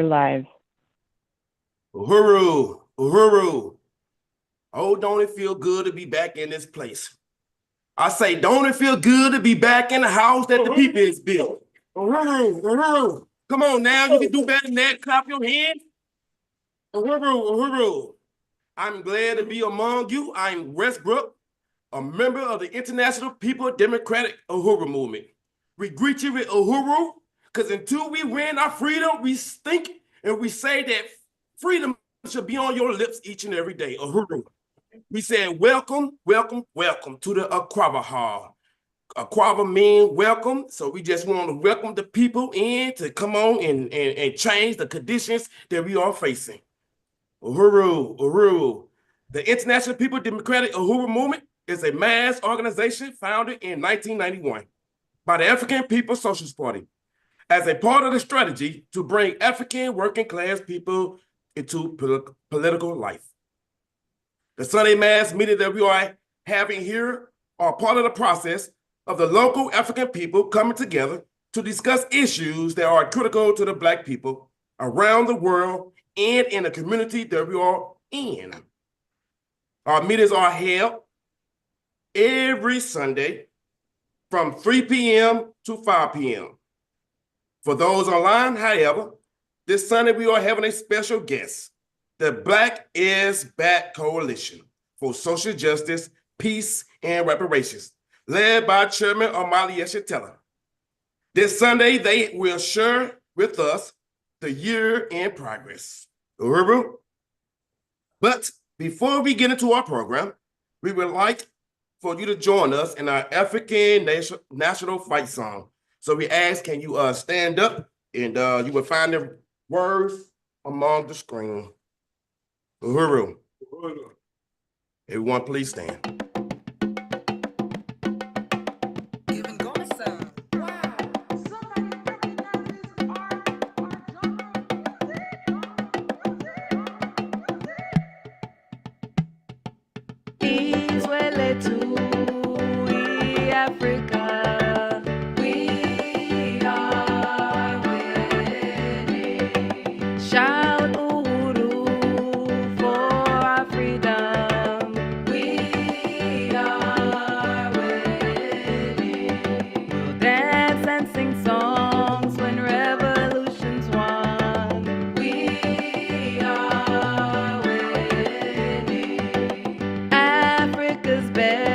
Lives. Uhuru, Uhuru. Oh, don't it feel good to be back in this place? I say, don't it feel good to be back in the house that the people is built? Uhuru, Uhuru. Come on now, you can do better than that. Clap your hands. Uhuru, Uhuru. I'm glad to be among you. I'm Westbrook, a member of the International People Democratic Uhuru Movement. We greet you with Uhuru, because until we win our freedom, we think and we say that freedom should be on your lips each and every day. Uhuru. We said, welcome, welcome, welcome to the Aquava Hall. Aquava means welcome, so we just want to welcome the people in to come on and change the conditions that we are facing. Uhuru, Uhuru. The International People Democratic Uhuru Movement is a mass organization founded in 1991 by the African People's Socialist Party as a part of the strategy to bring African working class people into political life. The Sunday Mass meeting that we are having here are part of the process of the local African people coming together to discuss issues that are critical to the Black people around the world and in the community that we are in. Our meetings are held every Sunday from 3 p.m. to 5 p.m. For those online, however, this Sunday we are having a special guest, the Black is Back Coalition for Social Justice, Peace, and Reparations, led by Chairman Omali Yeshatella. This Sunday, they will share with us the year in progress. Uhuru? But before we get into our program, we would like for you to join us in our African national fight song. So we ask, can you stand up and you will find the words among the screen. Uhuru. Everyone, please stand. Africa, we are winning. Shout Uhuru for our freedom. We are winning. We'll dance and sing songs when revolution's won. We are winning. Africa's best.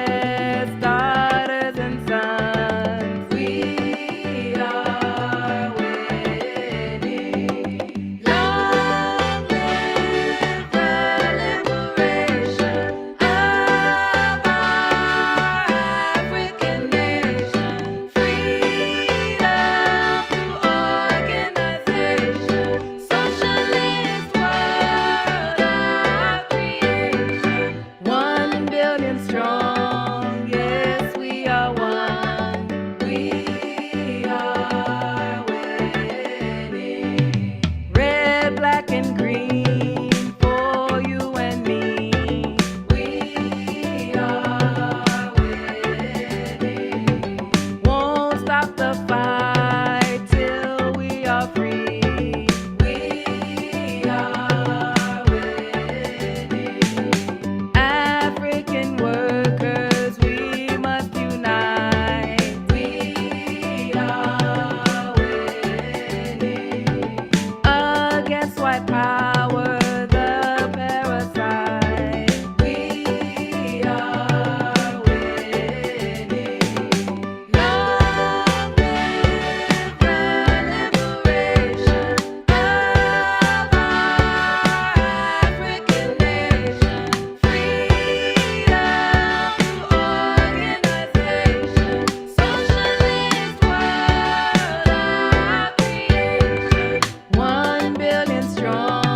Strong.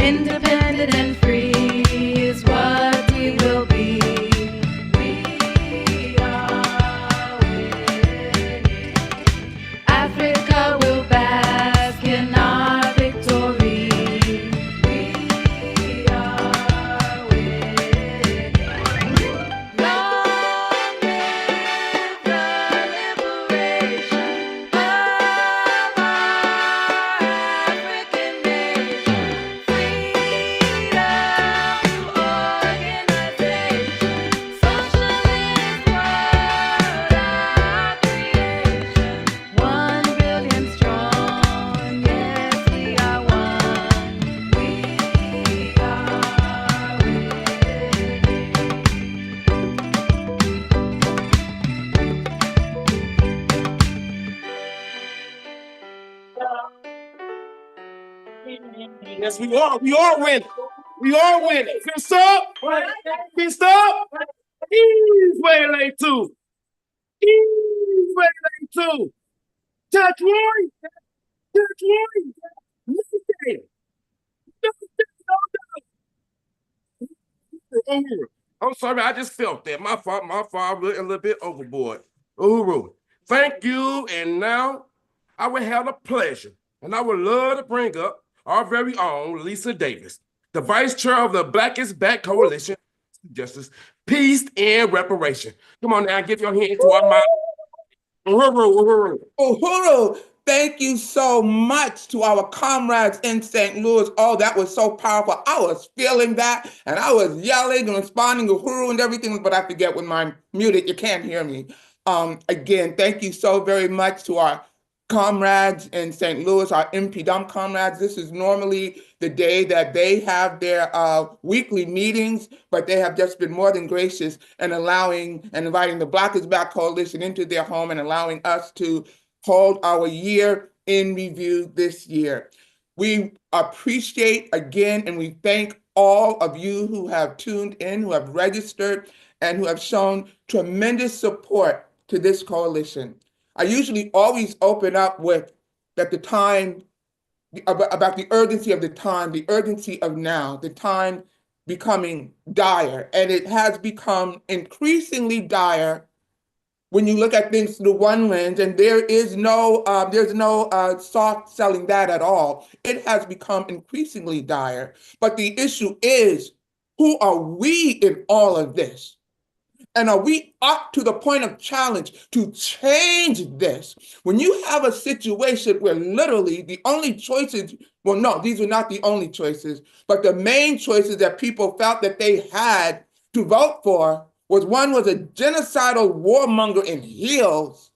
Independent and free is what we will be. We are winning. Africa will bask in our victory. We are winning. Long live the liberation of our African nation. Freedom to organization. Socialist world, our creation. 1 billion strong, yes, we are one. We are winning. Yes, we are. We are winning. We are winning. Fist up. Fist up. He's way late too. He's way late too. Touch one. Touch one. Listen. Uhuru. I'm sorry, I just felt that. My fault, I went a little bit overboard. Uhuru. Thank you. And now I will have the pleasure, and I would love to bring up our very own Lisa Davis, the vice chair of the Black is Back Coalition, Justice, Peace, and Reparation. Come on now, give your hand to our mom. Uhuru. Uhuru, thank you so much to our comrades in St. Louis. Oh, that was so powerful. I was feeling that, and I was yelling and responding to Uhuru and everything, but I forget when I'm muted, you can't hear me. Again, thank you so very much to our comrades in St. Louis, our MPDUM comrades. This is normally the day that they have their weekly meetings, but they have just been more than gracious in allowing and inviting the Black is Back Coalition into their home and allowing us to hold our year in review this year. We appreciate again, and we thank all of you who have tuned in, who have registered, and who have shown tremendous support to this coalition. I usually always open up with that the time, about the urgency of the time, the urgency of now, the time becoming dire. And it has become increasingly dire when you look at things through one lens, and there's no soft selling that at all. It has become increasingly dire. But the issue is, who are we in all of this? And are we up to the point of challenge to change this? When you have a situation where literally the only choices, well, no, these are not the only choices, but the main choices that people felt that they had to vote for was one was a genocidal warmonger in heels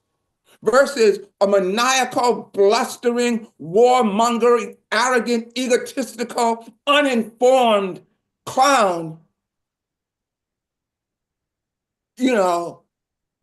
versus a maniacal, blustering, warmongering, arrogant, egotistical, uninformed clown. You know,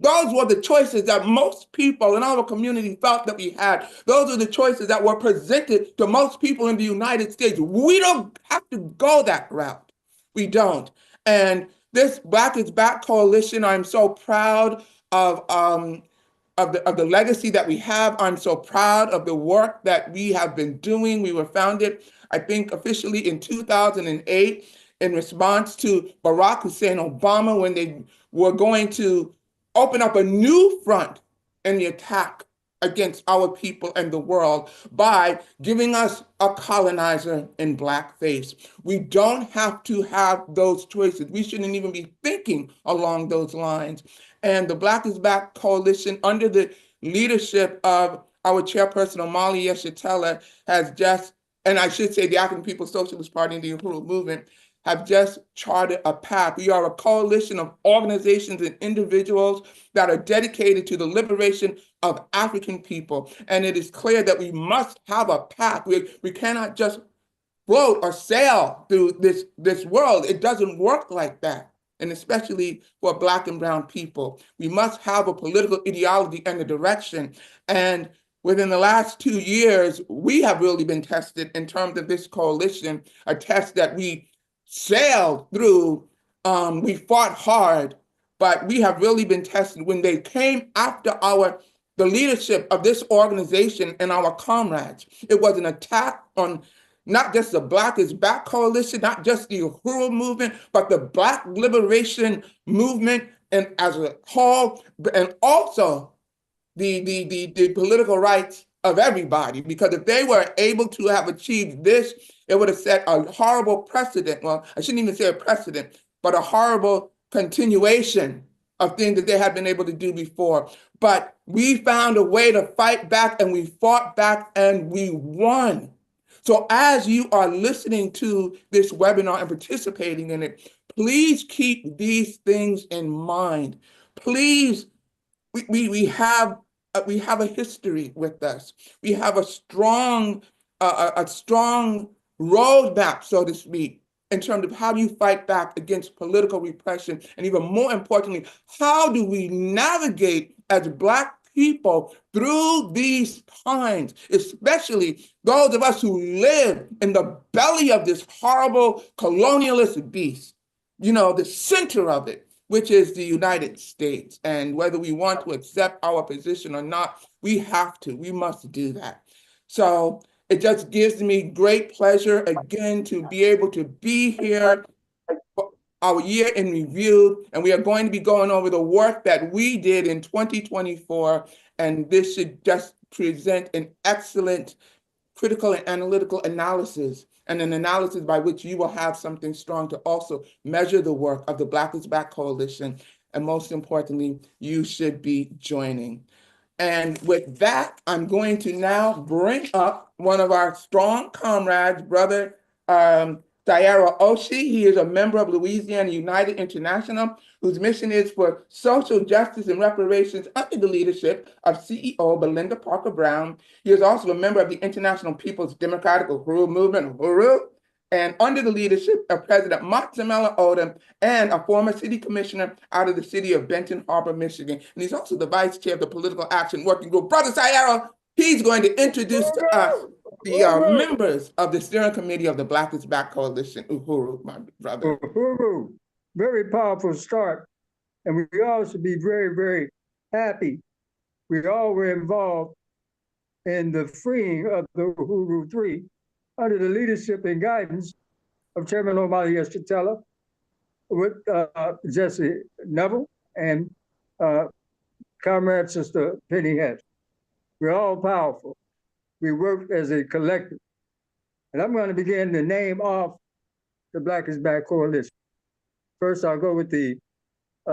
those were the choices that most people in our community felt that we had. Those are the choices that were presented to most people in the United States. We don't have to go that route. We don't. And this Black is Back coalition, I'm so proud of the legacy that we have. I'm so proud of the work that we have been doing. We were founded, I think, officially in 2008 in response to Barack Hussein Obama when they were going to open up a new front in the attack against our people and the world by giving us a colonizer in blackface. We don't have to have those choices. We shouldn't even be thinking along those lines. And the Black is Back coalition, under the leadership of our chairperson, Omali Yeshitela, has just, and I should say the African People's Socialist Party and the Uhuru Movement, have just charted a path. We are a coalition of organizations and individuals that are dedicated to the liberation of African people. And it is clear that we must have a path. We cannot just float or sail through this world. It doesn't work like that. And especially for Black and brown people. We must have a political ideology and a direction. And within the last 2 years, we have really been tested in terms of this coalition, a test that we sailed through. We fought hard, but we have really been tested when they came after the leadership of this organization and our comrades. It was an attack on not just the Black is Back Coalition, not just the Uhuru movement, but the Black liberation movement and as a whole, and also the political rights of everybody. Because if they were able to have achieved this, it would have set a horrible precedent. Well, I shouldn't even say a precedent, but a horrible continuation of things that they had been able to do before. But we found a way to fight back, and we fought back, and we won. So as you are listening to this webinar and participating in it, please keep these things in mind. Please, we have a history with us. We have a strong roadmap, so to speak, in terms of how do you fight back against political repression, and even more importantly, how do we navigate as Black people through these times, especially those of us who live in the belly of this horrible colonialist beast, the center of it, which is the United States. And whether we want to accept our position or not, we must do that. So it just gives me great pleasure again to be able to be here for our year in review. And we are going to be going over the work that we did in 2024. And this should just present an excellent critical and analytical analysis, and an analysis by which you will have something strong to also measure the work of the Black is Back Coalition. And most importantly, you should be joining. And with that, I'm going to now bring up one of our strong comrades, Brother Thyara Oshie. He is a member of Louisiana United International, whose mission is for social justice and reparations under the leadership of CEO Belinda Parker Brown. He is also a member of the International People's Democratic Uhuru Movement, Uhuru, and under the leadership of President Matsamela Odom, and a former city commissioner out of the city of Benton Harbor, Michigan. And he's also the vice chair of the Political Action Working Group. Brother Thyara, he's going to introduce to us the members of the steering committee of the Black is Back Coalition, Uhuru, my brother. Uhuru, very powerful start. And we all should be very, very happy. We all were involved in the freeing of the Uhuru 3 under the leadership and guidance of Chairman Omali Yeshitela, with Jesse Neville and Comrade Sister Penny Hess. We're all powerful. We work as a collective. And I'm going to begin to name off the Black is Back Coalition. First, I'll go with the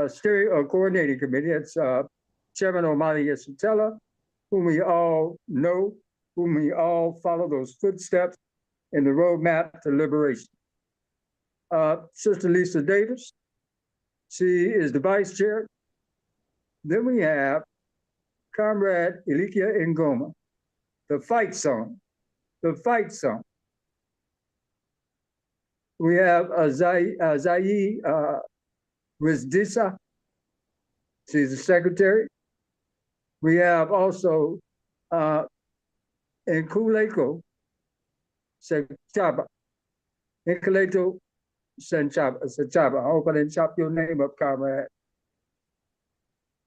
steering or coordinating committee. It's Chairman Omali Yeshitela, whom we all know, whom we all follow those footsteps in the roadmap to liberation. Sister Lisa Davis, she is the vice chair. Then we have Comrade Elikia Ngoma, the fight song. We have Zayi Rizdisa, she's the secretary. We have also Nkuleko Sechaba, Nkuleto Sechaba. I hope I didn't chop your name up, comrade.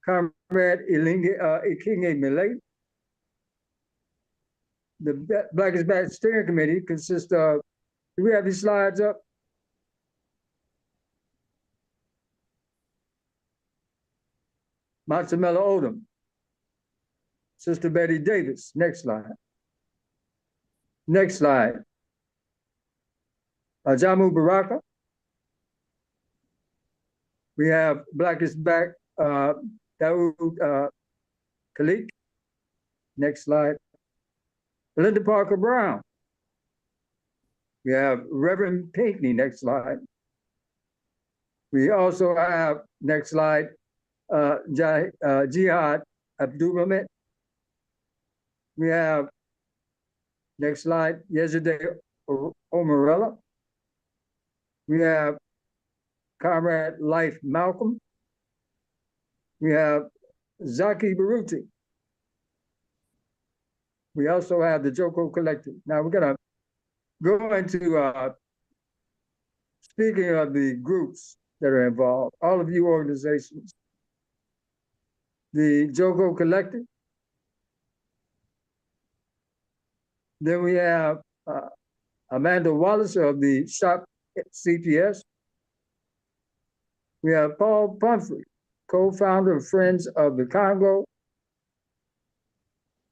Comrade Ikinge Millet. The Black is Back Steering Committee consists of, do we have these slides up? Matsamela Odom, Sister Betty Davis. Next slide. Jamu Baraka. We have Black is Back, Daoud Khalik. Next slide. Belinda Parker Brown. We have Reverend Pinckney. Next slide. We also have, next slide, Jihad Abdulrahman. We have, next slide, Yezideh Omarella. We have Comrade Life Malcolm. We have Zaki Baruti. We also have the Joko Collective. Now we're gonna go into, speaking of the groups that are involved, all of you organizations, the Joko Collective. Then we have Amanda Wallace of the Shop CPS. We have Paul Pumphrey, co-founder of Friends of the Congo.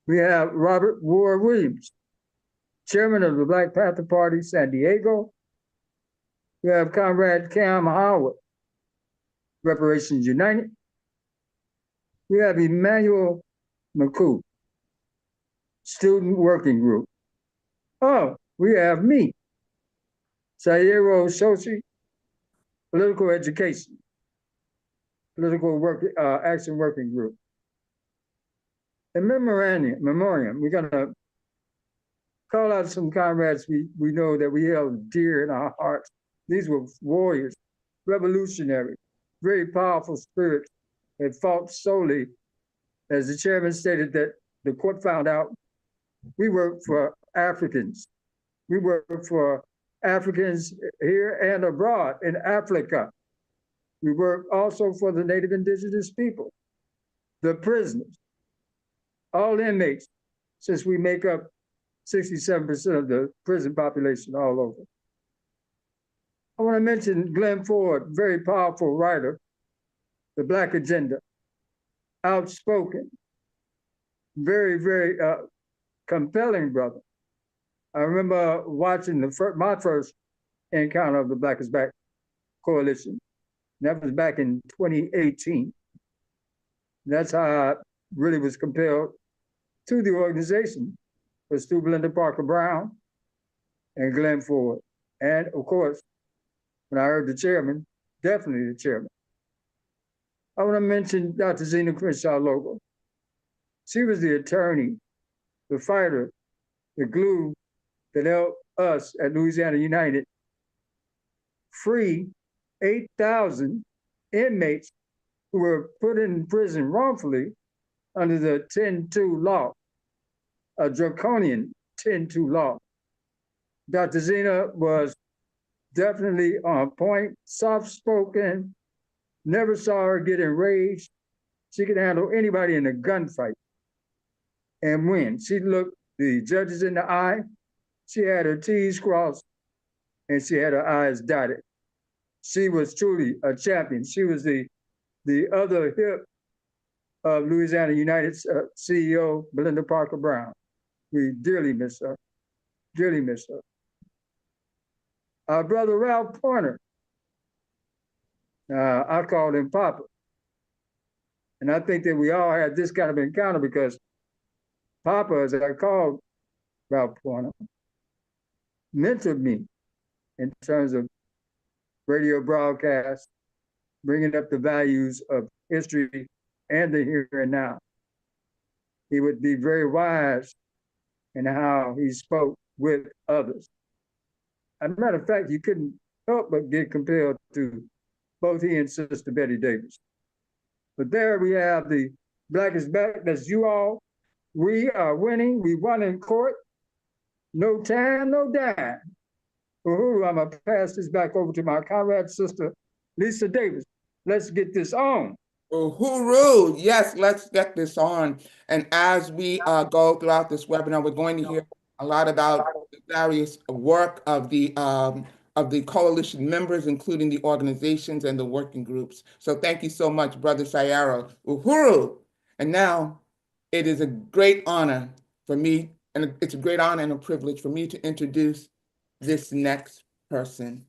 We have Robert Ward Williams, chairman of the Black Panther Party, San Diego. We have Comrade Cam Howard, Reparations United. We have Emmanuel McCoo, Student Working Group. Oh, we have me, Sayero Shoshi, Political Education, Action Working Group. In memoriam, we're gonna call out some comrades we know that we held dear in our hearts. These were warriors, revolutionary, very powerful spirits that fought solely, as the chairman stated, that the court found out we work for Africans. We work for Africans here and abroad in Africa. We work also for the native indigenous people, the prisoners, all inmates, since we make up 67% of the prison population all over. I want to mention Glenn Ford, very powerful writer, The Black Agenda, outspoken, very, very compelling brother. I remember watching my first encounter of the Black is Back Coalition. That was back in 2018. That's how I really was compelled to the organization, was through Belinda Parker Brown and Glenn Ford. And of course, when I heard the chairman, definitely the chairman. I want to mention Dr. Zena Crenshaw Logo. She was the attorney, the fighter, the glue that helped us at Louisiana United free 8,000 inmates who were put in prison wrongfully under the 10-2 law, a draconian 10-2 law. Dr. Zena was definitely on point, soft-spoken, never saw her get enraged. She could handle anybody in a gunfight and win. She looked the judges in the eye, she had her T's crossed, and she had her I's dotted. She was truly a champion. She was the other hip of Louisiana United's CEO, Belinda Parker Brown. We dearly miss her, dearly miss her. Our brother Ralph Pointer, I called him Papa. And I think that we all had this kind of encounter because Papa, as I called Ralph Pointer, mentored me in terms of radio broadcast, bringing up the values of history and the here and now. He would be very wise in how he spoke with others. As a matter of fact, you couldn't help but get compelled to both he and Sister Betty Davis. But there we have the Black is Back. That's you all. We are winning. We won in court. No time, no dime. Uhuru, I'm going to pass this back over to my comrade, Sister Lisa Davis. Let's get this on. Uhuru, yes, let's get this on. And as we go throughout this webinar, we're going to hear a lot about the various work of the coalition members, including the organizations and the working groups. So thank you so much, Brother Sayaro. Uhuru. And now it is a great honor for me, and it's a great honor and a privilege for me to introduce this next person.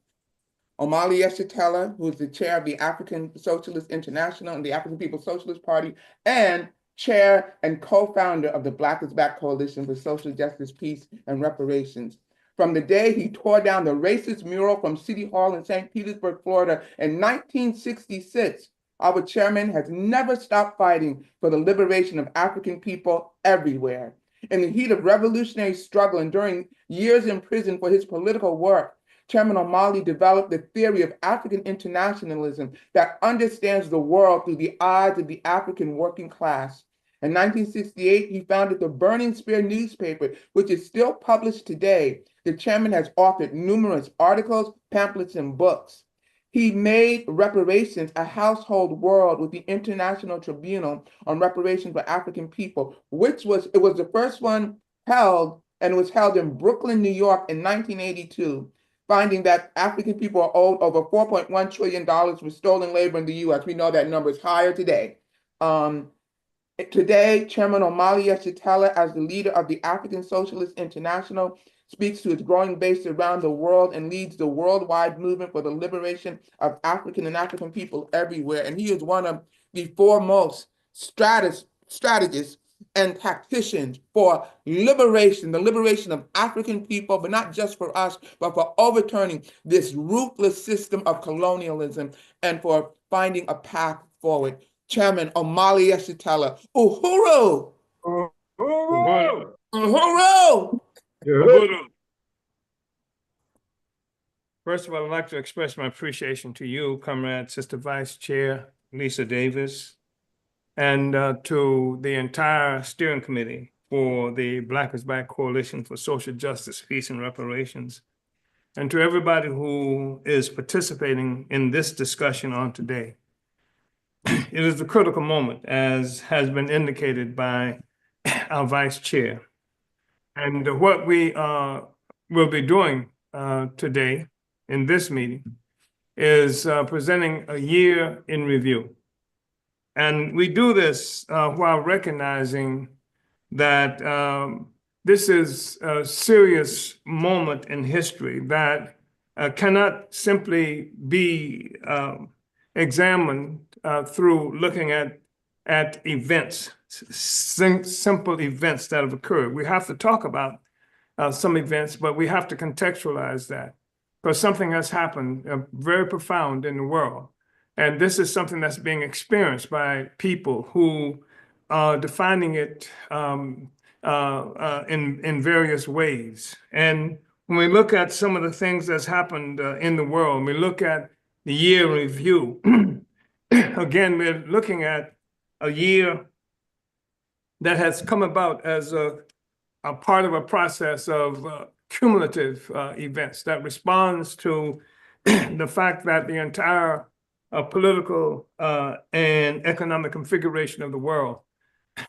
Omali Yeshitela, who is the chair of the African Socialist International and the African People's Socialist Party, and chair and co-founder of the Black is Back Coalition for Social Justice, Peace, and Reparations. From the day he tore down the racist mural from City Hall in St. Petersburg, Florida in 1966, our chairman has never stopped fighting for the liberation of African people everywhere. In the heat of revolutionary struggle and during years in prison for his political work, Chairman Omali developed the theory of African internationalism that understands the world through the eyes of the African working class. In 1968, he founded the Burning Spear newspaper, which is still published today. The chairman has authored numerous articles, pamphlets, and books. He made reparations a household word with the International Tribunal on Reparations for African People, it was the first one held and it was held in Brooklyn, New York in 1982, finding that African people are owed over $4.1 trillion for stolen labor in the US. We know that number is higher today. Today, Chairman Omali Yeshitela, as the leader of the African Socialist International, speaks to its growing base around the world and leads the worldwide movement for the liberation of African and African people everywhere. And he is one of the foremost strategists and tacticians for liberation, the liberation of African people, but not just for us, but for overturning this ruthless system of colonialism and for finding a path forward. Chairman Omali Yeshitela, Uhuru! Uhuru! Uhuru! Uhuru. First of all, I'd like to express my appreciation to you, Comrade Sister Vice Chair Lisa Davis, and to the entire steering committee for the Black is Back Coalition for Social Justice, Peace, and Reparations, and to everybody who is participating in this discussion on today. It is a critical moment, as has been indicated by our Vice Chair. And what we will be doing today in this meeting is presenting a year in review. And we do this while recognizing that this is a serious moment in history that cannot simply be examined through looking at events, simple events that have occurred. We have to talk about some events, but we have to contextualize that because something has happened very profound in the world. And this is something that's being experienced by people who are defining it in various ways. And when we look at some of the things that's happened in the world, we look at the year review. Again, we're looking at a year that has come about as a part of a process of cumulative events that responds to the fact that the entire political and economic configuration of the world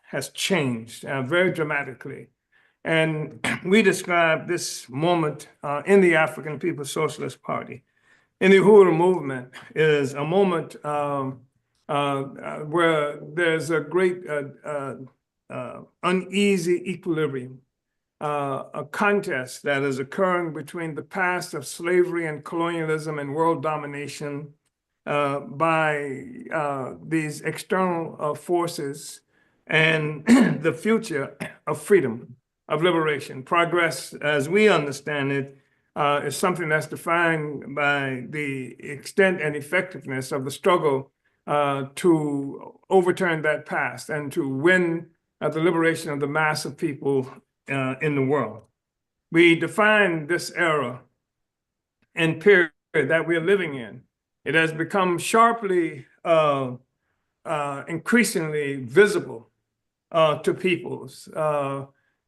has changed very dramatically. And we describe this moment in the African People's Socialist Party, in the Uhuru movement, is a moment where there's a great uneasy equilibrium, a contest that is occurring between the past of slavery and colonialism and world domination by these external forces and the future of freedom, of liberation. Progress, as we understand it, is something that's defined by the extent and effectiveness of the struggle to overturn that past and to win the liberation of the mass of people in the world. We define this era and period that we're living in. It has become sharply, increasingly visible to peoples.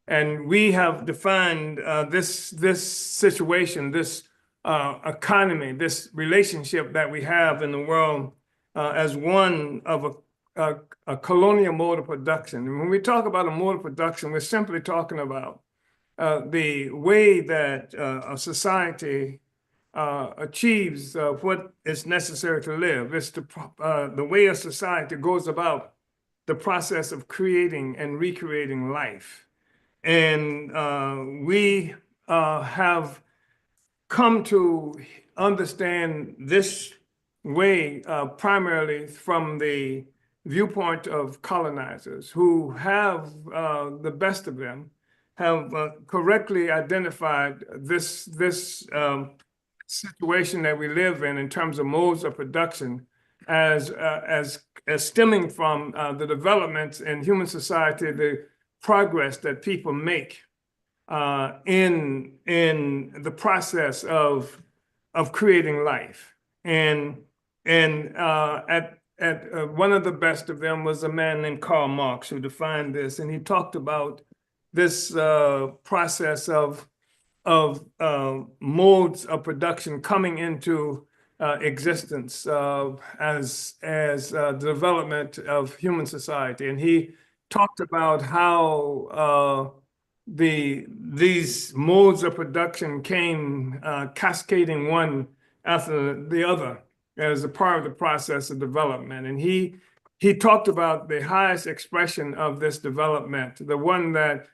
And we have defined this situation, this economy, this relationship that we have in the world as one of a colonial mode of production. And when we talk about a mode of production, we're simply talking about the way that a society achieves what is necessary to live. It's the way a society goes about the process of creating and recreating life. And we have come to understand this way primarily from the viewpoint of colonizers who have, the best of them, have correctly identified this situation that we live in terms of modes of production as stemming from the developments in human society, the progress that people make in the process of creating life. And at one of the best of them was a man named Karl Marx who defined this, and he talked about this process of modes of production coming into existence as the development of human society. And he talked about how these modes of production came cascading one after the other as a part of the process of development. And he talked about the highest expression of this development, the one that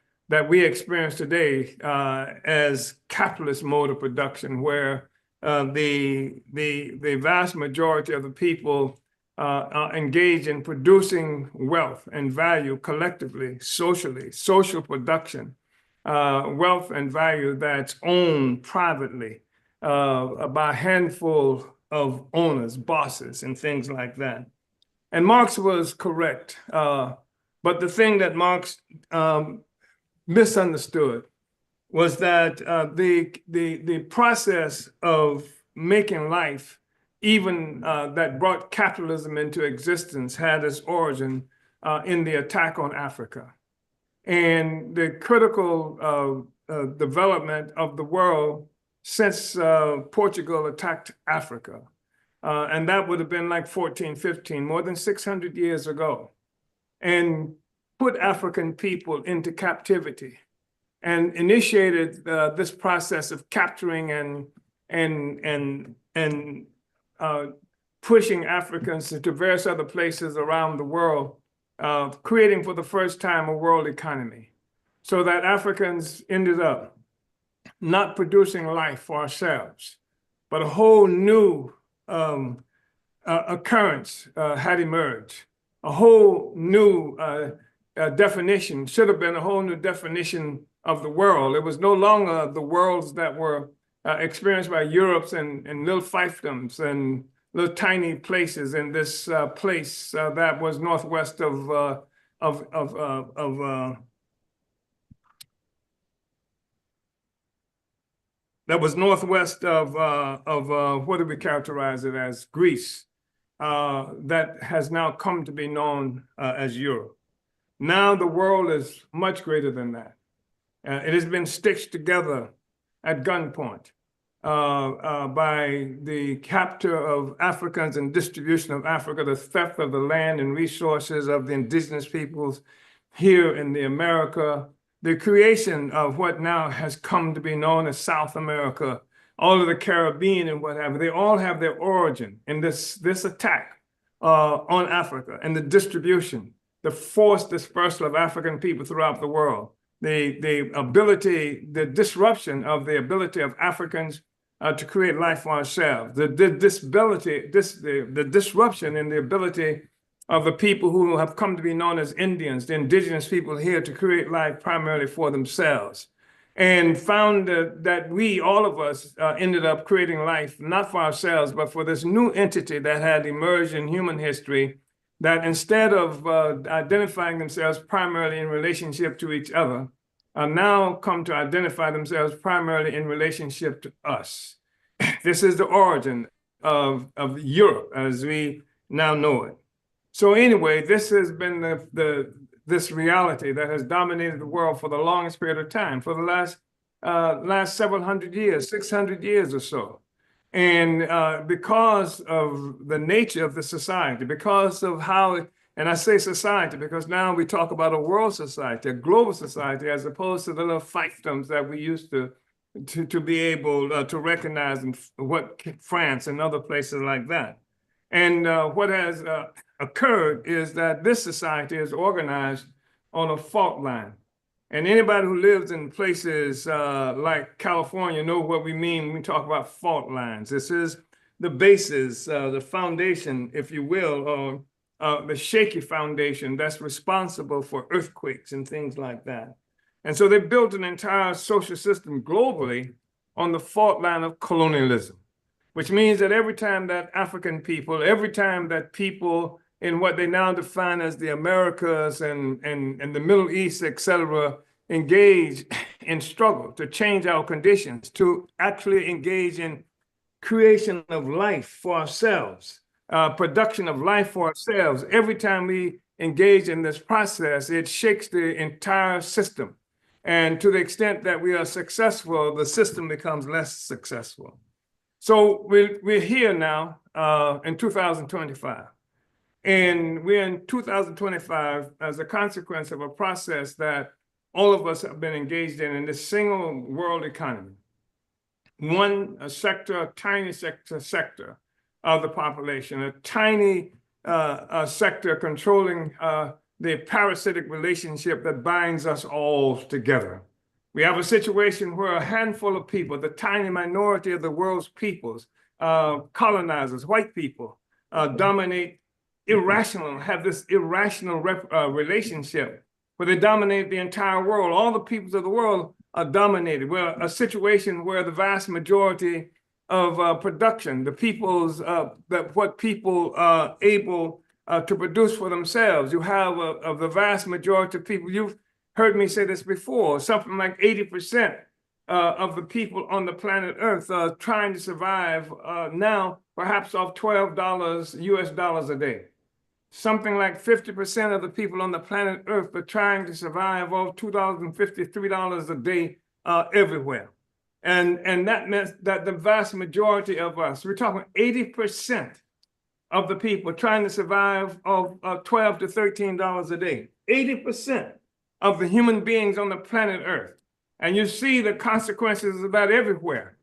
we experience today as capitalist mode of production, where the vast majority of the people are engaged in producing wealth and value collectively, socially, social production, wealth and value that's owned privately by a handful of owners, bosses, and things like that. And Marx was correct. But the thing that Marx misunderstood was that the process of making life, even that brought capitalism into existence, had its origin in the attack on Africa. And the critical development of the world since Portugal attacked Africa. And that would have been like 1415, more than 600 years ago, and put African people into captivity and initiated this process of capturing and pushing Africans into various other places around the world, creating for the first time a world economy, so that Africans ended up not producing life for ourselves, but a whole new occurrence had emerged. A whole new definition, should have been a whole new definition of the world. It was no longer the worlds that were experienced by Europe's and little fiefdoms and little tiny places in this place that was northwest of what do we characterize it as? Greece, that has now come to be known as Europe. Now the world is much greater than that. It has been stitched together at gunpoint by the capture of Africans and distribution of Africa, the theft of the land and resources of the indigenous peoples here in the America, the creation of what now has come to be known as South America, all of the Caribbean and what have you. They all have their origin in this attack on Africa and the distribution, the forced dispersal of African people throughout the world, the disruption of the ability of Africans to create life for ourselves, the disruption in the ability of the people who have come to be known as Indians, the indigenous people here, to create life primarily for themselves, and found that we, all of us, ended up creating life not for ourselves, but for this new entity that had emerged in human history, that instead of identifying themselves primarily in relationship to each other, now come to identify themselves primarily in relationship to us. This is the origin of Europe as we now know it. So anyway, this has been this reality that has dominated the world for the longest period of time, for the last several hundred years, 600 years or so. And because of the nature of the society, because of how, and I say society because now we talk about a world society, a global society, as opposed to the little fiefdoms that we used to be able to recognize in what France and other places like that. And what has occurred is that this society is organized on a fault line. And anybody who lives in places like California know what we mean when we talk about fault lines. This is the basis, the foundation, if you will, or the shaky foundation that's responsible for earthquakes and things like that. And so they built an entire social system globally on the fault line of colonialism, which means that every time that African people, every time that people in what they now define as the Americas and the Middle East, et cetera, engage in struggle to change our conditions, to actually engage in creation of life for ourselves, production of life for ourselves. Every time we engage in this process, it shakes the entire system. And to the extent that we are successful, the system becomes less successful. So we're here now in 2025. And we're in 2025 as a consequence of a process that all of us have been engaged in this single world economy. One sector, a tiny sector of the population, a tiny sector controlling the parasitic relationship that binds us all together. We have a situation where a handful of people, the tiny minority of the world's peoples, colonizers, white people, dominate have this irrational relationship where they dominate the entire world. All the peoples of the world are dominated. We're a situation where the vast majority of production, what people are able to produce for themselves. You have of the vast majority of people, you've heard me say this before, something like 80% of the people on the planet Earth are trying to survive now, perhaps off $12 US dollars a day. Something like 50% of the people on the planet Earth are trying to survive off $2.50, $3 a day everywhere. And that meant that the vast majority of us, we're talking 80% of the people trying to survive off $12 to $13 a day. 80% of the human beings on the planet Earth. And you see the consequences of that everywhere.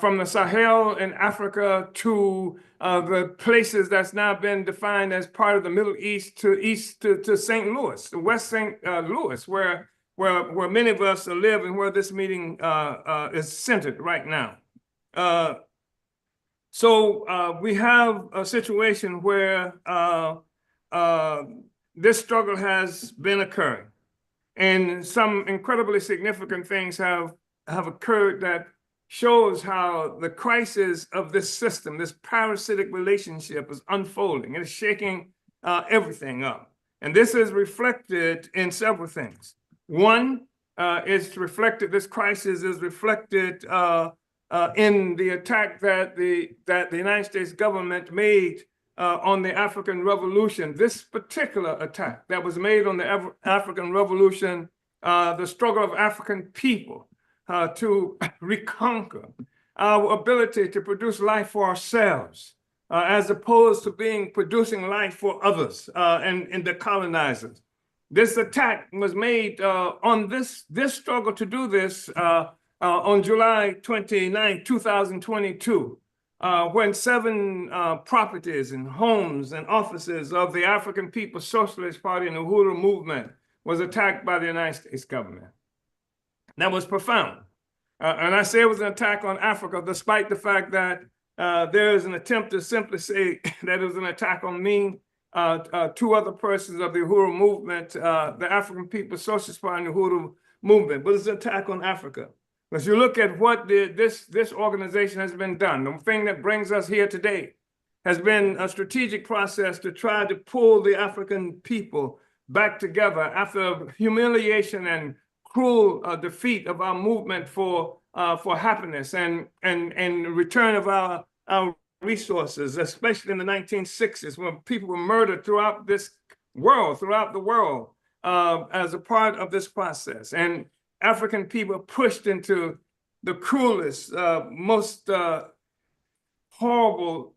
From the Sahel in Africa to the places that's now been defined as part of the Middle East to St. Louis, West St. Louis, where many of us live and where this meeting is centered right now. So we have a situation where this struggle has been occurring, and some incredibly significant things have occurred that shows how the crisis of this system, this parasitic relationship, is unfolding. It is shaking everything up. And this is reflected in several things. One, this crisis is reflected in the attack that the United States government made on the African Revolution. This particular attack that was made on the African Revolution, the struggle of African people to reconquer our ability to produce life for ourselves, as opposed to producing life for others and the colonizers. This attack was made on this struggle to do this on July 29, 2022, when 7 properties and homes and offices of the African People's Socialist Party and the Uhuru movement was attacked by the United States government. That was profound. And I say it was an attack on Africa, despite the fact that there is an attempt to simply say that it was an attack on me, 2 other persons of the Uhuru movement, the African People's Socialist Party and the Uhuru movement, but it's an attack on Africa. As you look at what this organization has been done, the thing that brings us here today has been a strategic process to try to pull the African people back together after humiliation and cruel defeat of our movement for happiness and return of our resources, especially in the 1960s, when people were murdered throughout the world, as a part of this process. And African people pushed into the cruelest, most horrible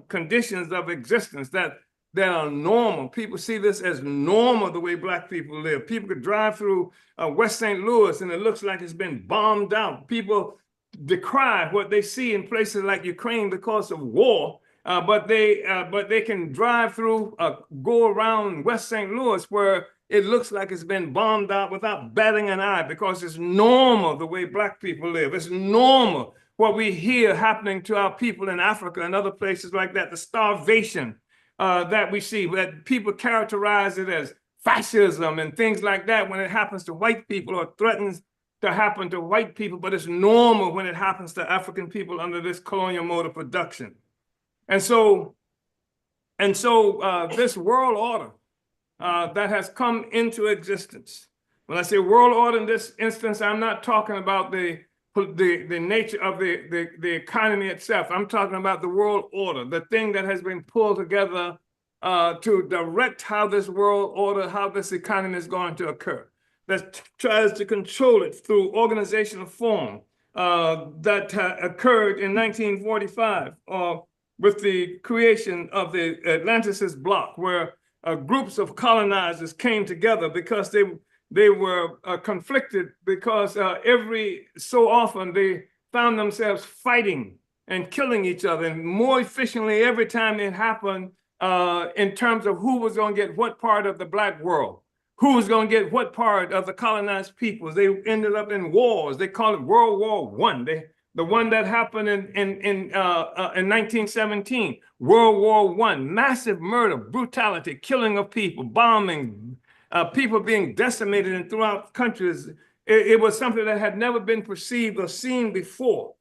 conditions of existence that are normal. People see this as normal, the way Black people live. People could drive through West St. Louis and it looks like it's been bombed out. People decry what they see in places like Ukraine because of war, but they can drive through, go around West St. Louis where it looks like it's been bombed out without batting an eye, because it's normal the way Black people live. It's normal what we hear happening to our people in Africa and other places like that, the starvation that we see, that people characterize it as fascism and things like that when it happens to white people or threatens to happen to white people, but it's normal when it happens to African people under this colonial mode of production. And so this world order that has come into existence. When I say world order in this instance, I'm not talking about the nature of the economy itself. I'm talking about the world order, the thing that has been pulled together to direct how this world order, how this economy is going to occur, that tries to control it through organizational form that occurred in 1945 with the creation of the Atlanticist bloc, where groups of colonizers came together because they were conflicted because every so often they found themselves fighting and killing each other, and more efficiently every time it happened in terms of who was going to get what part of the Black world, who was going to get what part of the colonized peoples. They ended up in wars. They call it World War One. The one that happened in 1917, World War One, massive murder, brutality, killing of people, bombing, people being decimated in throughout countries. It was something that had never been perceived or seen before.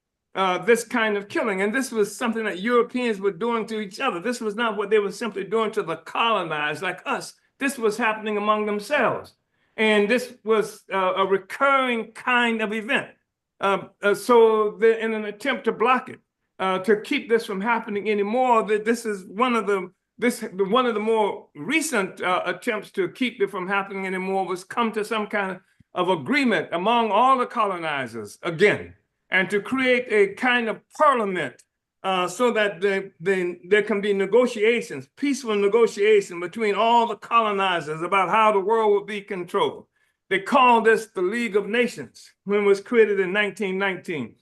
This kind of killing. And this was something that Europeans were doing to each other. This was not what they were simply doing to the colonized like us. This was happening among themselves. And this was a recurring kind of event. In an attempt to block it, to keep this from happening anymore, this is one of the more recent attempts to keep it from happening anymore was come to some kind of agreement among all the colonizers again, and to create a kind of parliament so that there can be negotiations, peaceful negotiation between all the colonizers about how the world would be controlled. They called this the League of Nations when it was created in 1919.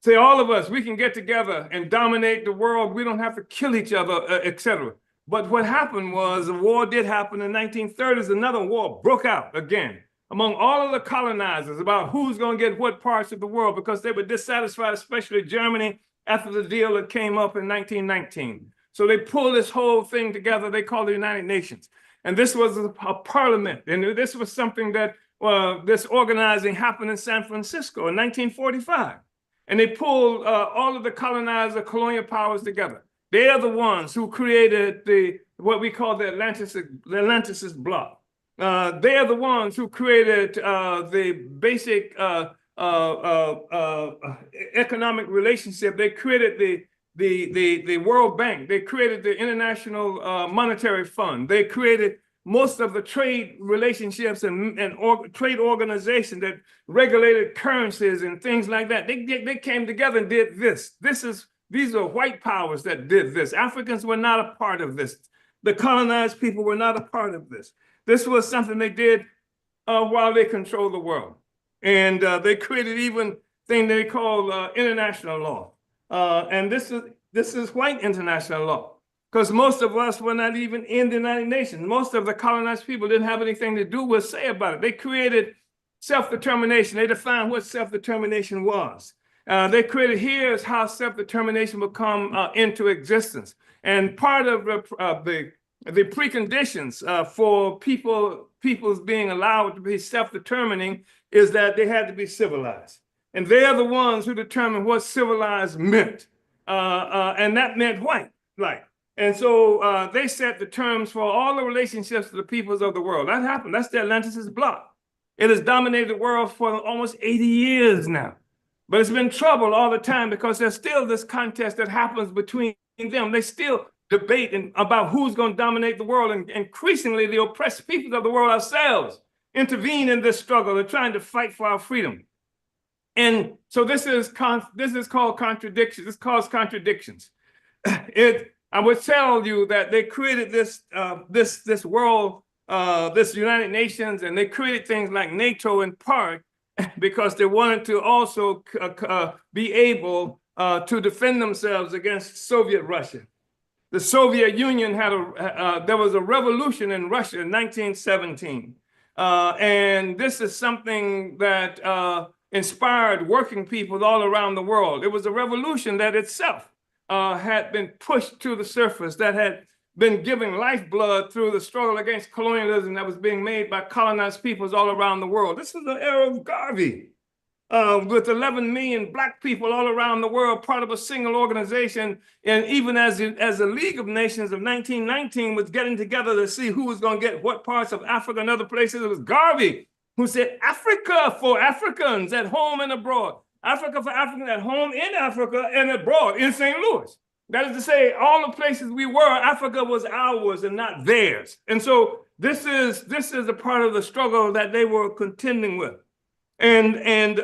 Say, all of us, we can get together and dominate the world. We don't have to kill each other, etc. But what happened was a war did happen in the 1930s. Another war broke out again among all of the colonizers about who's going to get what parts of the world, because they were dissatisfied, especially Germany, after the deal that came up in 1919. So they pulled this whole thing together. They called it the United Nations. And this was a parliament. And this was something that this organizing happened in San Francisco in 1945. And they pulled all of the colonizer colonial powers together. They are the ones who created what we call the Atlanticist bloc. They are the ones who created the basic economic relationship. They created the World Bank. They created the International Monetary Fund. They created most of the trade relationships and trade organizations that regulated currencies and things like that. They came together and did this. These are white powers that did this. Africans were not a part of this. The colonized people were not a part of this. This was something they did while they controlled the world. And they created even thing they call international law. And this is white international law, because most of us were not even in the United Nations. Most of the colonized people didn't have anything to do with say about it. They created self-determination. They defined what self-determination was. They created, here's how self-determination would come into existence. And part of the preconditions for people's being allowed to be self-determining is that they had to be civilized. And they're the ones who determined what civilized meant. And that meant white, like. And so they set the terms for all the relationships to the peoples of the world. That happened. That's the Atlanticist bloc. It has dominated the world for almost 80 years now. But it's been trouble all the time because there's still this contest that happens between them. They still debate about who's going to dominate the world, and increasingly the oppressed peoples of the world ourselves intervene in this struggle. They're trying to fight for our freedom. And so this is called contradiction. This causes contradictions. I would tell you that they created this world, this United Nations, and they created things like NATO in part because they wanted to also be able to defend themselves against Soviet Russia. The Soviet Union there was a revolution in Russia in 1917. And this is something that inspired working people all around the world. It was a revolution that itself had been pushed to the surface, that had been giving lifeblood through the struggle against colonialism that was being made by colonized peoples all around the world. This is the era of Garvey, with 11 million Black people all around the world, part of a single organization. And even as the League of Nations of 1919 was getting together to see who was going to get what parts of Africa and other places, it was Garvey who said, Africa for Africans at home and abroad. Africa for Africans at home in Africa and abroad in St. Louis. That is to say, all the places we were, Africa was ours and not theirs. And so this is a part of the struggle that they were contending with. And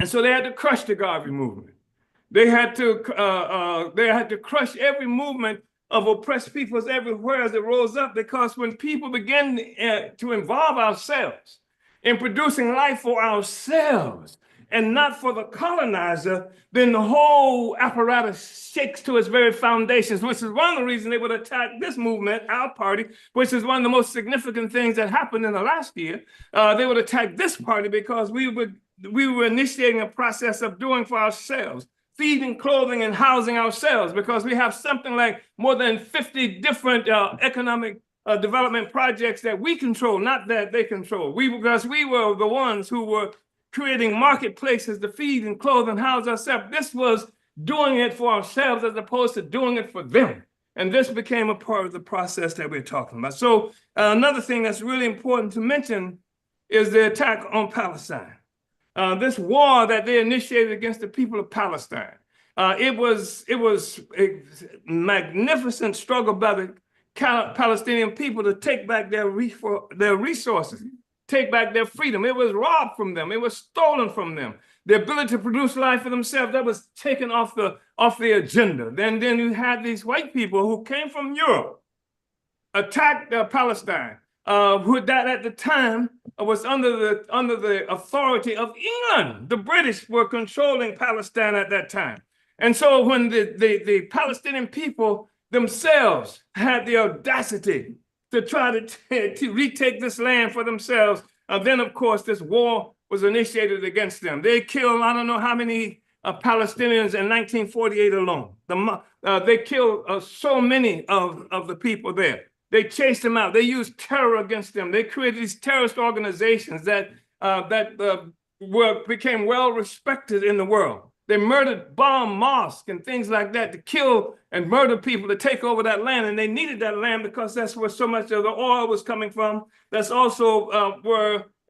so they had to crush the Garvey movement. They had to crush every movement of oppressed peoples everywhere as it rose up, because when people begin to involve ourselves in producing life for ourselves and not for the colonizer, then the whole apparatus shakes to its very foundations, which is one of the reasons they would attack this movement, our party, which is one of the most significant things that happened in the last year. They would attack this party because we were initiating a process of doing for ourselves, feeding, clothing, and housing ourselves, because we have something like more than 50 different economic development projects that we control, not that they control. Because we were the ones who were creating marketplaces to feed and clothe and house ourselves. This was doing it for ourselves as opposed to doing it for them. And this became a part of the process that we're talking about. So another thing that's really important to mention is the attack on Palestine. This war that they initiated against the people of Palestine. It was a magnificent struggle by the Palestinian people to take back their resources, take back their freedom. It was robbed from them. It was stolen from them. The ability to produce life for themselves, that was taken off the agenda. Then you had these white people who came from Europe, attacked Palestine, who that at the time was under the authority of England. The British were controlling Palestine at that time. And so when the Palestinian people themselves had the audacity to try to retake this land for themselves, then of course this war was initiated against them. They killed, I don't know how many Palestinians in 1948 alone. They killed so many of the people there. They chased them out. They used terror against them. They created these terrorist organizations that became well respected in the world. They murdered, bombed mosques and things like that to kill and murder people to take over that land. And they needed that land because that's where so much of the oil was coming from. That's also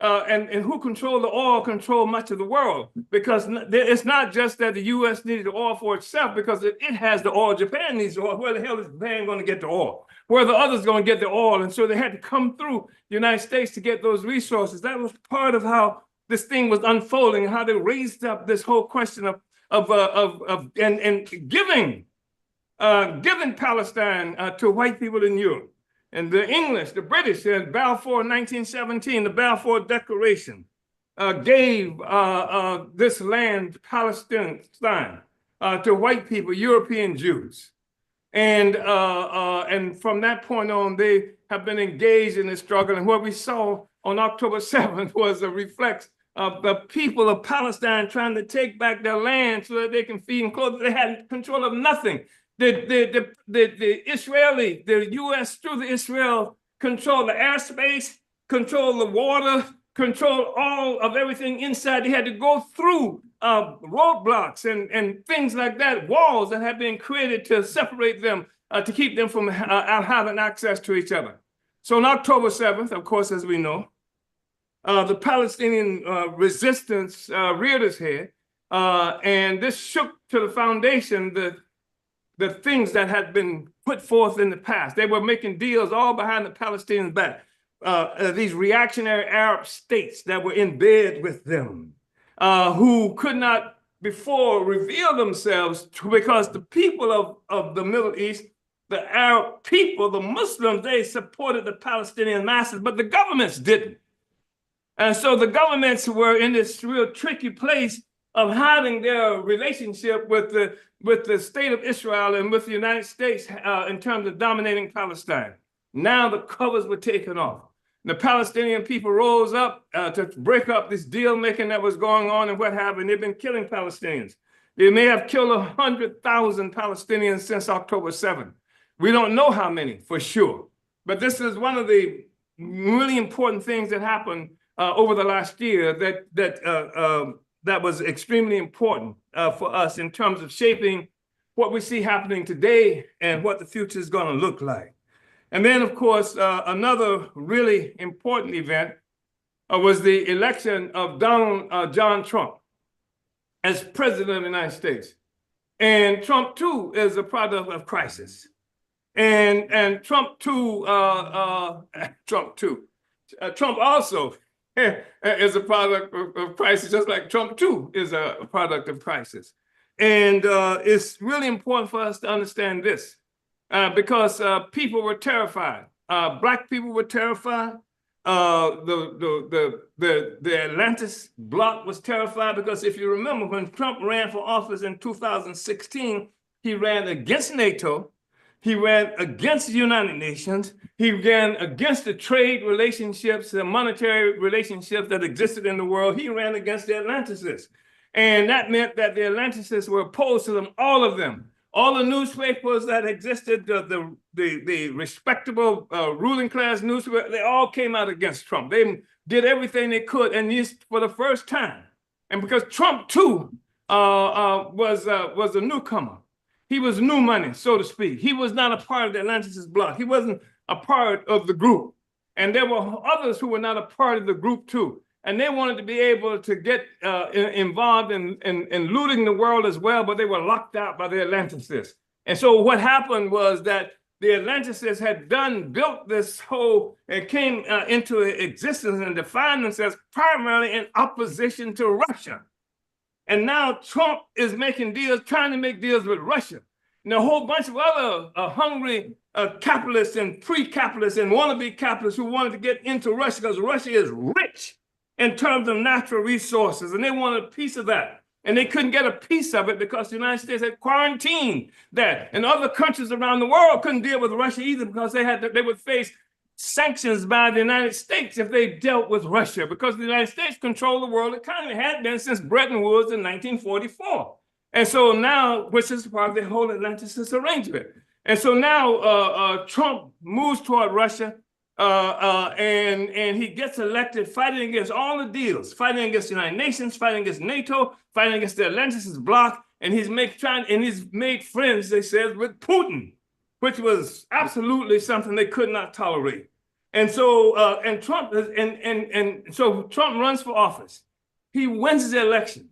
and who controlled the oil controlled much of the world, because it's not just that the U.S. needed the oil for itself, because it has the oil. Japan needs the oil. Where the hell is Japan going to get the oil? Where are the others going to get the oil? And so they had to come through the United States to get those resources. That was part of how this thing was unfolding, and how they raised up this whole question of giving Palestine to white people in Europe. And the English, the British, in Balfour in 1917, the Balfour Declaration gave this land, Palestine, to white people, European Jews. And from that point on, they have been engaged in this struggle. And what we saw on October 7th was a reflex of the people of Palestine trying to take back their land so that they can feed and clothe. They had control of nothing. The U.S. through the Israel controlled the airspace, controlled the water, controlled all of everything inside. They had to go through roadblocks and things like that, walls that had been created to separate them, to keep them from having access to each other. So on October 7th, of course, as we know, the Palestinian resistance reared its head, and this shook to the foundation the things that had been put forth in the past. They were making deals all behind the Palestinians' back. These reactionary Arab states that were in bed with them, who could not before reveal themselves because the people of the Middle East, the Arab people, the Muslims, they supported the Palestinian masses, but the governments didn't. And so the governments were in this real tricky place of having their relationship with the state of Israel and with the United States in terms of dominating Palestine. Now the covers were taken off. The Palestinian people rose up to break up this deal making that was going on and what have you. And they've been killing Palestinians. They may have killed 100,000 Palestinians since October 7th. We don't know how many for sure, but this is one of the really important things that happened over the last year that was extremely important for us in terms of shaping what we see happening today and what the future is going to look like. And then, of course, another really important event was the election of Donald John Trump as president of the United States. And Trump, too, is a product of crisis. And Trump, too, Trump also is a product of crisis, just like Trump, too, is a product of crisis. And it's really important for us to understand this, because people were terrified. Black people were terrified. The Atlantis bloc was terrified because if you remember when Trump ran for office in 2016, he ran against NATO. He ran against the United Nations. He ran against the trade relationships, the monetary relationships that existed in the world. He ran against the Atlanticists. And that meant that the Atlanticists were opposed to them, all of them. All the newspapers that existed, the respectable ruling class newspapers, they all came out against Trump. They did everything they could, and this for the first time. And because Trump too was a newcomer, he was new money, so to speak. He was not a part of the Atlanticist bloc. He wasn't a part of the group. And there were others who were not a part of the group too. And they wanted to be able to get involved in looting the world as well, but they were locked out by the Atlanticists. And so what happened was that the Atlanticists had built this whole, and came into existence and defined themselves primarily in opposition to Russia. And now Trump is making deals, trying to make deals with Russia. And a whole bunch of other hungry capitalists and pre-capitalists and wannabe capitalists who wanted to get into Russia because Russia is rich in terms of natural resources, and they wanted a piece of that. And they couldn't get a piece of it because the United States had quarantined that. And other countries around the world couldn't deal with Russia either because they would face sanctions by the United States if they dealt with Russia, because the United States controlled the world economy, had been since Bretton Woods in 1944. And so now, which is part of the whole Atlanticist arrangement. And so now Trump moves toward Russia, and he gets elected fighting against all the deals, fighting against the United Nations, fighting against NATO, fighting against the Atlanticist bloc, and he's made friends, they said, with Putin, which was absolutely something they could not tolerate. And so so Trump runs for office. He wins the election.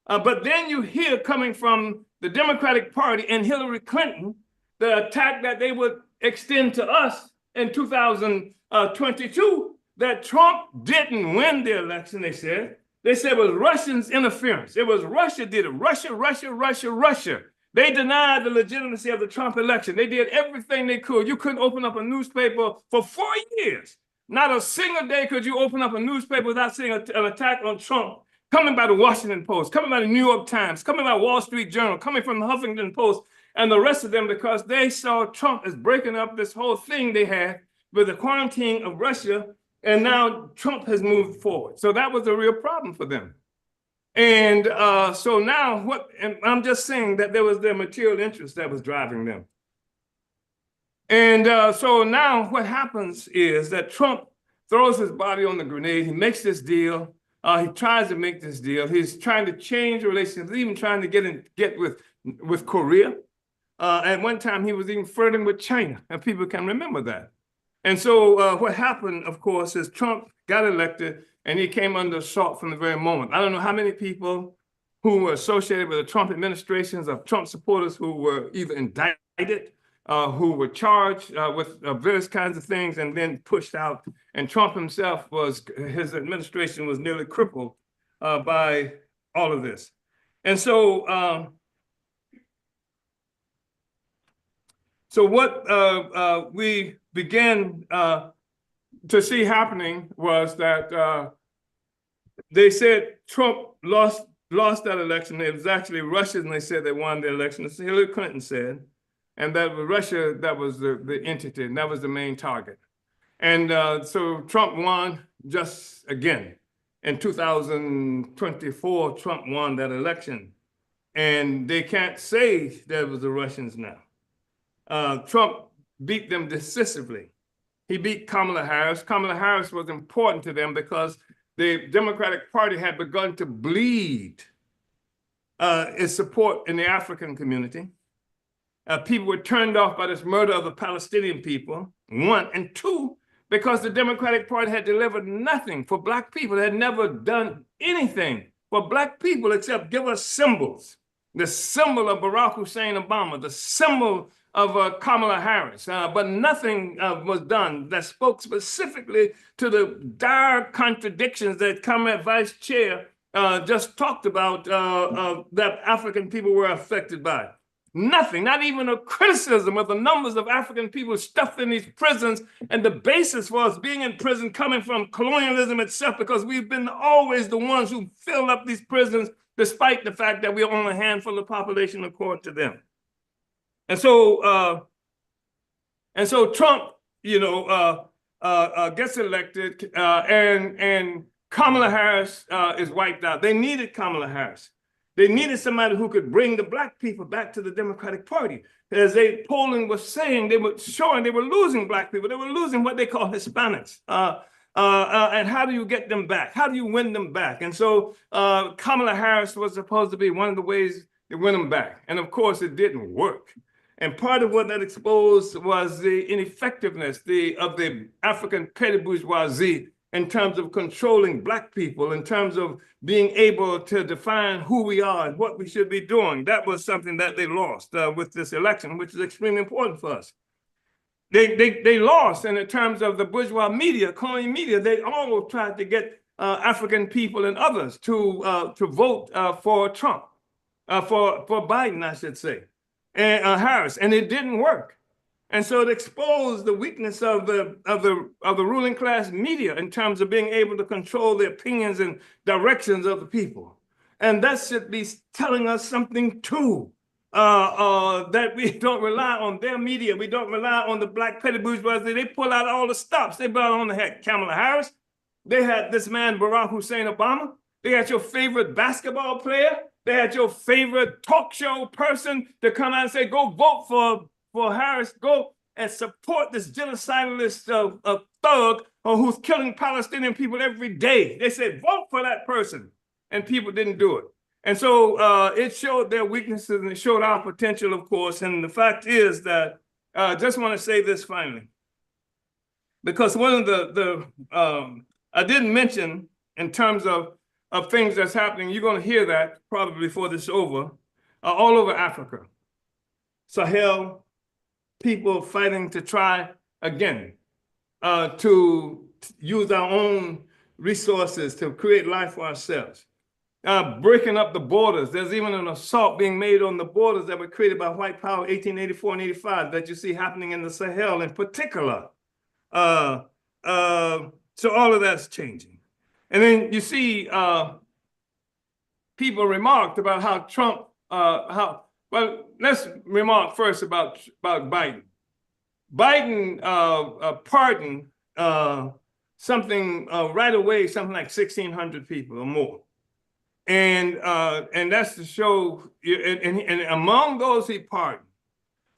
But then you hear coming from the Democratic Party and Hillary Clinton, the attack that they would extend to us in 2022, that Trump didn't win the election, they said. They said it was Russians' interference. It was Russia did it. Russia. They denied the legitimacy of the Trump election. They did everything they could. You couldn't open up a newspaper for 4 years. Not a single day could you open up a newspaper without seeing an attack on Trump coming by the Washington Post, coming by the New York Times, coming by Wall Street Journal, coming from the Huffington Post, and the rest of them, because they saw Trump as breaking up this whole thing they had with the quarantine of Russia, and now Trump has moved forward. So that was a real problem for them. And so now and I'm just saying that there was their material interest that was driving them. And so now what happens is that Trump throws his body on the grenade. He makes this deal. He tries to make this deal. He's trying to change relations, even trying to get with Korea. At one time, he was even flirting with China, and people can remember that. And so what happened, of course, is Trump got elected, and he came under assault from the very moment. I don't know how many people who were associated with the Trump administrations of Trump supporters who were either indicted, who were charged with various kinds of things and then pushed out. And Trump himself his administration was nearly crippled by all of this. And so, what we began to see happening was that they said Trump lost that election. It was actually Russians, and they said they won the election. As Hillary Clinton said, and that was Russia that was the entity, and that was the main target. And so Trump won just again. In 2024, Trump won that election. And they can't say that it was the Russians now. Trump beat them decisively. He beat Kamala Harris. Kamala Harris was important to them because the Democratic Party had begun to bleed its support in the African community. People were turned off by this murder of the Palestinian people, one. And two, because the Democratic Party had delivered nothing for Black people. They had never done anything for Black people except give us symbols. The symbol of Barack Hussein Obama, the symbol of Kamala Harris, but nothing was done that spoke specifically to the dire contradictions that Comrade Vice Chair just talked about that African people were affected by. nothing, not even a criticism of the numbers of African people stuffed in these prisons and the basis for us being in prison coming from colonialism itself, because we've been always the ones who filled up these prisons, despite the fact that we're only a handful of population according to them. And so Trump, gets elected, and Kamala Harris is wiped out. They needed Kamala Harris. They needed somebody who could bring the Black people back to the Democratic Party. As polling was saying, they were showing they were losing Black people. They were losing what they call Hispanics. And how do you get them back? How do you win them back? And so Kamala Harris was supposed to be one of the ways to win them back. And of course, it didn't work. And part of what that exposed was the ineffectiveness of the African petty bourgeoisie in terms of controlling Black people, in terms of being able to define who we are and what we should be doing. That was something that they lost with this election, which is extremely important for us. They lost in terms of the bourgeois media, colonial media. They all tried to get African people and others to vote for Trump, for Biden, I should say, and Harris, and it didn't work. And so it exposed the weakness of the ruling class media in terms of being able to control the opinions and directions of the people. And that should be telling us something too, that we don't rely on their media. We don't rely on the Black petty bourgeoisie. They pull out all the stops. They brought on, they had Kamala Harris. They had this man, Barack Hussein Obama. They had your favorite basketball player. They had your favorite talk show person to come out and say, go vote for Harris, go and support this genocidalist thug who's killing Palestinian people every day. They said, vote for that person. And people didn't do it. And so it showed their weaknesses and it showed our potential, of course. And the fact is that, I just want to say this finally, because one of I didn't mention in terms of things that's happening, you're going to hear that probably before this is over, all over Africa. Sahel, people fighting to try again to use our own resources to create life for ourselves. Breaking up the borders. There's even an assault being made on the borders that were created by white power 1884 and 85 that you see happening in the Sahel in particular. So all of that's changing. And then you see people remarked about how Trump, well, let's remark first about Biden. Biden pardoned something right away, something like 1,600 people or more. And that's to show, and among those he pardoned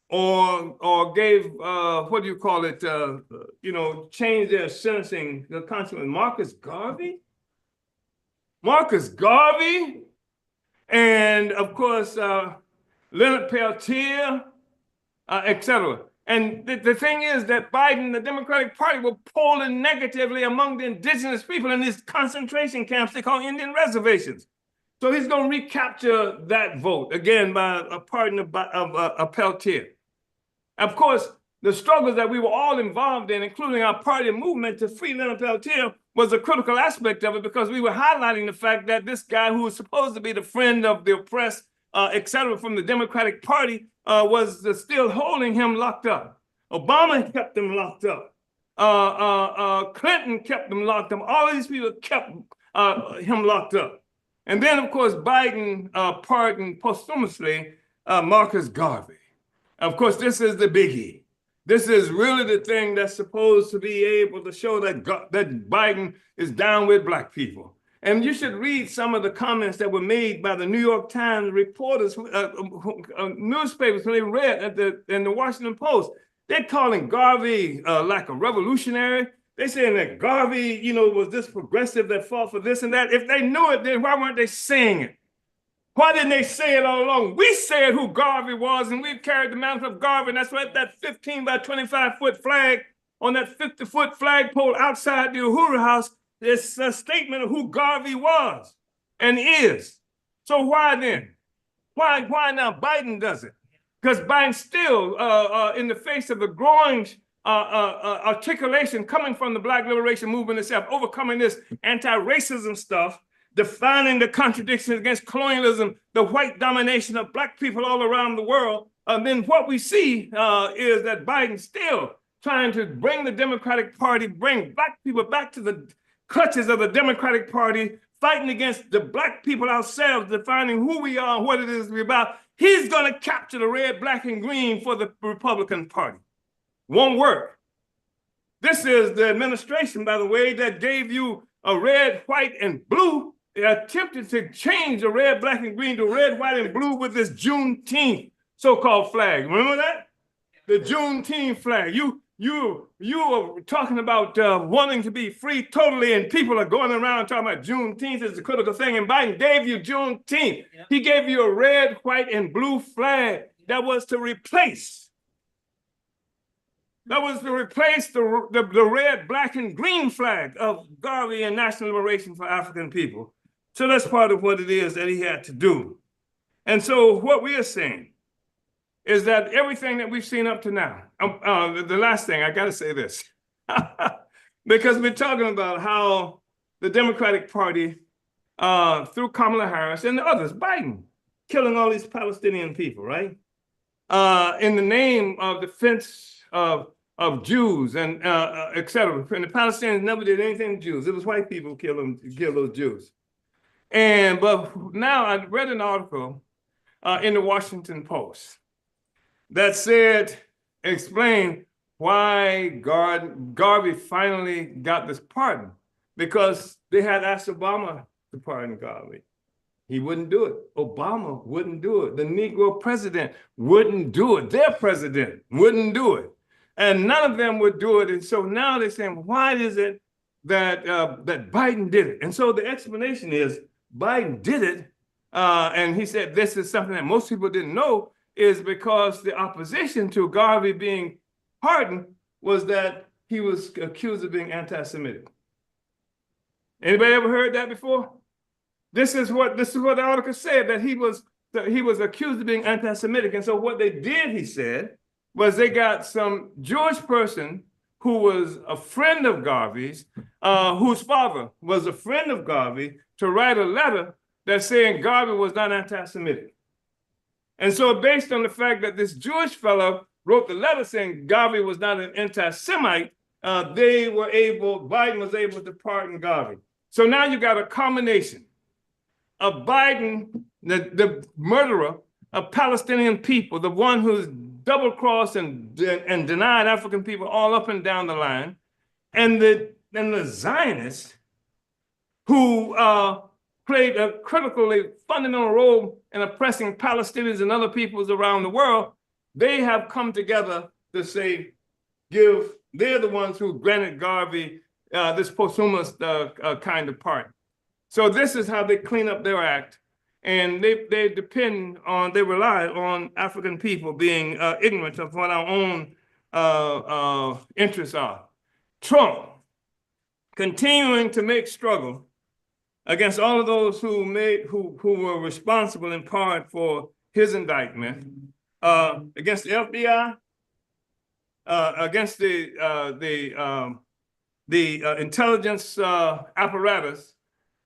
or gave, what do you call it, changed their sentencing, the consequence, Marcus Garvey, and of course, Leonard Peltier, et cetera. And the thing is that Biden, the Democratic Party, were polling negatively among the indigenous people in these concentration camps they call Indian reservations. So he's going to recapture that vote, again, by a pardon of Peltier. Of course, the struggles that we were all involved in, including our party movement to free Leonard Peltier, was a critical aspect of it because we were highlighting the fact that this guy who was supposed to be the friend of the oppressed, et cetera, from the Democratic Party was still holding him locked up. Obama kept him locked up. Clinton kept him locked up. All these people kept him locked up. And then, of course, Biden pardoned posthumously Marcus Garvey. Of course, this is the biggie. This is really the thing that's supposed to be able to show that Biden is down with Black people. And you should read some of the comments that were made by the New York Times reporters, newspapers, when they read in the Washington Post. They're calling Garvey like a revolutionary. They're saying that Garvey, was this progressive that fought for this and that. If they knew it, then why weren't they saying it? Why didn't they say it all along? We said who Garvey was, and we've carried the mantle of Garvey, and that's what that 15 by 25-foot flag on that 50-foot flagpole outside the Uhuru House is a statement of who Garvey was and is. So why then? Why now Biden does it? Because Biden still, in the face of the growing articulation coming from the Black liberation movement itself, overcoming this anti-racism stuff, defining the contradictions against colonialism, the white domination of Black people all around the world, then what we see is that Biden's still trying to bring the Democratic Party, bring Black people back to the clutches of the Democratic Party, fighting against the Black people ourselves, defining who we are and what it is we're about. He's going to capture the red, black, and green for the Republican Party. Won't work. This is the administration, by the way, that gave you a red, white, and blue. They attempted to change the red, black, and green to red, white, and blue with this Juneteenth so-called flag. Remember that? The Juneteenth flag. You are talking about wanting to be free totally, and people are going around talking about Juneteenth is the critical thing, and Biden gave you Juneteenth. Yeah. He gave you a red, white, and blue flag that was to replace the red, black, and green flag of Garvey and National Liberation for African People. So that's part of what it is that he had to do. And so what we are saying is that everything that we've seen up to now, the last thing, I got to say this, because we're talking about how the Democratic Party, through Kamala Harris and the others, Biden, killing all these Palestinian people, right? In the name of defense of Jews and et cetera. And the Palestinians never did anything to Jews. It was white people who killed those Jews. But now I read an article in the Washington Post that explained why Garvey finally got this pardon, because they had asked Obama to pardon Garvey. He wouldn't do it. Obama wouldn't do it. The Negro president wouldn't do it. Their president wouldn't do it. And none of them would do it. And so now they're saying, why is it that Biden did it? And so the explanation is Biden did it. And he said, this is something that most people didn't know, is because the opposition to Garvey being pardoned was that he was accused of being anti-Semitic. Anybody ever heard that before? This is what the article said, that he was accused of being anti-Semitic. And so what they did, he said, was they got some Jewish person who was a friend of Garvey's, whose father was a friend of Garvey, to write a letter that's saying Garvey was not anti-Semitic. And so based on the fact that this Jewish fellow wrote the letter saying Garvey was not an anti-Semite, Biden was able to pardon Garvey. So now you got a combination of Biden, the murderer of Palestinian people, the one who's double-crossed and denied African people all up and down the line, and the Zionists who played a critically fundamental role in oppressing Palestinians and other peoples around the world. They have come together to say, they're the ones who granted Garvey this posthumous kind of pardon. So this is how they clean up their act. And they rely on African people being ignorant of what our own interests are. Trump continuing to make struggle against all of those who were responsible in part for his indictment, against the FBI, against the intelligence apparatus.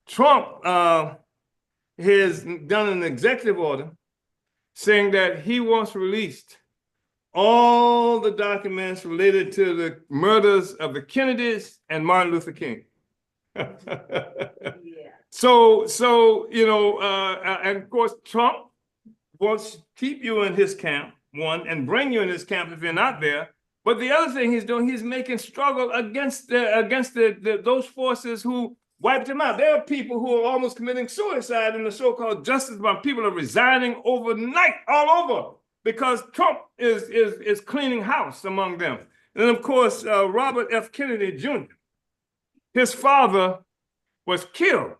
Trump has done an executive order saying that he wants released all the documents related to the murders of the Kennedys and Martin Luther King. So and of course, Trump wants to keep you in his camp, one, and bring you in his camp if you're not there. But the other thing he's doing, he's making struggle against those forces who wiped him out. There are people who are almost committing suicide in the so-called Justice Department. People are resigning overnight all over because Trump is cleaning house among them. And then, of course, Robert F. Kennedy Jr., his father was killed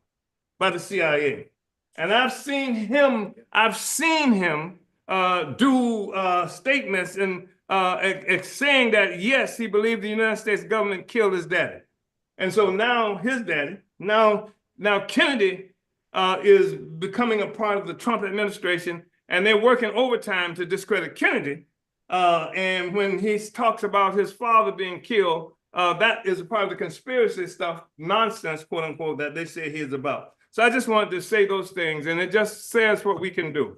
by the CIA. And I've seen him do statements and saying that, yes, he believed the United States government killed his daddy. And so now his daddy, now Kennedy is becoming a part of the Trump administration, and they're working overtime to discredit Kennedy. And when he talks about his father being killed, that is a part of the conspiracy stuff, nonsense, quote unquote, that they say he is about. So I just wanted to say those things, and it just says what we can do.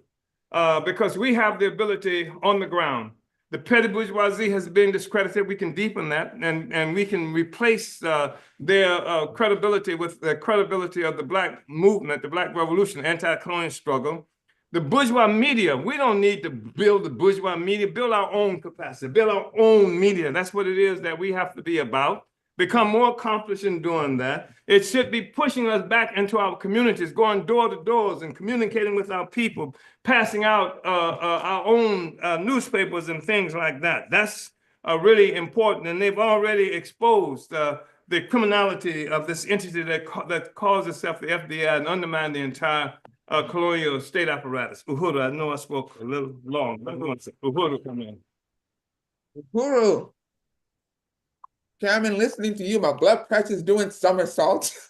Because we have the ability on the ground. The petty bourgeoisie has been discredited. We can deepen that, and we can replace their credibility with the credibility of the Black movement, the Black revolution, anti-colonial struggle. The bourgeois media, we don't need to build the bourgeois media, build our own capacity, build our own media. That's what it is that we have to be about. Become more accomplished in doing that. It should be pushing us back into our communities, going door to doors and communicating with our people, passing out our own newspapers and things like that. That's really important. And they've already exposed the criminality of this entity that calls itself the FBI and undermined the entire colonial state apparatus. Uhuru, I know I spoke a little long, but Uhuru, come in. Uhuru, Chairman, listening to you, my blood pressure's doing somersaults.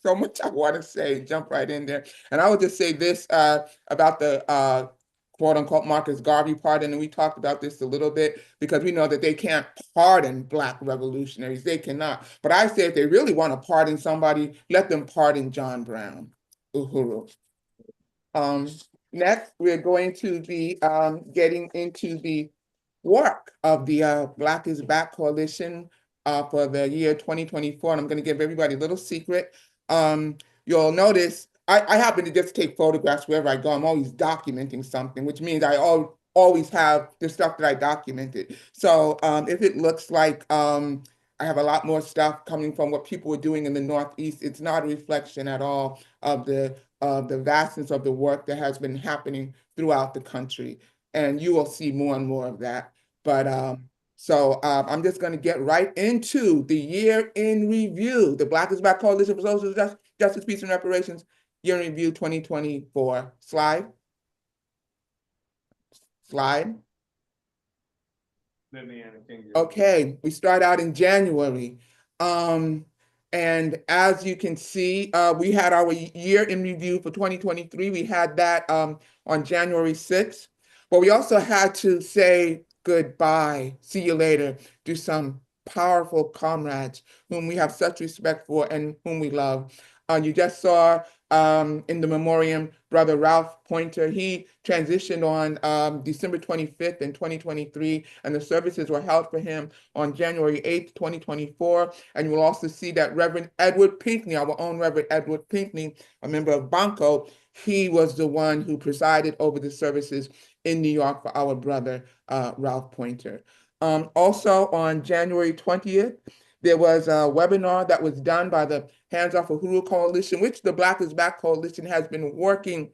So much I want to say, jump right in there. And I would just say this about the quote unquote Marcus Garvey pardon. And we talked about this a little bit because we know that they can't pardon Black revolutionaries. They cannot. But I say if they really want to pardon somebody, let them pardon John Brown. Uhuru. Next, we're going to be getting into the work of the Black is Back Coalition for the year 2024. And I'm going to give everybody a little secret. You'll notice I happen to just take photographs wherever I go. I'm always documenting something, which means I always have the stuff that I documented. So if it looks like I have a lot more stuff coming from what people were doing in the Northeast, it's not a reflection at all of the vastness of the work that has been happening throughout the country. And you will see more and more of that. But I'm just going to get right into the year in review. The Black is Back Coalition for Social Justice, Peace, and Reparations, year in review 2024. Slide. Okay, we start out in January. And as you can see, we had our year in review for 2023. We had that on January 6th. But we also had to say goodbye, see you later, to some powerful comrades whom we have such respect for and whom we love. You just saw in the memoriam, Brother Ralph Pointer. He transitioned on December 25th in 2023, and the services were held for him on January 8th, 2024. And you will also see that Reverend Edward Pinckney, our own Reverend Edward Pinckney, a member of Banco, he was the one who presided over the services in New York for our brother, Ralph Pointer. Also on January 20th, there was a webinar that was done by the Hands Off Uhuru Coalition, which the Black is Back Coalition has been working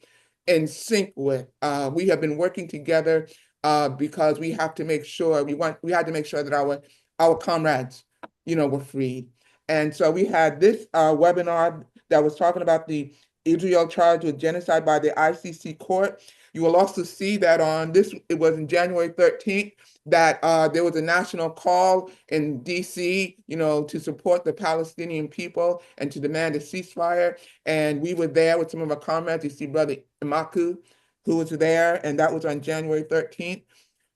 in sync with. We have been working together because we have to make sure, we had to make sure that our comrades, were freed. And so we had this webinar that was talking about the Israel charged with genocide by the ICC court. You will also see that it was in January 13th, that there was a national call in DC, to support the Palestinian people and to demand a ceasefire. And we were there with some of our comrades. You see Brother Imaku, who was there, and that was on January 13th.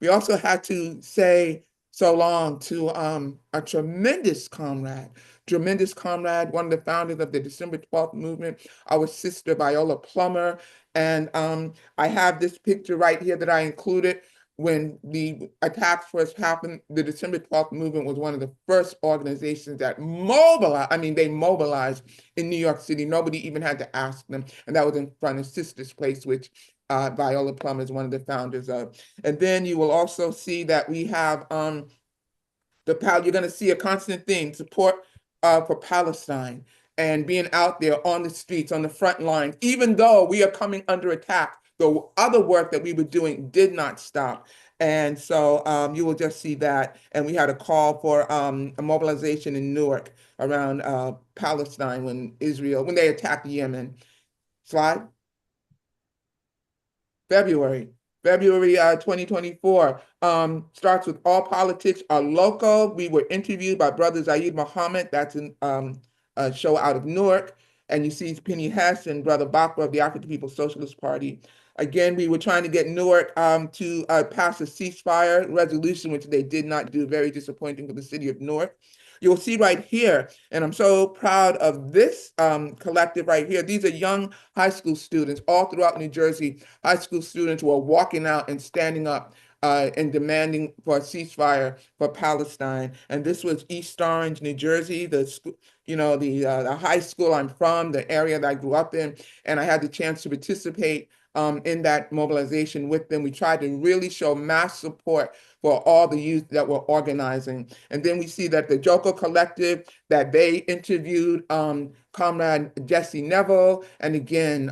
We also had to say so long to a tremendous comrade, one of the founders of the December 12th movement, our sister Viola Plummer. And I have this picture right here that I included. When the attacks first happened, the December 12th movement was one of the first organizations that they mobilized in New York City. Nobody even had to ask them. And that was in front of Sister's Place, which Viola Plummer is one of the founders of. And then you will also see that we have you're going to see a constant theme, support for Palestine and being out there on the streets, on the front lines, even though we are coming under attack. The other work that we were doing did not stop. And so you will just see that. And we had a call for a mobilization in Newark around Palestine when they attacked Yemen. Slide. February 2024 starts with All Politics Are Local. We were interviewed by Brother Zaid Muhammad. That's a show out of Newark. And you see Penny Hess and Brother Bakwa of the African People's Socialist Party. Again, we were trying to get Newark to pass a ceasefire resolution, which they did not do. Very disappointing for the city of Newark. You'll see right here, and I'm so proud of this collective right here. These are young high school students all throughout New Jersey, high school students who are walking out and standing up and demanding for a ceasefire for Palestine. And this was East Orange, New Jersey, the school, the high school I'm from, the area that I grew up in, and I had the chance to participate in that mobilization with them. We tried to really show mass support for all the youth that were organizing. And then we see that the Joko Collective, that they interviewed Comrade Jesse Neville, and again,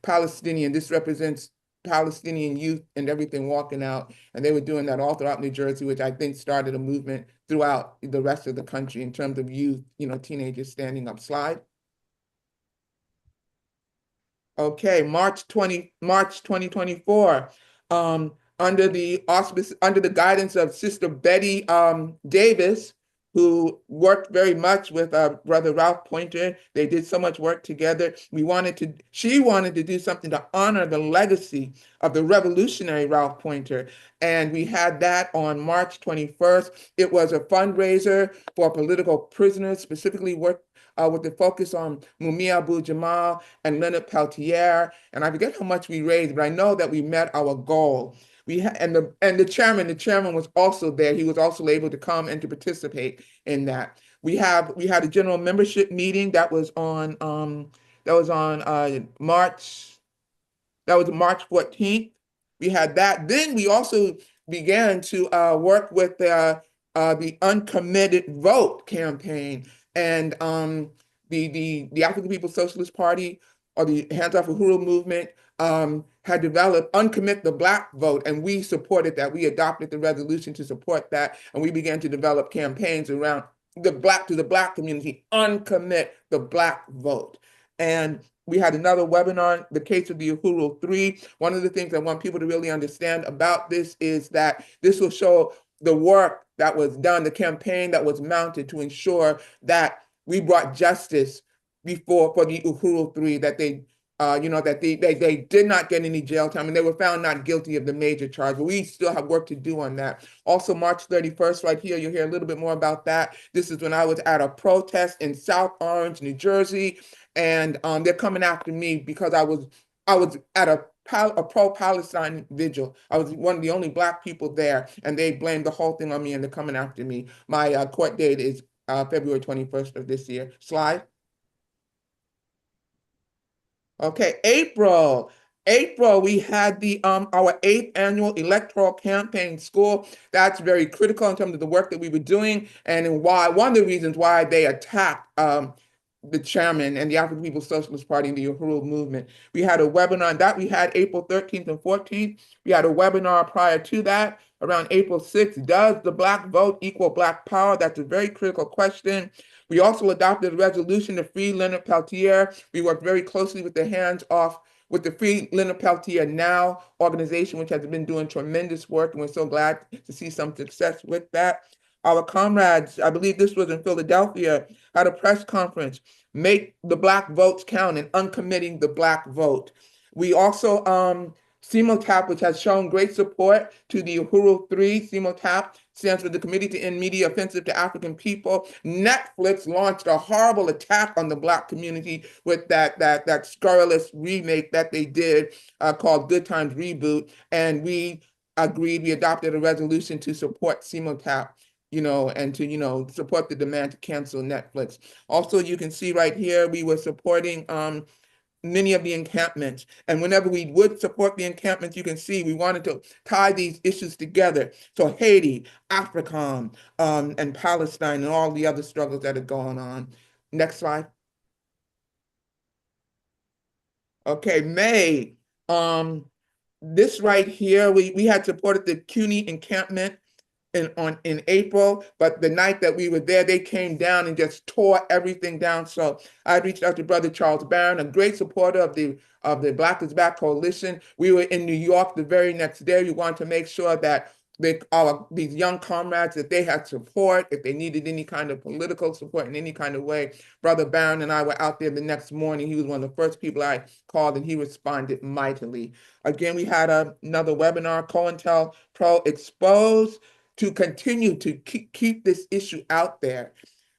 Palestinian, this represents Palestinian youth and everything walking out. And they were doing that all throughout New Jersey, which I think started a movement throughout the rest of the country in terms of youth, teenagers standing up. Slide. Okay, March 2024, under the guidance of Sister Betty Davis, who worked very much with Brother Ralph Pointer. They did so much work together. She wanted to do something to honor the legacy of the revolutionary Ralph Pointer. And we had that on March 21st. It was a fundraiser for political prisoners, specifically with the focus on Mumia Abu-Jamal and Leonard Peltier. And I forget how much we raised, but I know that we met our goal. And the chairman was also there. He was also able to come and to participate in that. We had a general membership meeting that was on March 14th. We had that. Then we also began to work with the Uncommitted Vote campaign, and the African People's Socialist Party, or the Hands Off Uhuru movement, had developed Uncommit the Black Vote, and we supported that. We adopted the resolution to support that, and we began to develop campaigns around the Black community, Uncommit the Black Vote. And we had another webinar, the case of the Uhuru 3. One of the things I want people to really understand about this is that this will show the work that was done, the campaign that was mounted to ensure that we brought justice for the Uhuru 3, that they did not get any jail time, and they were found not guilty of the major charge. But we still have work to do on that. Also, March 31st, right here, you'll hear a little bit more about that. This is when I was at a protest in South Orange, New Jersey, and they're coming after me because I was at a pro-Palestine vigil. I was one of the only Black people there, and they blamed the whole thing on me, and they're coming after me. My court date is February 21st of this year. Slide. Okay, April, we had our 8th annual electoral campaign school. That's very critical in terms of the work that we were doing, and one of the reasons why they attacked the chairman and the African People's Socialist Party and the Uhuru movement. We had a webinar on that. We had April 13th and 14th. We had a webinar prior to that around April 6th. Does the Black vote equal Black power? That's a very critical question. We also adopted a resolution to free Leonard Peltier. We worked very closely with the Free Leonard Peltier Now organization, which has been doing tremendous work, and we're so glad to see some success with that. Our comrades, I believe this was in Philadelphia, had a press conference, Make the Black Votes Count, and Uncommitting the Black Vote. We also, CEMOTAP, which has shown great support to the Uhuru 3, CEMOTAP stands for the Committee to End Media Offensive to African People. Netflix launched a horrible attack on the Black community with that scurrilous remake that they did called Good Times Reboot, and we adopted a resolution to support CEMOTAP, and to, support the demand to cancel Netflix. Also, you can see right here, we were supporting many of the encampments. And whenever we would support the encampments, you can see we wanted to tie these issues together. So Haiti, AFRICOM, and Palestine, and all the other struggles that are going on. Next slide. Okay, May. This right here, we had supported the CUNY encampment in April, but the night that we were there, they came down and just tore everything down. So I reached out to Brother Charles Barron, a great supporter of the Black is Back Coalition. We were in New York the very next day. We wanted to make sure that these young comrades, that they had support, if they needed any kind of political support in any kind of way. Brother Barron and I were out there the next morning. He was one of the first people I called, and he responded mightily. Again, we had another webinar, COINTELPRO Exposed, to continue to keep this issue out there.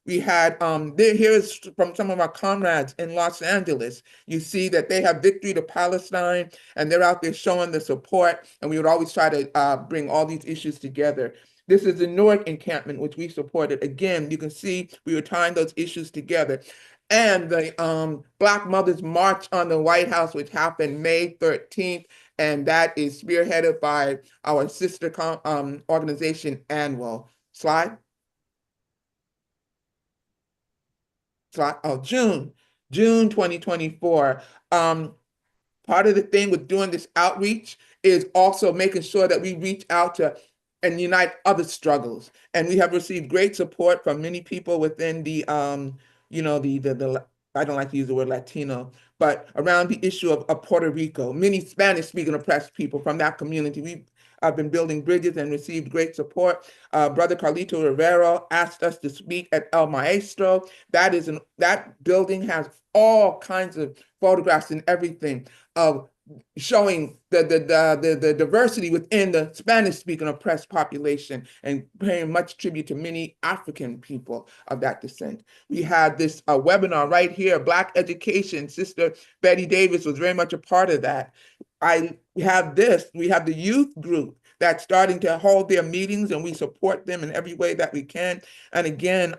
We had here's from some of our comrades in Los Angeles. You see that they have Victory to Palestine, and they're out there showing the support. And we would always try to bring all these issues together. This is the Newark encampment, which we supported. Again, you can see we were tying those issues together. And the Black Mothers March on the White House, which happened May 13th, and that is spearheaded by our sister organization, Annual. Slide. June 2024. Part of the thing with doing this outreach is also making sure that we reach out to and unite other struggles. And we have received great support from many people within the the I don't like to use the word Latino, but around the issue of Puerto Rico, many Spanish speaking oppressed people from that community. We have been building bridges and received great support. Brother Carlito Rivero asked us to speak at El Maestro. That building has all kinds of photographs and everything of showing the diversity within the Spanish-speaking oppressed population and paying much tribute to many African people of that descent. We had this webinar right here, Black Education. Sister Betty Davis was very much a part of that. We have the youth group that's starting to hold their meetings, and we support them in every way that we can. And again,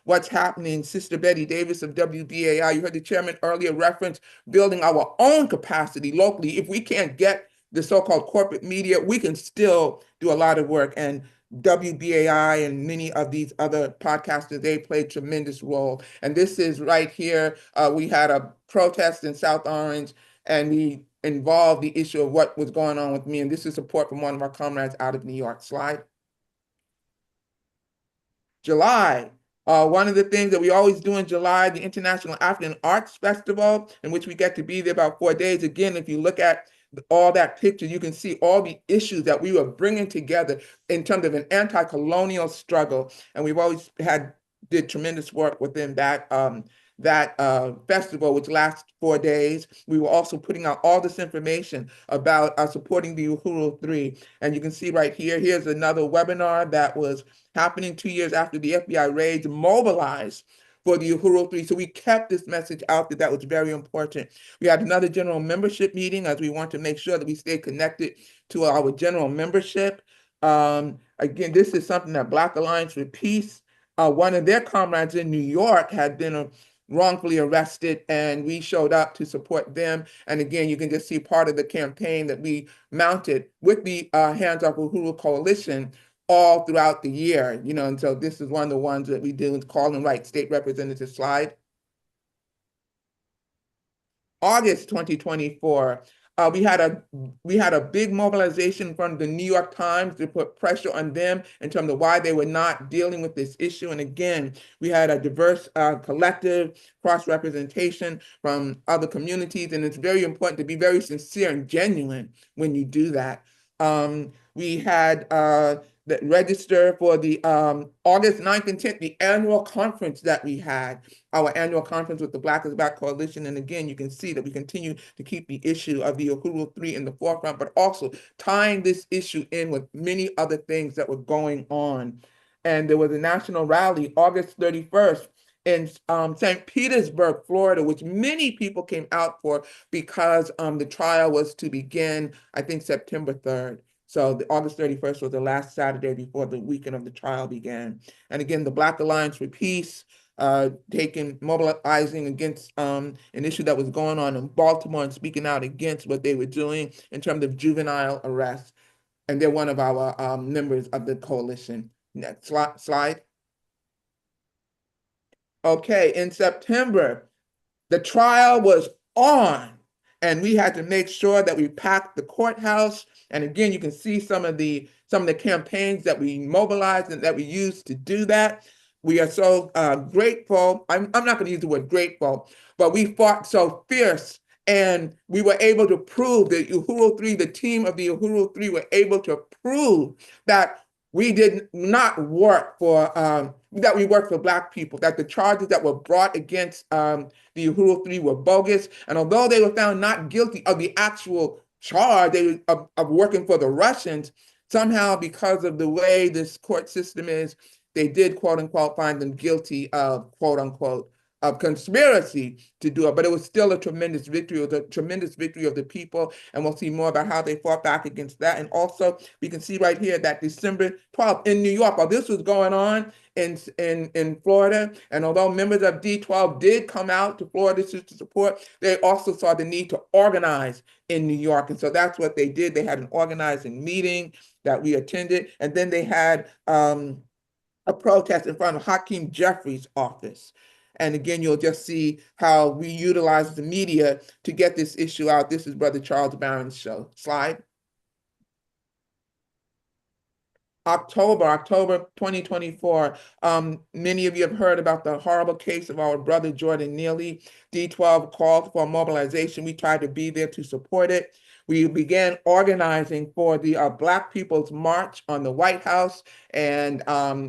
what's happening, Sister Betty Davis of WBAI, you heard the chairman earlier reference building our own capacity locally. If we can't get the so-called corporate media, we can still do a lot of work. And WBAI and many of these other podcasters, they played tremendous role. And this is right here. We had a protest in South Orange, and we involved the issue of what was going on with me. And this is support from one of our comrades out of New York. Slide. July. One of the things that we always do in July, the International African Arts Festival, in which we get to be there about 4 days. Again, if you look at all that picture, you can see all the issues that we were bringing together in terms of an anti-colonial struggle. And we've always did tremendous work within that festival, which lasts 4 days. We were also putting out all this information about supporting the Uhuru 3. And you can see right here, here's another webinar that was happening 2 years after the FBI raids mobilized for the Uhuru 3. So we kept this message out there. That was very important. We had another general membership meeting as we want to make sure that we stay connected to our general membership. Again, this is something that Black Alliance for Peace, one of their comrades in New York had been wrongfully arrested, and we showed up to support them. And again, you can just see part of the campaign that we mounted with the Hands Off Uhuru Coalition all throughout the year, and so this is one of the ones that we do with Call and Write State Representative. Slide. August 2024, we had a big mobilization from the New York Times to put pressure on them in terms of why they were not dealing with this issue. And again, we had a diverse collective cross-representation from other communities, and it's very important to be very sincere and genuine when you do that. We had that register for the August 9th and 10th, the annual conference that we had, our annual conference with the Black is Back Coalition. And again, you can see that we continue to keep the issue of the Uhuru 3 in the forefront, but also tying this issue in with many other things that were going on. And there was a national rally August 31st in St. Petersburg, Florida, which many people came out for because the trial was to begin, I think, September 3rd. So the August 31st was the last Saturday before the weekend of the trial began. And again, the Black Alliance for Peace, mobilizing against an issue that was going on in Baltimore and speaking out against what they were doing in terms of juvenile arrest. And they're one of our members of the coalition. Next slide. Okay, in September, the trial was on, and we had to make sure that we packed the courthouse. And again, you can see some of the campaigns that we mobilized and that we used to do that. We are so grateful. I'm not going to use the word grateful, but we fought so fierce, and we were able to prove that Uhuru 3, the team of the Uhuru 3 were able to prove that we did not work for, that we worked for Black people, that the charges that were brought against the Uhuru 3 were bogus. And although they were found not guilty of the actual charge of working for the Russians, somehow because of the way this court system is, they did, quote unquote, find them guilty of, quote unquote, of conspiracy to do it, but it was still a tremendous victory. It was a tremendous victory of the people, and we'll see more about how they fought back against that. And also, we can see right here that December 12th in New York, while this was going on in Florida, and although members of D12 did come out to Florida to support, they also saw the need to organize in New York, and so that's what they did. They had an organizing meeting that we attended, and then they had a protest in front of Hakeem Jeffries' office. And again, you'll just see how we utilize the media to get this issue out. This is Brother Charles Barron's show. Slide. October 2024. Many of you have heard about the horrible case of our brother Jordan Neely. D12 called for mobilization. We tried to be there to support it. We began organizing for the Black People's March on the White House, and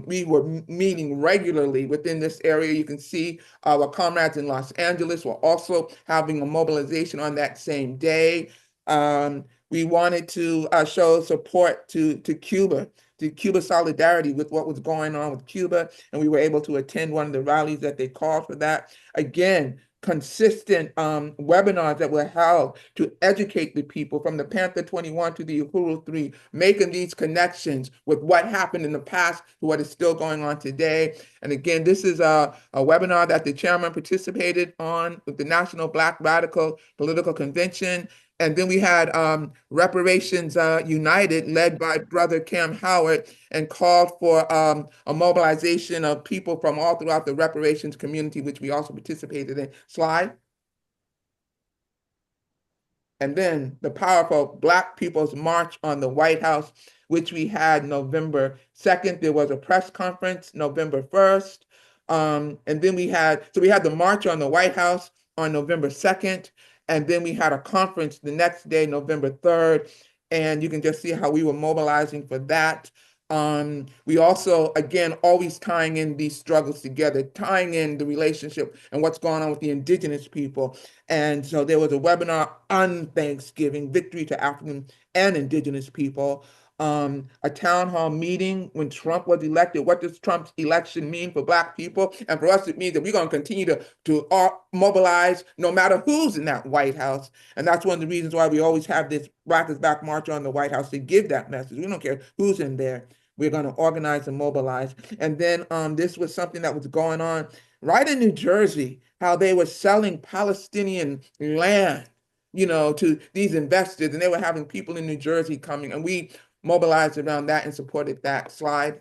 we were meeting regularly within this area. You can see our comrades in Los Angeles were also having a mobilization on that same day. We wanted to show support to Cuba, to Cuba solidarity with what was going on with Cuba, and we were able to attend one of the rallies that they called for that. Again, consistent webinars that were held to educate the people from the Panther 21 to the Uhuru 3, making these connections with what happened in the past to what is still going on today. And again, this is a webinar that the chairman participated on with the National Black Radical Political Convention. And then we had Reparations United, led by Brother Cam Howard, and called for a mobilization of people from all throughout the reparations community, which we also participated in. Slide. And then the powerful Black People's March on the White House, which we had November 2nd. There was a press conference November 1st. And then we had the March on the White House on November 2nd. And then we had a conference the next day, November 3rd. And you can just see how we were mobilizing for that. We also, again, always tying in these struggles together, tying in the relationship and what's going on with the indigenous people. And so there was a webinar on Thanksgiving, Victory to African and Indigenous People. A town hall meeting when Trump was elected. What does Trump's election mean for Black people? And for us, it means that we're going to continue to mobilize no matter who's in that White House. And that's one of the reasons why we always have this Black is Back March on the White House, to give that message. We don't care who's in there. We're going to organize and mobilize. And then this was something that was going on right in New Jersey, how they were selling Palestinian land, to these investors, and they were having people in New Jersey coming, and we mobilized around that and supported that. Slide.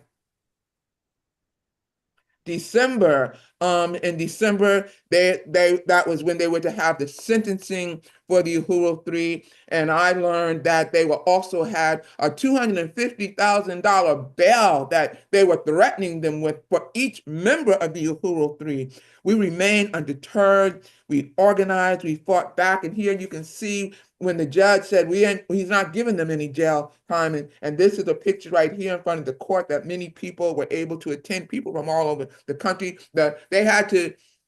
December, in December, that was when they were to have the sentencing for the Uhuru 3, and I learned that they were also had a $250,000 bail that they were threatening them with for each member of the Uhuru 3. We remained undeterred. We organized. We fought back, and here you can see when the judge said he's not giving them any jail time, and this is a picture right here in front of the court that many people were able to attend, people from all over the country.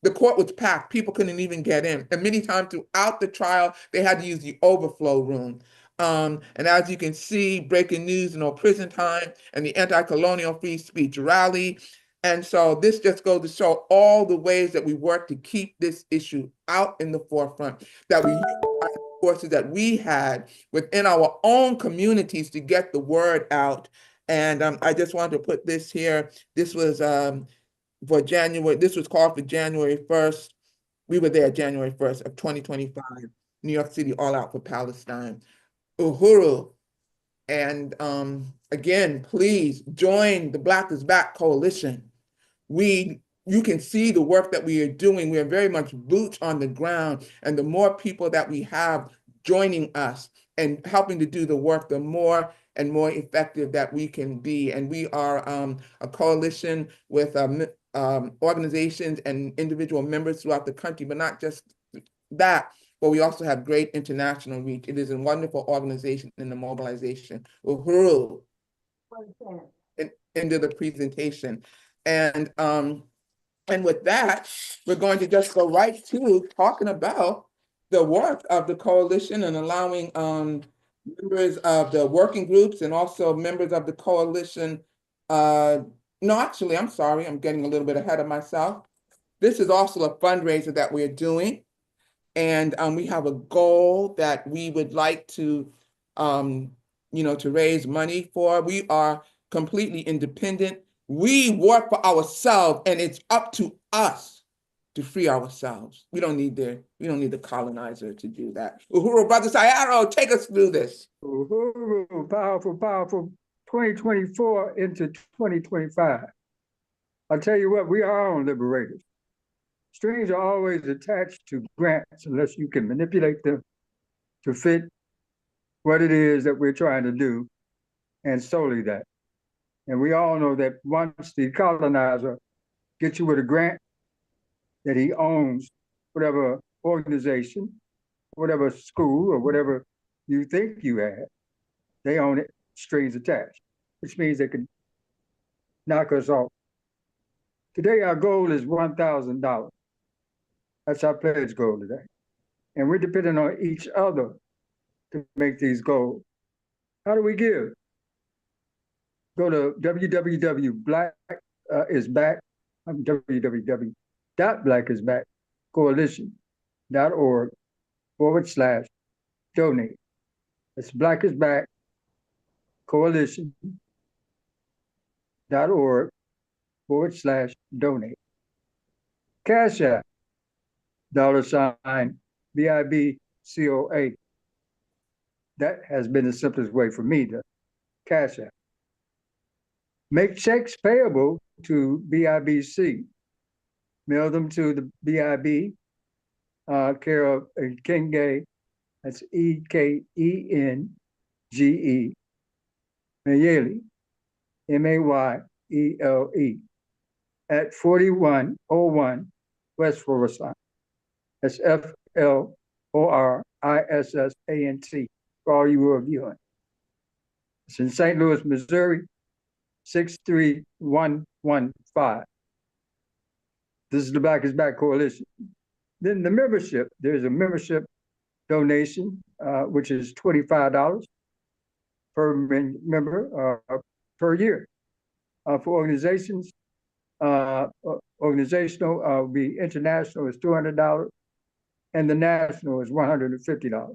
The court was packed, people couldn't even get in, and many times throughout the trial they had to use the overflow room. And as you can see, breaking news, prison time, and the anti-colonial free speech rally. And so this just goes to show all the ways that we work to keep this issue out in the forefront, that we forces that we had within our own communities to get the word out. And I just wanted to put this here. This was for January. This was called for January 1st. We were there January 1st of 2025. New York City, all out for Palestine. Uhuru. And again, please join the Black is Back coalition. You can see the work that we are doing. We are very much boots on the ground. And the more people that we have joining us and helping to do the work, the more and more effective that we can be. And we are a coalition with organizations and individual members throughout the country, but not just that, but we also have great international reach. It is a wonderful organization in the mobilization. Uhuru, into the presentation. And with that, we're going to just go right to talking about the work of the coalition and allowing members of the working groups and also members of the coalition No, actually, I'm sorry. I'm getting a little bit ahead of myself. This is also a fundraiser that we're doing. And we have a goal that we would like to, um, to raise money for. We are completely independent. We work for ourselves, and it's up to us to free ourselves. We don't need the colonizer to do that. Uhuru, Brother Sayaro, take us through this. Uhuru, powerful, powerful. 2024 into 2025. I'll tell you what, we are our own liberators. Strings are always attached to grants unless you can manipulate them to fit what it is that we're trying to do, and solely that. And we all know that once the colonizer gets you with a grant, that he owns whatever organization, whatever school, or whatever you think you have, they own it, strings attached, which means they can knock us off. Today, our goal is $1,000. That's our pledge goal today. And we're depending on each other to make these goals. How do we give? Go to www.blackisback, www.blackisbackcoalition.org/donate. It's Black is Back coalition.org/donate. Cash App, $BIBCOA. That has been the simplest way for me to cash out. Make checks payable to BIBC. Mail them to the BIB, care of Kenge, that's Ekenge, Mayele, Mayele, at 4101 West Florissant. That's FLORISSANT for all you who are viewing. It's in St. Louis, Missouri, 63115. This is the Black is Back Coalition. Then the membership, there's a membership donation, which is $25 per member per year. For organizations, organizational will be international is $200, and the national is $150.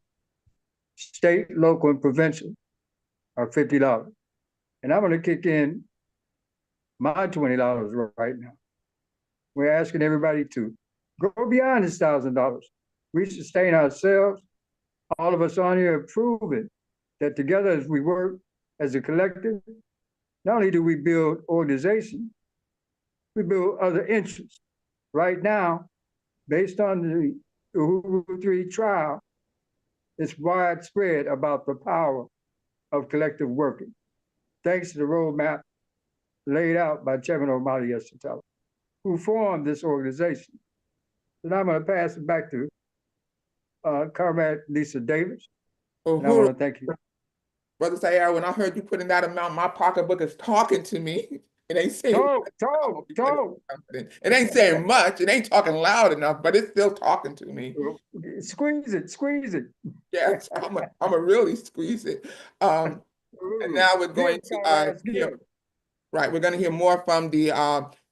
State, local, and provincial are $50. And I'm going to kick in my $20 right now. We're asking everybody to go beyond this $1,000. We sustain ourselves. All of us on here have proven that together as we work as a collective, not only do we build organizations, we build other interests. Right now, based on the Uhuru 3 trial, it's widespread about the power of collective working, thanks to the roadmap laid out by Chairman Omali Yeshitela, who formed this organization. And I'm going to pass it back to Comrade Lisa Davis. And I Uhuru, want to thank you. Brother Sayaro, when I heard you putting that amount, my pocketbook is talking to me. It ain't saying Talk. It ain't saying much. It ain't talking loud enough, but it's still talking to me. Squeeze it. Yes, I'm a really squeeze it. And now we're going to hear. Right, we're going to hear more from the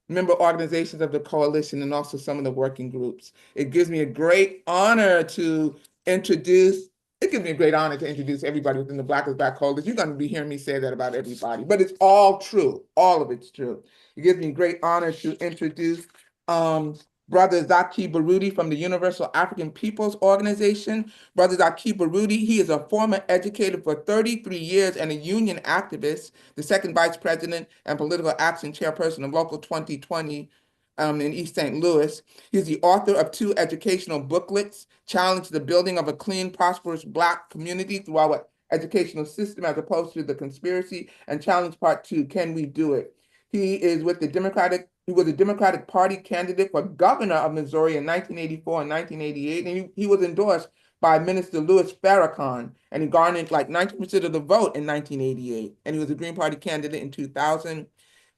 member organizations of the coalition and also some of the working groups. It gives me a great honor to introduce. It gives me a great honor to introduce everybody within the Black is Back coalition. You're going to be hearing me say that about everybody, but it's all true. All of it's true. It gives me great honor to introduce Brother Zaki Baruti from the Universal African Peoples Organization. Brother Zaki Baruti, he is a former educator for 33 years and a union activist, the second vice president and political action chairperson of Local 2020 in East St. Louis. He's the author of 2 educational booklets, Challenge the Building of a Clean, Prosperous Black Community Through Our Educational System as Opposed to the Conspiracy, and Challenge Part 2, Can We Do It? He was a Democratic Party candidate for governor of Missouri in 1984 and 1988, and he was endorsed by Minister Louis Farrakhan, and he garnered like 90% of the vote in 1988, and he was a Green Party candidate in 2000.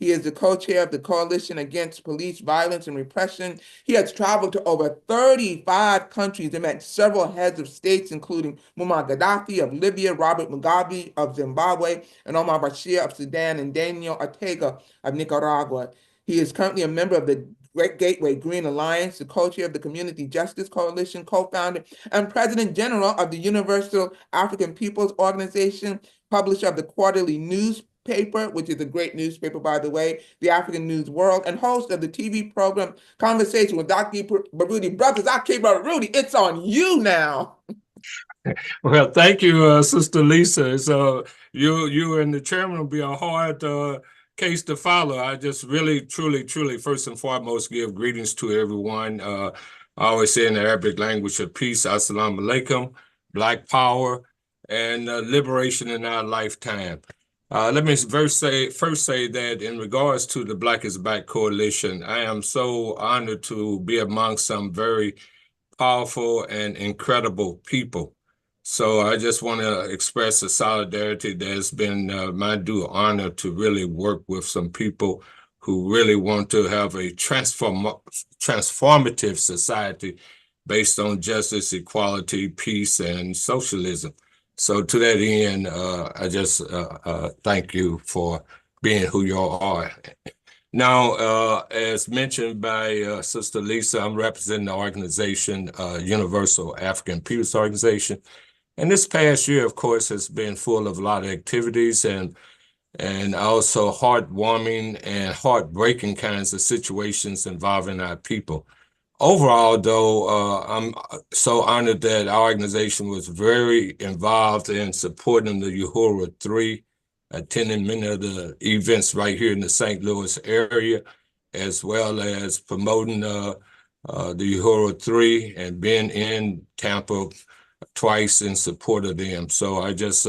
He is the co-chair of the Coalition Against Police Violence and Repression. He has traveled to over 35 countries and met several heads of states, including Muammar Gaddafi of Libya, Robert Mugabe of Zimbabwe, and Omar Bashir of Sudan, and Daniel Ortega of Nicaragua. He is currently a member of the Great Gateway Green Alliance, the co-chair of the Community Justice Coalition, co-founder and president general of the Universal African Peoples Organization, publisher of the quarterly newspaper, which is a great newspaper, by the way, the African News World, and host of the TV program Conversation with Dr. Baruti. Brothers, Dr. Baruti, it's on you now. Well, thank you, Sister Lisa. So you and the chairman will be a hard case to follow. I just really, truly, first and foremost, give greetings to everyone. I always say in the Arabic language of peace, assalamu alaikum, Black power, and liberation in our lifetime. Let me first say that in regards to the Black is Back Coalition, I am so honored to be among some very powerful and incredible people. So I just want to express a solidarity that has been my due honor to really work with some people who really want to have a transformative society based on justice, equality, peace, and socialism. So to that end, I just thank you for being who you all are. Now, as mentioned by Sister Lisa, I'm representing the organization, Universal African Peoples Organization. And this past year, of course, has been full of a lot of activities and also heartwarming and heartbreaking kinds of situations involving our people. Overall, though, I'm so honored that our organization was very involved in supporting the Uhuru 3, attending many of the events right here in the St. Louis area, as well as promoting the Uhuru 3 and being in Tampa twice in support of them. So I just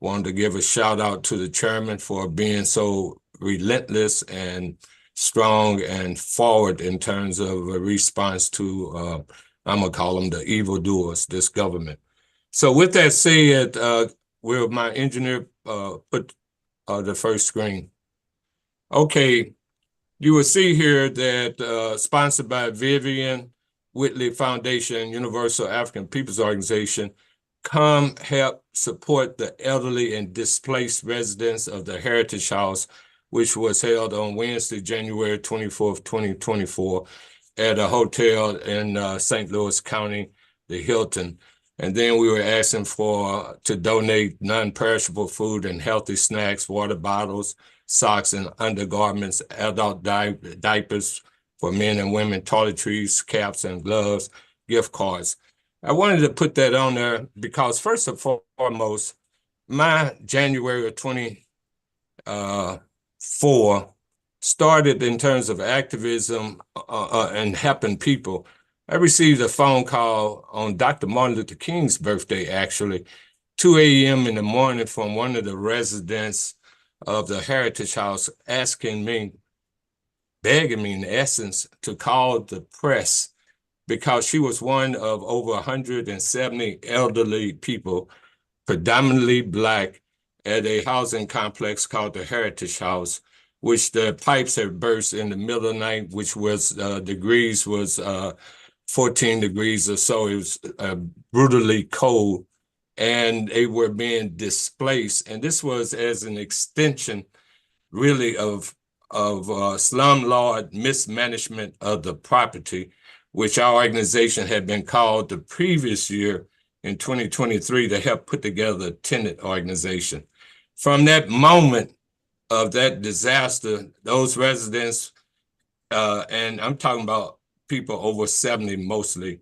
wanted to give a shout out to the chairman for being so relentless and strong and forward in terms of a response to, I'm gonna call them the evildoers, this government. So with that said, will my engineer put the first screen? Okay, you will see here that sponsored by Vivian Whitley Foundation, Universal African Peoples Organization, come help support the elderly and displaced residents of the Heritage House, which was held on Wednesday, January 24th, 2024, at a hotel in St. Louis County, the Hilton. And then we were asking to donate non-perishable food and healthy snacks, water bottles, socks and undergarments, adult diapers for men and women, toiletries, caps and gloves, gift cards. I wanted to put that on there because first and foremost, my January of 24 started in terms of activism and helping people. I received a phone call on Dr. Martin Luther King's birthday, actually, 2 a.m. in the morning from one of the residents of the Heritage House asking me, begging me in essence, to call the press because she was one of over 170 elderly people, predominantly Black, at a housing complex called the Heritage House, which the pipes had burst in the middle of the night, which was degrees was 14 degrees or so. It was brutally cold, and they were being displaced. And this was as an extension, really, of slumlord mismanagement of the property, which our organization had been called the previous year in 2023 to help put together a tenant organization. From that moment of that disaster, those residents, and I'm talking about people over 70 mostly,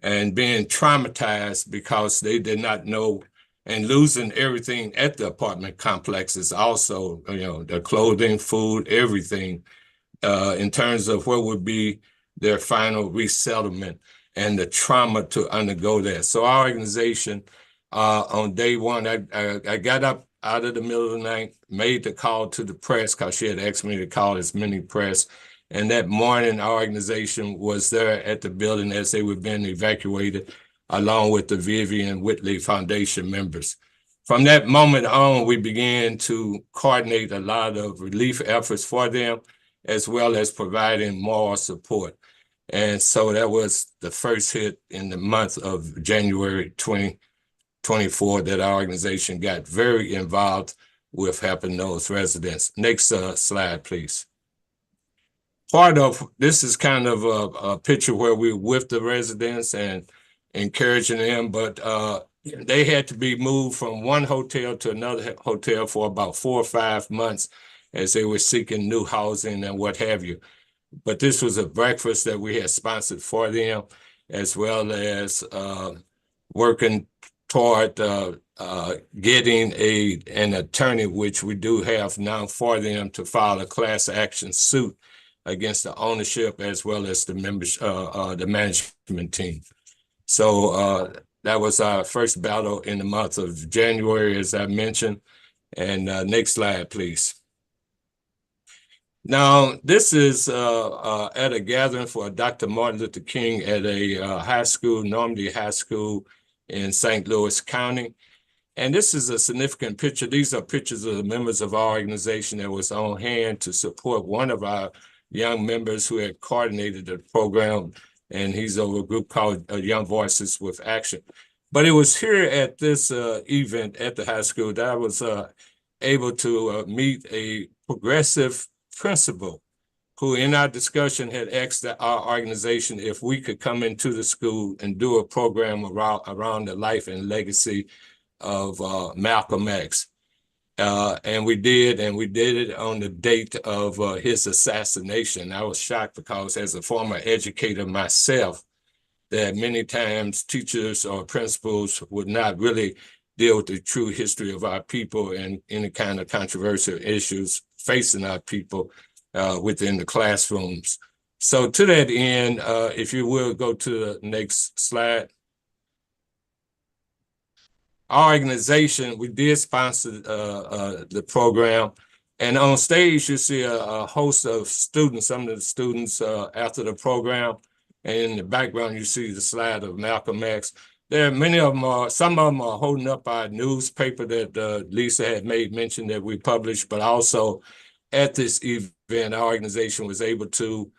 and being traumatized because they did not know, and losing everything at the apartment complexes also, the clothing, food, everything, in terms of what would be their final resettlement and the trauma to undergo that. So our organization, on day one, I got up out of the middle of the night, made the call to the press because she had asked me to call as many press. And that morning, our organization was there at the building as they were being evacuated, along with the Vivian Whitley Foundation members. From that moment on, we began to coordinate a lot of relief efforts for them, as well as providing moral support. And so that was the first hit in the month of January 2024 that our organization got very involved with helping those residents. Next slide, please. Part of this is kind of a picture where we're with the residents and encouraging them, but they had to be moved from one hotel to another hotel for about 4 or 5 months as they were seeking new housing and what have you. But this was a breakfast that we had sponsored for them, as well as working toward getting an attorney, which we do have now for them, to file a class action suit against the ownership as well as the members, the management team. So that was our first battle in the month of January, as I mentioned. And next slide, please. Now, this is at a gathering for Dr. Martin Luther King at a high school, Normandy High School in St. Louis County. And this is a significant picture. These are pictures of the members of our organization that was on hand to support one of our young members who had coordinated the program, and he's over a group called Young Voices with Action. But it was here at this event at the high school that I was able to meet a progressive principal who in our discussion had asked our organization if we could come into the school and do a program around the life and legacy of Malcolm X. And we did it on the date of his assassination. I was shocked because as a former educator myself, that many times teachers or principals would not really deal with the true history of our people and any kind of controversial issues facing our people within the classrooms. So to that end, if you will go to the next slide. Our organization, we did sponsor the program. And on stage, you see a host of students, some of the students after the program. And in the background, you see the slide of Malcolm X. There are many of them, some of them are holding up our newspaper that Lisa had made mention that we published, but also at this event, our organization was able to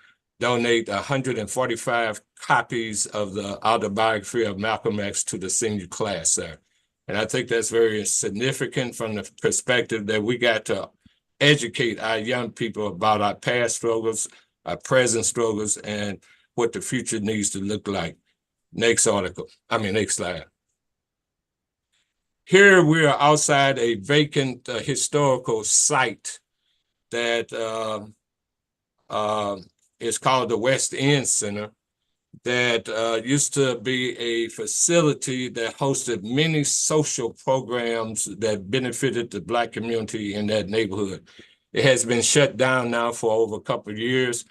donate 145 copies of the autobiography of Malcolm X to the senior class there. And I think that's very significant from the perspective that we got to educate our young people about our past struggles, our present struggles, and what the future needs to look like. Next slide. Here we are outside a vacant historical site that is called the West End Center, that used to be a facility that hosted many social programs that benefited the Black community in that neighborhood. It has been shut down now for over a couple of years,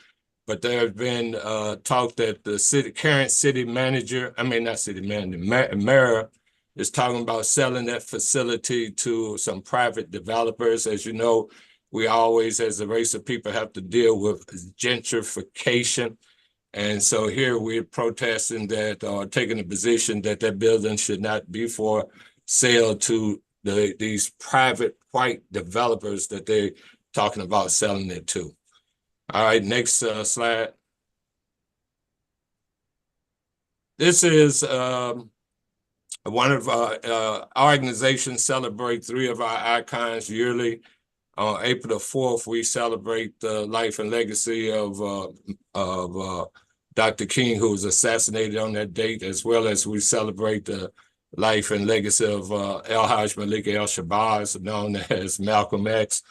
but there have been talk that the current city manager, mayor is talking about selling that facility to some private developers. As you know, we always, as a race of people, have to deal with gentrification. And so here we're protesting that, or taking a position that that building should not be for sale to these private white developers that they're talking about selling it to. All right, next slide. This is one of our organizations celebrate 3 of our icons yearly. On April the 4th, we celebrate the life and legacy of Dr. King, who was assassinated on that date, as well as we celebrate the life and legacy of El-Haj Malik El-Shabazz, known as Malcolm X,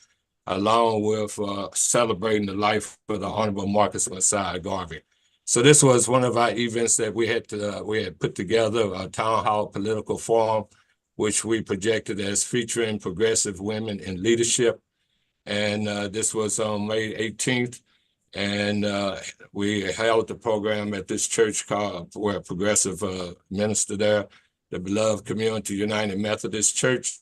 along with celebrating the life of the Honorable Marcus Messiah Garvey. So this was one of our events that we had put together, a town hall political forum, which we projected as featuring progressive women in leadership. And this was on May 18th. And we held the program at this church called, where a progressive minister there, the Beloved Community United Methodist Church.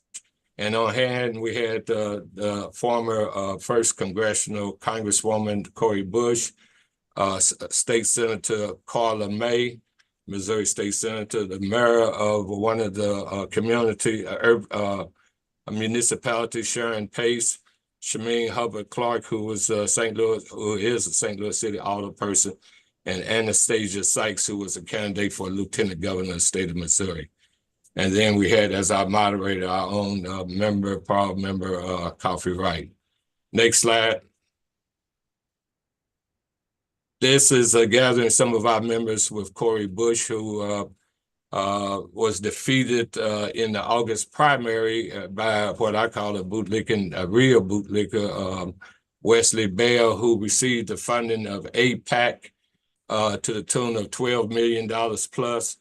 And on hand, we had the former 1st Congressional Congresswoman Cori Bush, State Senator Carla May, Missouri State Senator, the mayor of one of the community municipality, Sharon Pace, Shameen Hubbard Clark, who was St. Louis, who is a St. Louis City alderperson, and Anastasia Sykes, who was a candidate for lieutenant governor of the state of Missouri. And then we had as our moderator, our own member, proud member, Coffee Wright. Next slide. This is gathering some of our members with Corey Bush, who was defeated in the August primary by what I call a real bootlicker, Wesley Bell, who received the funding of AIPAC to the tune of $12 million plus,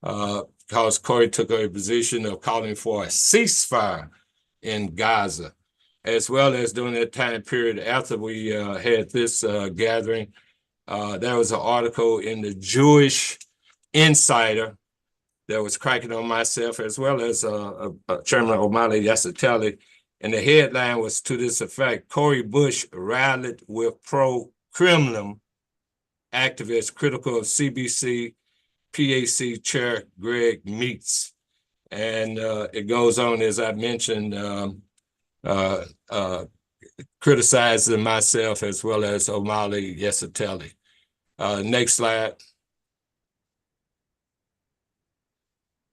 because Corey took a position of calling for a ceasefire in Gaza, as well as during that time period after we had this gathering. There was an article in the Jewish Insider that was cracking on myself, as well as Chairman O'Malley Yasatelli. And the headline was to this effect: Corey Bush rallied with pro-Kremlin activists critical of CBC PAC Chair Greg Meeks. And it goes on, as I mentioned, criticizing myself as well as O'Malley Yasatelli. Next slide.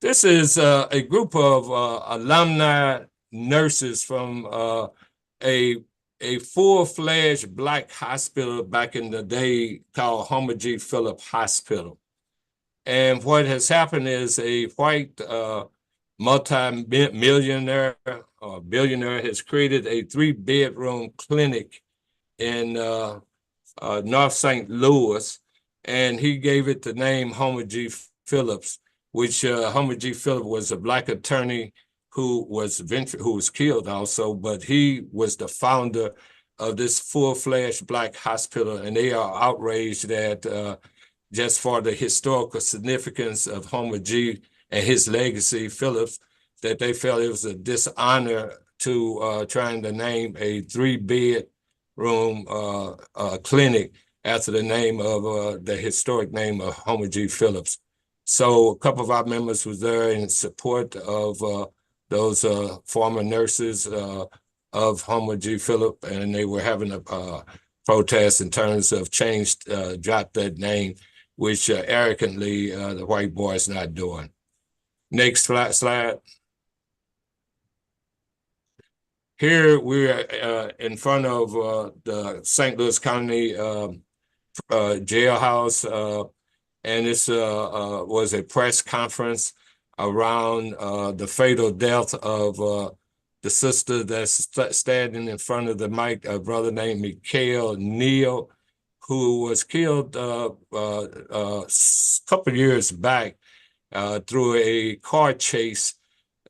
This is a group of alumni nurses from a full-fledged Black hospital back in the day called Homer G. Phillip Hospital. And what has happened is a white multi-millionaire or billionaire has created a 3-bedroom clinic in North St. Louis, and he gave it the name Homer G. Phillips, which Homer G. Phillips was a Black attorney who was killed also, but he was the founder of this full-fledged Black hospital, and they are outraged that just for the historical significance of Homer G. and his legacy, Phillips, that they felt it was a dishonor to trying to name a 3-bedroom clinic after the name of the historic name of Homer G. Phillips. So a couple of our members was there in support of those former nurses of Homer G. Phillip, and they were having a protest in terms of drop that name, which arrogantly the white boy is not doing. Next slide. Here we're in front of the St. Louis County jailhouse, and this was a press conference around the fatal death of the sister that's standing in front of the mic, a brother named Mikhail Neal, who was killed a couple of years back through a car chase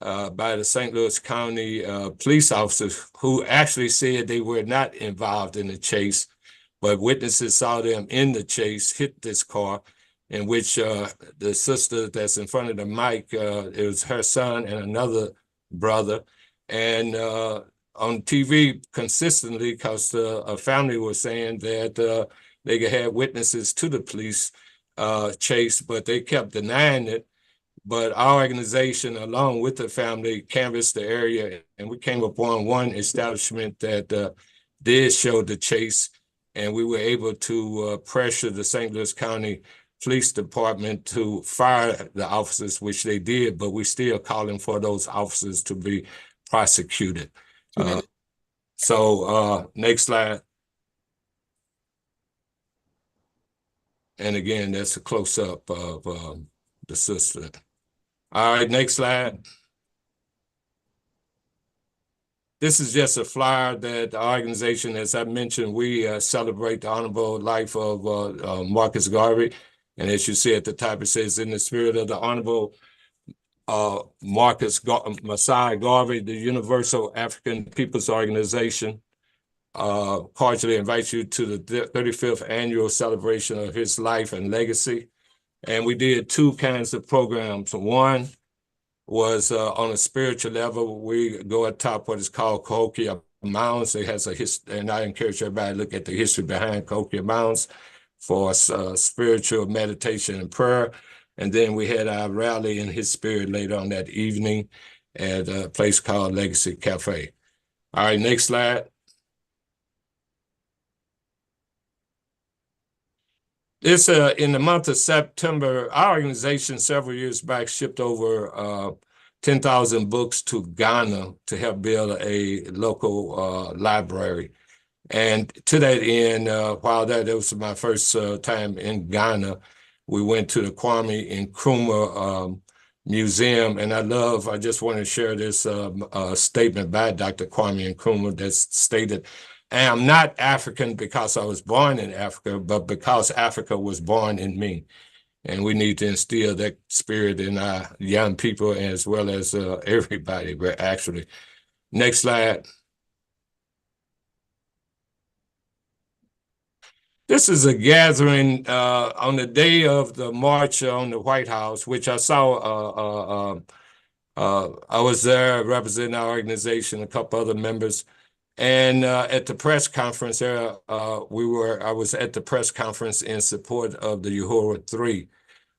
by the St. Louis County police officers, who actually said they were not involved in the chase, but witnesses saw them in the chase hit this car, in which the sister that's in front of the mic, it was her son and another brother. And on TV consistently, because a family was saying that they could have witnesses to the police chase, but they kept denying it. But our organization, along with the family, canvassed the area, and we came upon one establishment that did show the chase, and we were able to pressure the St. Louis County Police Department to fire the officers, which they did, but we're still calling for those officers to be prosecuted. Next slide. And again, that's a close-up of the sister. All right, next slide. This is just a flyer that the organization, as I mentioned, we celebrate the honorable life of Marcus Garvey. And as you see at the top, it says, in the spirit of the Honorable Messiah Garvey, the Universal African Peoples Organization cordially invites you to the 35th annual celebration of his life and legacy. And we did two kinds of programs. One was on a spiritual level. We go atop what is called Cahokia Mounds. It has a history, and I encourage everybody to look at the history behind Cahokia Mounds for spiritual meditation and prayer. And then we had our rally in his spirit later on that evening at a place called Legacy Cafe. All right, next slide. This in the month of September, our organization several years back shipped over 10,000 books to Ghana to help build a local library. And to that end, while that was my first time in Ghana, we went to the Kwame Nkrumah Museum. And I just want to share this statement by Dr. Kwame Nkrumah that stated, I am not African because I was born in Africa, but because Africa was born in me. And we need to instill that spirit in our young people as well as everybody, but actually. Next slide. This is a gathering on the day of the march on the White House, which I saw. I was there representing our organization, a couple other members. And at the press conference there, I was at the press conference in support of the Uhuru 3.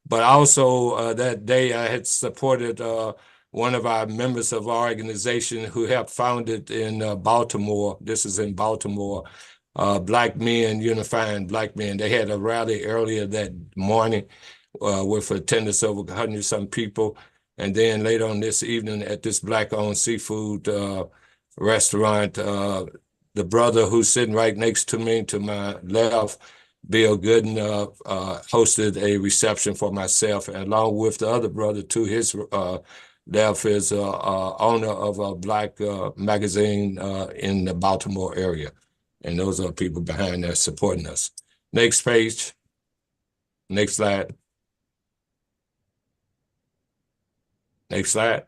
But also that day I had supported one of our members of our organization who helped found it in Baltimore. This is in Baltimore. Black Men, Unifying Black Men. They had a rally earlier that morning with attendance over 100-some people. And then later on this evening at this Black-owned seafood restaurant, the brother who's sitting right next to me, to my left, Bill Gooden, hosted a reception for myself, and along with the other brother to his left is owner of a Black magazine in the Baltimore area. And those are people behind that supporting us. Next page. Next slide. Next slide.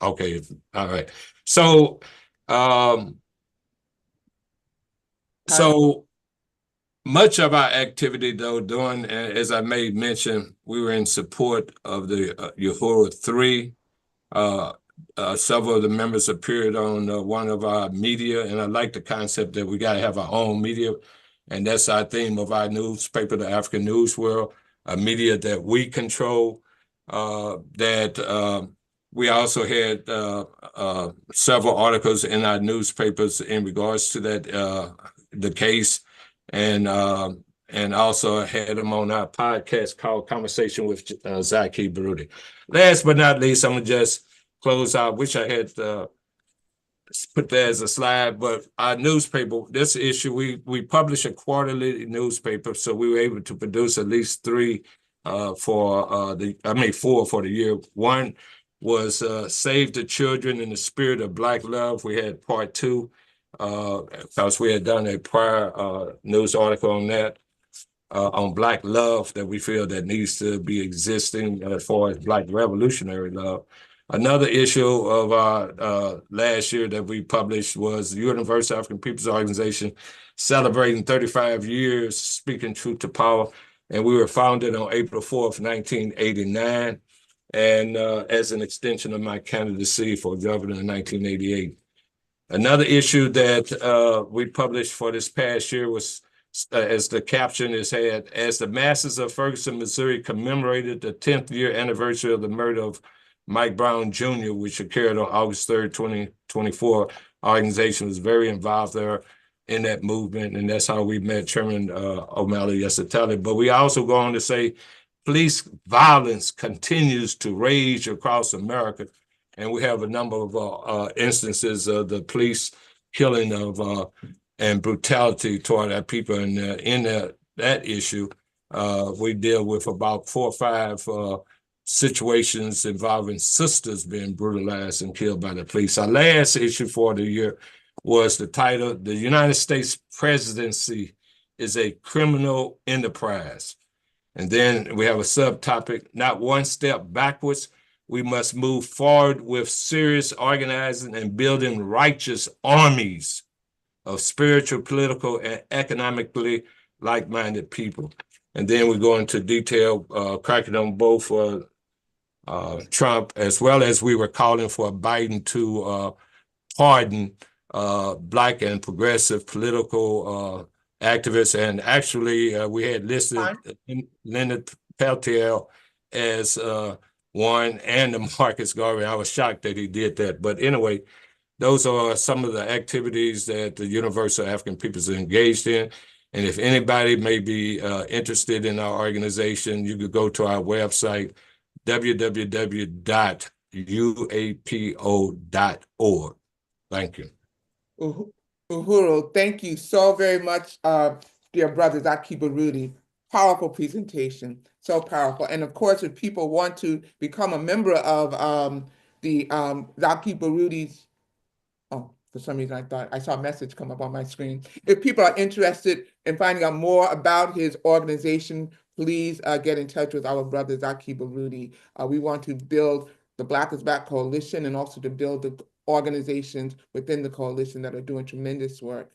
Okay, all right. So, so much of our activity, though, during, as I made mention, we were in support of the Uhuru 3. Several of the members appeared on one of our media, and I like the concept that we got to have our own media, and that's our theme of our newspaper, the African News World, a media that we control. We also had several articles in our newspapers in regards to that the case, and also had them on our podcast called Conversation with Zaki Baruti. Last but not least, I'm gonna just close out. Wish I had put that as a slide, but our newspaper, this issue, we publish a quarterly newspaper, so we were able to produce at least 3 4 for the year. One was Save the Children in the Spirit of Black Love. We had part 2 because we had done a prior news article on that, on Black love that we feel that needs to be existing as far as Black revolutionary love. Another issue of our last year that we published was the Universal African People's Organization celebrating 35 years speaking truth to power. And we were founded on April 4th, 1989, and as an extension of my candidacy for governor in 1988. Another issue that we published for this past year was, as the caption is had, as the masses of Ferguson, Missouri commemorated the 10th year anniversary of the murder of Mike Brown Jr., which occurred on August 3rd, 2024. Our organization was very involved there in that movement, and that's how we met Chairman O'Malley Yesatali. But we also go on to say, police violence continues to rage across America, and we have a number of instances of the police killing of and brutality toward our people. And in that issue, we deal with about 4 or 5 situations involving sisters being brutalized and killed by the police. Our last issue for the year was the title, "The United States Presidency is a Criminal Enterprise." And then we have a subtopic, "Not one step backwards. We must move forward with serious organizing and building righteous armies of spiritual, political, and economically like-minded people." And then we go into detail, cracking on both Trump, as well as we were calling for Biden to pardon Black and progressive political activists. And actually, we had listed Leonard Peltier as Warren and the Marcus Garvey. I was shocked that he did that. But anyway, those are some of the activities that the Universal African Peoples are engaged in. And if anybody may be interested in our organization, you could go to our website, www.uapo.org. Thank you. Uhuru, thank you so very much, dear brothers Akiba Rudy. Powerful presentation, so powerful. And of course, if people want to become a member of the Akiba Rudy's, oh, for some reason I thought I saw a message come up on my screen. If people are interested in finding out more about his organization, please get in touch with our brothers Akiba Rudy. We want to build the Black is Back Coalition and also to build the organizations within the coalition that are doing tremendous work.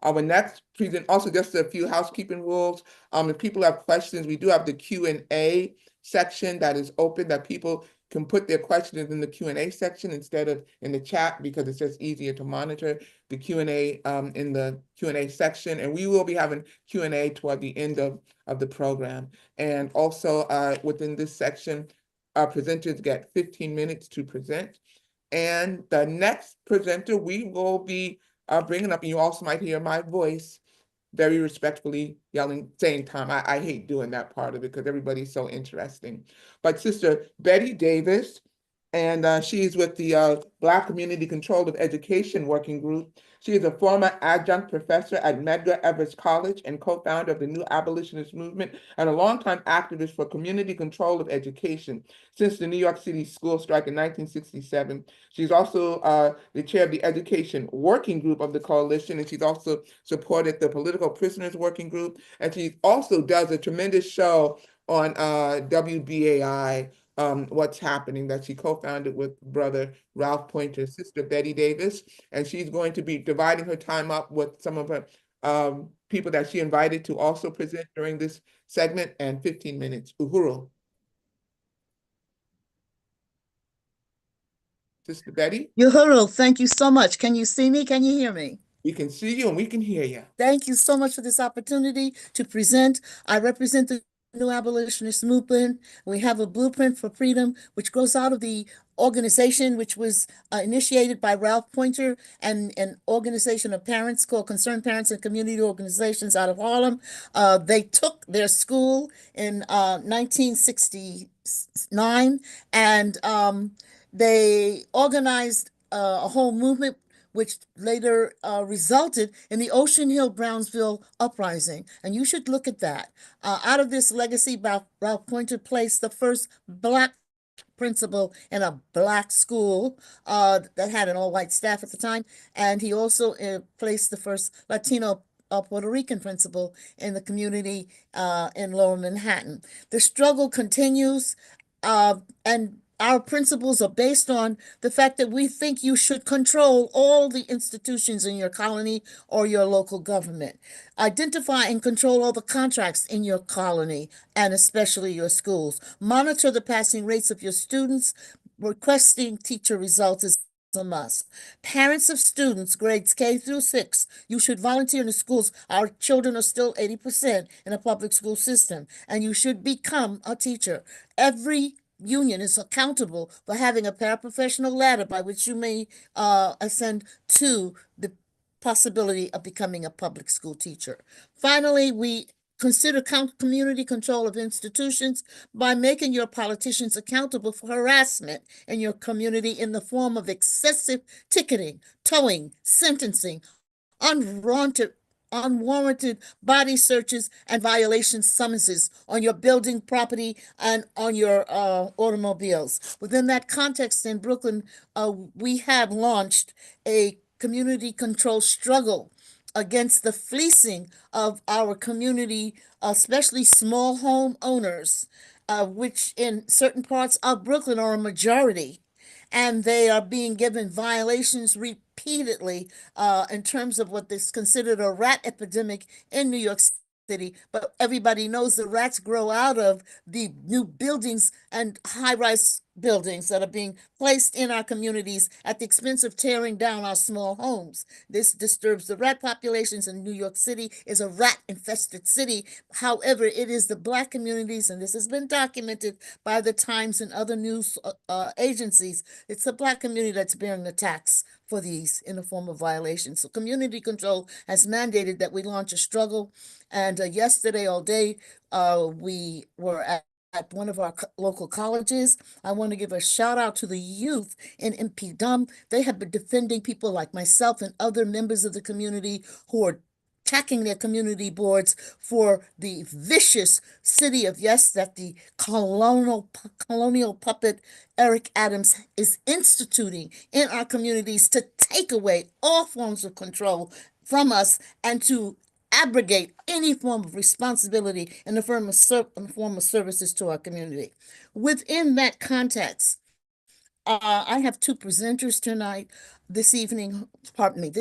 Our next present, also just a few housekeeping rules. If people have questions, we do have the Q&A section that is open, that people can put their questions in the Q&A section instead of in the chat, because it's just easier to monitor the Q&A in the Q&A section. And we will be having Q&A toward the end of the program. And also within this section, our presenters get 15 minutes to present. And the next presenter we will be bringing up, and you also might hear my voice very respectfully yelling same time. I hate doing that part of it because everybody's so interesting. But Sister Betty Davis, and she's with the Black Community Control of Education Working Group. She is a former adjunct professor at Medgar Evers College and co-founder of the New Abolitionist Movement and a longtime activist for community control of education since the New York City school strike in 1967. She's also the chair of the Education Working Group of the coalition, and she's also supported the Political Prisoners Working Group, and she also does a tremendous show on WBAI, What's Happening, that she co-founded with brother Ralph Pointer, Sister Betty Davis, and she's going to be dividing her time up with some of her people that she invited to also present during this segment, and 15 minutes. Uhuru. Sister Betty? Uhuru, thank you so much. Can you see me? Can you hear me? We can see you and we can hear you. Thank you so much for this opportunity to present. I represent the New Abolitionist Movement. We have a blueprint for freedom, which grows out of the organization, which was initiated by Ralph Pointer and an organization of parents called Concerned Parents and Community Organizations out of Harlem. They took their school in 1969 and they organized a whole movement which later resulted in the Ocean Hill-Brownsville uprising. And you should look at that. Out of this legacy, Ralph Pointer placed the first Black principal in a Black school that had an all-white staff at the time. And he also placed the first Latino Puerto Rican principal in the community in Lower Manhattan. The struggle continues, and our principles are based on the fact that we think you should control all the institutions in your colony or your local government. Identify and control all the contracts in your colony and especially your schools. Monitor the passing rates of your students. Requesting teacher results is a must. Parents of students, grades K through 6, you should volunteer in the schools. Our children are still 80% in a public school system, and you should become a teacher. Every union is accountable for having a paraprofessional ladder by which you may ascend to the possibility of becoming a public school teacher. Finally, we consider community control of institutions by making your politicians accountable for harassment in your community in the form of excessive ticketing, towing, sentencing, unwarranted body searches and violation summonses on your building property and on your automobiles. Within that context in Brooklyn, we have launched a community control struggle against the fleecing of our community, especially small home owners, which in certain parts of Brooklyn are a majority. And they are being given violations repeatedly in terms of what is considered a rat epidemic in New York City. But everybody knows the rats grow out of the new buildings and high-rise buildings that are being placed in our communities at the expense of tearing down our small homes. This disturbs the rat populations, and New York City is a rat-infested city. However, it is the Black communities, and this has been documented by the Times and other news agencies. It's the Black community that's bearing the tax for these in the form of violations. So community control has mandated that we launch a struggle. And yesterday all day, we were at one of our local colleges. I want to give a shout out to the youth in MPDUM. They have been defending people like myself and other members of the community who are attacking their community boards for the vicious city of yes that the colonial puppet Eric Adams is instituting in our communities to take away all forms of control from us and to abrogate any form of responsibility in the form of services to our community. Within that context, I have two presenters tonight, this evening, pardon me,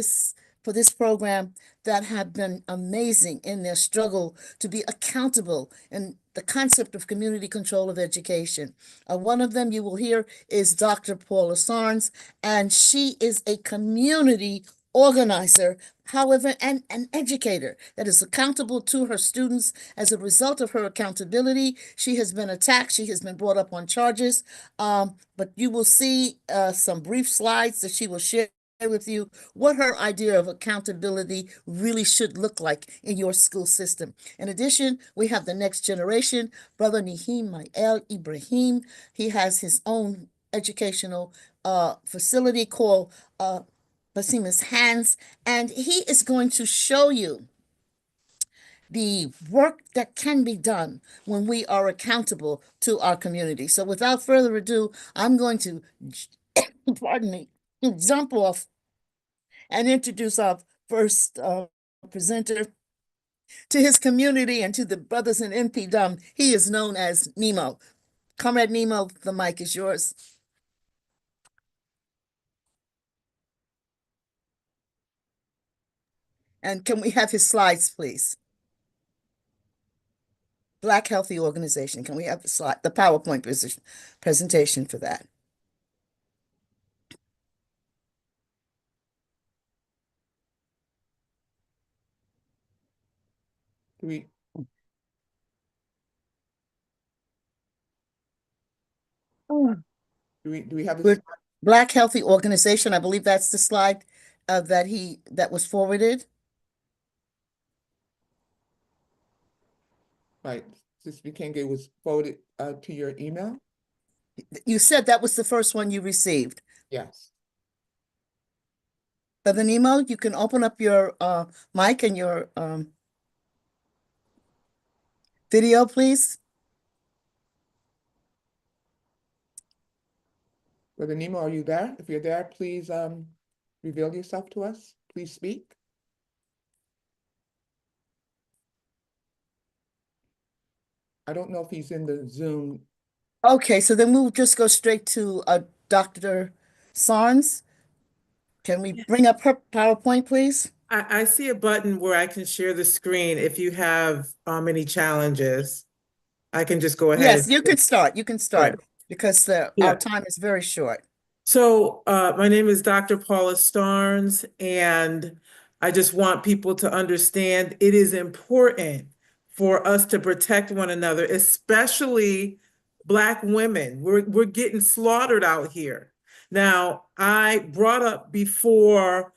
for this program that have been amazing in their struggle to be accountable in the concept of community control of education. One of them you will hear is Dr. Paula Sarnes, and she is a community organizer, however, and an educator that is accountable to her students. As a result of her accountability, she has been attacked. She has been brought up on charges. But you will see some brief slides that she will share with you what her idea of accountability really should look like in your school system. In addition, we have the next generation, Brother Nahim Mael Ibrahim. He has his own educational facility called Basima's Hands, and he is going to show you the work that can be done when we are accountable to our community. So without further ado, I'm going to, pardon me, jump off and introduce our first presenter to his community and to the brothers in NPDUM. He is known as Nemo. Comrade Nemo, the mic is yours. And can we have his slides, please? Black Healthy Organization. Can we have the slide, the PowerPoint presentation for that? Do we, do we have a Good. Black Healthy Organization. I believe that's the slide that was forwarded. right? Sister Buchanan was forwarded to your email? You said that was the first one you received. Yes. Brother Nemo, you can open up your mic and your video, please. Brother Nemo, are you there? If you're there, please reveal yourself to us. Please speak. I don't know if he's in the Zoom. Okay, so then we'll just go straight to Dr. Sarnes. Can we bring up her PowerPoint, please? I see a button where I can share the screen if you have any challenges. I can just go ahead. Yes, you can start. You can start Right. because Yeah. our time is very short. So my name is Dr. Paula Starnes, and I just want people to understand it is important for us to protect one another, especially Black women. We're getting slaughtered out here. Now, I brought up before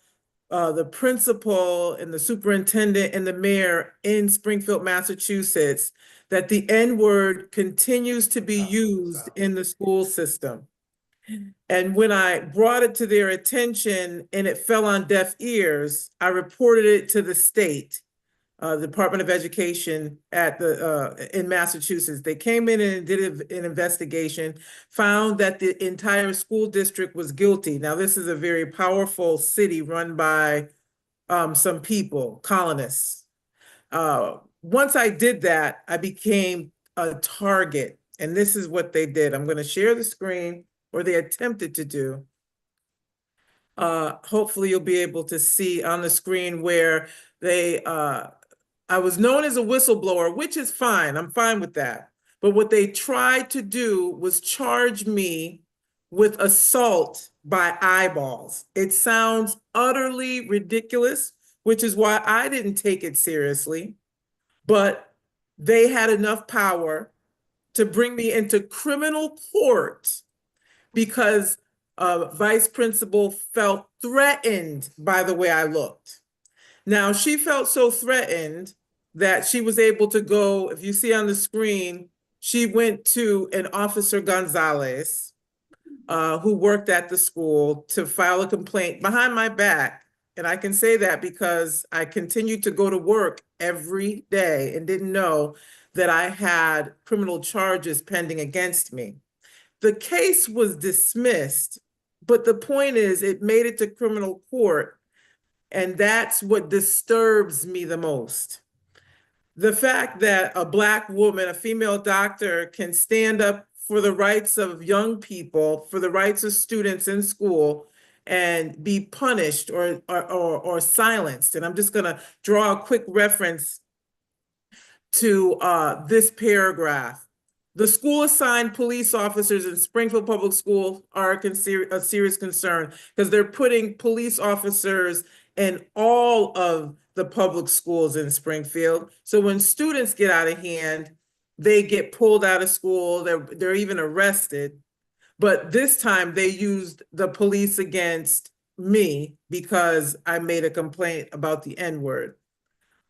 the principal and the superintendent and the mayor in Springfield, Massachusetts, that the N-word continues to be used in the school system. And when I brought it to their attention and it fell on deaf ears, I reported it to the state, Department of Education in Massachusetts. They came in and did an investigation, found that the entire school district was guilty. Now, this is a very powerful city run by some people, colonists. Once I did that, I became a target. And this is what they did. I'm going to share the screen, or they attempted to do. Hopefully you'll be able to see on the screen where I was known as a whistleblower, which is fine. I'm fine with that. But what they tried to do was charge me with assault by eyeballs. It sounds utterly ridiculous, which is why I didn't take it seriously. But they had enough power to bring me into criminal court because vice principal felt threatened by the way I looked. Now, she felt so threatened that she was able to go, if you see on the screen, she went to an Officer Gonzalez, who worked at the school, to file a complaint behind my back. And I can say that because I continued to go to work every day and didn't know that I had criminal charges pending against me. The case was dismissed, but the point is it made it to criminal court, and that's what disturbs me the most. The fact that a Black woman, a female doctor, can stand up for the rights of young people, for the rights of students in school, and be punished or silenced. And I'm just going to draw a quick reference to this paragraph. The school assigned police officers in Springfield Public Schools are a serious concern because they're putting police officers in all of the public schools in Springfield. So when students get out of hand, they get pulled out of school, they're even arrested. But this time they used the police against me because I made a complaint about the N-word.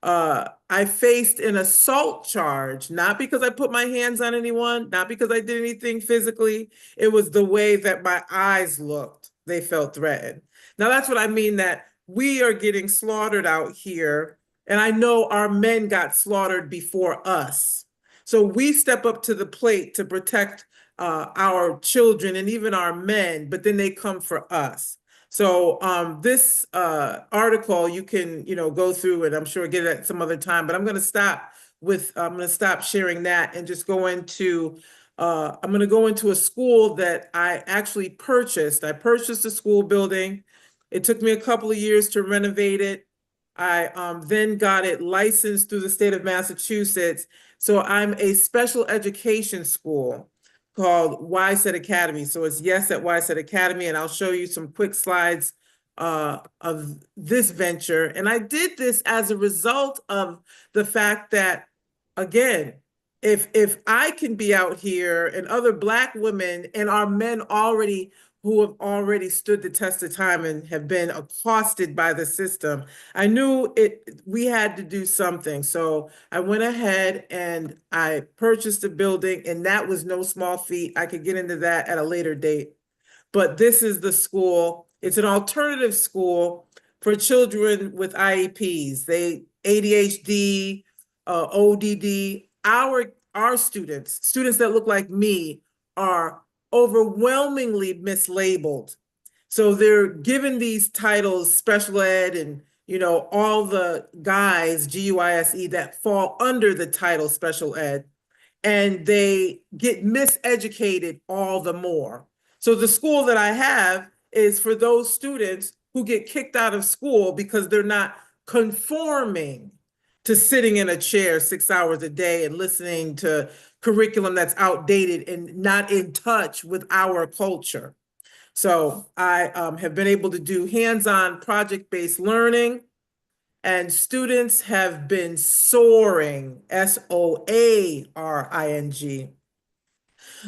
I faced an assault charge, not because I put my hands on anyone, not because I did anything physically. It was the way that my eyes looked. They felt threatened. Now, that's what I mean, that we are getting slaughtered out here. And I know our men got slaughtered before us. So we step up to the plate to protect our children and even our men, but then they come for us. So this article you can, go through and I'm sure get it at some other time, but I'm going to stop sharing that and just go into, I'm going to go into a school that I actually purchased. I purchased a school building. It took me a couple of years to renovate it. I then got it licensed through the state of Massachusetts. So I'm a special education school called YSET Academy. So it's Yes at YSET Academy, and I'll show you some quick slides of this venture. And I did this as a result of the fact that, again, if I can be out here and other Black women and our men who have already stood the test of time and have been accosted by the system, I knew we had to do something. So I went ahead and I purchased a building, and that was no small feat. I could get into that at a later date. But this is the school. It's an alternative school for children with IEPs. ADHD, ODD. Our students that look like me, are overwhelmingly mislabeled. So they're given these titles, special ed, and all the guys, GUISE, that fall under the title special ed, and they get miseducated all the more. So the school that I have is for those students who get kicked out of school because they're not conforming to sitting in a chair 6 hours a day and listening to curriculum that's outdated and not in touch with our culture. So I have been able to do hands-on project-based learning, and students have been soaring, SOARING.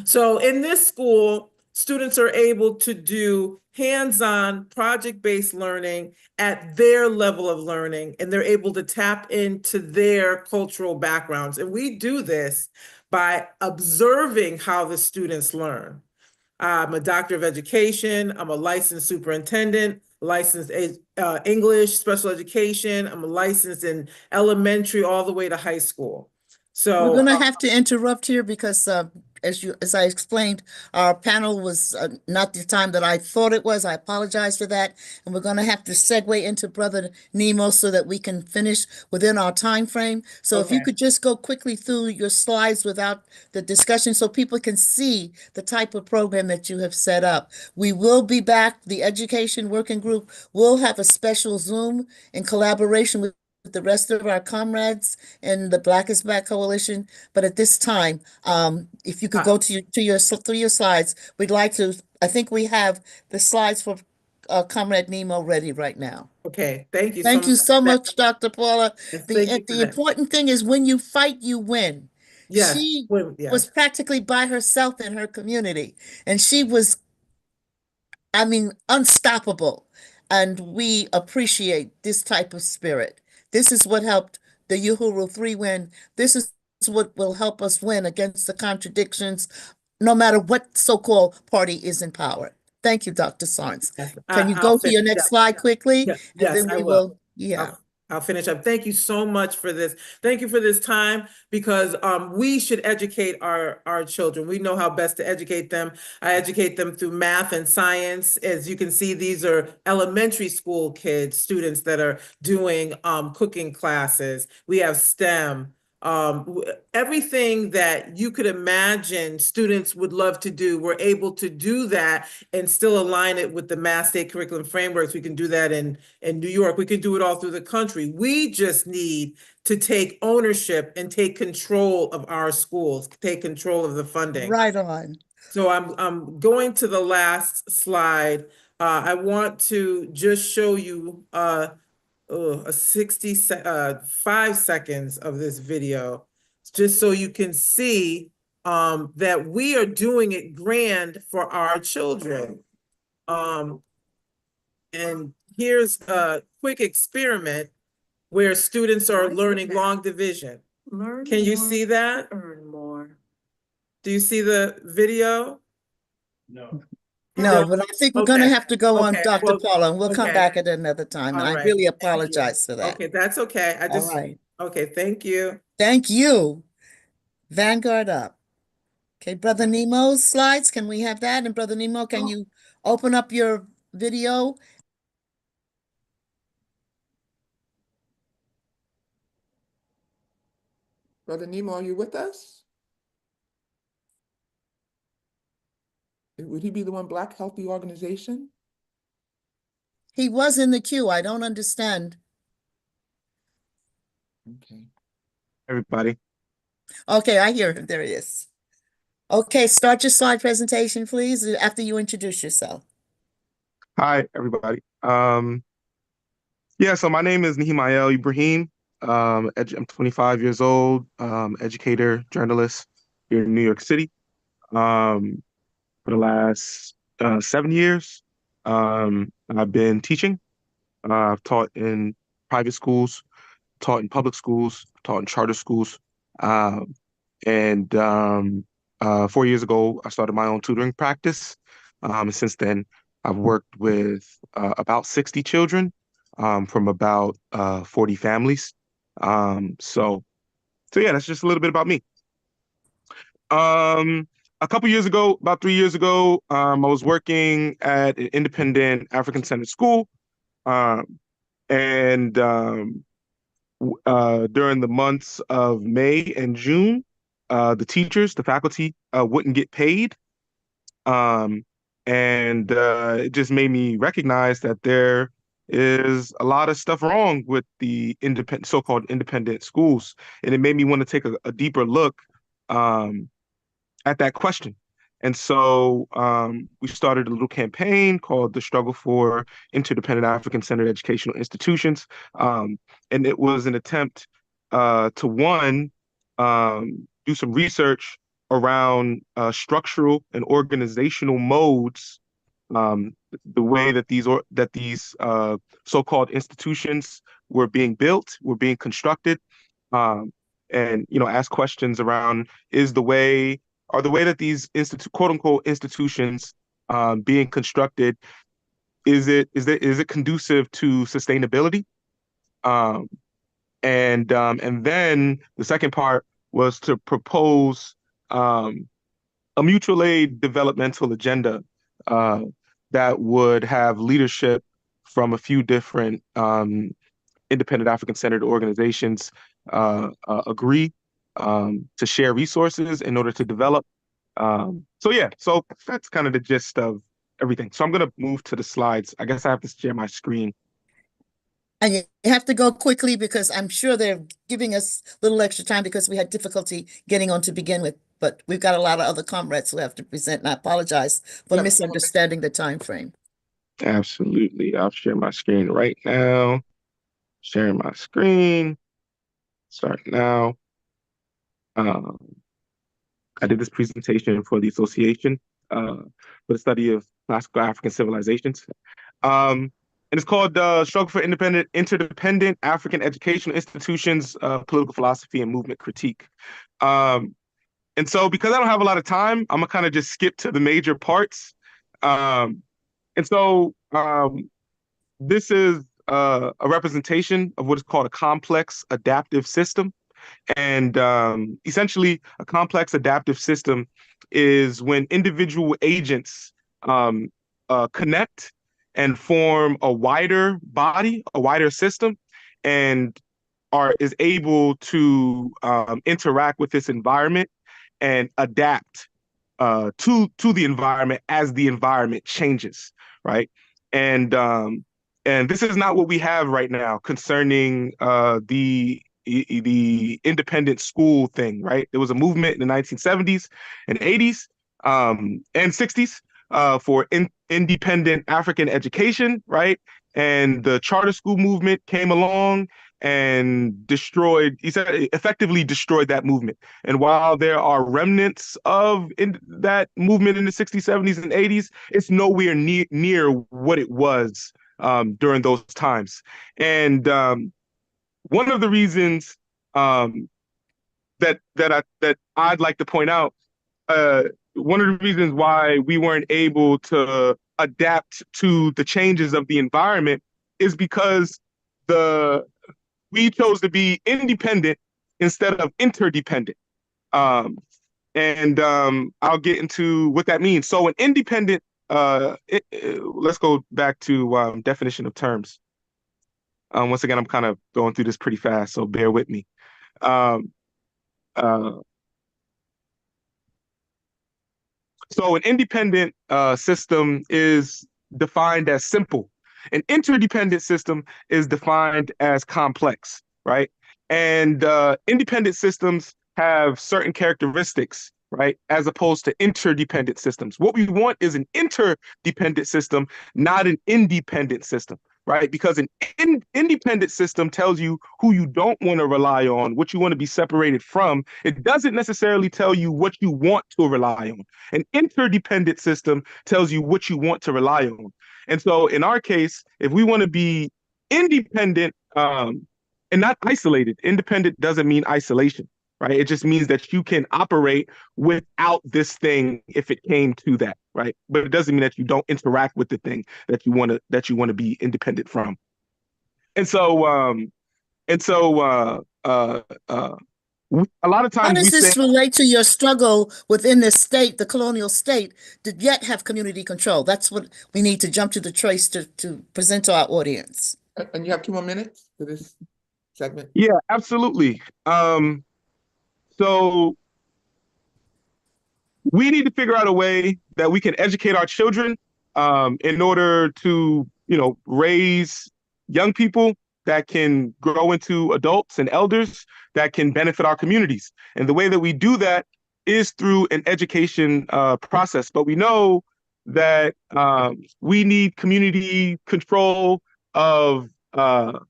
So in this school, students are able to do hands-on project-based learning at their level of learning, and they're able to tap into their cultural backgrounds. And we do this by observing how the students learn. I'm a doctor of education. I'm a licensed superintendent, licensed English, special education. I'm licensed in elementary all the way to high school. So we're going to have to interrupt here because as I explained, our panel was not the time that I thought it was. I apologize for that. And we're going to have to segue into Brother Nemo so that we can finish within our time frame. So if you could just go quickly through your slides without the discussion so people can see the type of program that you have set up. We will be back. The Education Working Group will have a special Zoom in collaboration with the rest of our comrades in the Black is Back Coalition. But at this time, if you could go through your slides, we'd like to, I think we have the slides for Comrade Nemo ready right now. Okay, thank you so Thank you much. so much, Dr. Paula. Yes, thank you for The that. important thing is when you fight, you win. Yes, She yes. was practically by herself in her community, and she was, I mean, unstoppable. And we appreciate this type of spirit. This is what helped the Uhuru 3 win. This is what will help us win against the contradictions, no matter what so-called party is in power. Thank you, Dr. Sarnes. Yes, Can you I'll go to your finish. next slide quickly? Yeah, And yes, then I we will. will, yeah. I'll finish up. Thank you so much for this. Thank you for this time, because we should educate our children. We know how best to educate them. I educate them through math and science. As you can see, these are elementary school kids, students that are doing cooking classes. We have STEM. Everything that you could imagine students would love to do, we're able to do that and still align it with the Mass State Curriculum Frameworks. We can do that in New York. We can do it all through the country. We just need to take ownership and take control of our schools, take control of the funding. Right on. So I'm going to the last slide. I want to just show you a 5 seconds of this video, just so you can see that we are doing it grand for our children. And here's a quick experiment where students are learning long division. Can you see that? Earn more. Do you see the video? No. No, but I think we're going to Okay. have to go on Okay. Dr. Well, Paula, and we'll come okay. back at another time. And All I right. really Thank you. apologize for that. Okay, that's okay. All right. Okay, thank you. Thank you. Vanguard up. Okay, Brother Nemo's slides, can we have that? And Brother Nemo, can you open up your video? Brother Nemo, are you with us? Would he be the one Black Healthy Organization? He was in the queue. I don't understand. Okay. Everybody. Okay, I hear him. There he is. Okay, start your slide presentation, please, after you introduce yourself. Hi, everybody. Yeah, so my name is Nahimael Ibrahim. I'm 25 years old, educator, journalist here in New York City. For the last 7 years, I've been teaching. I've taught in private schools, taught in public schools, taught in charter schools. And 4 years ago, I started my own tutoring practice. And since then, I've worked with about 60 children from about 40 families. So yeah, that's just a little bit about me. A couple years ago, about 3 years ago, I was working at an independent African-centered school. And during the months of May and June, the teachers, the faculty wouldn't get paid. And it just made me recognize that there is a lot of stuff wrong with the so-called independent schools. And it made me want to take a deeper look at that question. And so we started a little campaign called the Struggle for Interdependent African-Centered Educational Institutions. And it was an attempt to, one, do some research around structural and organizational modes, the way that these so-called institutions were being built, were being constructed, and ask questions around the way that these quote unquote institutions being constructed, is it conducive to sustainability? And then the second part was to propose a mutual aid developmental agenda that would have leadership from a few different independent African-centered organizations agree to share resources in order to develop. So that's kind of the gist of everything. So I'm going to move to the slides. I guess I have to share my screen. And you have to go quickly because I'm sure they're giving us a little extra time because we had difficulty getting on to begin with. But we've got a lot of other comrades who have to present, and I apologize for Yeah. misunderstanding the time frame. Absolutely. I'll share my screen right now. Sharing my screen. Start now. Um, I did this presentation for the association for the study of classical African civilizations. And it's called Struggle for Independent, Interdependent African Educational Institutions, Political Philosophy and Movement Critique. And so because I don't have a lot of time, I'm gonna kind of just skip to the major parts. And so this is a representation of what is called a complex adaptive system. And essentially, a complex adaptive system is when individual agents connect and form a wider body, a wider system, and is able to interact with this environment and adapt to the environment as the environment changes, right? And this is not what we have right now concerning the independent school thing, right? There was a movement in the 1970s and 80s and 60s for independent African education, right? And the charter school movement came along and effectively destroyed that movement. And while there are remnants of that movement in the 60s, 70s, and 80s, it's nowhere near what it was during those times. And one of the reasons that I'd like to point out, one of the reasons why we weren't able to adapt to the changes of the environment is because we chose to be independent instead of interdependent. I'll get into what that means. So an independent, let's go back to definition of terms. Once again, I'm kind of going through this pretty fast, so bear with me. So an independent system is defined as simple. An interdependent system is defined as complex, right? And independent systems have certain characteristics, right? As opposed to interdependent systems. What we want is an interdependent system, not an independent system, right? Because an independent system tells you who you don't want to rely on, what you want to be separated from. It doesn't necessarily tell you what you want to rely on. An interdependent system tells you what you want to rely on. And so in our case, if we want to be independent and not isolated, independent doesn't mean isolation, right? It just means that you can operate without this thing if it came to that, right? But it doesn't mean that you don't interact with the thing that you want to be independent from. And so a lot of How times we does say, this relate to your struggle within the state, the colonial state, to yet have community control? That's what we need to jump to the trace to present to our audience. And you have 2 more minutes for this segment? yeah, absolutely. So we need to figure out a way that we can educate our children in order to, raise young people that can grow into adults and elders that can benefit our communities. And the way that we do that is through an education process. But we know that we need community control of the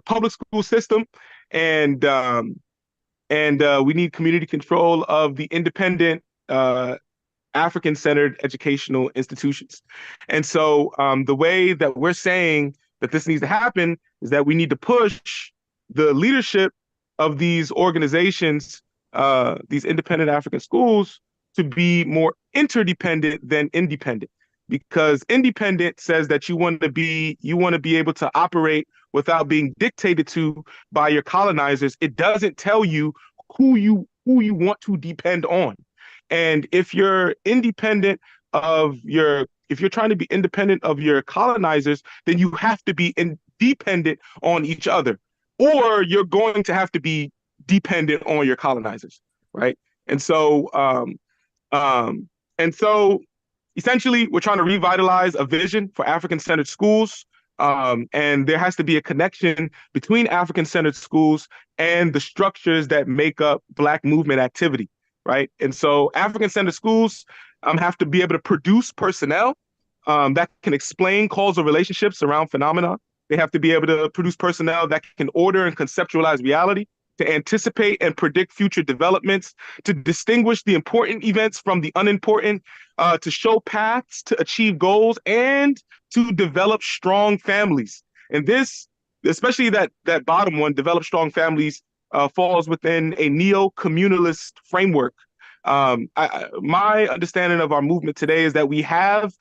public school system, and we need community control of the independent African-centered educational institutions. And so the way that we're saying that this needs to happen is that we need to push the leadership of these organizations, these independent African schools, to be more interdependent than independent. Because independent says that you want to be able to operate without being dictated to by your colonizers. It doesn't tell you who you want to depend on. And if you're independent if you're trying to be independent of your colonizers, then you have to be dependent on each other, or you're going to have to be dependent on your colonizers, right? And so, essentially, we're trying to revitalize a vision for African-centered schools And there has to be a connection between African-centered schools and the structures that make up Black movement activity, right? And so African-centered schools have to be able to produce personnel that can explain causal relationships around phenomena. They have to be able to produce personnel that can order and conceptualize reality, to anticipate and predict future developments, to distinguish the important events from the unimportant, to show paths to achieve goals, and to develop strong families. And this, especially that bottom one, develop strong families, falls within a neo-communalist framework. My understanding of our movement today is that we have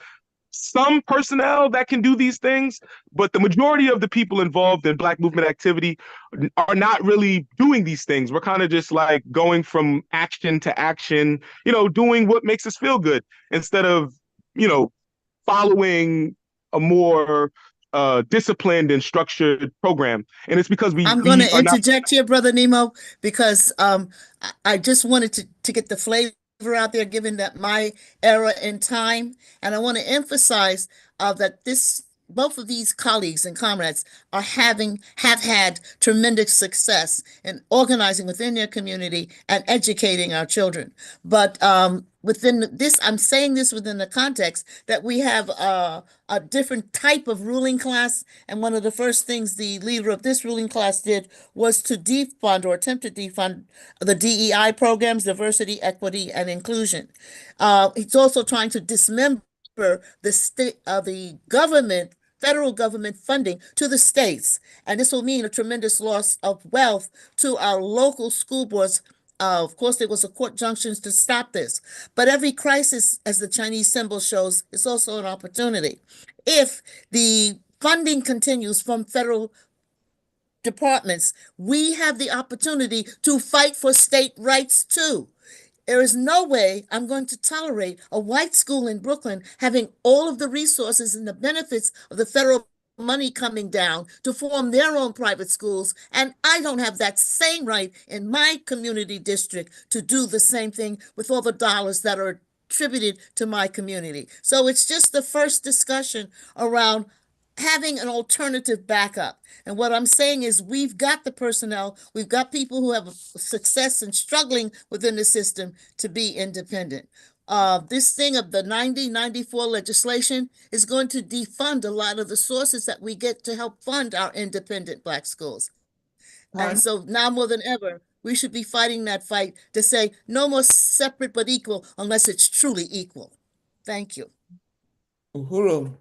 some personnel that can do these things, but the majority of the people involved in Black movement activity are not really doing these things. We're kind of just like going from action to action, doing what makes us feel good instead of, following a more disciplined and structured program. And it's because I'm going we to are not. interject here, Brother Nemo, because I just wanted to get the flavor out there, given that my era in time. And I want to emphasize that both of these colleagues and comrades have had tremendous success in organizing within their community and educating our children. But within this, I'm saying this within the context that we have a different type of ruling class. And one of the first things the leader of this ruling class did was to defund or attempt to defund the DEI programs, diversity, equity, and inclusion. He's also trying to dismember the government, federal government funding to the states. And this will mean a tremendous loss of wealth to our local school boards. Of course, there was a court junctions to stop this. But every crisis, as the Chinese symbol shows, is also an opportunity. If the funding continues from federal departments, we have the opportunity to fight for state rights too. There is no way I'm going to tolerate a white school in Brooklyn having all of the resources and the benefits of the federal money coming down to form their own private schools, and I don't have that same right in my community district to do the same thing with all the dollars that are attributed to my community. So it's just the first discussion around having an alternative backup. And what I'm saying is we've got the personnel, we've got people who have success in struggling within the system to be independent. This thing of the 90-94 legislation is going to defund a lot of the sources that we get to help fund our independent Black schools. And so now more than ever, we should be fighting that fight to say no more separate but equal unless it's truly equal. Thank you. Uhuru.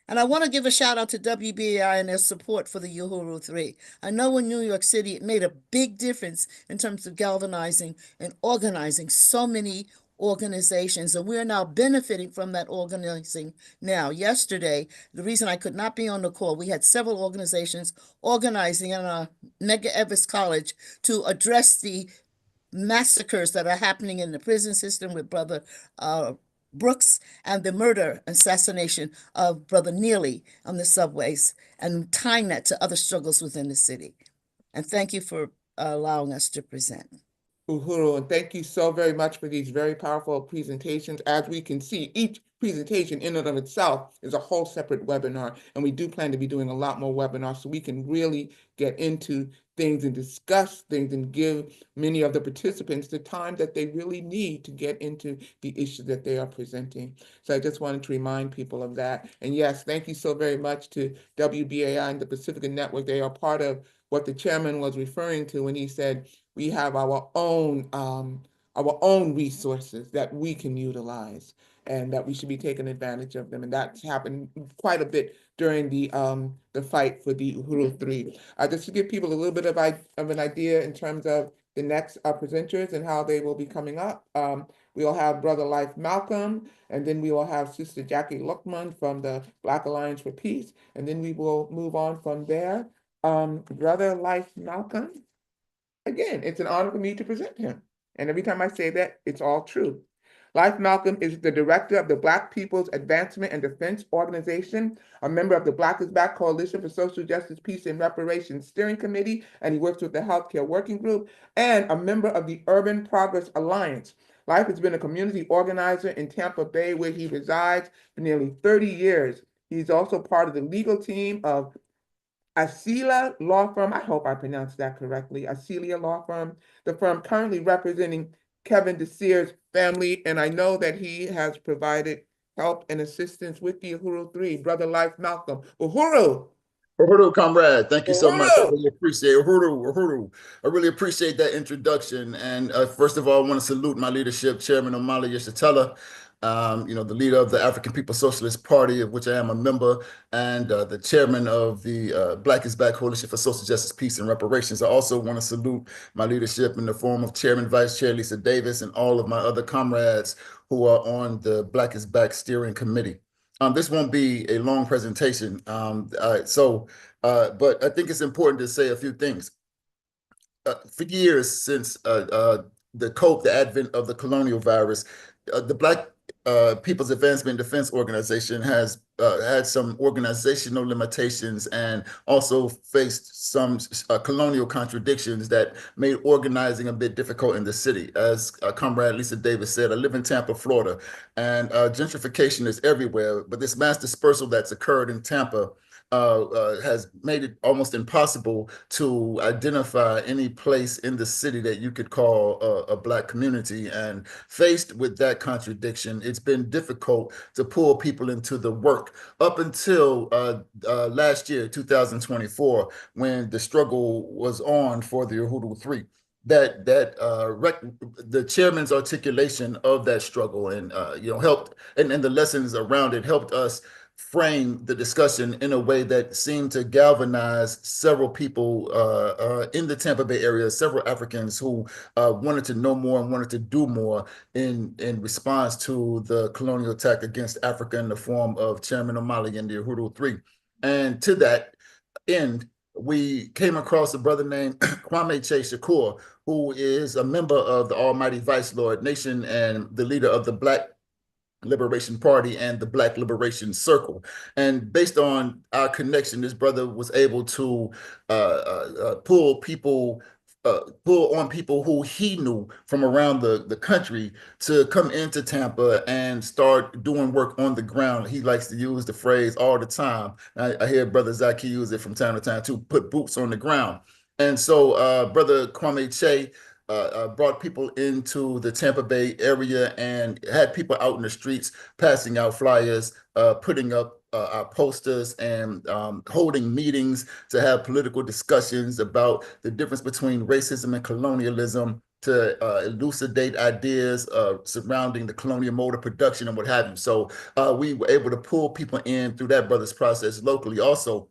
And I want to give a shout out to WBAI and their support for the Uhuru 3. I know in New York City, it made a big difference in terms of galvanizing and organizing so many organizations, and we're now benefiting from that organizing now. Yesterday, the reason I could not be on the call, we had several organizations organizing in a Medgar Evers College to address the massacres that are happening in the prison system with Brother Brooks and the murder assassination of Brother Neely on the subways, and tying that to other struggles within the city. And thank you for allowing us to present. Uhuru, and thank you so very much for these very powerful presentations. As we can see, each presentation in and of itself is a whole separate webinar, and we do plan to be doing a lot more webinars so we can really get into things and discuss things and give many of the participants the time that they really need to get into the issues that they are presenting. So I just wanted to remind people of that. And yes, thank you so very much to WBAI and the Pacifica Network. They are part of what the chairman was referring to when he said we have our own resources that we can utilize and that we should be taking advantage of them. And that's happened quite a bit during the fight for the Uhuru 3. Just to give people a little bit of an idea in terms of the next presenters and how they will be coming up. We will have Brother Life Malcolm, and then we will have Sister Jackie Luckman from the Black Alliance for Peace, and then we will move on from there. Brother Life Malcolm, again, it's an honor for me to present him. And every time I say that, it's all true. Life Malcolm is the director of the Black People's Advancement and Defense Organization, a member of the Black is Back Coalition for Social Justice, Peace, and Reparations Steering Committee, and he works with the Healthcare Working Group, and a member of the Urban Progress Alliance. Life has been a community organizer in Tampa Bay, where he resides for nearly 30 years. He's also part of the legal team of Asila Law Firm. I hope I pronounced that correctly. Asilia Law Firm, the firm currently representing Kevin DeSeer's family. And I know that he has provided help and assistance with the Uhuru 3. Brother Life Malcolm. Uhuru. Uhuru, comrade, thank you so much. I Uhuru. really appreciate it. Uhuru. I really appreciate that introduction. And first of all, I want to salute my leadership, Chairman Omali Yeshitela, the leader of the African People's Socialist Party, of which I am a member, and the chairman of the Black is Back Coalition for Social Justice, Peace, and Reparations. I also want to salute my leadership in the form of Chairman Vice Chair Lisa Davis and all of my other comrades who are on the Black is Back Steering Committee. This won't be a long presentation, but I think it's important to say a few things. For years since the advent of the colonial virus, the Black People's Advancement Defense Organization has had some organizational limitations and also faced some colonial contradictions that made organizing a bit difficult in the city. As Comrade Lisa Davis said, I live in Tampa, Florida, and gentrification is everywhere, but this mass dispersal that's occurred in Tampa has made it almost impossible to identify any place in the city that you could call a Black community. And faced with that contradiction, it's been difficult to pull people into the work up until last year, 2024, when the struggle was on for the Uhuru 3. The chairman's articulation of that struggle and helped, and the lessons around it helped us frame the discussion in a way that seemed to galvanize several people in the Tampa Bay area, several Africans who wanted to know more and wanted to do more in response to the colonial attack against Africa in the form of Chairman Omali and the Uhuru 3. And to that end, we came across a brother named Kwame Che Shakur, who is a member of the Almighty Vice Lord Nation and the leader of the Black Liberation Party and the Black Liberation Circle. And based on our connection, this brother was able to pull on people who he knew from around the country to come into Tampa and start doing work on the ground. He likes to use the phrase all the time. I hear Brother Zaki use it from time to time to put boots on the ground. And so Brother Kwame Che brought people into the Tampa Bay area and had people out in the streets passing out flyers, putting up our posters and holding meetings to have political discussions about the difference between racism and colonialism, to elucidate ideas surrounding the colonial mode of production and what have you. So we were able to pull people in through that brother's process locally. Also,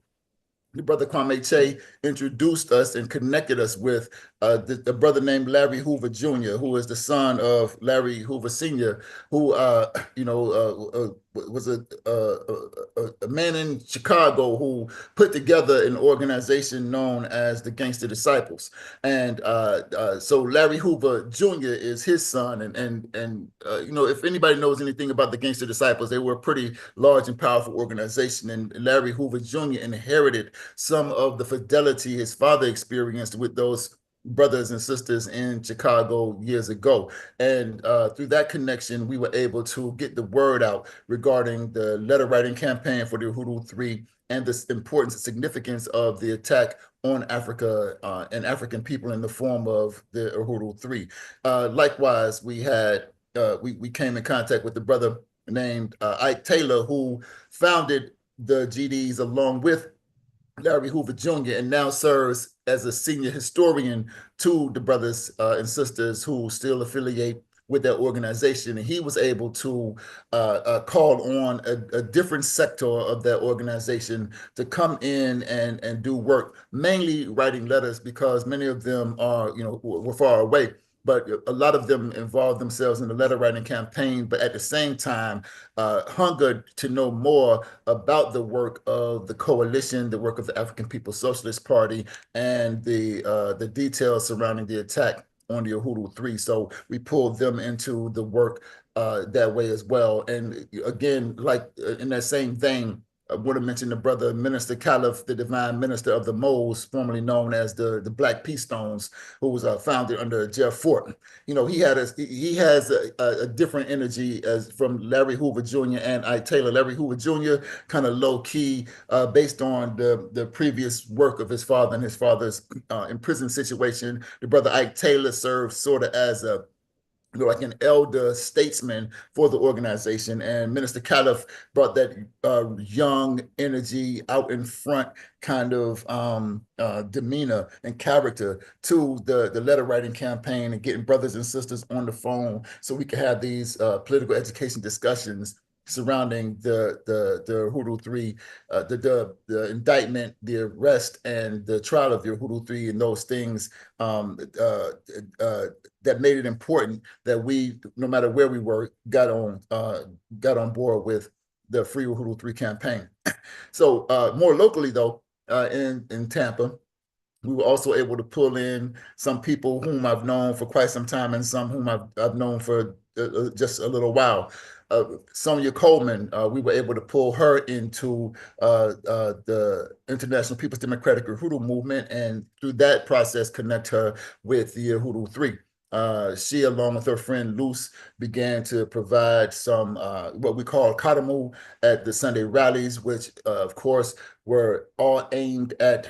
the brother Kwame Che introduced us and connected us with the brother named Larry Hoover Jr., who is the son of Larry Hoover Sr., who was a man in Chicago who put together an organization known as the Gangster Disciples. And so Larry Hoover Jr. is his son. And if anybody knows anything about the Gangster Disciples, they were a pretty large and powerful organization. And Larry Hoover Jr. inherited some of the fidelity his father experienced with those brothers and sisters in Chicago years ago. And through that connection, we were able to get the word out regarding the letter writing campaign for the Uhuru 3 and the importance and significance of the attack on Africa and African people in the form of the Uhuru 3. Likewise, we came in contact with the brother named Ike Taylor, who founded the GDs along with Larry Hoover Jr. and now serves as a senior historian to the brothers and sisters who still affiliate with that organization. And he was able to call on a different sector of that organization to come in and do work, mainly writing letters, because many of them were far away. But a lot of them involved themselves in the letter writing campaign, but at the same time, hungered to know more about the work of the coalition, the work of the African People's Socialist Party, and the details surrounding the attack on the Uhuru 3. So we pulled them into the work that way as well. And again, like in that same vein, I want to mention the brother Minister Caliph, the divine minister of the Moles, formerly known as the Black Peace Stones, who was founded under Jeff Fort. You know, he has a different energy as from Larry Hoover Jr. and Ike Taylor. Larry Hoover Jr. kind of low key, based on the previous work of his father and his father's imprisoned situation. The brother Ike Taylor served sort of as a like an elder statesman for the organization. And Minister Caliph brought that young energy out in front kind of demeanor and character to the letter writing campaign and getting brothers and sisters on the phone so we could have these political education discussions surrounding the Hoodoo Three, the indictment, the arrest, and the trial of the Hoodoo Three, and those things that made it important that we, no matter where we were, got on board with the Free Hoodoo Three campaign. So more locally, though, in Tampa, we were also able to pull in some people whom I've known for quite some time and some whom I've known for just a little while. Sonia Coleman, we were able to pull her into the International People's Democratic Hoodoo movement, and through that process, connect her with the Hoodoo Three. She, along with her friend Luce, began to provide some what we call katamu at the Sunday rallies, which, of course, were all aimed at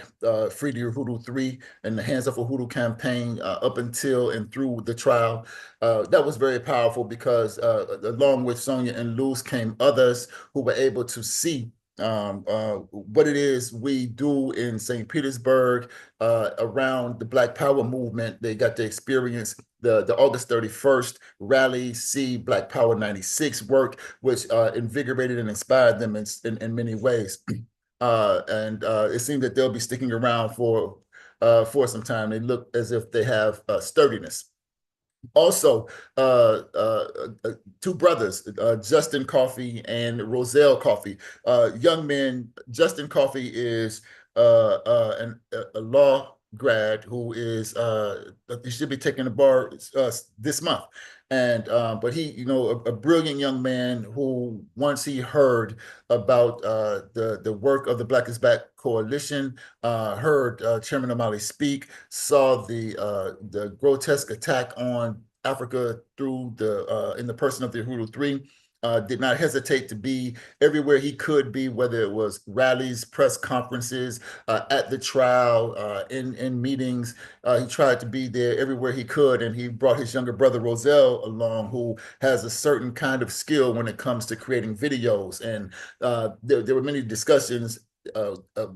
Free the Hoodoo 3 and the Hands Up for Hoodoo campaign up until and through the trial. That was very powerful because along with Sonia and Luz came others who were able to see what it is we do in St. Petersburg around the Black Power movement. They got to experience the August 31st rally, see Black Power 96 work, which invigorated and inspired them in many ways. And it seems that they'll be sticking around for some time. They look as if they have sturdiness. Also, two brothers, Justin Coffey and Roselle Coffey, young men. Justin Coffey is a law grad who is he should be taking the bar this month. And but he, you know, a brilliant young man who, once he heard about the work of the Black is Back Coalition, heard Chairman O'Malley speak, saw the grotesque attack on Africa through in the person of the Hoodoo Three. Did not hesitate to be everywhere he could be, whether it was rallies, press conferences, at the trial, in meetings. He tried to be there everywhere he could, and he brought his younger brother Roselle along, who has a certain kind of skill when it comes to creating videos. And there were many discussions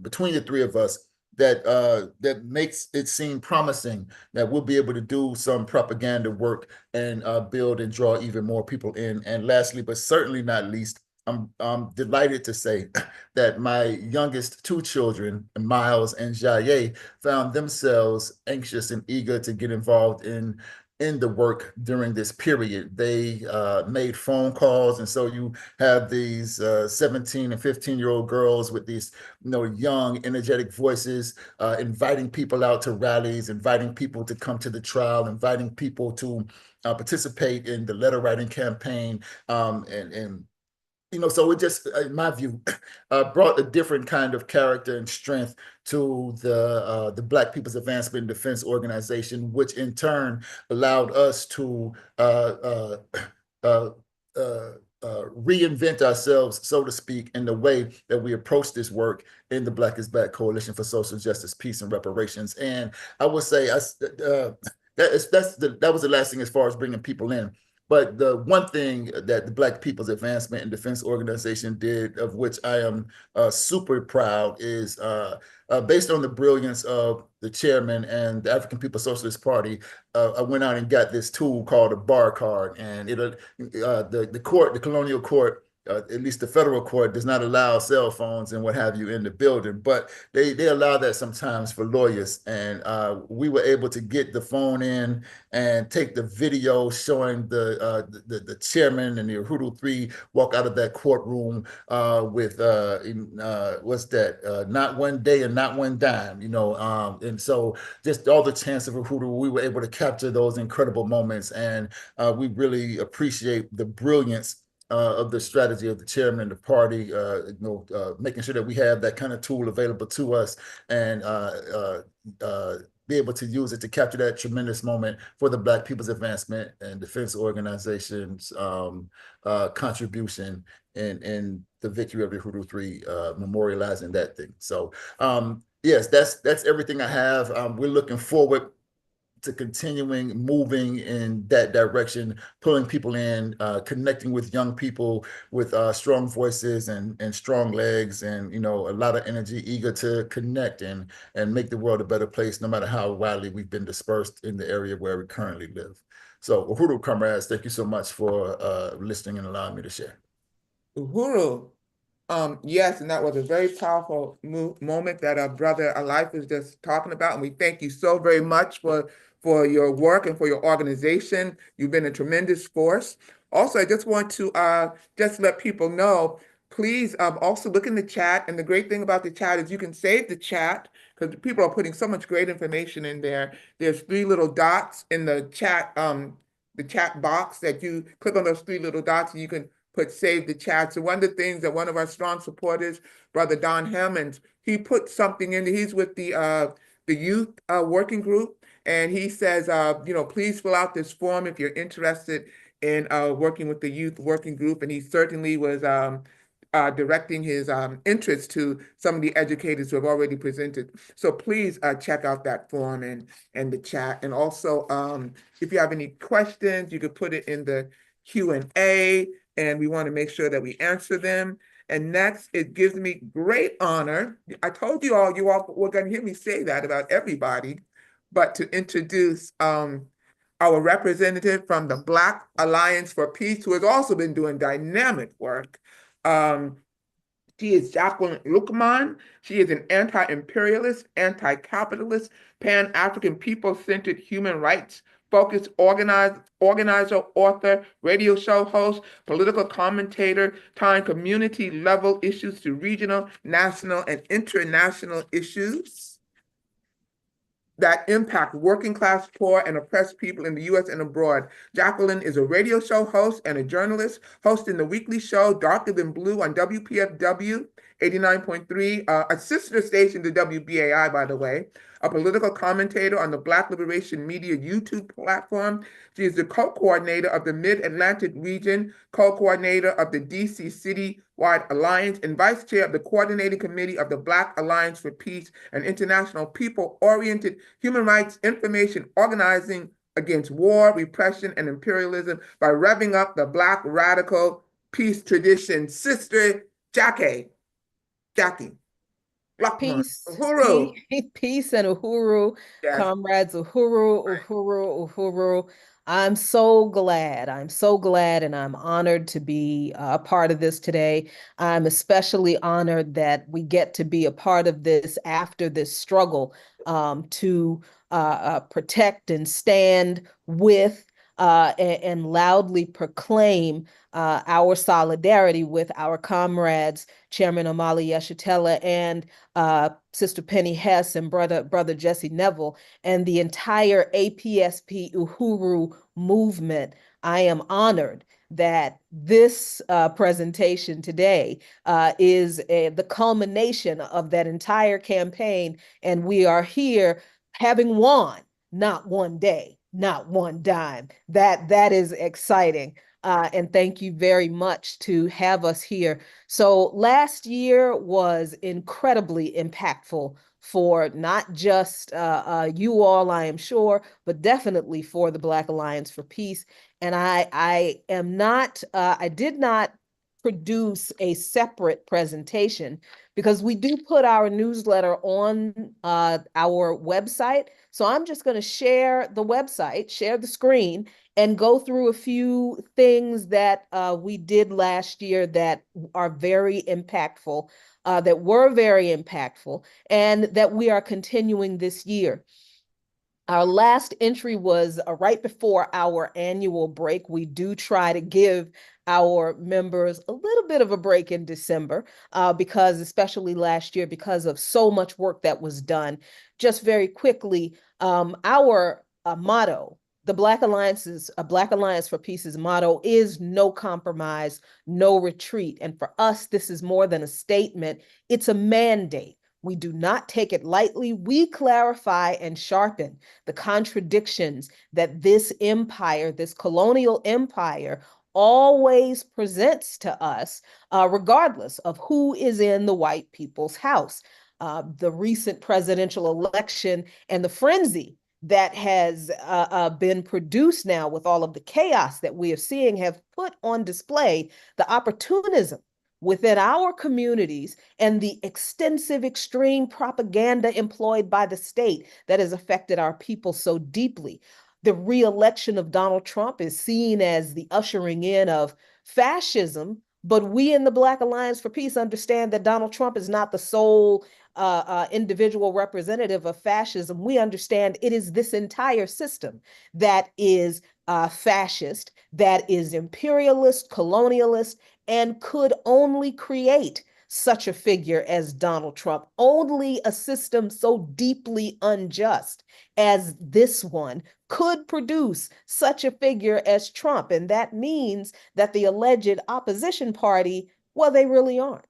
between the three of us that makes it seem promising that we'll be able to do some propaganda work and build and draw even more people in. And lastly, but certainly not least, I'm delighted to say that my youngest two children, Miles and Jaye, found themselves anxious and eager to get involved in the work during this period. They made phone calls, and so you have these 17 and 15-year-old girls with these, you know, young, energetic voices, inviting people out to rallies, inviting people to come to the trial, inviting people to participate in the letter writing campaign, and you know, so it just, in my view, brought a different kind of character and strength to the Black People's Advancement and Defense Organization, which in turn allowed us to reinvent ourselves, so to speak, in the way that we approach this work in the Black is Back Coalition for Social Justice, Peace, and Reparations. And I would say that was the last thing as far as bringing people in. But the one thing that the Black People's Advancement and Defense Organization did, of which I am super proud, is based on the brilliance of the chairman and the African People's Socialist Party. I went out and got this tool called a bar card, and the court, the colonial court, at least the federal court, does not allow cell phones and what have you in the building, but they allow that sometimes for lawyers. And we were able to get the phone in and take the video showing the chairman and the Hoodoo Three walk out of that courtroom with what's that? Not one day and not one dime, you know. And so just all the chance of a Hoodoo, we were able to capture those incredible moments, and we really appreciate the brilliance of the strategy of the chairman and the party, making sure that we have that kind of tool available to us and be able to use it to capture that tremendous moment for the Black People's Advancement and Defense Organization's contribution in the victory of the Hoodoo 3, memorializing that thing. So yes, that's everything I have. We're looking forward to continuing moving in that direction, pulling people in, connecting with young people with strong voices and strong legs, and a lot of energy, eager to connect and make the world a better place, no matter how widely we've been dispersed in the area where we currently live. So, Uhuru comrades, thank you so much for listening and allowing me to share. Uhuru. Yes, and that was a very powerful moment that our brother Alive was just talking about, and we thank you so very much for your work and for your organization. You've been a tremendous force. Also, I just want to just let people know, please also look in the chat. And the great thing about the chat is you can save the chat because people are putting so much great information in there. There's 3 little dots in the chat box that you click on those 3 little dots and you can put save the chat. So one of the things that one of our strong supporters, Brother Don Hammonds, he put something in. He's with the youth working group, and he says, please fill out this form if you're interested in working with the youth working group. And he certainly was directing his interest to some of the educators who have already presented. So please check out that form and the chat. And also, if you have any questions, you could put it in the Q&A, and we want to make sure that we answer them. And next, it gives me great honor. I told you all were going to hear me say that about everybody, but to introduce our representative from the Black Alliance for Peace, who has also been doing dynamic work. She is Jacqueline Luckman. She is an anti-imperialist, anti-capitalist, pan-African people-centered human rights focused organizer, author, radio show host, political commentator, tying community level issues to regional, national, and international issues that impact working class, poor, and oppressed people in the U.S. and abroad. Jacqueline is a radio show host and a journalist, hosting the weekly show Darker Than Blue on WPFW 89.3, a sister station to WBAI, by the way, a political commentator on the Black Liberation Media YouTube platform. She is the co-coordinator of the Mid-Atlantic region, co-coordinator of the DC City-wide Alliance, and vice chair of the coordinating committee of the Black Alliance for Peace and International People-Oriented Human Rights Information Organizing Against War, Repression, and Imperialism by revving up the Black radical peace tradition. Sister Jackie. Peace, Uhuru. peace and Uhuru, Yes. comrades, Uhuru. I'm so glad, and I'm honored to be a part of this today. I'm especially honored that we get to be a part of this after this struggle to protect and stand with and loudly proclaim our solidarity with our comrades, Chairman Omali Yeshitela and Sister Penny Hess and brother Jesse Neville and the entire APSP Uhuru movement. I am honored that this presentation today is the culmination of that entire campaign, and we are here having won, not one day, not one dime. That is exciting. And thank you very much to have us here. So last year was incredibly impactful for not just you all, I am sure, but definitely for the Black Alliance for Peace. And I did not produce a separate presentation because we do put our newsletter on our website. So I'm just going to share the website, share the screen, and go through a few things that we did last year that are very impactful, and that we are continuing this year. Our last entry was right before our annual break. We do try to give our members a little bit of a break in December because, especially last year, because of so much work that was done. Just very quickly, our motto the Black Alliance for Peace's motto is no compromise, no retreat. And for us, this is more than a statement, it's a mandate. We do not take it lightly. We clarify and sharpen the contradictions that this empire, this colonial empire, always presents to us, regardless of who is in the white people's house. The recent presidential election and the frenzy that has been produced now with all of the chaos that we are seeing have put on display the opportunism within our communities and the extensive extreme propaganda employed by the state that has affected our people so deeply. The re-election of Donald Trump is seen as the ushering in of fascism, but we in the Black Alliance for Peace understand that Donald Trump is not the sole individual representative of fascism. We understand it is this entire system that is fascist, that is imperialist, colonialist, and could only create such a figure as Donald Trump. Only a system so deeply unjust as this one could produce such a figure as Trump. And that means that the alleged opposition party, well, they really aren't.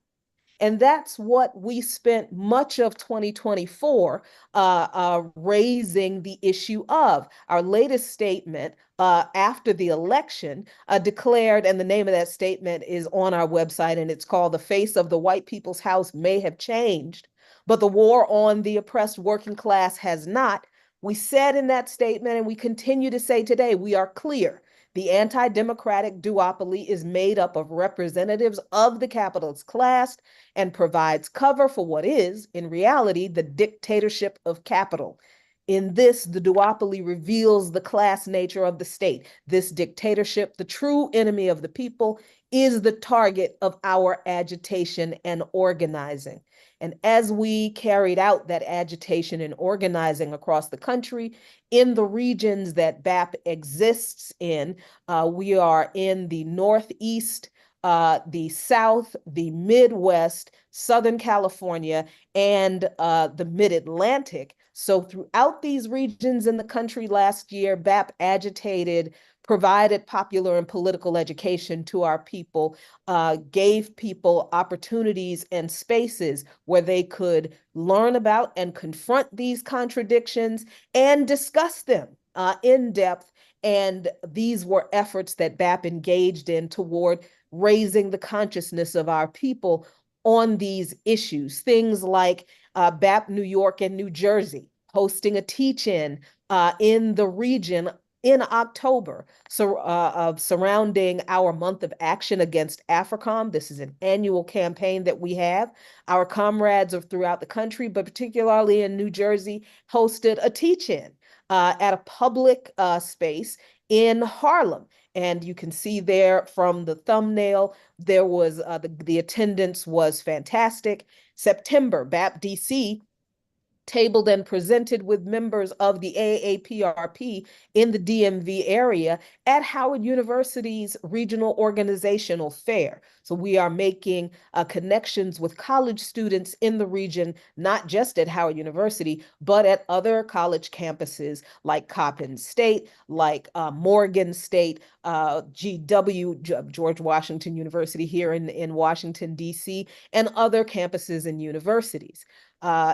And that's what we spent much of 2024 raising the issue of. Our latest statement after the election declared, and the name of that statement is on our website, and it's called "The Face of the White People's House May Have Changed, but the War on the Oppressed Working Class has not." We said in that statement, and we continue to say today, we are clear. The anti-democratic duopoly is made up of representatives of the capitalist class and provides cover for what is, in reality, the dictatorship of capital. In this, the duopoly reveals the class nature of the state. This dictatorship, the true enemy of the people, is the target of our agitation and organizing. And as we carried out that agitation and organizing across the country, in the regions that BAP exists in, we are in the Northeast, the South, the Midwest, Southern California, and the Mid-Atlantic. So throughout these regions in the country last year, BAP agitated, provided popular and political education to our people, gave people opportunities and spaces where they could learn about and confront these contradictions and discuss them in depth. And these were efforts that BAP engaged in toward raising the consciousness of our people on these issues. Things like BAP New York and New Jersey hosting a teach-in in the region in October, surrounding our month of action against AFRICOM. This is an annual campaign that we have. Our comrades throughout the country, but particularly in New Jersey, hosted a teach-in at a public space in Harlem. And you can see there from the thumbnail, there was the attendance was fantastic. September, BAP DC tabled and presented with members of the AAPRP in the DMV area at Howard University's regional organizational fair. So we are making connections with college students in the region, not just at Howard University, but at other college campuses like Coppin State, like Morgan State, GW, George Washington University here in Washington, D.C., and other campuses and universities.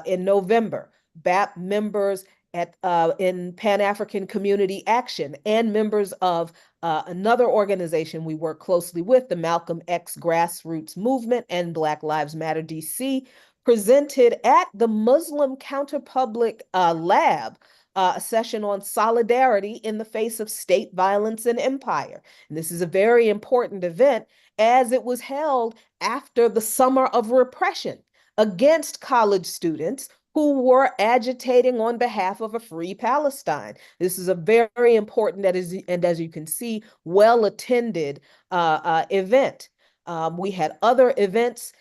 In November, BAP members in Pan-African Community Action and members of another organization we work closely with, the Malcolm X Grassroots Movement and Black Lives Matter DC, presented at the Muslim Counterpublic Lab a session on solidarity in the face of state violence and empire. And this is a very important event as it was held after the summer of repression against college students who were agitating on behalf of a free Palestine. This is a very important, and as you can see, well-attended event. We had other events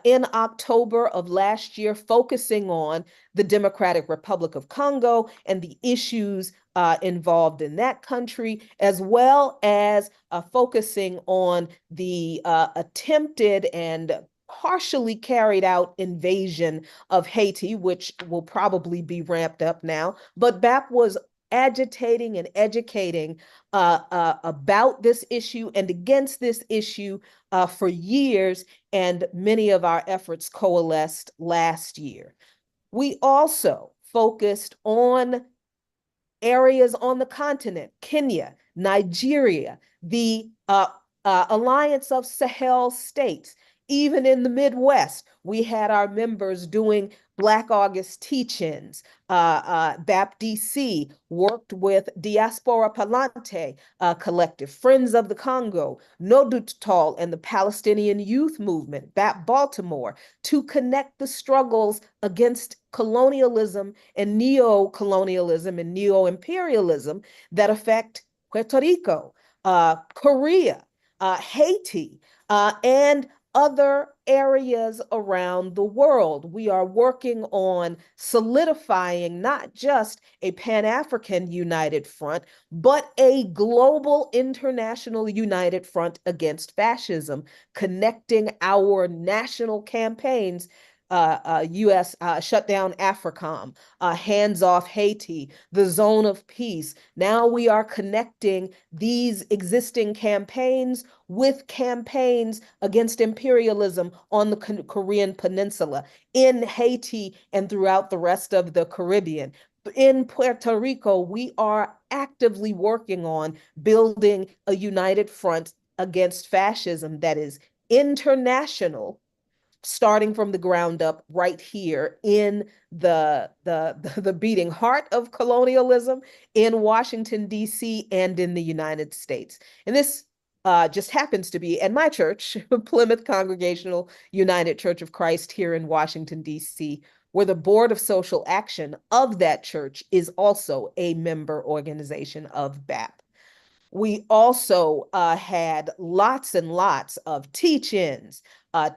in October of last year focusing on the Democratic Republic of Congo and the issues involved in that country, as well as focusing on the attempted and partially carried out invasion of Haiti, which will probably be ramped up now. But BAP was agitating and educating about this issue and against this issue for years, and many of our efforts coalesced last year. We also focused on areas on the continent, Kenya, Nigeria, the Alliance of Sahel states. Even in the Midwest, we had our members doing Black August teach-ins. BAP DC worked with Diaspora Palante Collective, Friends of the Congo, Nodutal, and the Palestinian Youth Movement, BAP Baltimore, to connect the struggles against colonialism and neo-colonialism and neo-imperialism that affect Puerto Rico, Korea, Haiti, and other areas around the world. We are working on solidifying not just a Pan-African united front, but a global international united front against fascism, connecting our national campaigns, U.S. Shut Down AFRICOM, Hands Off Haiti, the Zone of Peace. Now we are connecting these existing campaigns with campaigns against imperialism on the Korean Peninsula, in Haiti, and throughout the rest of the Caribbean. In Puerto Rico, we are actively working on building a united front against fascism that is international, starting from the ground up right here in the beating heart of colonialism in Washington, D.C. and in the United States. And this just happens to be at my church, Plymouth Congregational United Church of Christ here in Washington, D.C., where the Board of Social Action of that church is also a member organization of BAP. We also had lots and lots of teach-ins,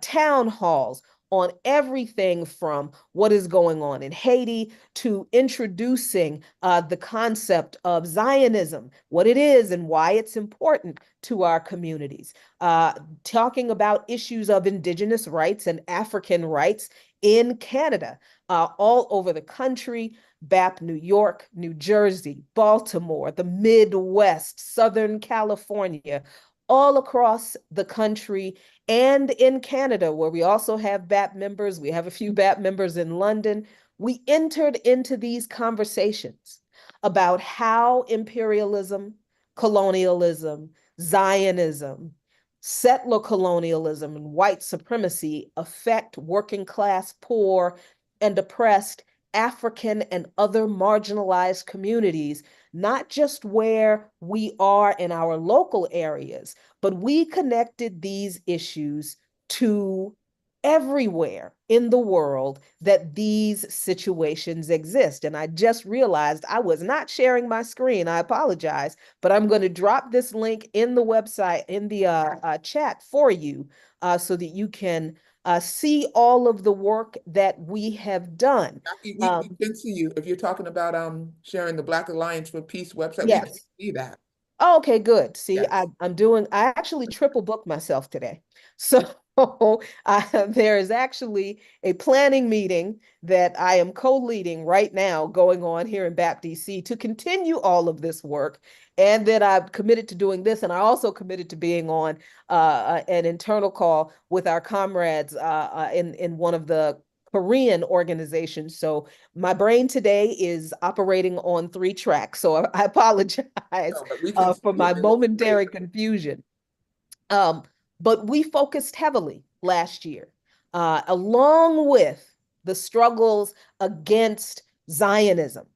town halls on everything from what is going on in Haiti to introducing the concept of Zionism, what it is and why it's important to our communities, talking about issues of Indigenous rights and African rights in Canada, all over the country. BAP New York, New Jersey, Baltimore, the Midwest, Southern California, all across the country, and in Canada, where we also have BAP members. We have a few BAP members in London. We entered into these conversations about how imperialism, colonialism, Zionism, settler colonialism, and white supremacy affect working class, poor, and oppressed African and other marginalized communities, not just where we are in our local areas, but we connected these issues to everywhere in the world that these situations exist. And I just realized I was not sharing my screen. I apologize, but I'm going to drop this link in the website, in the chat for you, so that you can see all of the work that we have done. Jackie, we can see you. If you're talking about sharing the Black Alliance for Peace website, we can Yes. see that. Oh, okay, good. See, Yes. I actually triple booked myself today. So there is actually a planning meeting that I am co-leading right now going on here in BAP DC to continue all of this work. And then I'm committed to doing this. And I also committed to being on an internal call with our comrades in one of the Korean organizations. So my brain today is operating on 3 tracks. So I apologize No, but we can see for you. my It looks momentary great. confusion. But we focused heavily last year, along with the struggles against Zionism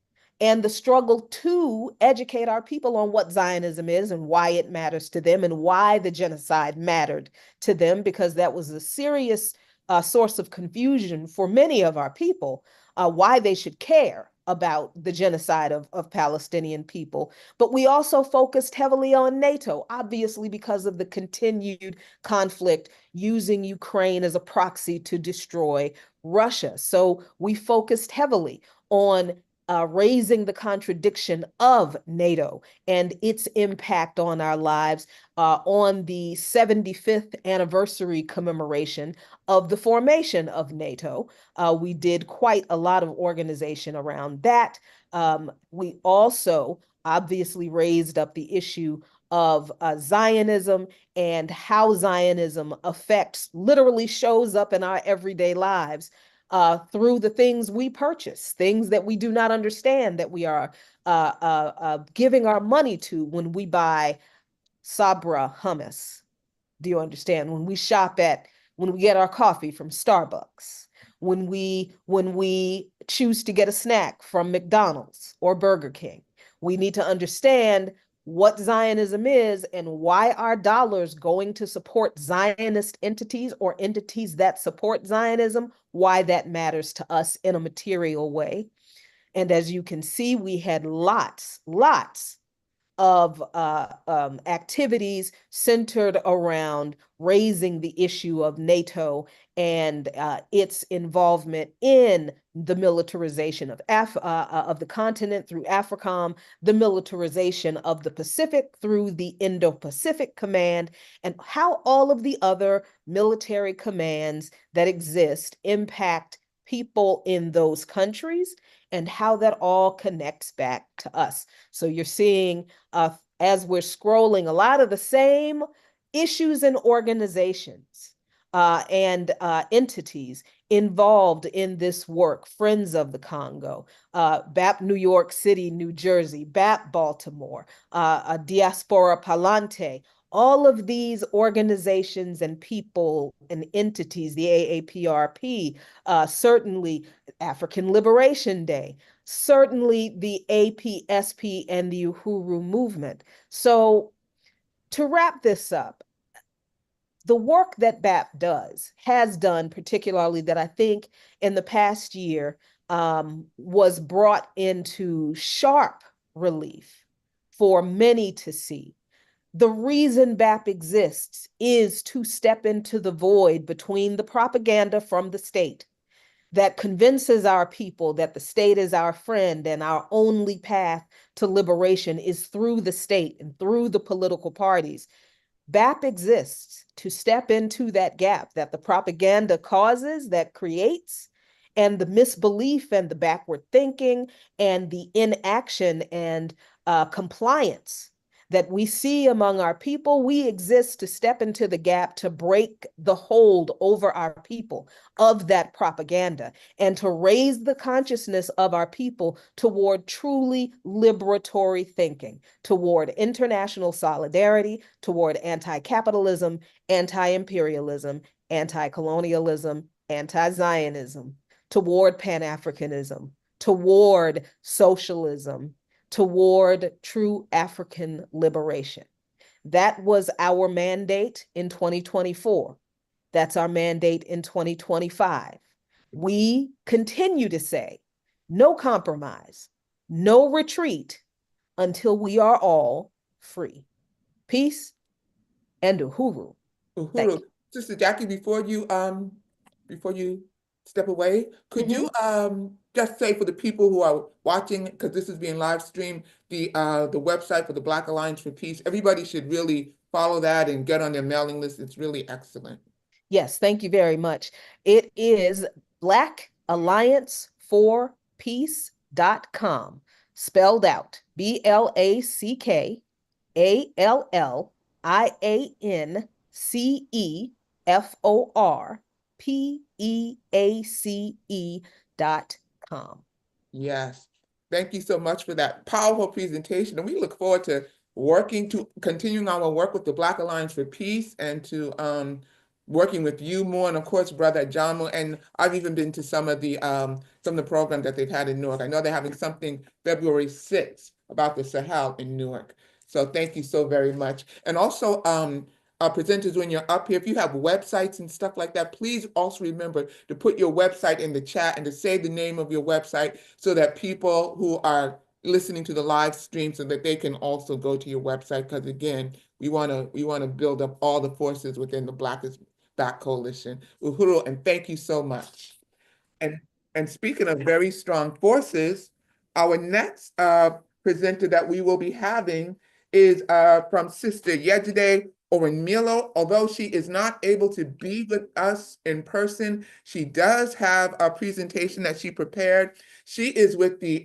and the struggle to educate our people on what Zionism is and why it matters to them and why the genocide mattered to them, because that was a serious source of confusion for many of our people, why they should care about the genocide of Palestinian people. But we also focused heavily on NATO, obviously because of the continued conflict using Ukraine as a proxy to destroy Russia. So we focused heavily on raising the contradiction of NATO and its impact on our lives on the 75th anniversary commemoration of the formation of NATO. We did quite a lot of organization around that. We also obviously raised up the issue of Zionism and how Zionism literally shows up in our everyday lives through the things we purchase, things that we do not understand that we are giving our money to when we buy Sabra hummus. Do you understand? When we get our coffee from Starbucks, when we choose to get a snack from McDonald's or Burger King, we need to understand what Zionism is and why our dollars going to support Zionist entities or entities that support Zionism, why that matters to us in a material way. And as you can see, we had lots of activities centered around raising the issue of NATO and its involvement in the militarization of the continent through AFRICOM, the militarization of the Pacific through the Indo-Pacific Command, and how all of the other military commands that exist impact people in those countries and how that all connects back to us. So you're seeing, as we're scrolling, a lot of the same issues and organizations and entities involved in this work. Friends of the Congo, BAP New York City, New Jersey, BAP Baltimore, Diaspora Palante, all of these organizations and people and entities, the AAPRP, certainly African Liberation Day, certainly the APSP and the Uhuru movement. So to wrap this up, the work that BAP has done, particularly that I think in the past year was brought into sharp relief for many to see. The reason BAP exists is to step into the void between the propaganda from the state that convinces our people that the state is our friend and our only path to liberation is through the state and through the political parties. BAP exists to step into that gap that the propaganda causes, that creates, and the misbelief and the backward thinking and the inaction and compliance that we see among our people. We exist to step into the gap to break the hold over our people of that propaganda and to raise the consciousness of our people toward truly liberatory thinking, toward international solidarity, toward anti-capitalism, anti-imperialism, anti-colonialism, anti-Zionism, toward Pan-Africanism, toward socialism, toward true African liberation. That was our mandate in 2024. That's our mandate in 2025. We continue to say, no compromise, no retreat until we are all free. Peace and Uhuru. Thank Uhuru. you. Sister Jackie, before you step away, could you just say for the people who are watching, because this is being live streamed, the website for the Black Alliance for Peace, everybody should really follow that and get on their mailing list. It's really excellent. Yes, thank you very much. It is blackallianceforpeace.com, spelled out BLACKALLIANCEFORPEACE.com. Yes. Thank you so much for that powerful presentation. And we look forward to continuing our work with the Black Alliance for Peace and to working with you more. And of course, Brother John, and I've even been to some of the programs that they've had in Newark. I know they're having something February 6th about the Sahel in Newark. So thank you so very much. And also, presenters, when you're up here, if you have websites and stuff like that, please also remember to put your website in the chat and to say the name of your website so that people who are listening to the live stream so that they can also go to your website. Because again, we want to build up all the forces within the Black is Back Coalition. Uhuru, and thank you so much. And speaking of very strong forces, our next presenter that we will be having is from Sister Yejide Orenmilo. Although she is not able to be with us in person, she does have a presentation that she prepared. She is with the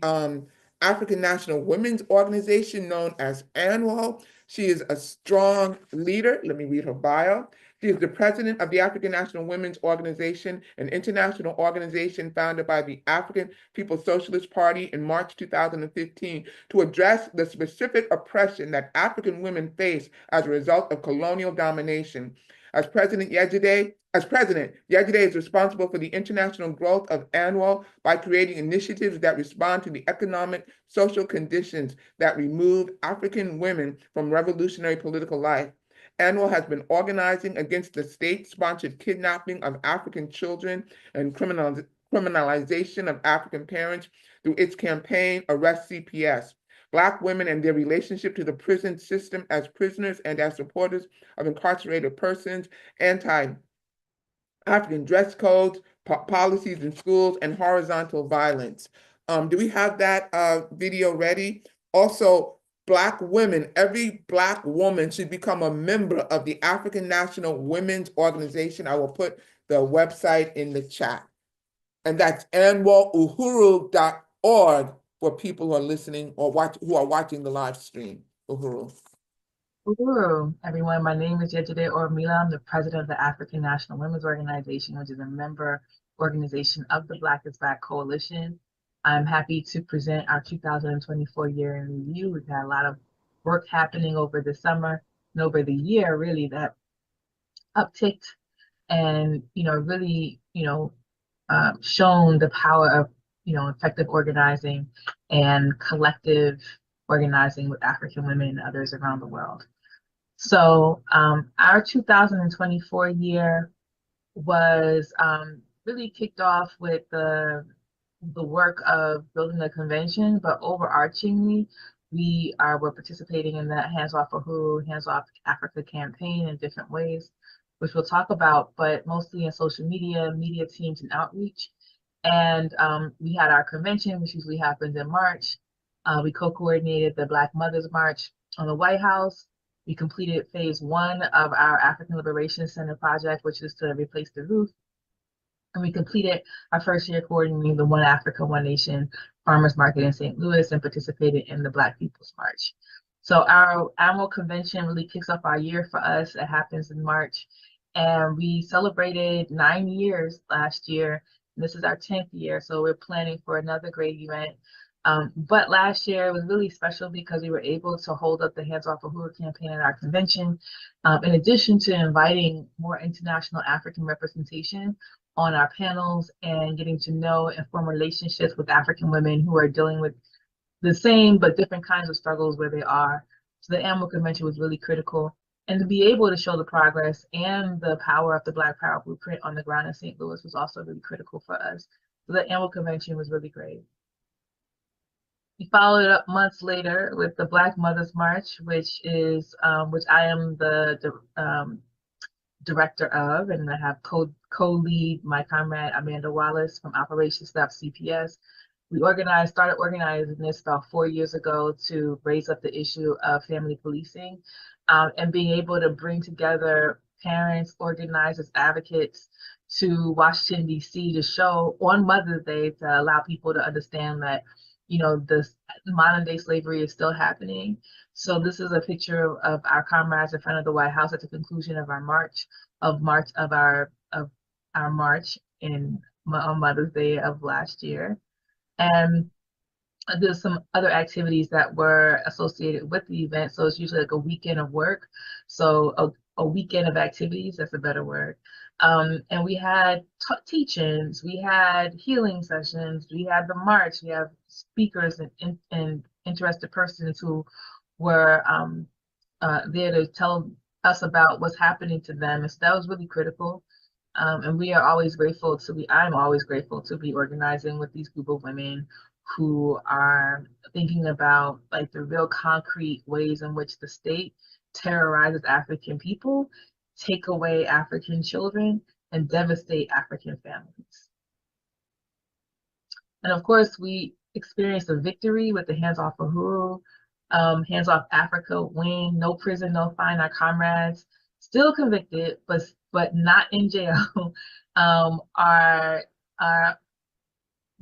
African National Women's Organization known as ANWO. She is a strong leader. Let me read her bio. She is the president of the African National Women's Organization, an international organization founded by the African People's Socialist Party in March 2015 to address the specific oppression that African women face as a result of colonial domination. As president, Yejide is responsible for the international growth of ANWO by creating initiatives that respond to the economic, social conditions that remove African women from revolutionary political life. ANWO has been organizing against the state-sponsored kidnapping of African children and criminalization of African parents through its campaign, Arrest CPS. Black women and their relationship to the prison system as prisoners and as supporters of incarcerated persons, anti-African dress codes, policies in schools, and horizontal violence. Do we have that video ready? Also, Black women, every Black woman should become a member of the African National Women's Organization. I will put the website in the chat. And that's anwouhuru.org for people who are listening or who are watching the live stream. Uhuru. Uhuru, everyone. My name is Yejide Ormila. I'm the president of the African National Women's Organization, which is a member organization of the Black is Back Coalition. I'm happy to present our 2024 year in review. We've had a lot of work happening over the summer and over the year, really, that upticked and, really, shown the power of, effective organizing and collective organizing with African women and others around the world. So our 2024 year was really kicked off with the work of building the convention, but overarchingly, we're participating in that Hands Off Uhuru, Hands Off Africa campaign in different ways, which we'll talk about, but mostly in social media teams, and outreach. And we had our convention, which usually happens in March. We co-coordinated the Black Mothers March on the White House. We completed phase 1 of our African Liberation Center project, which is to replace the roof. And we completed our first year coordinating the One Africa, One Nation Farmers Market in St. Louis and participated in the Black People's March. So our annual convention really kicks off our year for us. It happens in March. And we celebrated 9 years last year. This is our 10th year, so we're planning for another great event. But last year was really special because we were able to hold up the Hands Off Uhuru campaign at our convention, in addition to inviting more international African representation on our panels and getting to know and form relationships with African women who are dealing with the same but different kinds of struggles where they are. So the annual convention was really critical. And to be able to show the progress and the power of the Black Power blueprint on the ground in St. Louis was also really critical for us. So the annual convention was really great. We followed up months later with the Black Mothers March, which I am the director of, and I have co-lead my comrade Amanda Wallace from Operations Stop CPS. We started organizing this about 4 years ago to raise up the issue of family policing, and being able to bring together parents, organizers, advocates to Washington, D.C. to show on Mother's Day to allow people to understand that, this modern day slavery is still happening. So this is a picture of our comrades in front of the White House at the conclusion of our march on Mother's Day of last year. And there's some other activities that were associated with the event. So it's usually like a weekend of work. So a weekend of activities, that's a better word. And we had teach-ins, we had healing sessions, we had the march, we have speakers and interested persons who were there to tell us about what's happening to them. And so that was really critical. And I'm always grateful to be organizing with these group of women who are thinking about like the real concrete ways in which the state terrorizes African people, take away African children, and devastate African families. And of course, we experienced a victory with the Hands Off Uhuru, Hands Off Africa win, no prison, no fine. Our comrades, still convicted, but not in jail, are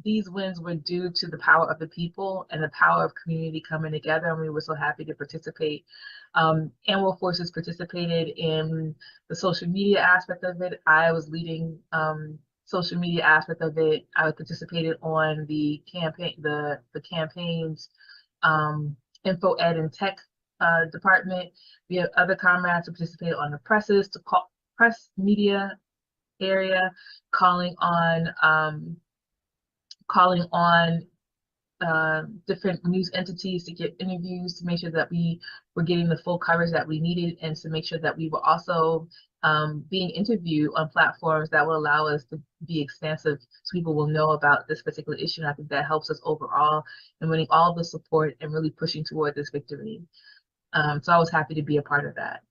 these wins were due to the power of the people and the power of community coming together, and we were so happy to participate. Animal Forces participated in the social media aspect of it. I was leading social media aspect of it. I participated on the campaign, the campaigns, info ed and tech department. We have other comrades who participated on the press media area, calling on different news entities to get interviews to make sure that we were getting the full coverage that we needed, and to make sure that we were also being interviewed on platforms that will allow us to be expansive so people will know about this particular issue. And I think that helps us overall in winning all the support and really pushing toward this victory. So I was happy to be a part of that.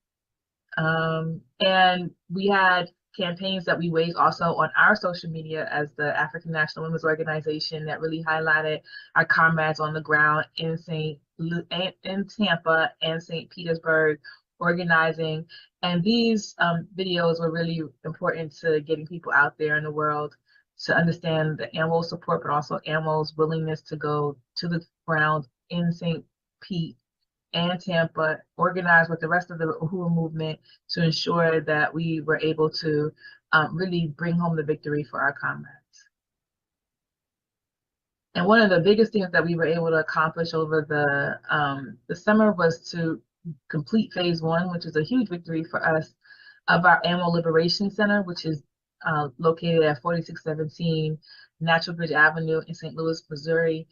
And we had campaigns that we waged also on our social media as the African National Women's Organization that really highlighted our comrades on the ground in Tampa and St. Petersburg organizing. And these videos were really important to getting people out there in the world to understand the AMWO support, but also AMWO's willingness to go to the ground in St. Pete and Tampa, organized with the rest of the Uhuru movement to ensure that we were able to really bring home the victory for our comrades. And one of the biggest things that we were able to accomplish over the summer was to complete phase 1, which is a huge victory for us, of our Animal Liberation Center, which is located at 4617 Natural Bridge Avenue in St. Louis, Missouri,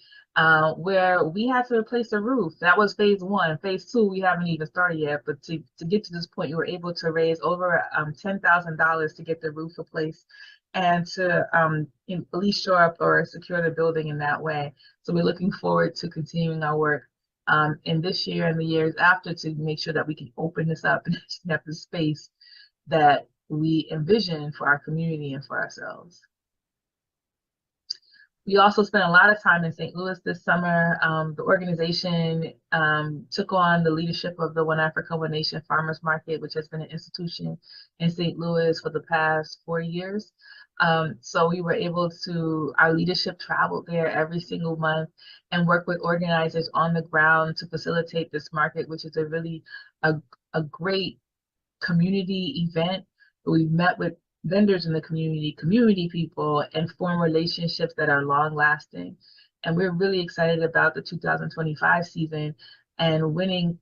where we had to replace the roof. That was phase 1. Phase 2, we haven't even started yet, but to get to this point, we were able to raise over $10,000 to get the roof replaced and to at least shore up or secure the building in that way. So we're looking forward to continuing our work in this year and the years after to make sure that we can open this up and have the space that we envision for our community and for ourselves. We also spent a lot of time in St. Louis this summer. The organization took on the leadership of the One Africa, One Nation Farmers Market, which has been an institution in St. Louis for the past 4 years. So we were able to, our leadership traveled there every single month and work with organizers on the ground to facilitate this market, which is a really a great community event. We've met with vendors in the community people, and form relationships that are long lasting. And we're really excited about the 2025 season and winning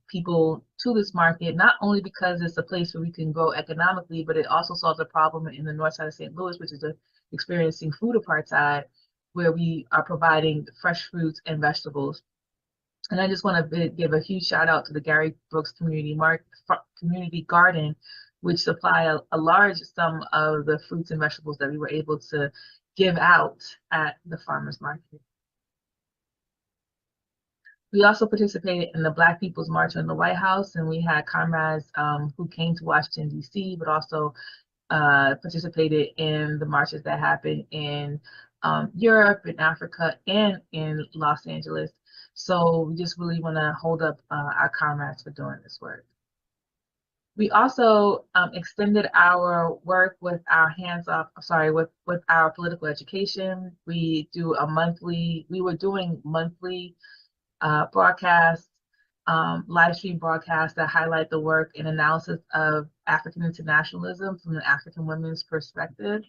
people to this market, not only because it's a place where we can grow economically, but it also solves a problem in the north side of St. Louis, which is experiencing food apartheid, where we are providing fresh fruits and vegetables. And I just want to give a huge shout out to the Gary Brooks Community Garden, which supply a large sum of the fruits and vegetables that we were able to give out at the farmers market. We also participated in the Black People's March on the White House, and we had comrades who came to Washington, D.C., but also participated in the marches that happened in Europe, in Africa, and in Los Angeles. So we just really want to hold up our comrades for doing this work. We also extended our work with our with our political education. We were doing monthly broadcasts, live stream broadcasts that highlight the work and analysis of African internationalism from an African women's perspective,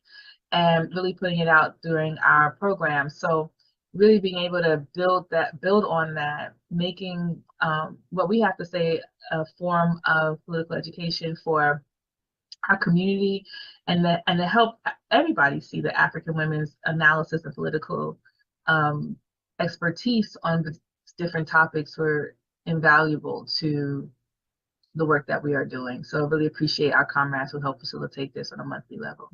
and really putting it out during our program. So really being able to build on that, making what we have to say a form of political education for our community, and to help everybody see the African women's analysis and political expertise on the different topics were invaluable to the work that we are doing. So I really appreciate our comrades who help facilitate this on a monthly level.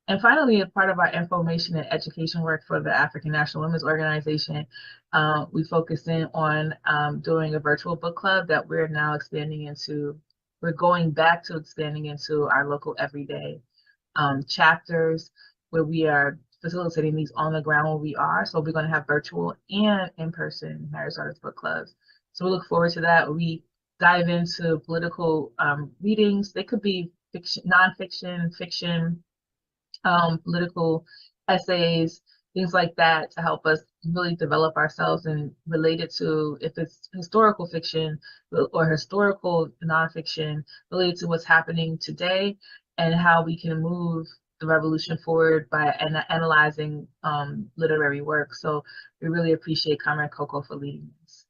And finally, as part of our information and education work for the African National Women's Organization, we focus in on doing a virtual book club that we're now expanding into. We're going back to expanding into our local everyday chapters, where we are facilitating these on the ground where we are. So we're going to have virtual and in-person Marriage Artists book clubs. So we look forward to that. We dive into political readings. They could be fiction, nonfiction, fiction, political essays, things like that to help us really develop ourselves and relate it to, if it's historical fiction or historical nonfiction, related to what's happening today and how we can move the revolution forward by analyzing literary work. So we really appreciate Comrade Coco for leading this.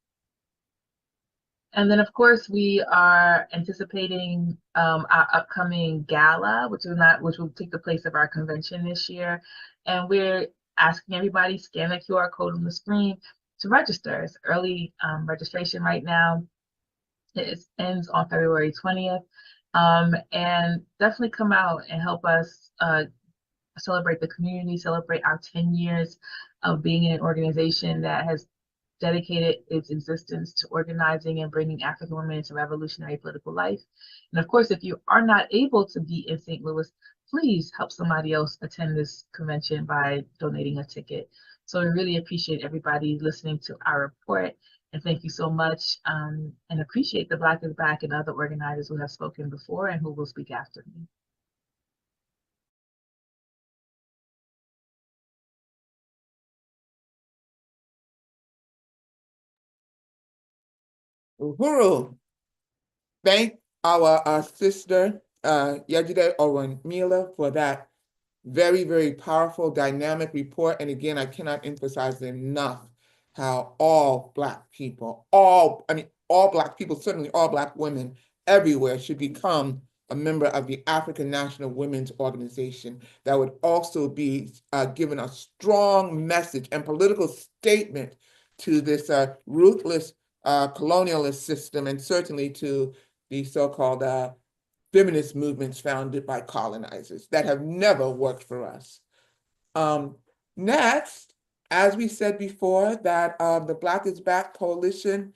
And then, of course, we are anticipating our upcoming gala, which will take the place of our convention this year. And we're asking everybody scan the QR code on the screen to register. It's early registration right now. It ends on February 20th. And definitely come out and help us celebrate the community, celebrate our 10 years of being in an organization that has dedicated its existence to organizing and bringing African women into revolutionary political life. And of course, if you are not able to be in St. Louis, please help somebody else attend this convention by donating a ticket. So we really appreciate everybody listening to our report. And thank you so much, and appreciate the Black is Back and other organizers who have spoken before and who will speak after me. Uhuru, thank our sister, Yejide Oronmila, for that very, very powerful, dynamic report. And again, I cannot emphasize enough how all Black people, all Black people, certainly all Black women everywhere should become a member of the African National Women's Organization. That would also be given a strong message and political statement to this ruthless colonialist system, and certainly to the so-called feminist movements founded by colonizers that have never worked for us. Next, as we said before, that the Black is Back Coalition,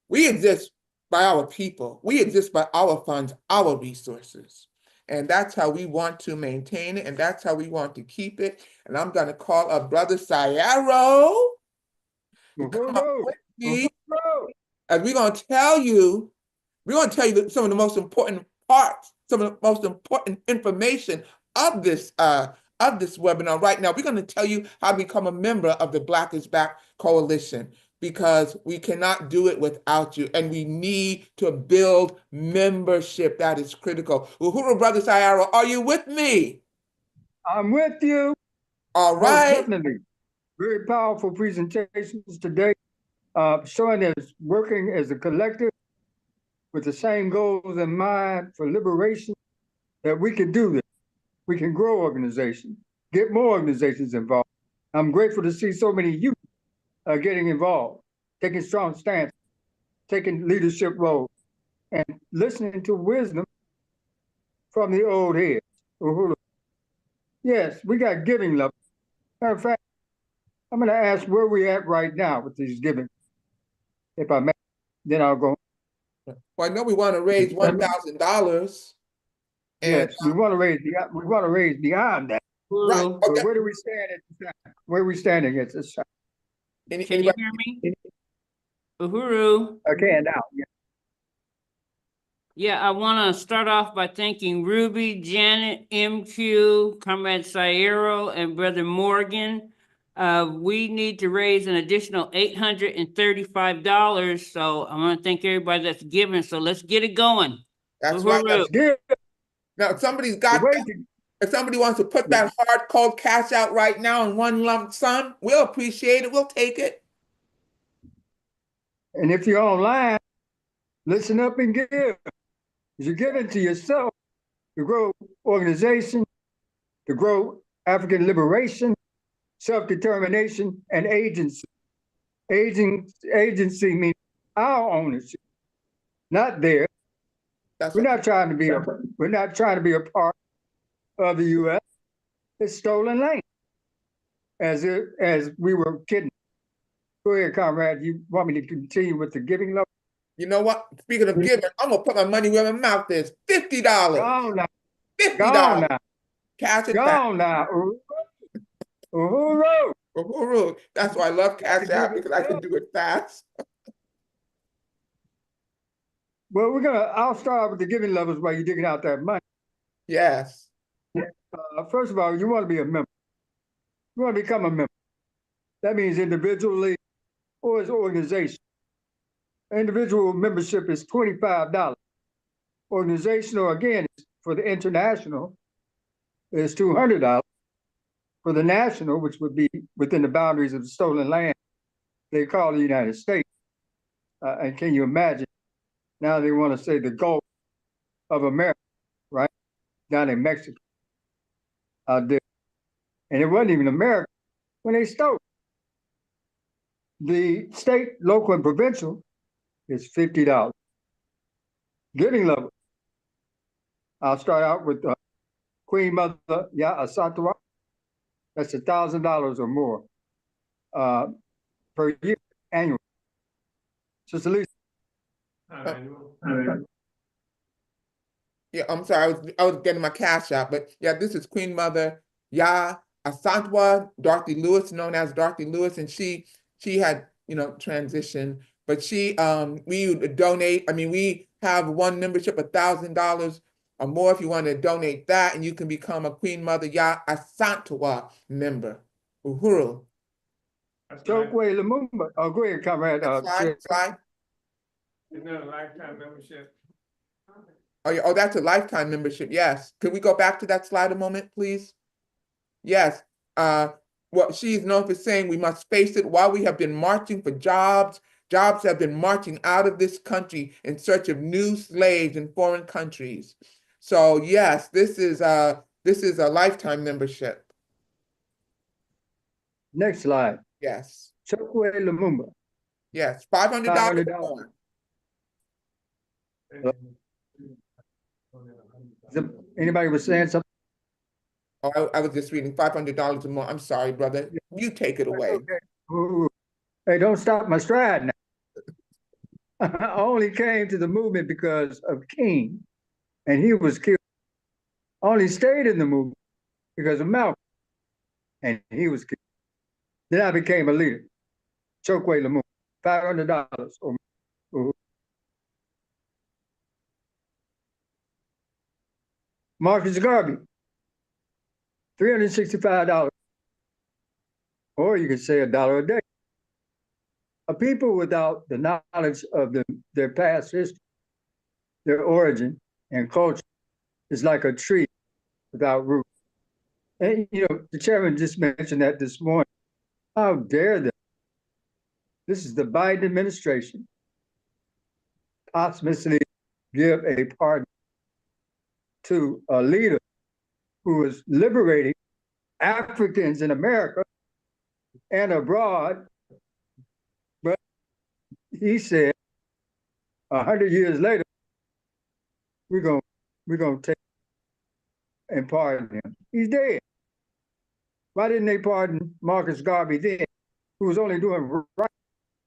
we exist by our people. We exist by our funds, our resources. And that's how we want to maintain it, and that's how we want to keep it. And I'm going to call up Brother Sayaro to come up with me, and we're going to tell you some of the most important parts, some of the most important information of this webinar right now. We're going to tell you how to become a member of the Black is Back Coalition, because we cannot do it without you, and we need to build membership. That is critical. Uhuru, Brother Sayaro, are you with me? I'm with you. All Most right. definitely. Very powerful presentations today, showing us working as a collective with the same goals in mind for liberation, that we can do this. We can grow organizations, get more organizations involved. I'm grateful to see so many youth getting involved, taking strong stance, taking leadership roles, and listening to wisdom from the old heads. Yes, we got giving levels. Matter of fact, I'm going to ask where we're at right now with these giving. If I may, then I'll go. Well, I know we want to raise $1,000. Yes, we want to raise beyond that. Right. Okay. But where do we stand at this time? Where are we standing at this time? Can you hear me? Uhuru. I can now. Yeah. Yeah, I want to start off by thanking Ruby, Janet, MQ, Comrade Sayero, and Brother Morgan. We need to raise an additional $835. So I want to thank everybody that's given. So let's get it going. That's right. Let's get it. Now, if somebody's got if somebody wants to put that hard cold cash out right now in one lump sum, we'll appreciate it. We'll take it. And if you're online, listen up and give. You're giving to yourself to grow organization, to grow African liberation, self-determination, and agency. Agency means our ownership, not theirs. We're not trying to be a part of the U.S. It's stolen land, as we were kidding. Go ahead, comrade. You want me to continue with the giving level? You know what? Speaking of giving, I'm gonna put my money where my mouth is. $50. Go on now. $50. Go on now. Cash it Go back. on now. Uhuru. Uhuru. That's why I love Cash App, because I can do it fast. Well, I'll start with the giving levels while you're digging out that money. Yes. First of all, you want to be a member. You want to become a member. That means individually or as organization. Individual membership is $25. Organizational, again, for the international, is $200. For the national, which would be within the boundaries of the stolen land, they call the United States. And can you imagine? Now they want to say the Gulf of America, right? Down in Mexico. There. And it wasn't even America when they stole it. The state, local, and provincial is $50. Giving level. I'll start out with Queen Mother Asatwa. That's $1,000 or more per year, annual. Sister Lisa. Yeah, I'm sorry, I was getting my cash out, but yeah, this is Queen Mother Asantwa, Dorothy Lewis, known as Dorothy Lewis, and she had, transitioned, but we would donate. I mean, we have one membership, $1,000 or more if you want to donate that, and you can become a Queen Mother Asantwa member. Uhuru. Chokwe Lumumba. Oh, go ahead, comrade. Slide. Isn't that a lifetime membership? Oh, yeah. Oh, that's a lifetime membership. Yes. Could we go back to that slide a moment, please? Yes. What she's known for saying, we must face it, while we have been marching for jobs, jobs have been marching out of this country in search of new slaves in foreign countries. So yes, this is a lifetime membership. Next slide. Yes. Chokwe Lumumba. Yes, $500 more. Anybody was saying something? Oh, I was just reading $500 or more. I'm sorry, brother. You take it away. Okay. Ooh. Hey, don't stop my stride now. I only came to the movement because of King, and he was killed. I only stayed in the movement because of Malcolm, and he was killed. Then I became a leader. Chokwe Lumumba, $500 or more. Marcus Garvey, $365. Or you could say $1 a day. A people without the knowledge of their past history, their origin and culture, is like a tree without roots. And the chairman just mentioned that this morning. How dare they? This is the Biden administration posthumously give a pardon to a leader who is liberating Africans in America and abroad. But he said 100 years later, we're gonna take and pardon him. He's dead. Why didn't they pardon Marcus Garvey then, who was only doing right,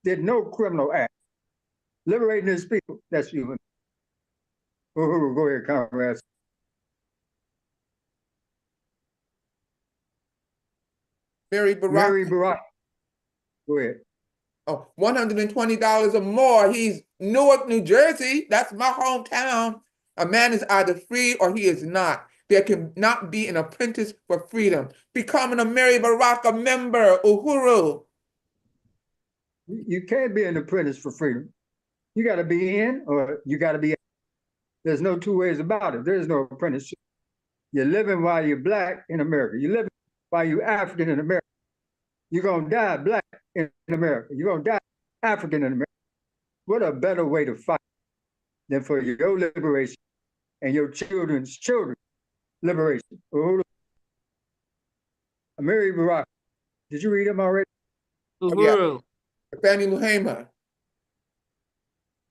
did no criminal act, liberating his people? That's human. Go ahead, comrades. Mary Barack. Mary Barack. Go ahead. Oh, $120 or more. He's Newark, New Jersey. That's my hometown. A man is either free or he is not. There can not be an apprentice for freedom. Becoming a Mary Baraka member, Uhuru. You can't be an apprentice for freedom. You got to be in or you got to be out. There's no two ways about it. There's no apprenticeship. You're living while you're black in America. You're living while you're African in America. You're going to die black in America. You're going to die African in America. What a better way to fight than for your liberation and your children's liberation. Mary Barack. Did you read him already? Uhuru. Yeah. Fannie Lou Hamer.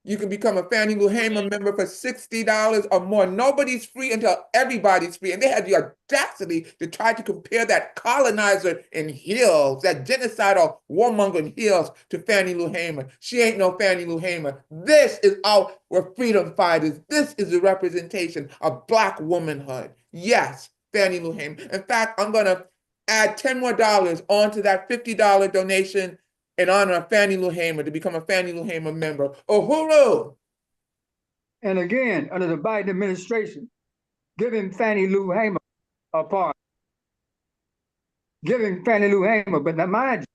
You can become a Fannie Lou Hamer member for $60 or more. Nobody's free until everybody's free. And they had the audacity to try to compare that colonizer in heels, that genocidal warmonger in heels, to Fannie Lou Hamer. She ain't no Fannie Lou Hamer. This is our freedom fighters. This is the representation of Black womanhood. Yes, Fannie Lou Hamer. In fact, I'm going to add $10 more onto that $50 donation in honor of Fannie Lou Hamer, to become a Fannie Lou Hamer member. Uhuru! And again, under the Biden administration, giving Fannie Lou Hamer apart, giving Fannie Lou Hamer, but now mind you,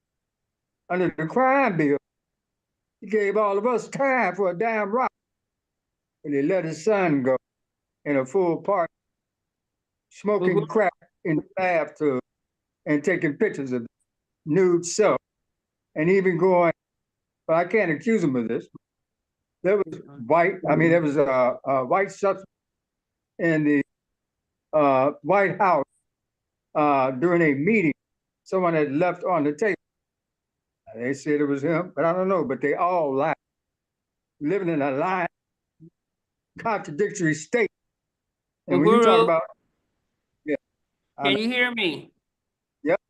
under the crime bill, he gave all of us time for a damn rock. When he let his son go in a full park, smoking crack in the bathtub and taking pictures of nude self, and even going, but I can't accuse him of this. There was there was a white substance in the White House during a meeting. Someone had left on the table. They said it was him, but I don't know. But they all lied, living in a lying, contradictory state. And when you talk about, yeah, Can you hear me? Yep.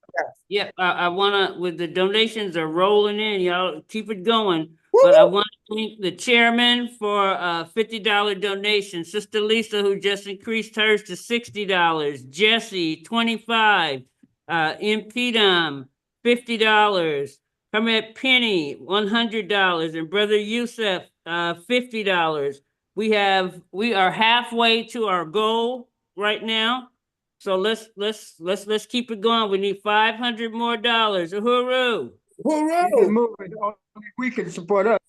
Yep, I wanna, with the donations are rolling in, y'all keep it going. But I want to thank the chairman for a $50 donation. Sister Lisa, who just increased hers to $60. Jesse, 25. Impedum, $50. Comrade Penny, $100. And Brother Youssef, $50. We are halfway to our goal right now. So let's keep it going. We need $500 more. Hooroo! Keep it moving. Only we can support us,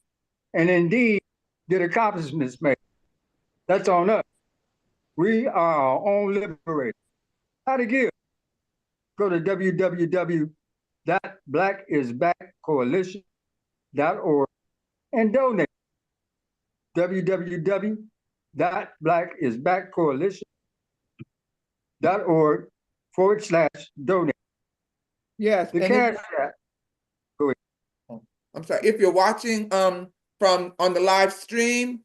and indeed get accomplishments made. That's on us. We are our own liberators. How to give? Go to www.blackisbackcoalition.org and donate. www.blackisbackcoalition.org/donate. Yes. The and cash app. Go ahead. I'm sorry, if you're watching from on the live stream,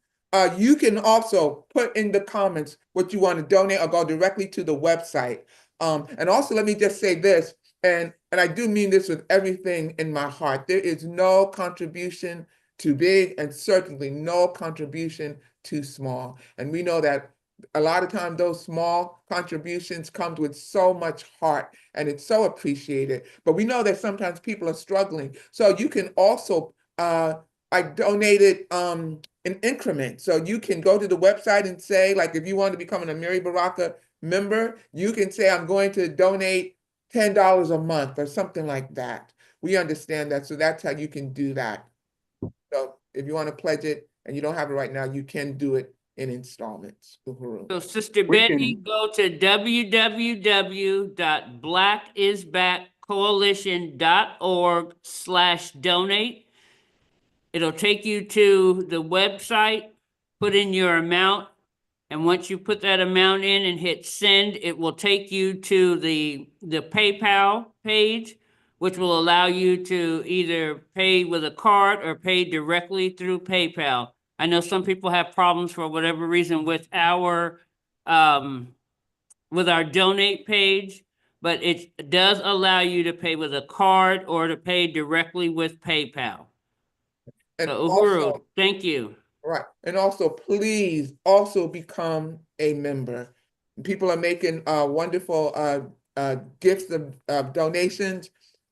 you can also put in the comments what you want to donate or go directly to the website. And also let me just say this, and I do mean this with everything in my heart. There is no contribution too big and certainly no contribution too small. And we know that a lot of times those small contributions come with so much heart and it's so appreciated. But we know that sometimes people are struggling. So you can also, I donated in increments. So you can go to the website and say, like, if you want to become an Amiri Baraka member, you can say, I'm going to donate $10 a month or something like that. We understand that. So that's how you can do that. So if you want to pledge it and you don't have it right now, you can do it in installments. So Sister Betty, go to www.blackisbackcoalition.org/donate. It'll take you to the website, put in your amount, and once you put that amount in and hit send, it will take you to the PayPal page, which will allow you to either pay with a card or pay directly through PayPal. I know some people have problems for whatever reason with our donate page, but it does allow you to pay with a card or to pay directly with PayPal. And So also, Uhuru, thank you. right. And also, please also become a member. People are making wonderful gifts of donations,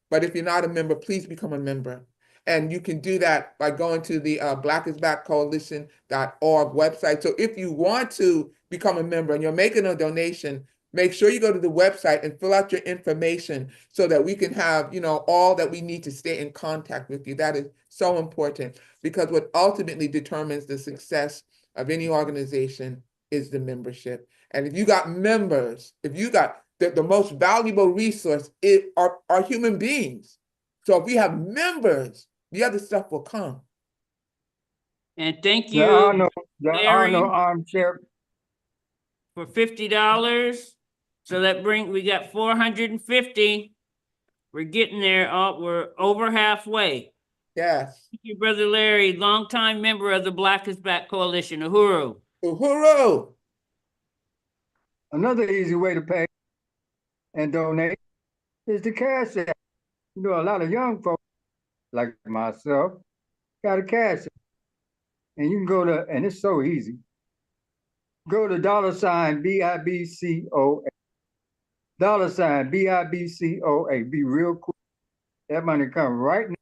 but if you're not a member, please become a member. And you can do that by going to the blackisbackcoalition.org website. So if you want to become a member and you're making a donation, make sure you go to the website and fill out your information so that we can have, all that we need to stay in contact with you. That is so important, because what ultimately determines the success of any organization is the membership. And if you got members, if you got the most valuable resource are human beings. So if we have members, the other stuff will come. And thank you, There are no Larry, armchair. for $50. So we got 450. We're getting there. We're over halfway. Yes. Thank you, Brother Larry, longtime member of the Black is Back Coalition. Uhuru. Uhuru. Another easy way to pay and donate is the cash app. A lot of young folks like myself got a cash app. And you can go to, and it's so easy. Go to $BIBCOA. $BIBCOA. Be real quick. That money come right now.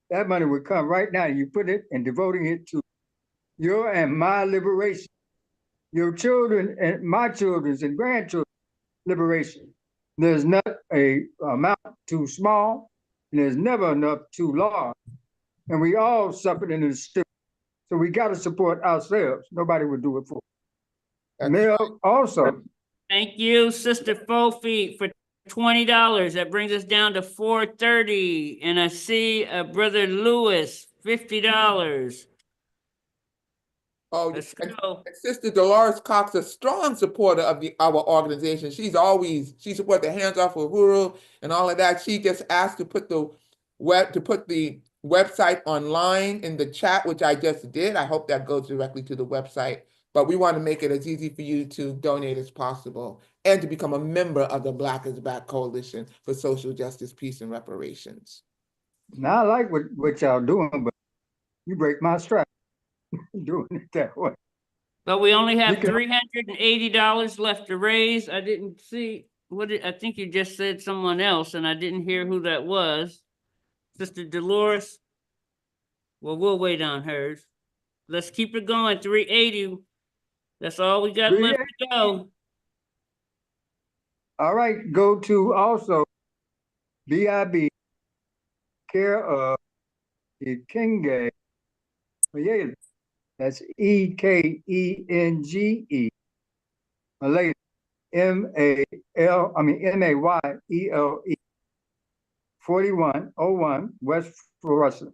That money would come right now. You put it and devoting it to your and my liberation. Your children and my children's and grandchildren liberation. There's not a amount too small, and there's never enough too large. And we all suffered in the system. So we got to support ourselves. Nobody would do it for us. That's Mayor, right. also, Thank you, Sister Fofi, for $20. That brings us down to $430. And I see Brother Lewis, $50. Oh, Let's and go. Sister Dolores Cox, a strong supporter of our organization. She supports the Hands Off Uhuru and all of that. She just asked to put the website online in the chat, which I just did. I hope that goes directly to the website. But we want to make it as easy for you to donate as possible and to become a member of the Black is Back Coalition for Social Justice, Peace, and Reparations. now I like what y'all doing, but you break my stride doing it that way. But we only have We can- $380 left to raise. I didn't see I think you just said someone else, and I didn't hear who that was. Sister Dolores. Well, we'll wait on hers. Let's keep it going. 380. That's all we got left to go. All right, go to also BIB, care of Ekenge. Yeah, that's Ekenge. Malay, Mayle, 4101 West Florissant.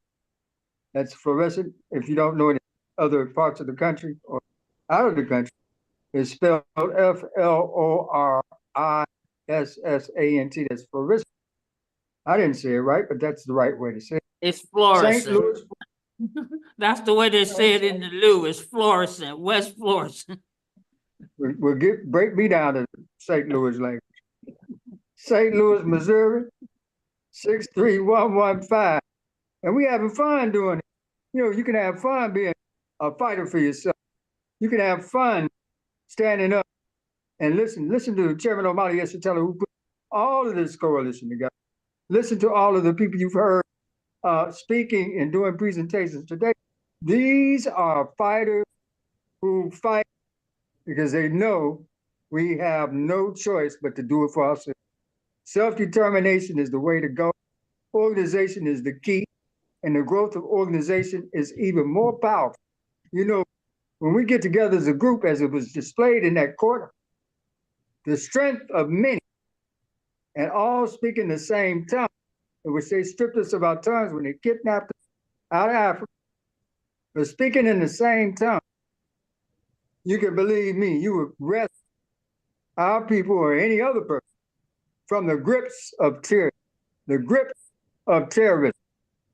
That's Florissant. If you don't know it in other parts of the country or out of the country, it's spelled Florissant. That's Florissant. I didn't say it right, but that's the right way to say it. It's St. Florissant. Louis. That's the way they say it in the Lewis, Florissant, West Florissant. We'll break me down to St. Louis language. St. Louis, Missouri, 63115. And we having fun doing it. You know, you can have fun being a fighter for yourself. You can have fun standing up and listen to Chairman O'Malley Yeshitela, who put all of this coalition together. Listen to all of the people you've heard speaking and doing presentations today. These are fighters who fight because they know we have no choice but to do it for ourselves. Self-determination is the way to go. Organization is the key, and the growth of organization is even more powerful. You know, when we get together as a group, as it was displayed in that corner, the strength of many and all speaking the same tongue, in which they stripped us of our tongues when they kidnapped us out of Africa, but speaking in the same tongue, you can believe me, you would rescue our people or any other person from the grips of tyranny, the grips of terrorism,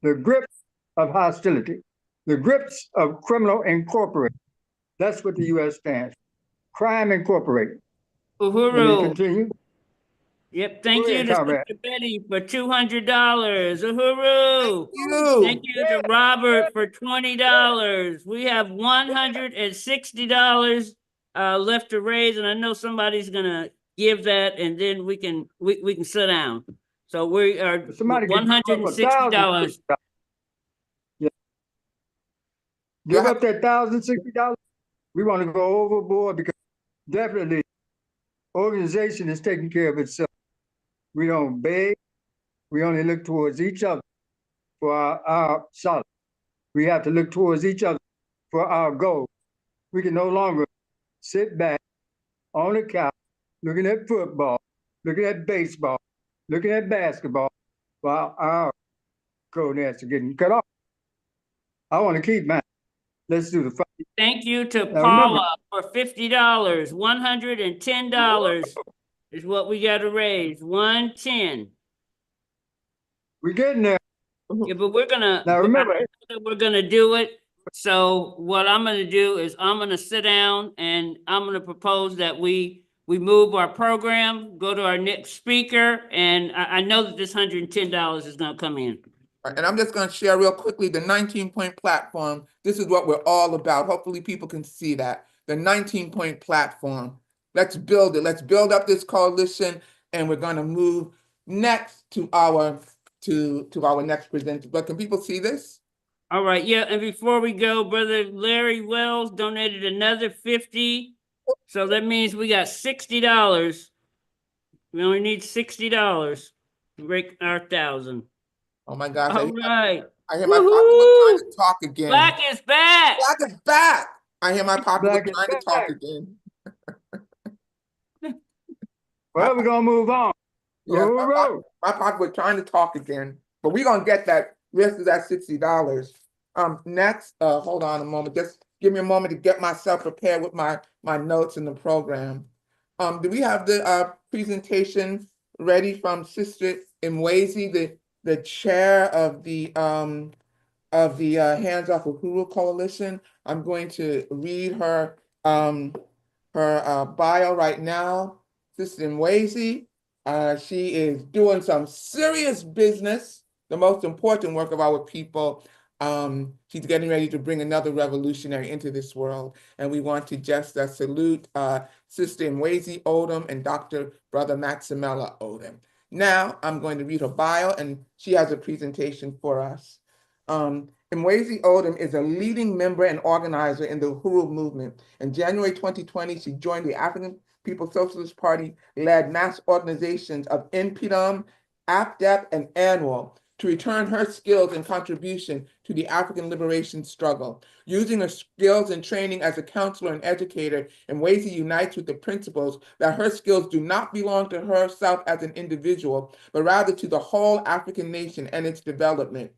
the grips of hostility, the grips of criminal incorporated. That's what the U.S. stands for. Crime Incorporated. Uhuru. Let me continue. Yep, thank Go you ahead, to comrade. Sister Betty for $200. Uhuru. You. Thank you to Robert for $20. We have $160 left to raise, and I know somebody's gonna give that, and then we can sit down. So we are Somebody give up $160. Yeah. Give up that $1,060. We want to go overboard because definitely organization is taking care of itself. We don't beg. We only look towards each other for our solace. We have to look towards each other for our goals. We can no longer sit back on the couch looking at football, looking at baseball, looking at basketball while our coordinates are getting cut off. I want to keep mine. Let's do the fight. Thank you to Now, Paula for $50. $110 is what we got to raise. 110. We're getting there. Yeah, but we're gonna. Now remember, we're gonna do it. So what I'm gonna do is I'm gonna sit down and I'm gonna propose that we move our program, go to our next speaker, and I know that this $110 is gonna come in. And I'm just going to share real quickly the 19-point platform. This is what we're all about. Hopefully people can see that. The 19-point platform. Let's build it. Let's build up this coalition, and we're going to move next to our next presenter. But can people see this? All right, yeah, and before we go, Brother Larry Wells donated another $50. So that means we got $60. We only need $60 to break our 1,000. Oh my gosh. All right. I hear my pocketbook trying to Woohoo! talk again. Black is back. Black is back. I hear my pocketbook Black is trying to talk back. again. Well, we're gonna move on. Yes, Hooroo. my pocketbook trying to talk again. But we're gonna get that rest of that $60. Next, hold on a moment. Just give me a moment to get myself prepared with my notes in the program. Do we have the presentation ready from Sister Imwezi, the chair of the Hands Off Uhuru Coalition? I'm going to read her bio right now. Sister Imwezi, she is doing some serious business, the most important work of our people. She's getting ready to bring another revolutionary into this world. And we want to just salute Sister Imwezi Odom and Dr. Brother Maximella Odom. Now I'm going to read her bio, and she has a presentation for us. Imwezi Odom is a leading member and organizer in the Uhuru movement. In January 2020, she joined the African People's Socialist Party-led mass organizations of NPDUM, AFDEP, and ANWO to return her skills and contribution to the African liberation struggle. Using her skills and training as a counselor and educator, Imwezi unites with the principles that her skills do not belong to herself as an individual, but rather to the whole African nation and its development.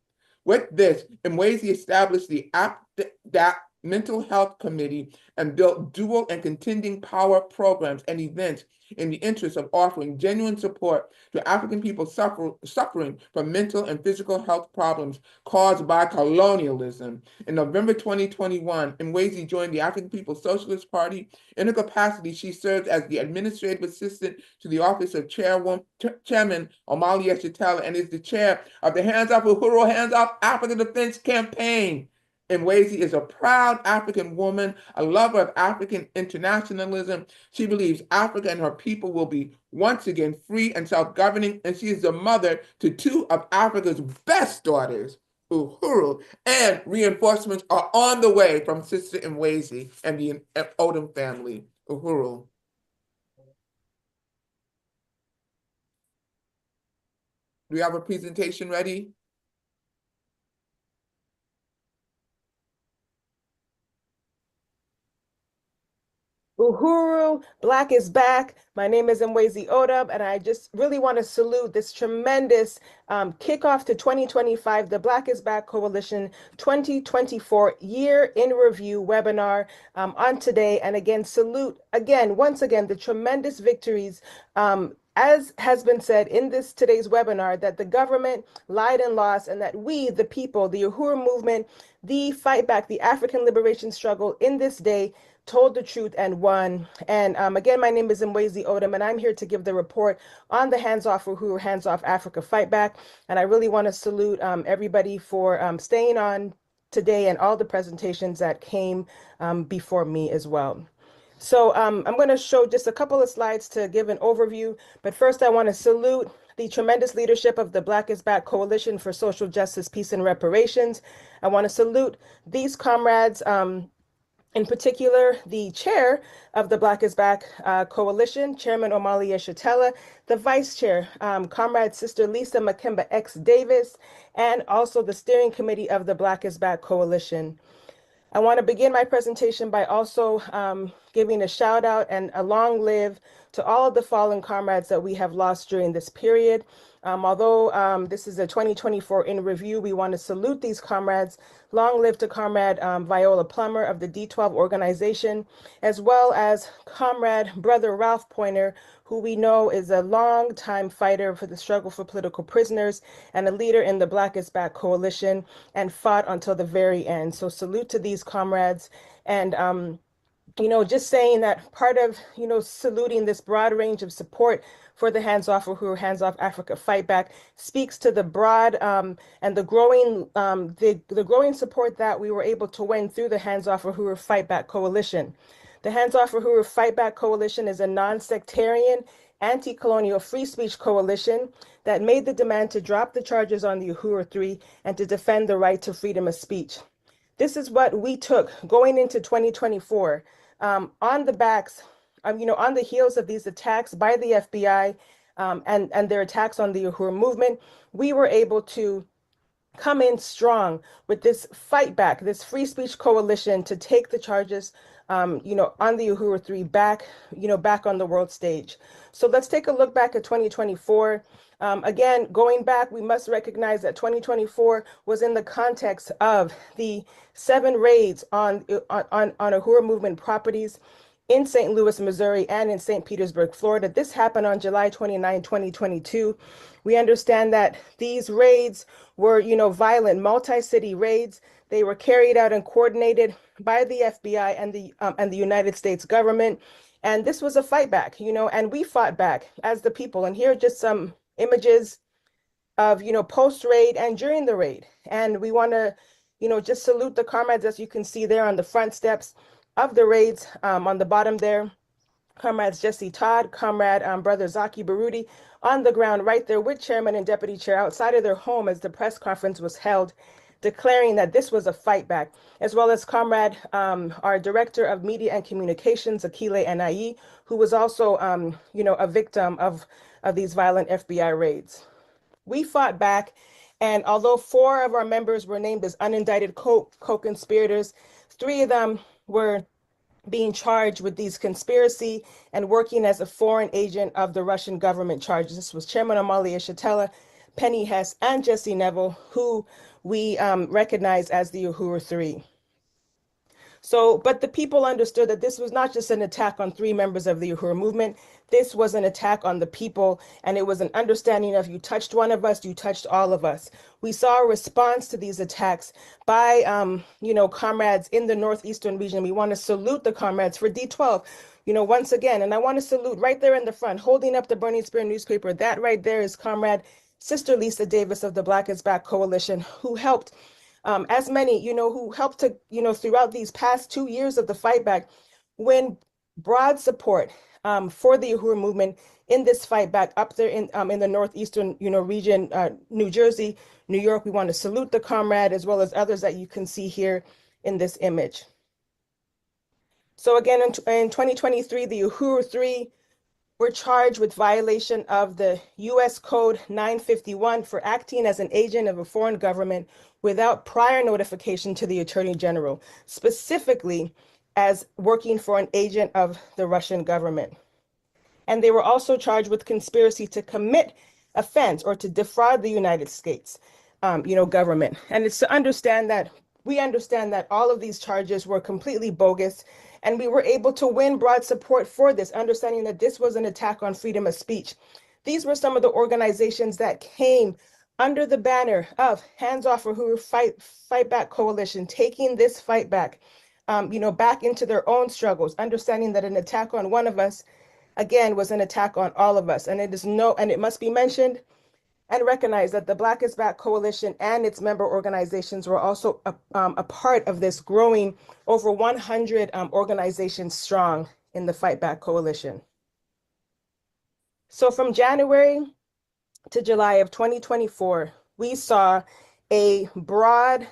With this, Imwezi established the AFDAP Mental Health Committee and built dual and contending power programs and events in the interest of offering genuine support to African people suffering from mental and physical health problems caused by colonialism. In November 2021, Imwezi joined the African People's Socialist Party. In her capacity, she served as the administrative assistant to the office of Chairman Omali Yeshitela and is the chair of the Hands Off Uhuru, Hands Off Africa Defense Campaign. Imwezi is a proud African woman, a lover of African internationalism. She believes Africa and her people will be once again free and self-governing, and she is the mother to two of Africa's best daughters, Uhuru, and reinforcements are on the way from Sister Imwezi and the Odom family. Uhuru. Do we have a presentation ready? Uhuru, Black is back. My name is Imwezi Odom, and I just really want to salute this tremendous kickoff to 2025, the Black is Back Coalition 2024 Year in Review webinar on today. And again, salute once again, the tremendous victories as has been said in today's webinar, that the government lied and lost, and that we, the people, the Uhuru movement, the fight back, the African liberation struggle in this day, told the truth and won. And again, my name is Imwezi Odom, and I'm here to give the report on the Hands Off Uhuru, Hands Off Africa fight back. And I really want to salute everybody for staying on today and all the presentations that came before me as well. So I'm going to show just a couple of slides to give an overview. But first, I want to salute the tremendous leadership of the Black is Back Coalition for Social Justice, Peace, and Reparations. I want to salute these comrades, in particular, the chair of the Black is Back Coalition, Chairman Omali Yeshitela, the vice chair, Comrade Sister Lisa Makemba X Davis, and also the steering committee of the Black is Back Coalition. I want to begin my presentation by also giving a shout out and a long live to all of the fallen comrades that we have lost during this period. Although this is a 2024 in review, we want to salute these comrades. Long live to Comrade Viola Plummer of the D12 organization, as well as Comrade Brother Ralph Pointer, who we know is a long-time fighter for the struggle for political prisoners and a leader in the Black is Back Coalition, and fought until the very end. So salute to these comrades. And just saying that part of, saluting this broad range of support for the Hands Off Uhuru, Hands Off Africa Fight Back speaks to the broad and the growing support that we were able to win through the Hands Off Uhuru Fight Back Coalition. The Hands Off Uhuru Fight Back Coalition is a non-sectarian, anti-colonial free speech coalition that made the demand to drop the charges on the Uhuru 3 and to defend the right to freedom of speech. This is what we took going into 2024 on the backs, on the heels of these attacks by the FBI and their attacks on the Uhuru movement, we were able to come in strong with this fight back, this free speech coalition to take the charges, on the Uhuru 3 back, back on the world stage. So let's take a look back at 2024. Again, going back, we must recognize that 2024 was in the context of the 7 raids on Uhuru movement properties in St. Louis, Missouri, and in St. Petersburg, Florida. This happened on July 29, 2022. We understand that these raids were, violent, multi-city raids. They were carried out and coordinated by the FBI and the United States government. And this was a fight back, and we fought back as the people. And here are just some images of, post-raid and during the raid. And we want to, just salute the comrades, as you can see there on the front steps of the raids, on the bottom there. Comrades Jesse Todd, Comrade Brother Zaki Baruti on the ground right there with Chairman and Deputy Chair outside of their home as the press conference was held, declaring that this was a fight back, as well as Comrade, our Director of Media and Communications, Akile Anai, who was also, a victim of these violent FBI raids. We fought back, and although 4 of our members were named as unindicted co-conspirators, 3 of them were being charged with these conspiracy and working as a foreign agent of the Russian government charges. This was Chairman Amalia Shatella, Penny Hess, and Jesse Neville, who we recognize as the Uhuru 3. So, but the people understood that this was not just an attack on 3 members of the Uhuru movement. This was an attack on the people, and it was an understanding of you touched one of us, you touched all of us. We saw a response to these attacks by, comrades in the Northeastern region. We want to salute the comrades for D12, once again, and I want to salute right there in the front, holding up the Burning Spear newspaper. That right there is Comrade Sister Lisa Davis of the Black is Back Coalition, who helped as many, who helped to, throughout these past 2 years of the fight back, win broad support for the Uhuru movement in this fight back up there in the Northeastern, region, New Jersey, New York. We want to salute the comrade as well as others that you can see here in this image. So again, in 2023, the Uhuru 3 were charged with violation of the U.S. Code 951 for acting as an agent of a foreign government without prior notification to the Attorney General, specifically as working for an agent of the Russian government. And they were also charged with conspiracy to commit offense or to defraud the United States, government. And it's to understand that we understand that all of these charges were completely bogus, and we were able to win broad support for this, understanding that this was an attack on freedom of speech. These were some of the organizations that came under the banner of Hands Off Uhuru Fight Back Coalition, taking this fight back, back into their own struggles, understanding that an attack on one of us, again, was an attack on all of us. And it must be mentioned and recognize that the Black is Back Coalition and its member organizations were also a part of this growing over 100 organizations strong in the Fight Back Coalition. So from January to July of 2024, we saw a broad,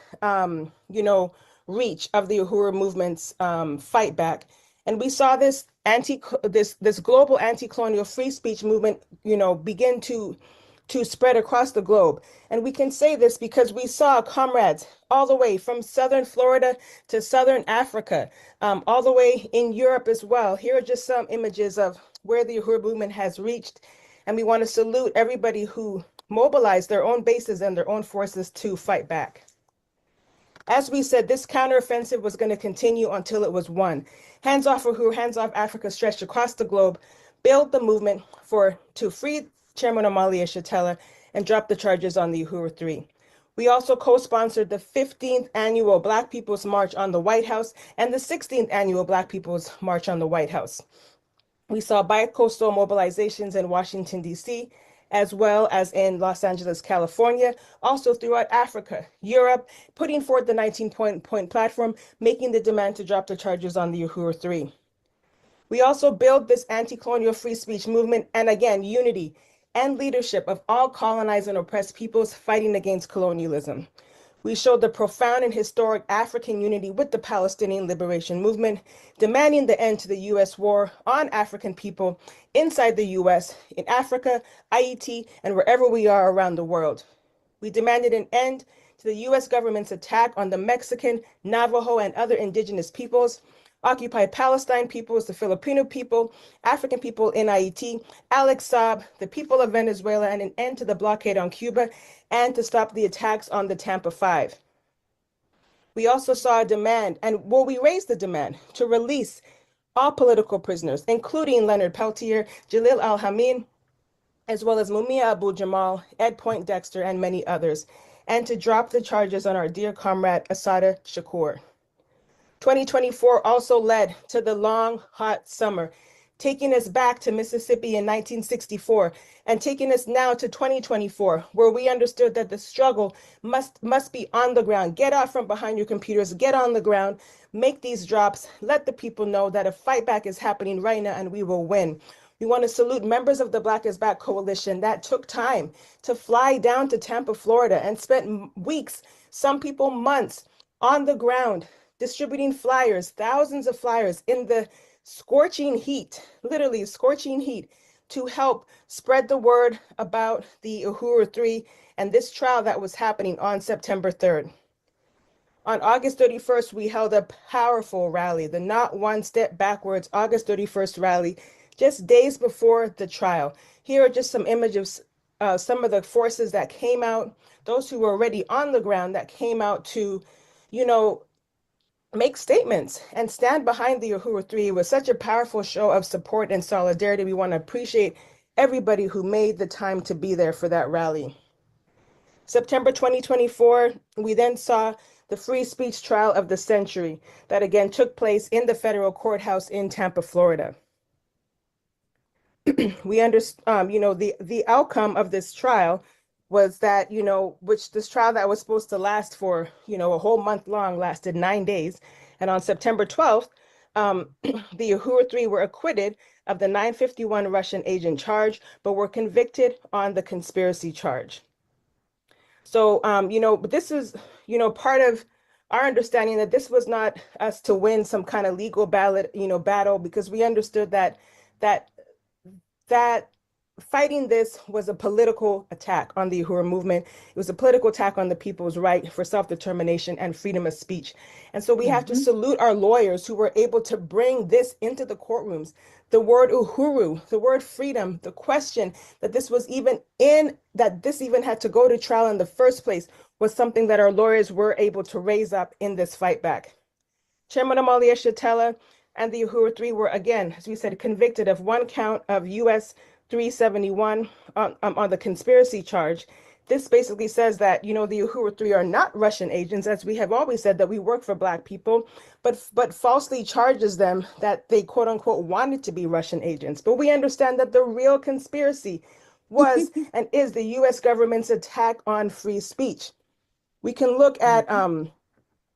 reach of the Uhuru movement's fight back. And we saw this global anti-colonial free speech movement, begin to spread across the globe. And we can say this because we saw comrades all the way from Southern Florida to Southern Africa, all the way in Europe as well. Here are just some images of where the Uhuru movement has reached. And we want to salute everybody who mobilized their own bases and their own forces to fight back. As we said, this counteroffensive was going to continue until it was won. Hands Off Uhuru, Hands Off Africa stretched across the globe, build the movement to free Chairman Amalia Shatella and drop the charges on the Uhuru 3. We also co-sponsored the 15th annual Black People's March on the White House and the 16th annual Black People's March on the White House. We saw bi-coastal mobilizations in Washington, D.C., as well as in Los Angeles, California, also throughout Africa, Europe, putting forth the 19-point platform, making the demand to drop the charges on the Uhuru 3. We also build this anti-colonial free speech movement, and again, unity and leadership of all colonized and oppressed peoples fighting against colonialism. We showed the profound and historic African unity with the Palestinian Liberation Movement, demanding the end to the U.S. war on African people inside the U.S., in Africa, Haiti, and wherever we are around the world. We demanded an end to the U.S. government's attack on the Mexican, Navajo, and other indigenous peoples, occupied Palestine peoples, the Filipino people, African people in Haiti, Alex Saab, the people of Venezuela, and an end to the blockade on Cuba, and to stop the attacks on the Tampa Five. We also saw a demand, we raised the demand to release all political prisoners, including Leonard Peltier, Jalil Al-Hamin, as well as Mumia Abu-Jamal, Ed Poindexter, and many others, and to drop the charges on our dear comrade Assata Shakur. 2024 also led to the long, hot summer, taking us back to Mississippi in 1964 and taking us now to 2024, where we understood that the struggle must be on the ground. Get out from behind your computers, get on the ground, make these drops, let the people know that a fight back is happening right now and we will win. We want to salute members of the Black is Back Coalition that took time to fly down to Tampa, Florida, and spent weeks, some people months, on the ground, distributing flyers, thousands of flyers in the scorching heat, literally scorching heat, to help spread the word about the Uhuru 3 and this trial that was happening on September 3rd. On August 31st, we held a powerful rally, the Not One Step Backwards August 31st rally, just days before the trial. Here are just some images of some of the forces that came out, those who were already on the ground that came out to, make statements and stand behind the Uhuru 3. It was such a powerful show of support and solidarity. We want to appreciate everybody who made the time to be there for that rally. September 2024, we then saw the free speech trial of the century that again took place in the federal courthouse in Tampa, Florida. We understand, the outcome of this trial was that, which this trial that was supposed to last for, a whole month long lasted 9 days. And on September 12th, the Uhuru 3 were acquitted of the 951 Russian agent charge, but were convicted on the conspiracy charge. So, but this is, part of our understanding that this was not us to win some kind of legal battle, because we understood that fighting this was a political attack on the Uhuru movement. It was a political attack on the people's right for self-determination and freedom of speech. And so we have to salute our lawyers who were able to bring this into the courtrooms. The word Uhuru, the word freedom, the question that this even had to go to trial in the first place was something that our lawyers were able to raise up in this fight back. Chairman Amalia Shatella and the Uhuru 3 were, again, as we said, convicted of one count of US 371 on the conspiracy charge. This basically says that, the Uhuru 3 are not Russian agents, as we have always said that we work for Black people, but falsely charges them that they, quote unquote, wanted to be Russian agents. But we understand that the real conspiracy was and is the US government's attack on free speech. We can look at,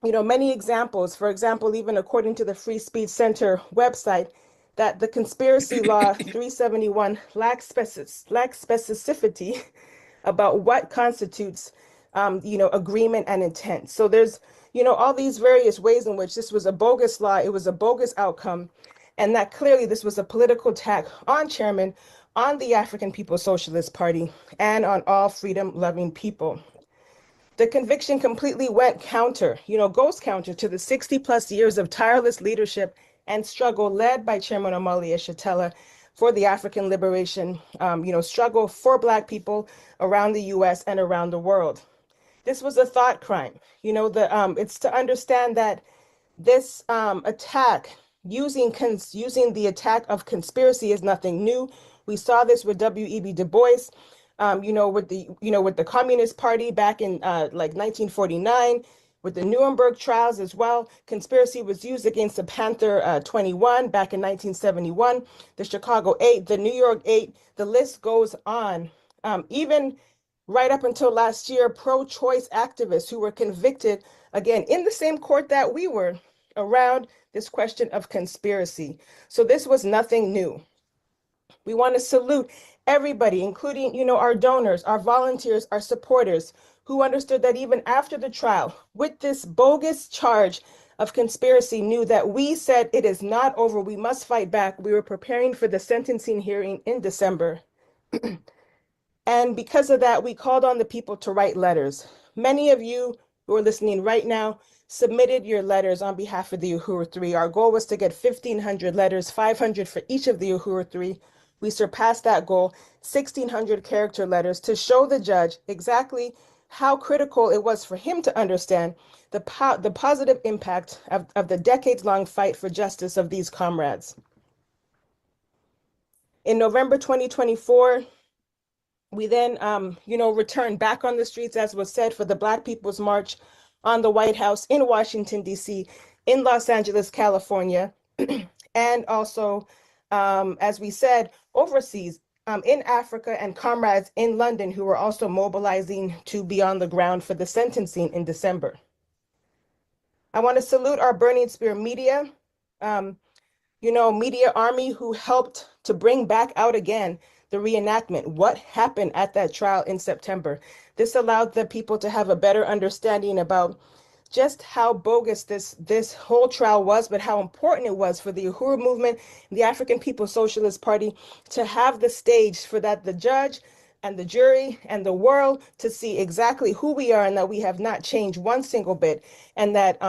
many examples. For example, even according to the Free Speech Center website, that the conspiracy law 371 lacks specificity about what constitutes, agreement and intent. So there's, all these various ways in which this was a bogus law, it was a bogus outcome, and that clearly this was a political attack on chairman, on the African People's Socialist Party, and on all freedom-loving people. The conviction completely went goes counter to the 60 plus years of tireless leadership and struggle led by Chairman Amalia Shatella for the African liberation, struggle for Black people around the US and around the world. This was a thought crime. It's to understand that this attack, using the attack of conspiracy is nothing new. We saw this with W.E.B. Du Bois, with the Communist Party back in 1949, with the Nuremberg trials as well. Conspiracy was used against the Panther 21 back in 1971, the Chicago 8, the New York 8, the list goes on. Even right up until last year, pro-choice activists who were convicted, again, in the same court that we were, around this question of conspiracy. So this was nothing new. We want to salute everybody, including, our donors, our volunteers, our supporters, who understood that even after the trial, with this bogus charge of conspiracy, knew that we said it is not over, we must fight back. We were preparing for the sentencing hearing in December. And because of that, we called on the people to write letters. Many of you who are listening right now submitted your letters on behalf of the Uhuru Three. Our goal was to get 1,500 letters, 500 for each of the Uhuru Three. We surpassed that goal, 1,600 character letters to show the judge exactly how critical it was for him to understand the positive impact of the decades-long fight for justice of these comrades. In November 2024, we then, returned back on the streets, as was said, for the Black People's March on the White House in Washington, D.C., in Los Angeles, California, and also, as we said, overseas in Africa, and comrades in London who were also mobilizing to be on the ground for the sentencing in December. I want to salute our Burning Spear media, media army who helped to bring back out again the reenactment, what happened at that trial in September. This allowed the people to have a better understanding about just how bogus this whole trial was, but how important it was for the Uhuru movement, the African People's Socialist Party, to have the stage for that the judge and the jury and the world to see exactly who we are and that we have not changed one single bit, and that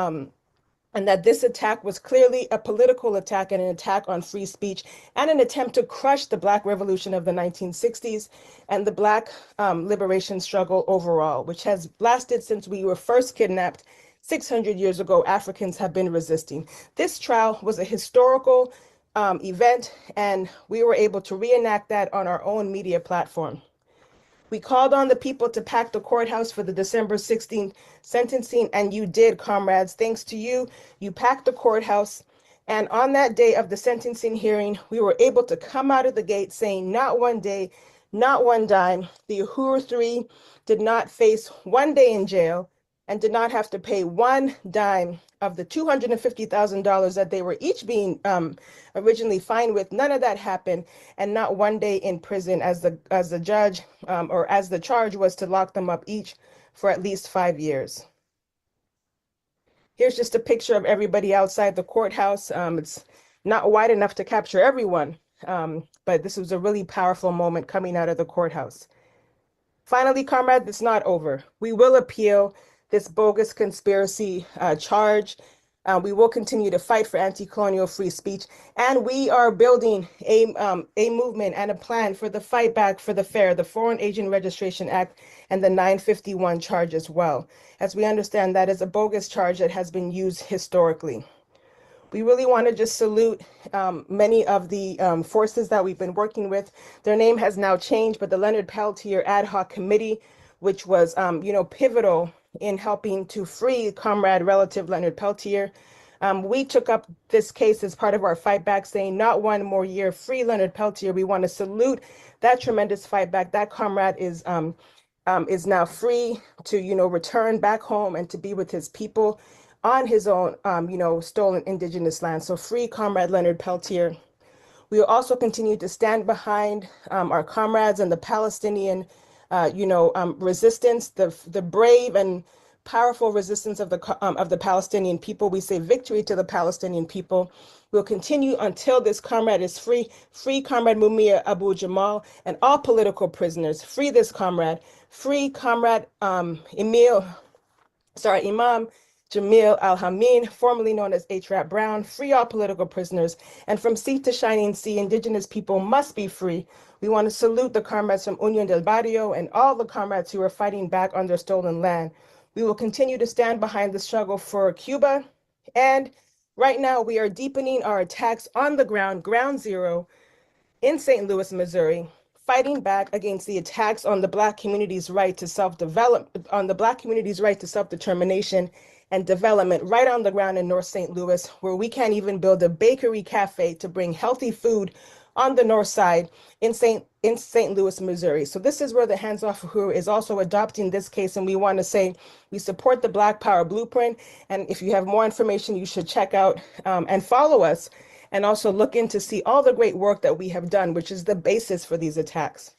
this attack was clearly a political attack and an attack on free speech and an attempt to crush the Black revolution of the 1960s and the Black liberation struggle overall, which has lasted since we were first kidnapped 600 years ago. Africans have been resisting. This trial was a historical event, and we were able to reenact that on our own media platform. We called on the people to pack the courthouse for the December 16th sentencing, and you did, comrades. Thanks to you, you packed the courthouse. And on that day of the sentencing hearing, we were able to come out of the gate saying, not one day, not one dime. The Uhuru Three did not face one day in jail and did not have to pay one dime of the $250,000 that they were each being originally fined with. None of that happened, and not one day in prison, as the judge or as the charge was to lock them up each for at least 5 years. Here's just a picture of everybody outside the courthouse. It's not wide enough to capture everyone, but this was a really powerful moment coming out of the courthouse. Finally, comrades, it's not over. We will appeal this bogus conspiracy charge. We will continue to fight for anti-colonial free speech, and we are building a movement and a plan for the fight back for the FAIR, the Foreign Agent Registration Act, and the 951 charge as well, as we understand that is a bogus charge that has been used historically. We really want to just salute many of the forces that we've been working with. Their name has now changed, but the Leonard Peltier Ad Hoc Committee, which was pivotal in helping to free comrade relative Leonard Peltier. We took up this case as part of our fight back, saying not one more year, free Leonard Peltier. We want to salute that tremendous fight back. That comrade is now free to return back home and to be with his people on his own stolen indigenous land. So free comrade Leonard Peltier. We will also continue to stand behind our comrades and the Palestinian resistance, the brave and powerful resistance of the Palestinian people. We say victory to the Palestinian people. We'll continue until this comrade is free. Free comrade Mumia Abu Jamal and all political prisoners. Free this comrade. Free comrade Imam Jamil Al-Hamin, formerly known as H. Rap Brown. Free all political prisoners. And from sea to shining sea, indigenous people must be free. We want to salute the comrades from Union del Barrio and all the comrades who are fighting back on their stolen land. We will continue to stand behind the struggle for Cuba. And right now, we are deepening our attacks on the ground zero, in St. Louis, Missouri, fighting back against the attacks on the Black community's right to self-determination and development right on the ground in North St. Louis, where we can't even build a bakery cafe to bring healthy food on the north side in St. Louis, Missouri. So this is where the Hands Off Uhuru is also adopting this case, and we want to say we support the Black Power Blueprint, and if you have more information, you should check out and follow us, and also look in to see all the great work that we have done, which is the basis for these attacks.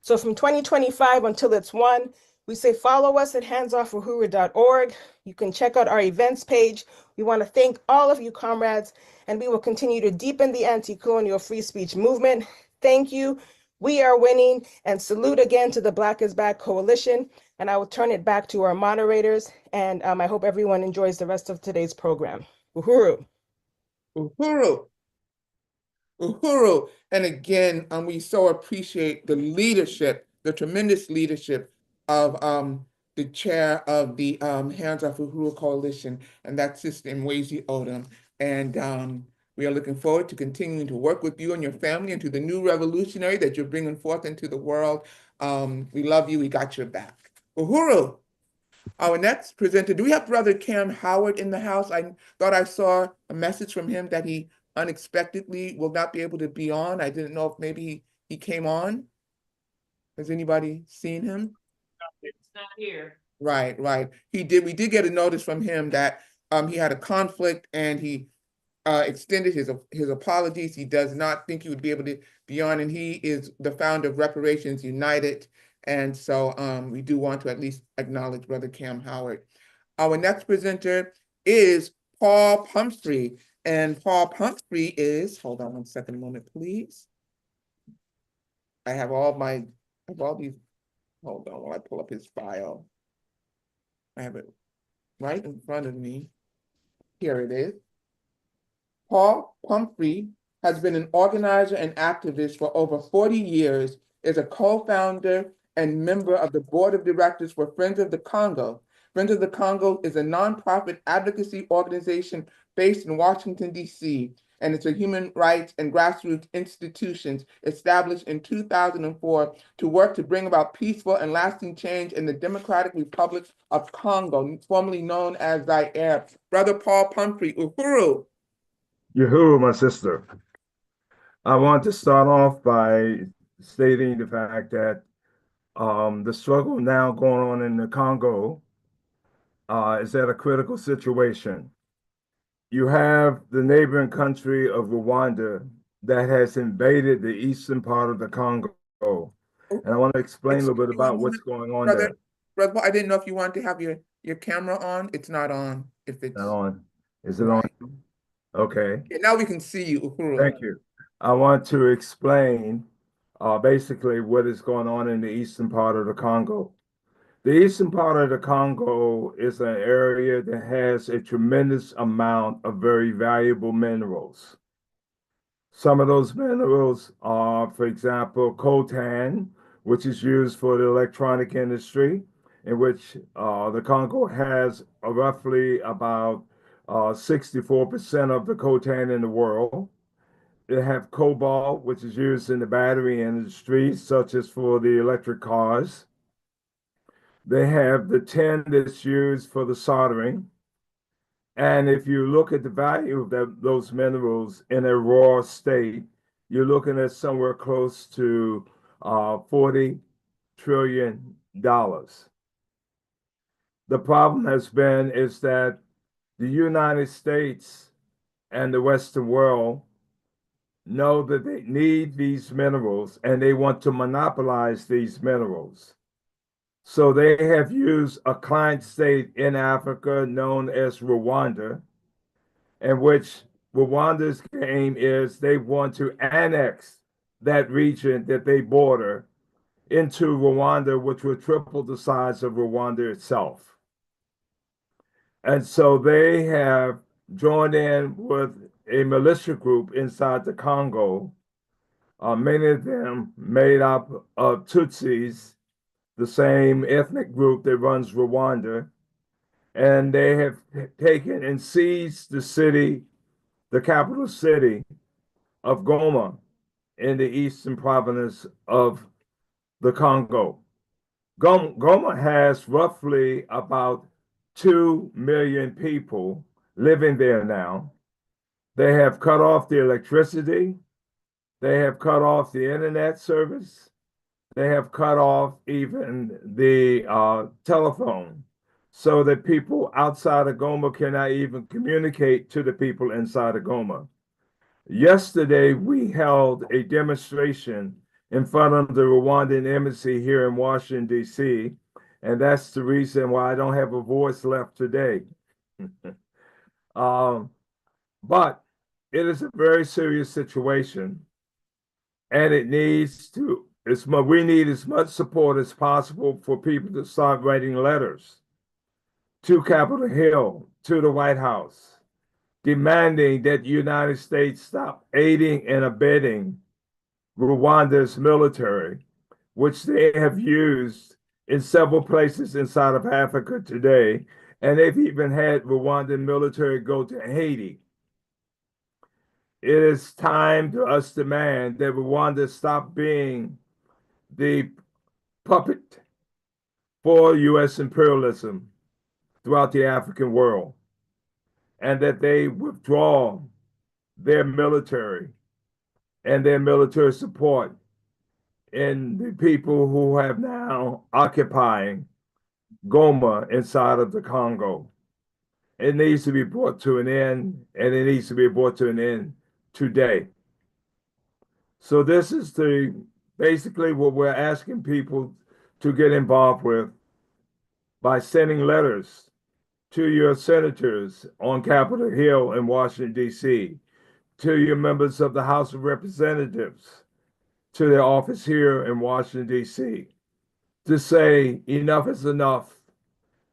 So from 2025 until it's won, we say follow us at handsoffruhuru.org. You can check out our events page. We want to thank all of you, comrades, and we will continue to deepen the anti-colonial free speech movement. Thank you. We are winning, and salute again to the Black is Back Coalition. And I will turn it back to our moderators, and I hope everyone enjoys the rest of today's program. Uhuru. Uhuru. Uhuru. And again, we so appreciate the leadership, the tremendous leadership of the chair of the Hands Off Uhuru Coalition, and that's Sister Mwezi Odom. And we are looking forward to continuing to work with you and your family and to the new revolutionary that you're bringing forth into the world. We love you. We got your back. Uhuru. Our next presenter, do we have Brother Cam Howard in the house? I thought I saw a message from him that he unexpectedly will not be able to be on. I didn't know if maybe he came on. Has anybody seen him? It's not here. Right, right. We did get a notice from him that he had a conflict and he extended his apologies. He does not think he would be able to be on, and he is the founder of Reparations United. And so we do want to at least acknowledge Brother Cam Howard. Our next presenter is Paul Pumphrey. And Paul Pumphrey is, hold on one second, a moment, please. I have all these, hold on while I pull up his file. I have it right in front of me. Here it is. Paul Pumphrey has been an organizer and activist for over 40 years, is a co-founder and member of the board of directors for Friends of the Congo. Friends of the Congo is a nonprofit advocacy organization based in Washington, D.C., and it's a human rights and grassroots institutions established in 2004 to work to bring about peaceful and lasting change in the Democratic Republic of Congo, formerly known as Zaire. Brother Paul Pumphrey, Uhuru. Yahoo, my sister. I want to start off by stating the fact that the struggle now going on in the Congo is at a critical situation. You have the neighboring country of Rwanda that has invaded the eastern part of the Congo. And I want to explain a little bit about what's going on there. Brother Paul, I didn't know if you wanted to have your camera on. It's not on. If it's Not on. Is it right. on? Okay. Yeah, now we can see you, Uhuru. Thank you. I want to explain basically what is going on in the eastern part of the Congo. The eastern part of the Congo is an area that has a tremendous amount of very valuable minerals. Some of those minerals are, for example, coltan, which is used for the electronic industry, in which the Congo has roughly about 64% of the coltan in the world. They have cobalt, which is used in the battery industry, such as for the electric cars. They have the tin that's used for the soldering. And if you look at the value of those minerals in a raw state, you're looking at somewhere close to $40 trillion. The problem has been is that the United States and the Western world know that they need these minerals and they want to monopolize these minerals. So they have used a client state in Africa known as Rwanda, in which Rwanda's game is they want to annex that region that they border into Rwanda, which would triple the size of Rwanda itself. And so they have joined in with a militia group inside the Congo, many of them made up of Tutsis, the same ethnic group that runs Rwanda, and they have taken and seized the city, the capital city of Goma in the eastern province of the Congo. Goma has roughly about 2 million people living there now. They have cut off the electricity. They have cut off the internet service. They have cut off even the telephone so that people outside of Goma cannot even communicate to the people inside of Goma. Yesterday, we held a demonstration in front of the Rwandan embassy here in Washington, D.C., and that's the reason why I don't have a voice left today. But it is a very serious situation, and it needs to, we need as much support as possible for people to start writing letters to Capitol Hill, to the White House, demanding that the United States stop aiding and abetting Rwanda's military, which they have used in several places inside of Africa today. And they've even had Rwandan military go to Haiti. It is time to us demand that Rwanda stop being the puppet for U.S. imperialism throughout the African world, and that they withdraw their military and their military support in the people who have now occupying Goma inside of the Congo. It needs to be brought to an end, and it needs to be brought to an end today. So this is basically what we're asking people to get involved with by sending letters to your senators on Capitol Hill in Washington, D.C., to your members of the House of Representatives, to their office here in Washington, D.C., to say enough is enough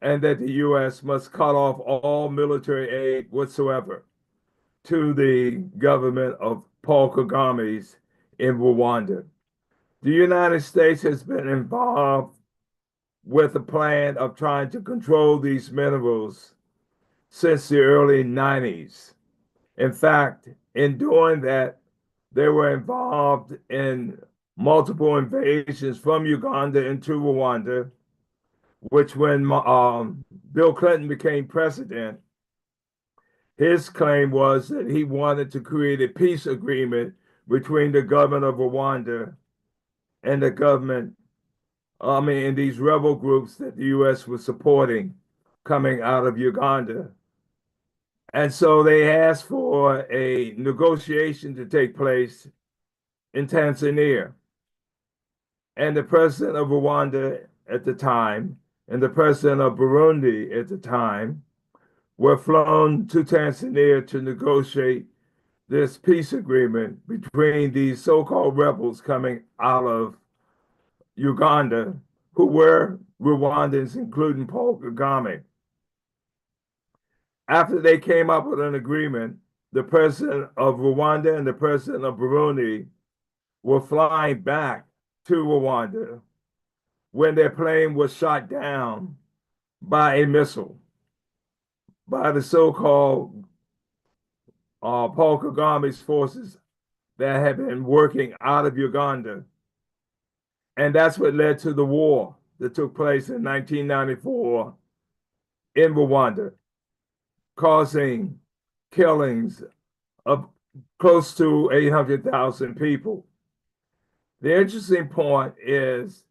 and that the U.S. must cut off all military aid whatsoever to the government of Paul Kagame's in Rwanda. The United States has been involved with a plan of trying to control these minerals since the early 90s. In fact, in doing that, they were involved in multiple invasions from Uganda into Rwanda, which when Bill Clinton became president, his claim was that he wanted to create a peace agreement between the government of Rwanda and the government, and these rebel groups that the U.S. was supporting coming out of Uganda. And so they asked for a negotiation to take place in Tanzania. And the president of Rwanda at the time and the president of Burundi at the time were flown to Tanzania to negotiate this peace agreement between these so-called rebels coming out of Uganda, who were Rwandans, including Paul Kagame. After they came up with an agreement, the president of Rwanda and the president of Burundi were flying back to Rwanda when their plane was shot down by a missile by the so-called Paul Kagame's forces that had been working out of Uganda. And that's what led to the war that took place in 1994 in Rwanda, causing killings of close to 800,000 people. The interesting point is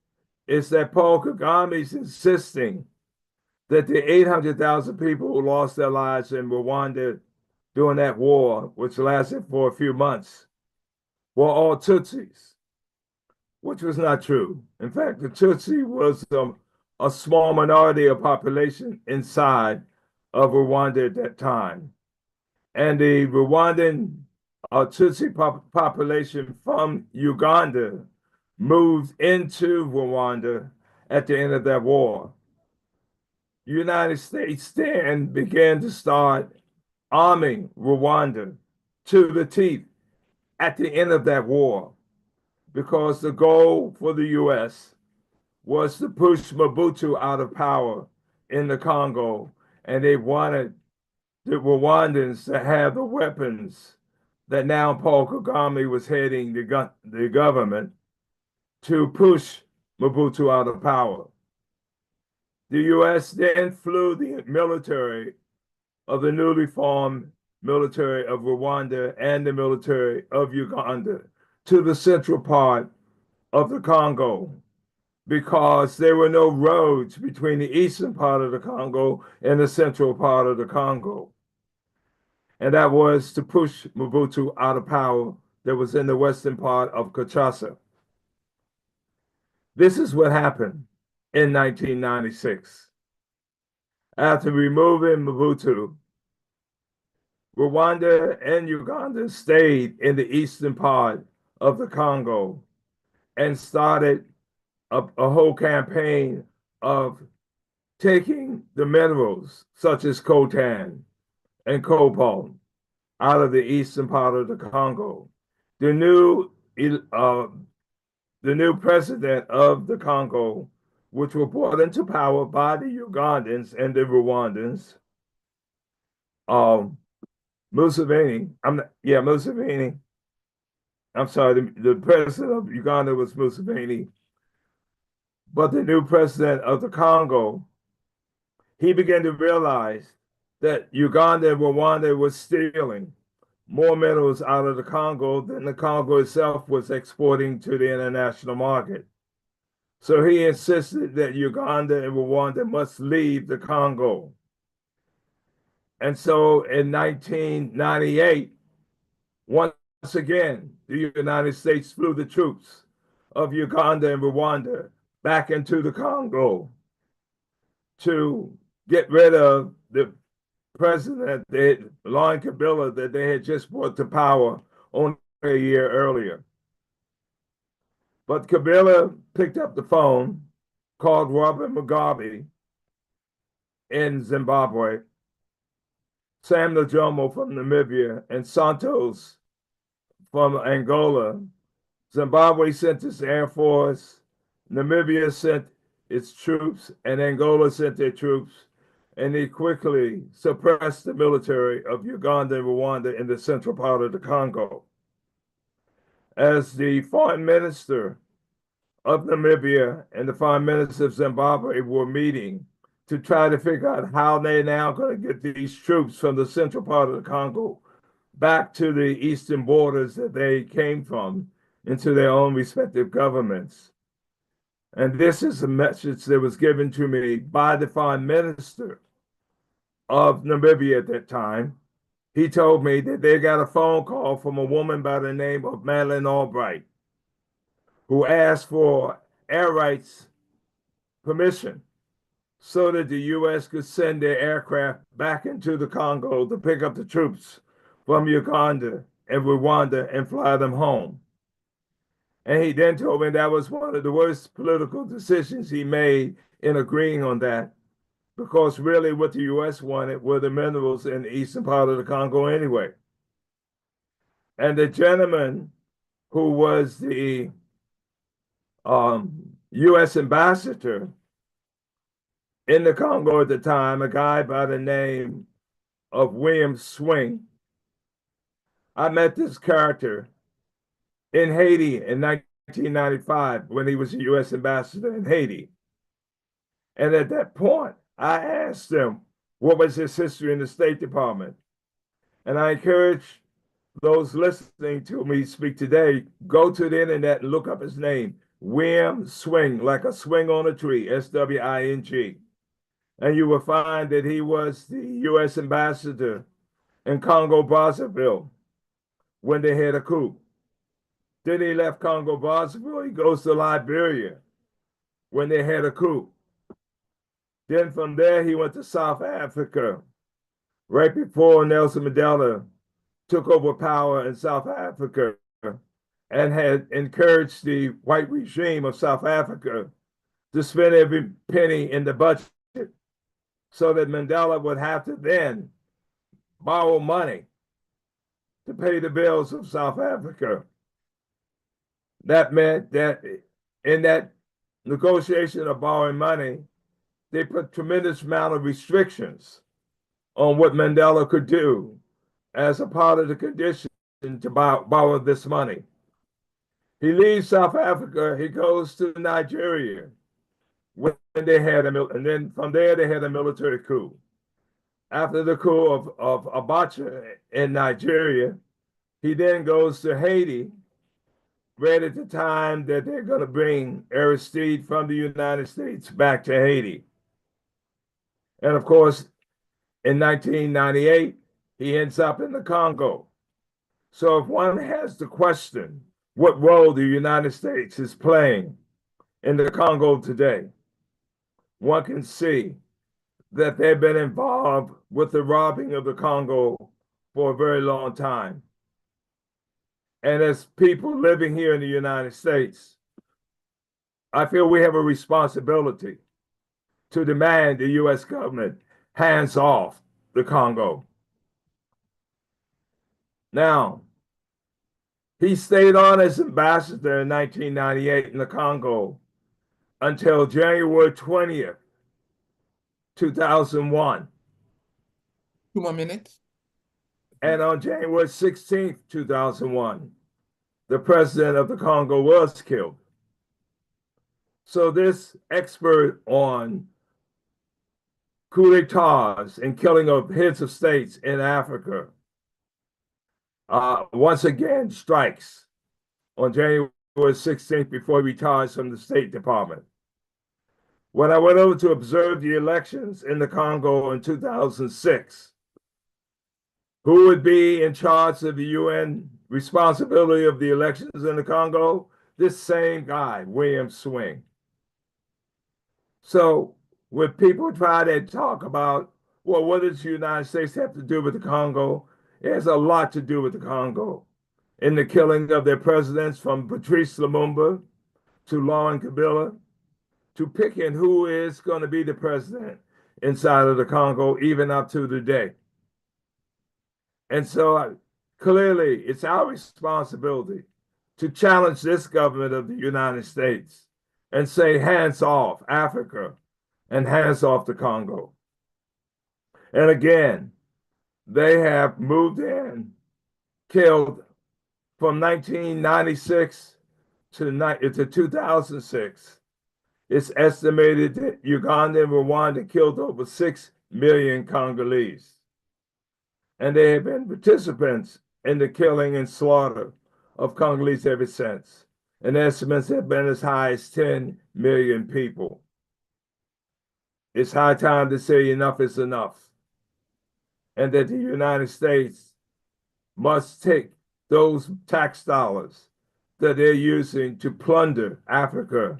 that Paul Kagame is insisting that the 800,000 people who lost their lives in Rwanda during that war, which lasted for a few months, were all Tutsis, which was not true. In fact, the Tutsi was a small minority of population inside of Rwanda at that time. And the Rwandan Tutsi population from Uganda moved into Rwanda at the end of that war. The United States then began to start arming Rwanda to the teeth at the end of that war, because the goal for the U.S. was to push Mobutu out of power in the Congo, and they wanted the Rwandans to have the weapons that now Paul Kagame was heading the government to push Mobutu out of power. The U.S. then flew the military of the newly formed military of Rwanda and the military of Uganda to the central part of the Congo, because there were no roads between the eastern part of the Congo and the central part of the Congo. And that was to push Mobutu out of power that was in the western part of Kinshasa. This is what happened in 1996. After removing Mobutu, Rwanda and Uganda stayed in the eastern part of the Congo and started a whole campaign of taking the minerals such as coltan and cobalt out of the eastern part of the Congo. The new president of the Congo, which was brought into power by the Ugandans and the Rwandans, Museveni. Museveni. I'm sorry, the president of Uganda was Museveni, but the new president of the Congo, he began to realize that Uganda and Rwanda was stealing more minerals out of the Congo than the Congo itself was exporting to the international market. So he insisted that Uganda and Rwanda must leave the Congo. And so in 1998, once again, the United States flew the troops of Uganda and Rwanda back into the Congo to get rid of the president, Laurent Kabila, that they had just brought to power only a year earlier. But Kabila picked up the phone, called Robert Mugabe in Zimbabwe, Sam Njomo from Namibia, and Santos from Angola. Zimbabwe sent its air force, Namibia sent its troops, and Angola sent their troops, and they quickly suppressed the military of Uganda and Rwanda in the central part of the Congo. As the foreign minister of Namibia and the foreign minister of Zimbabwe were meeting to try to figure out how they're now going to get these troops from the central part of the Congo back to the eastern borders that they came from into their own respective governments. And this is a message that was given to me by the foreign minister of Namibia at that time. He told me that they got a phone call from a woman by the name of Madeleine Albright, who asked for air rights permission so that the U.S. could send their aircraft back into the Congo to pick up the troops from Uganda and Rwanda and fly them home. And he then told me that was one of the worst political decisions he made in agreeing on that, because really what the U.S. wanted were the minerals in the eastern part of the Congo anyway. And the gentleman who was the U.S. ambassador in the Congo at the time, a guy by the name of William Swing. I met this character in Haiti in 1995 when he was a U.S. ambassador in Haiti. And at that point, I asked him what was his history in the State Department. And I encourage those listening to me speak today, go to the internet and look up his name, William Swing, like a swing on a tree, S-W-I-N-G. And you will find that he was the U.S. ambassador in Congo Brazzaville when they had a coup. Then he left Congo Brazzaville, he goes to Liberia when they had a coup. Then from there, he went to South Africa right before Nelson Mandela took over power in South Africa and had encouraged the white regime of South Africa to spend every penny in the budget, so that Mandela would have to then borrow money to pay the bills of South Africa. That meant that in that negotiation of borrowing money, they put tremendous amount of restrictions on what Mandela could do as a part of the condition to borrow this money. He leaves South Africa, he goes to Nigeria, when they had and then from there they had a military coup. After the coup of Abacha in Nigeria, he then goes to Haiti, right at the time that they're going to bring Aristide from the United States back to Haiti. And of course, in 1998, he ends up in the Congo. So if one has to question what role the United States is playing in the Congo today, one can see that they've been involved with the robbing of the Congo for a very long time. And as people living here in the United States, I feel we have a responsibility to demand the US government hands off the Congo. Now, he stayed on as ambassador in 1998 in the Congo until January 20th, 2001. 2 more minutes. And on January 16th, 2001, the president of the Congo was killed. So this expert on coup d'etats and killing of heads of states in Africa once again strikes on January 16th before he retires from the State Department. When I went over to observe the elections in the Congo in 2006, who would be in charge of the UN responsibility of the elections in the Congo? This same guy, William Swing. So when people try to talk about, well, what does the United States have to do with the Congo? It has a lot to do with the Congo. In the killing of their presidents, from Patrice Lumumba to Laurent Kabila, to picking who is going to be the president inside of the Congo, even up to today. And so clearly, it's our responsibility to challenge this government of the United States and say, hands off Africa and hands off the Congo. And again, they have moved in, killed from 1996 to 2006. It's estimated that Uganda and Rwanda killed over 6 million Congolese. And they have been participants in the killing and slaughter of Congolese ever since. And estimates have been as high as 10 million people. It's high time to say enough is enough, and that the United States must take those tax dollars that they're using to plunder Africa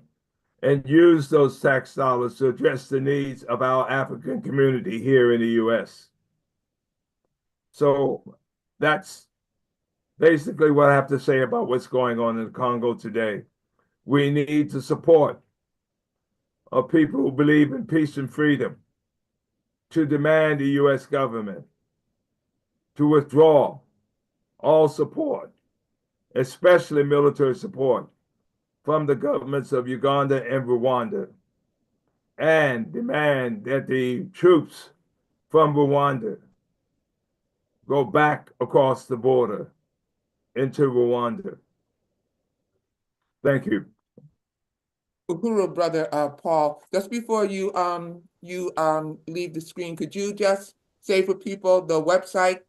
and use those tax dollars to address the needs of our African community here in the US. So that's basically what I have to say about what's going on in the Congo today. We need the support of people who believe in peace and freedom to demand the US government to withdraw all support, especially military support, from the governments of Uganda and Rwanda, and demand that the troops from Rwanda go back across the border into Rwanda. Thank you. Uhuru, brother Paul, just before you leave the screen, could you just say for people the website?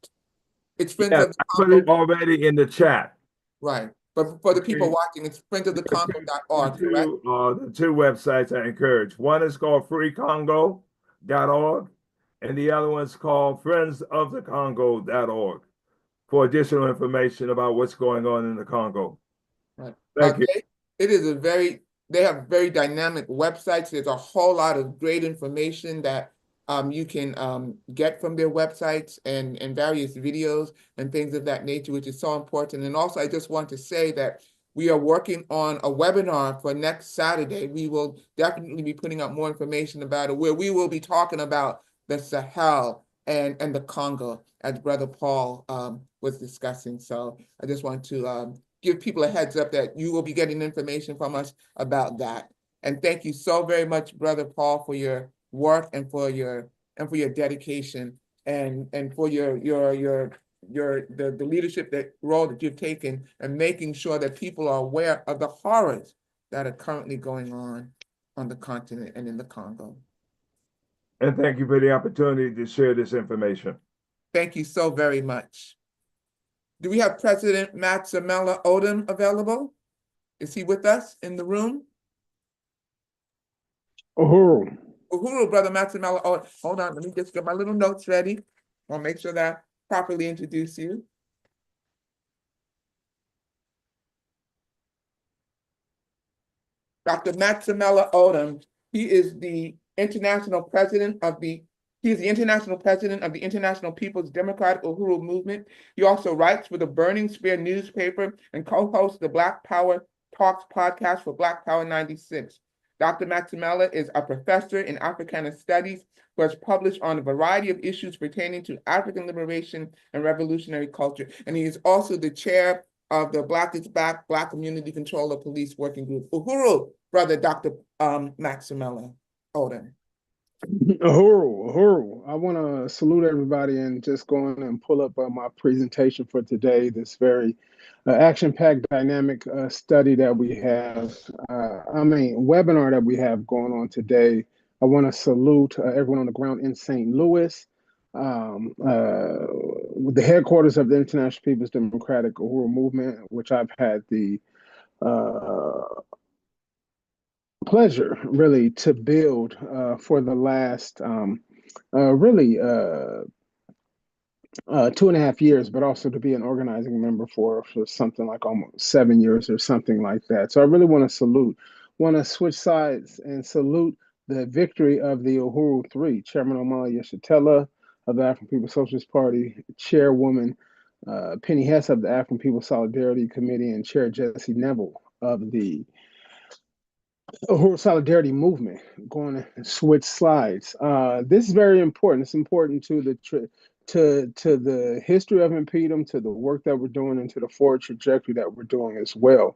It's Friends Yeah, of the I put Congo. it already in the chat. Right. But for the people Okay. watching, it's friendsofthecongo.org, correct? The two websites I encourage. One is called freecongo.org, and the other one's called friendsofthecongo.org for additional information about what's going on in the Congo. Right. Thank you. They have very dynamic websites. There's a whole lot of great information that you can get from their websites and various videos and things of that nature, which is so important. And also, I just want to say that we are working on a webinar for next Saturday. We will definitely be putting out more information about it, where we will be talking about the Sahel and the Congo, as Brother Paul was discussing. So I just want to give people a heads up that you will be getting information from us about that. And thank you so very much, Brother Paul, for your work and for your dedication and for the leadership role that you've taken and making sure that people are aware of the horrors that are currently going on the continent and in the Congo. And thank you for the opportunity to share this information. Thank you so very much. Do we have President Matsamela Odom available? Is he with us in the room? Uhuru. Uhuru, Brother Matsamela Odom. Hold on, let me just get my little notes ready. I'll make sure that I properly introduce you. Dr. Maximella Odom, he is the international president of the International People's Democratic Uhuru Movement. He also writes for the Burning Spear newspaper and co-hosts the Black Power Talks podcast for Black Power 96. Dr. Maximella is a professor in Africana Studies who has published on a variety of issues pertaining to African liberation and revolutionary culture. And he is also the chair of the Black is Back, Black Community Control of Police Working Group. Uhuru, brother Dr. Maximella Odom. Uhuru, Uhuru. I want to salute everybody and just go on and pull up my presentation for today, this very action-packed dynamic study that we have, webinar that we have going on today. I want to salute everyone on the ground in St. Louis, the headquarters of the International People's Democratic Uhuru Movement, which I've had the pleasure really to build for the last really 2.5 years, but also to be an organizing member for something like almost 7 years or something like that. So I really want to switch sides and salute the victory of the Uhuru Three, Chairman Omala Yeshitela of the African People's Socialist Party, Chairwoman Penny Hess of the African People's Solidarity Committee, and Chair Jesse Neville of the Uhuru Solidarity Movement. Going to switch slides. This is very important. It's important to the history of Impedum, to the work that we're doing, and to the forward trajectory that we're doing as well.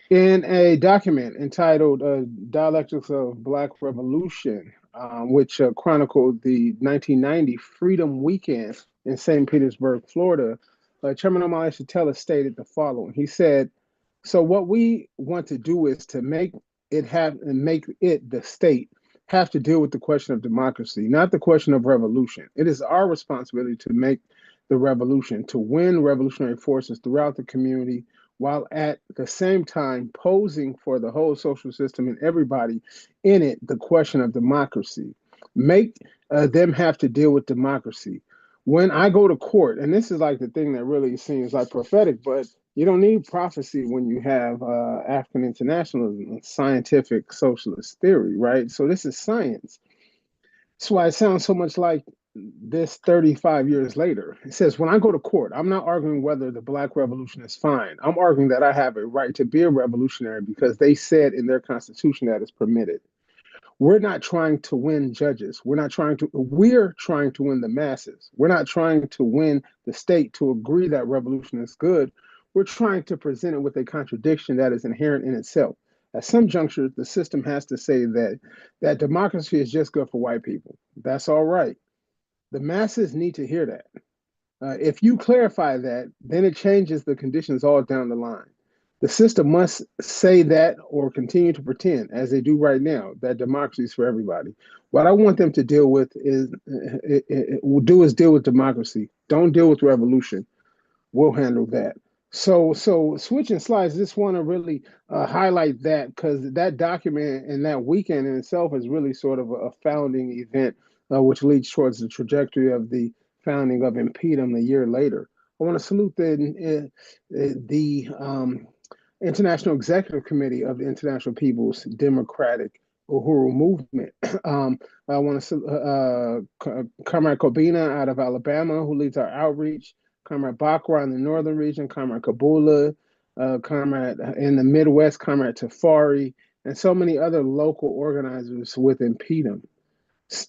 In a document entitled Dialectics of Black Revolution, which chronicled the 1990 Freedom Weekend in St. Petersburg, Florida, Chairman Omala Yeshitela stated the following. He said, "So what we want to do is to make the state have to deal with the question of democracy, not the question of revolution. It is our responsibility to make the revolution, to win revolutionary forces throughout the community, while at the same time posing for the whole social system and everybody in it the question of democracy. Make them have to deal with democracy. When I go to court," and this is like the thing that really seems like prophetic, but you don't need prophecy when you have African internationalism, scientific socialist theory, right? So this is science. That's why it sounds so much like this 35 years later. It says, when I go to court, I'm not arguing whether the Black Revolution is fine. I'm arguing that I have a right to be a revolutionary because they said in their constitution that it's permitted. We're not trying to win judges. We're trying to win the masses. We're not trying to win the state to agree that revolution is good. We're trying to present it with a contradiction that is inherent in itself. At some juncture, the system has to say that democracy is just good for white people. That's all right. The masses need to hear that. If you clarify that, then it changes the conditions all down the line. The system must say that or continue to pretend, as they do right now, that democracy is for everybody. What I want them to deal with is deal with democracy. Don't deal with revolution. We'll handle that. So switching slides, I just want to really highlight that, because that document and that weekend in itself is really sort of a founding event, which leads towards the trajectory of the founding of Impedum a year later. I want to salute the International Executive Committee of the International People's Democratic Uhuru Movement. I want to Comrade Kobina out of Alabama, who leads our outreach. Comrade Bakra in the northern region, Comrade Kabula, Comrade in the Midwest, Comrade Tafari, and so many other local organizers with Impedum.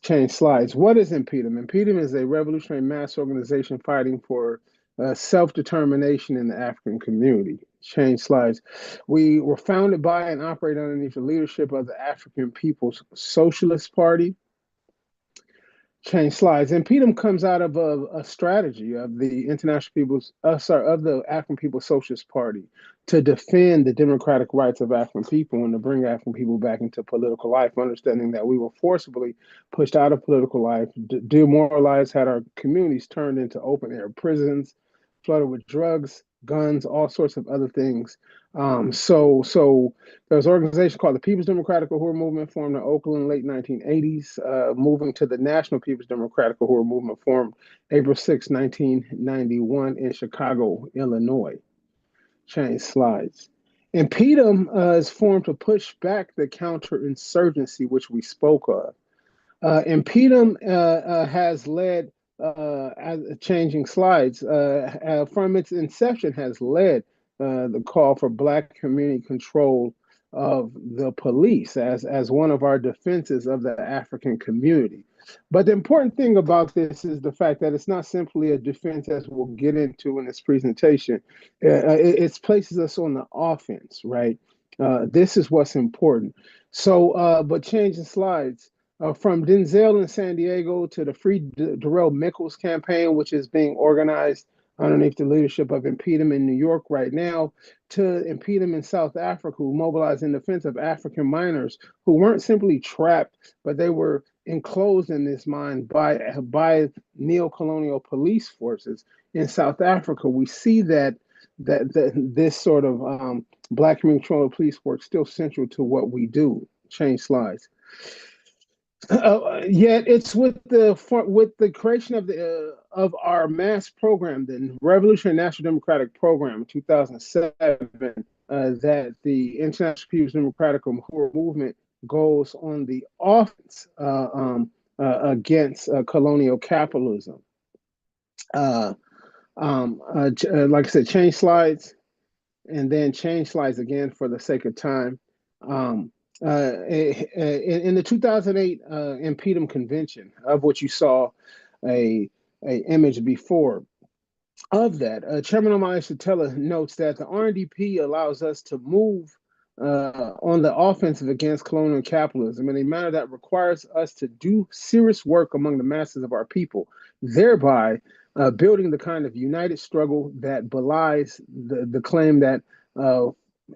Change slides. What is Impedum? Impedum is a revolutionary mass organization fighting for self-determination in the African community. Change slides. We were founded by and operate underneath the leadership of the African People's Socialist Party. Change slides. And Impedum comes out of a strategy of the of the African People's Socialist Party to defend the democratic rights of African people and to bring African people back into political life, understanding that we were forcibly pushed out of political life, demoralized, had our communities turned into open air prisons, flooded with drugs, guns, all sorts of other things. So there's an organization called the People's Democratic Uhuru Movement, formed in Oakland in the late 1980s, moving to the National People's Democratic Uhuru Movement, formed April 6, 1991 in Chicago, Illinois. Change slides. Impedum is formed to push back the counterinsurgency, which we spoke of. Impedum has led, as changing slides, from its inception has led the call for Black community control of the police as one of our defenses of the African community. But the important thing about this is the fact that it's not simply a defense, as we'll get into in this presentation. It places us on the offense, right? This is what's important. So, but changing slides. From Denzel in San Diego to the Free Darrell Mickles campaign, which is being organized underneath the leadership of Impedum in New York right now, to Impedum in South Africa, who mobilized in defense of African miners who weren't simply trapped, but they were enclosed in this mine by neo-colonial police forces in South Africa. We see that this sort of Black community control police work still central to what we do. Change slides. Yet it's with the creation of our mass program, the Revolutionary National Democratic Program in 2007, that the International People's Democratic Movement goes on the offense against colonial capitalism. Like I said, change slides, and then change slides again for the sake of time. In the 2008 Impedum Convention, of which you saw a image before of that, Chairman Omar Shatella notes that the RNDP allows us to move on the offensive against colonial capitalism in a manner that requires us to do serious work among the masses of our people, thereby building the kind of united struggle that belies the claim that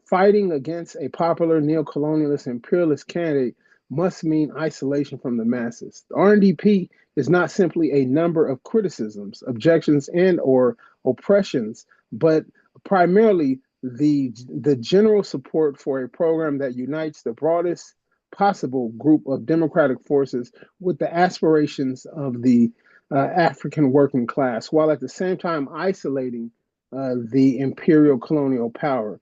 fighting against a popular neo-colonialist imperialist candidate must mean isolation from the masses. The RNDP is not simply a number of criticisms, objections, and or oppressions, but primarily the general support for a program that unites the broadest possible group of democratic forces with the aspirations of the African working class, while at the same time isolating the imperial colonial power.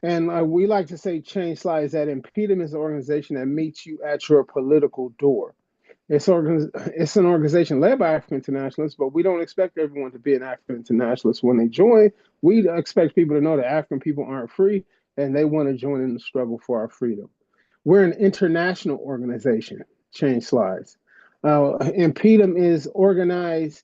And we like to say, change slides, that Impedum is an organization that meets you at your political door. It's an organization led by African internationalists, but we don't expect everyone to be an African internationalist when they join. We expect people to know that African people aren't free and they want to join in the struggle for our freedom. We're an international organization. Change slides. Impedum is organized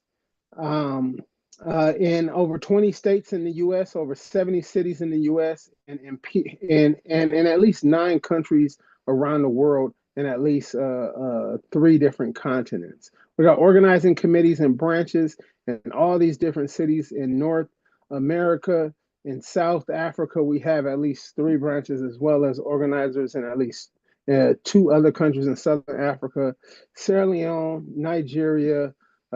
in over 20 states in the U.S., over 70 cities in the U.S., and in at least 9 countries around the world, and at least 3 different continents. We got organizing committees and branches in all these different cities in North America. In South Africa, we have at least 3 branches, as well as organizers in at least 2 other countries in Southern Africa, Sierra Leone, Nigeria.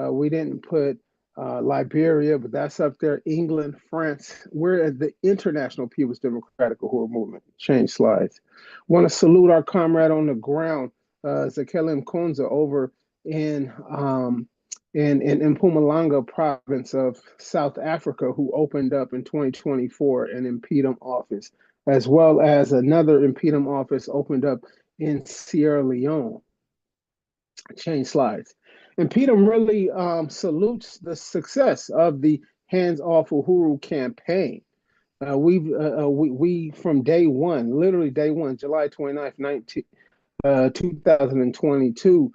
We didn't put Liberia, but that's up there. England, France. We're at the International People's Democratic Movement. Change slides. Want to salute our comrade on the ground, Zekele Mkonza, over in Mpumalanga province of South Africa, who opened up in 2024 an Impedum office, as well as another Impedum office opened up in Sierra Leone. Change slides. Impedum really salutes the success of the Hands Off Uhuru campaign. We from day one, literally day one, July 29th, 2022,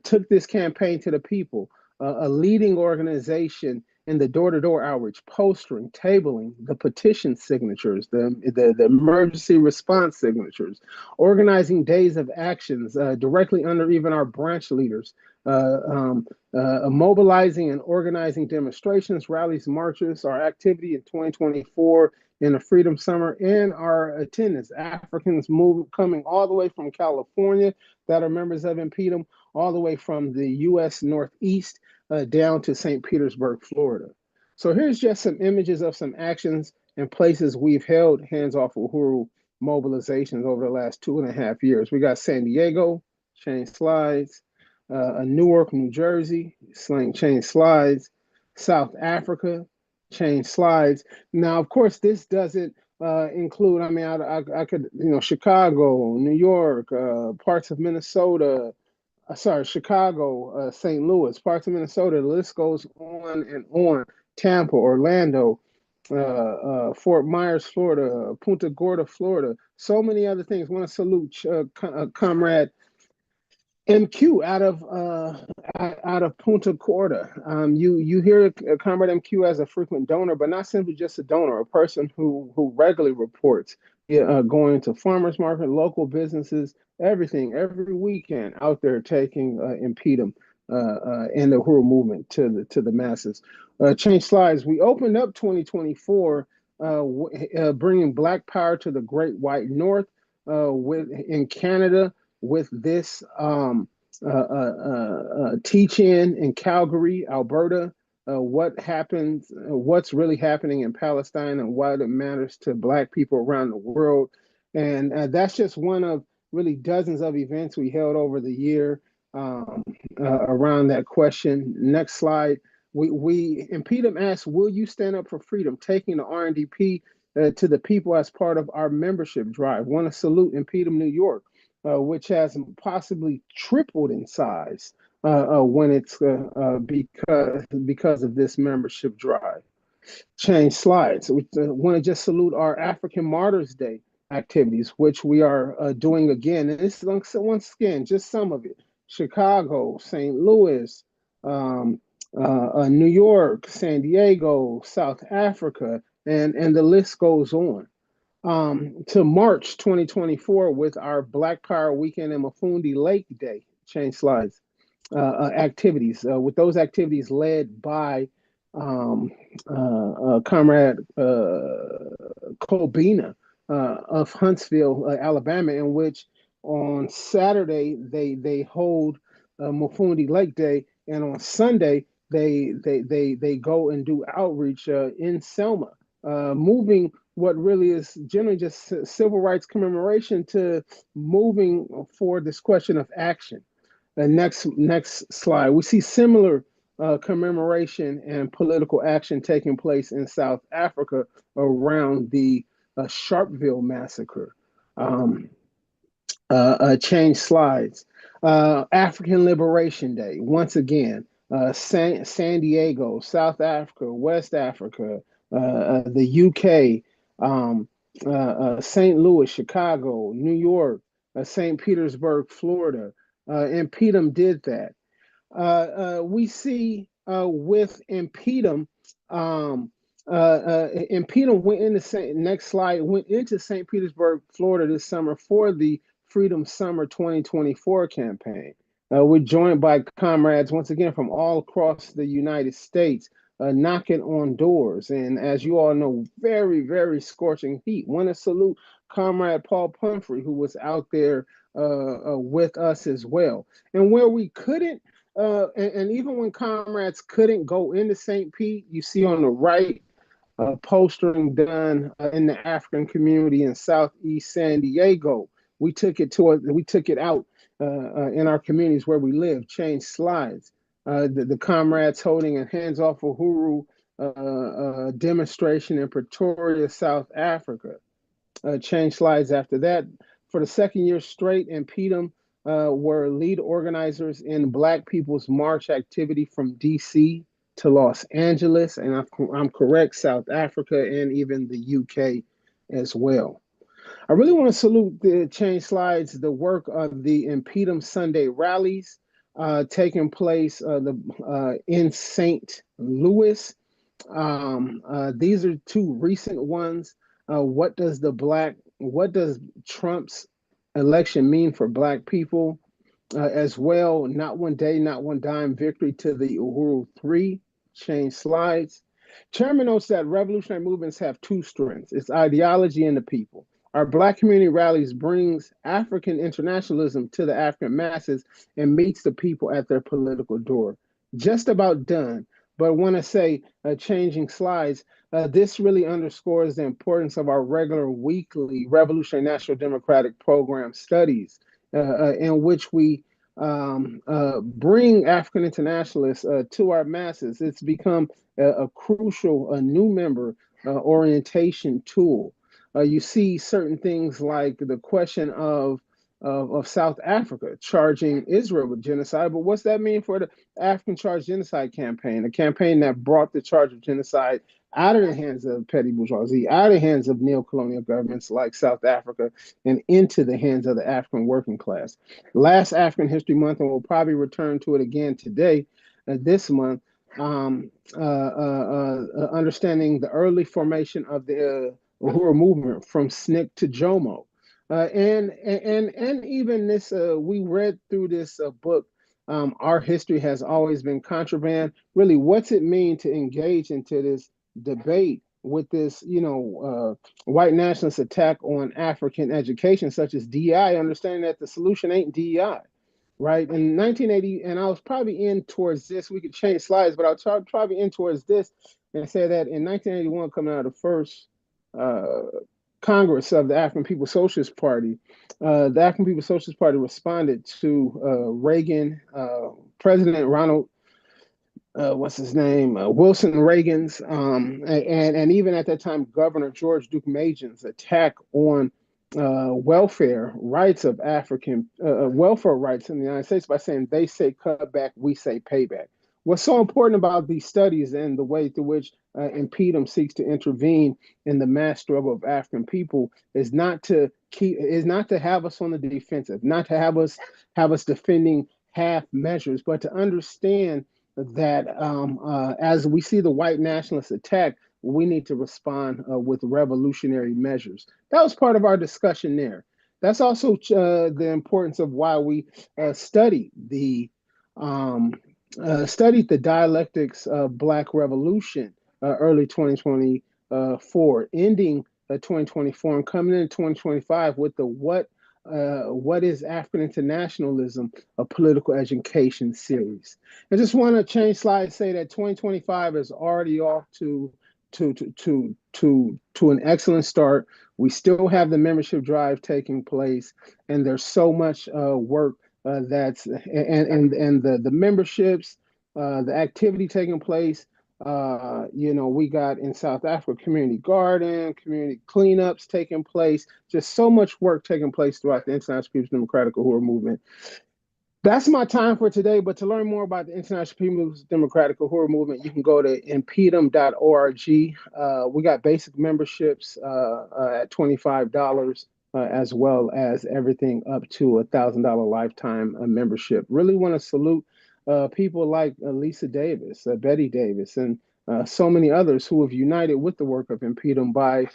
took this campaign to the people, a leading organization in the door-to-door outreach, postering, tabling, the petition signatures, the emergency response signatures, organizing days of actions directly under even our branch leaders, mobilizing and organizing demonstrations, rallies, marches, our activity in 2024 in the Freedom Summer, and our attendance. Africans coming all the way from California that are members of Impedum, all the way from the U.S. Northeast down to St. Petersburg, Florida. So here's just some images of some actions and places we've held Hands Off Uhuru mobilizations over the last 2.5 years. We got San Diego, change slides, Newark, New Jersey, change slides, South Africa, change slides. Now, of course, this doesn't include, I mean, I could, Chicago, New York, parts of Minnesota, sorry, Chicago, St. Louis, parts of Minnesota. The list goes on and on. Tampa, Orlando, Fort Myers, Florida, Punta Gorda, Florida. So many other things. Want to salute Comrade MQ out of Punta Gorda. You hear Comrade MQ as a frequent donor, but not simply just a donor, a person who regularly reports, going to farmers market, local businesses, everything every weekend out there taking Impedum and the Uhuru movement to the masses. Change slides. We opened up 2024 bringing Black power to the Great White North in Canada with this teach-in in Calgary, Alberta. What's really happening in Palestine and why it matters to Black people around the world. And that's just one of really dozens of events we held over the year around that question. Next slide. Impedum asks, will you stand up for freedom, taking the RNDP to the people as part of our membership drive? Want to salute Impedum New York, which has possibly tripled in size when it's because of this membership drive. Change slides. We want to just salute our African Martyrs Day activities, which we are doing again. And this is once again just some of it. Chicago, St. Louis, New York, San Diego, South Africa, and the list goes on. To March 2024 with our Black Power Weekend and Mafundi Lake Day. Change slides. Activities. With those activities led by Comrade Colbina of Huntsville, Alabama, in which on Saturday they hold Mafundi Lake Day, and on Sunday they go and do outreach in Selma, moving what really is generally just civil rights commemoration to moving for this question of action. Next slide. We see similar commemoration and political action taking place in South Africa around the Sharpeville massacre. Change slides. African Liberation Day, once again, San Diego, South Africa, West Africa, the UK, St. Louis, Chicago, New York, St. Petersburg, Florida, and Impedum did that. We see with Impedum, Impedum went into next slide, went into St. Petersburg, Florida this summer for the Freedom Summer 2024 campaign. We're joined by comrades once again from all across the United States, knocking on doors. And as you all know, very, very scorching heat. Want to salute Comrade Paul Pumphrey, who was out there with us as well. And where we couldn't, and even when comrades couldn't go into St. Pete, you see on the right, postering done in the African community in Southeast San Diego. We took it out in our communities where we live. Change slides. The comrades holding a hands off Uhuru demonstration in Pretoria, South Africa. Change slides after that. For the second year straight, Impedum were lead organizers in Black People's March activity from DC to Los Angeles, and I'm correct, South Africa, and even the UK as well. I really want to salute the change slides, the work of the Impedum Sunday rallies taking place in St. Louis. These are two recent ones. What does Trump's election mean for Black people? As well, not one day, not one dime victory to the Uhuru 3. Change slides. Chairman notes that revolutionary movements have two strengths: its ideology and the people. Our Black community rallies brings African internationalism to the African masses and meets the people at their political door. Just about done, but I want to say, changing slides, this really underscores the importance of our regular weekly Revolutionary National Democratic Program studies, in which we bring African internationalists to our masses. It's become a crucial, new member orientation tool. You see certain things like the question of South Africa charging Israel with genocide. But what's that mean for the African Charged Genocide campaign, a campaign that brought the charge of genocide out of the hands of petty bourgeoisie, out of the hands of neo-colonial governments like South Africa, and into the hands of the African working class. Last African History Month, and we'll probably return to it again today, this month, understanding the early formation of the Uhuru movement from SNCC to JOMO. And even this, we read through this book, Our History Has Always Been Contraband. Really, what's it mean to engage into this debate with this, white nationalist attack on African education, such as DEI, understanding that the solution ain't DEI, right? In 1980, and I was probably in towards this, we could change slides, but I'll probably in towards this and say that in 1981, coming out of the first Congress of the African People's Socialist Party, the African People's Socialist Party responded to Reagan, President Ronald, what's his name, Wilson Reagan's, and even at that time, Governor George Duke Majan's attack on welfare rights of African welfare rights in the United States by saying they say cut back, we say payback. What's so important about these studies and the way through which Impedum seeks to intervene in the mass struggle of African people is not to have us on the defensive, not to have us defending half measures, but to understand that as we see the white nationalist attack, we need to respond with revolutionary measures. That was part of our discussion there. That's also the importance of why we studied the dialectics of Black Revolution early 2024, ending 2024 and coming into 2025 with the what is African internationalism, a political education series. I just want to change slides, say that 2025 is already off to an excellent start. We still have the membership drive taking place, and there's so much work that's and the memberships, the activity taking place. We got in South Africa community garden, community cleanups taking place, just so much work taking place throughout the International People's Democratic Uhuru movement. That's my time for today. But to learn more about the International People's Democratic Uhuru movement, you can go to impedum.org. We got basic memberships at $25, as well as everything up to $1,000 lifetime membership. Really want to salute people like Lisa Davis, Betty Davis, and so many others who have united with the work of Impedum by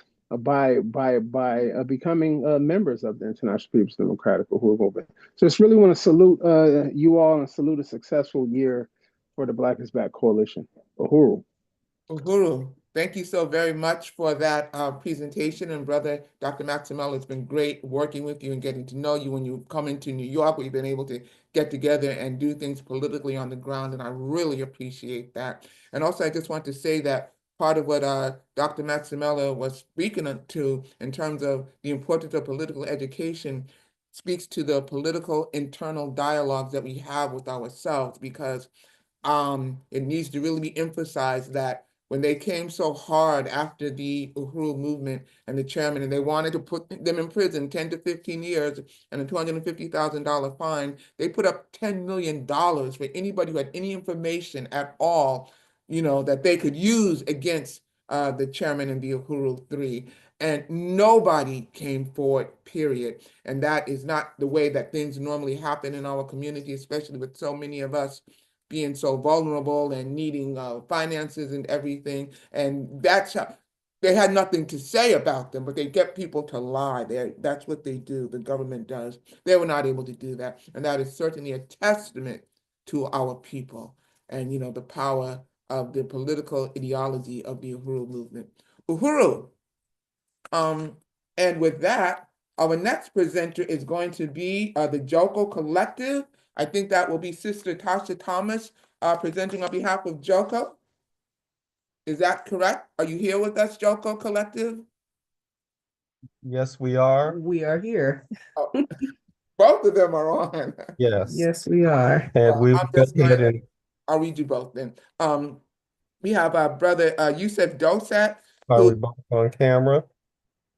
becoming members of the International People's Democratic Uhuru movement. So just really want to salute you all and salute a successful year for the Black is Back Coalition. Uhuru. Uhuru, thank you so very much for that presentation. And brother, Dr. Maximel, it's been great working with you and getting to know you when you come into New York. We've been able to get together and do things politically on the ground, and I really appreciate that. And also, I just want to say that part of what Dr. Maximella was speaking to in terms of the importance of political education speaks to the political internal dialogues that we have with ourselves, because it needs to really be emphasized that when they came so hard after the Uhuru movement and the chairman, and they wanted to put them in prison 10 to 15 years and a $250,000 fine, they put up $10 million for anybody who had any information at all, that they could use against the chairman and the Uhuru Three. And nobody came forward, period. And that is not the way that things normally happen in our community, especially with so many of us being so vulnerable and needing finances and everything. And that's how they had nothing to say about them, but they get people to lie. That's what they do. The government does. They were not able to do that. And that is certainly a testament to our people and, the power of the political ideology of the Uhuru movement. Uhuru. And with that, our next presenter is going to be the Joko Collective. I think that will be Sister Tasha Thomas presenting on behalf of Joko. Is that correct? Are you here with us, Joko Collective? Yes, we are. We are here. Oh, both of them are on. Yes. Yes, we are. And we I'm go just ahead going, and I'll read you both then. We have our brother Yusef Dosat, are who we both on camera?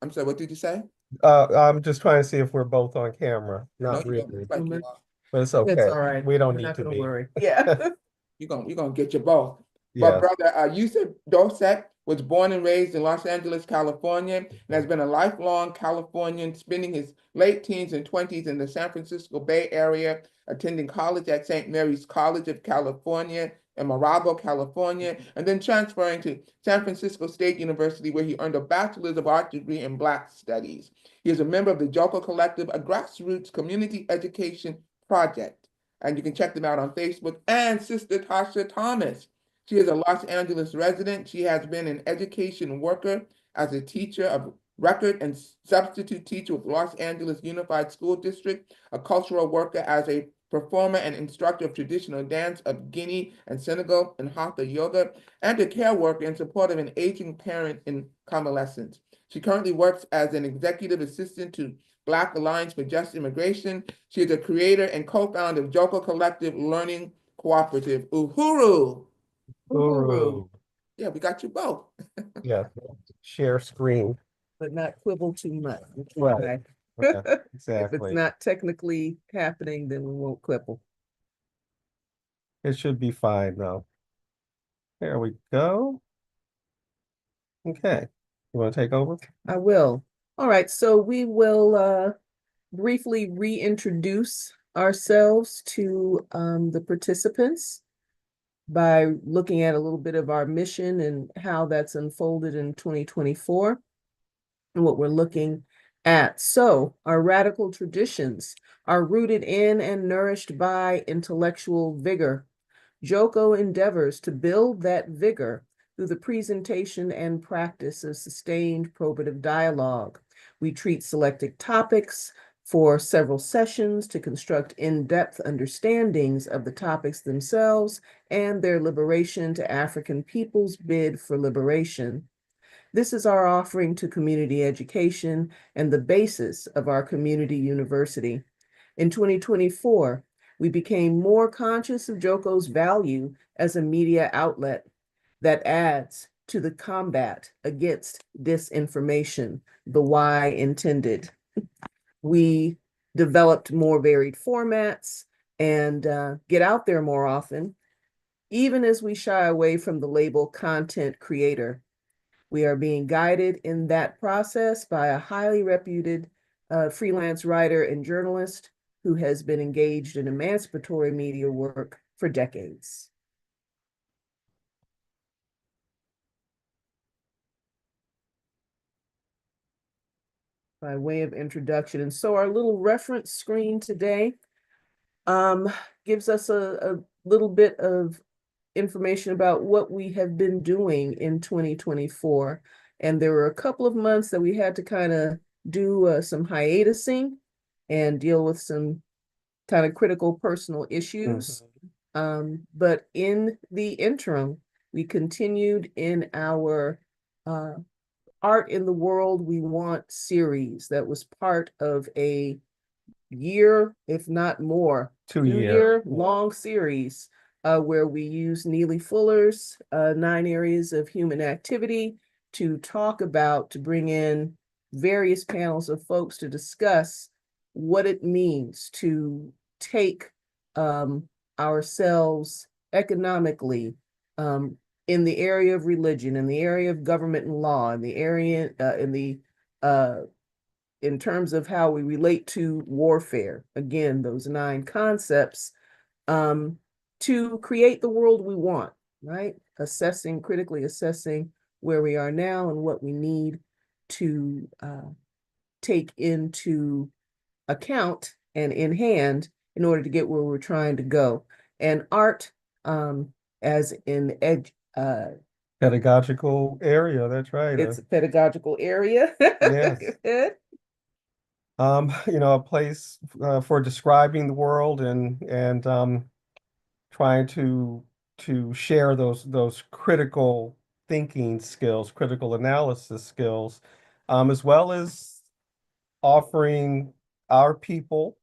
I'm sorry, what did you say? I'm just trying to see if we're both on camera. No, Not you don't really, look like you are. but it's okay. That's all right. We don't We're need not to gonna be. worry. Yeah. You're gonna get your both. But Yes. brother, Yusuf Doset was born and raised in Los Angeles, California, and has been a lifelong Californian, spending his late teens and 20s in the San Francisco Bay Area, attending college at St. Mary's College of California in Morago, California, and then transferring to San Francisco State University, where he earned a Bachelor's of Art degree in Black Studies. He is a member of the Joko Collective, a grassroots community education project. And you can check them out on Facebook. And Sister Tasha Thomas. She is a Los Angeles resident. She has been an education worker as a teacher of record and substitute teacher with Los Angeles Unified School District, a cultural worker as a performer and instructor of traditional dance of Guinea and Senegal and Hatha yoga, and a care worker in support of an aging parent in convalescence. She currently works as an executive assistant to Black Alliance for Just Immigration. She is a creator and co-founder of Joko Collective Learning Cooperative. Uhuru. Guru. Yeah, we got you both. Yeah. Share screen. But not quibble too much. Right. Okay. Yeah, If it's exactly. not technically happening, then we won't quibble. It should be fine though. There we go. Okay. You want to take over? I will. All right, so we will briefly reintroduce ourselves to the participants by looking at a little bit of our mission and how that's unfolded in 2024 and what we're looking at. So our radical traditions are rooted in and nourished by intellectual vigor. Joko endeavors to build that vigor through the presentation and practice of sustained probative dialogue. We treat selected topics for several sessions to construct in-depth understandings of the topics themselves and their liberation to African peoples' bid for liberation. This is our offering to community education and the basis of our community university. In 2024, we became more conscious of Joko's value as a media outlet that adds to the combat against disinformation, the why intended. We developed more varied formats and get out there more often, even as we shy away from the label content creator. We are being guided in that process by a highly reputed freelance writer and journalist who has been engaged in emancipatory media work for decades. By way of introduction. And so our little reference screen today gives us a little bit of information about what we have been doing in 2024. And there were a couple of months that we had to kind of do some hiatusing and deal with some kind of critical personal issues. But in the interim, we continued in our Art in the World We Want series that was part of a year, if not more, 2-year long series where we use Neely Fuller's 9 areas of human activity to talk about, to bring in various panels of folks to discuss what it means to take ourselves economically in the area of religion, in the area of government and law, in the area, in terms of how we relate to warfare, again, those 9 concepts, to create the world we want, right? Critically assessing where we are now and what we need to take into account and in hand in order to get where we're trying to go. And art, as in pedagogical area, that's right. It's a pedagogical area. Yes. A place for describing the world and trying to share those critical thinking skills, critical analysis skills, as well as offering our people,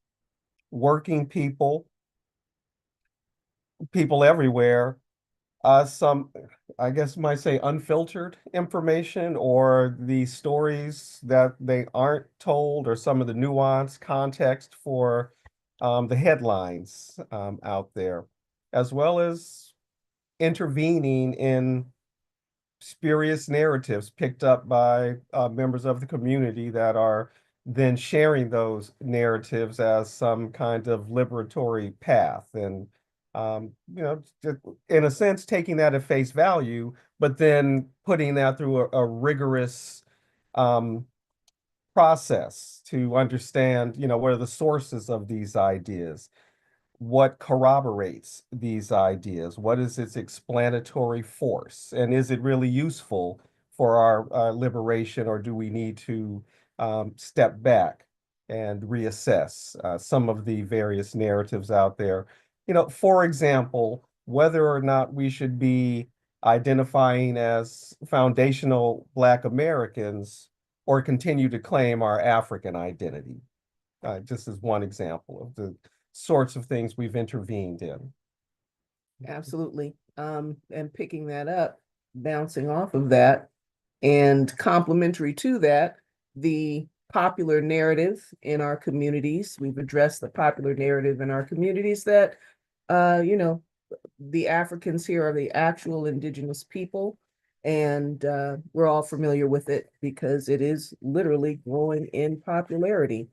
working people everywhere, some I guess you might say unfiltered information or the stories that they aren't told or some of the nuance context for the headlines out there, as well as intervening in spurious narratives picked up by members of the community that are then sharing those narratives as some kind of liberatory path. And, just in a sense, taking that at face value, but then putting that through a rigorous um, process to understand, what are the sources of these ideas, what corroborates these ideas? What is its explanatory force? And is it really useful for our liberation, or do we need to step back and reassess some of the various narratives out there? For example, whether or not we should be identifying as foundational Black Americans or continue to claim our African identity, just as one example of the sorts of things we've intervened in. Absolutely. And picking that up, bouncing off of that, and complementary to that, the popular narrative in our communities. We've addressed the popular narrative in our communities that, the Africans here are the actual indigenous people. And we're all familiar with it because it is literally growing in popularity.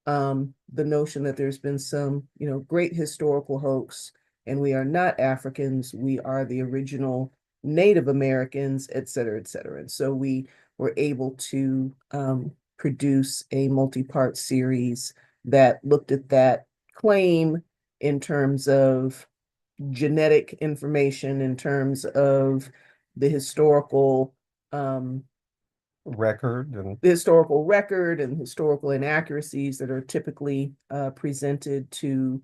The notion that there's been some, great historical hoax, and we are not Africans, we are the original Native Americans, et cetera, et cetera. And so we were able to produce a multi-part series that looked at that claim in terms of genetic information, in terms of the historical record and historical inaccuracies that are typically presented to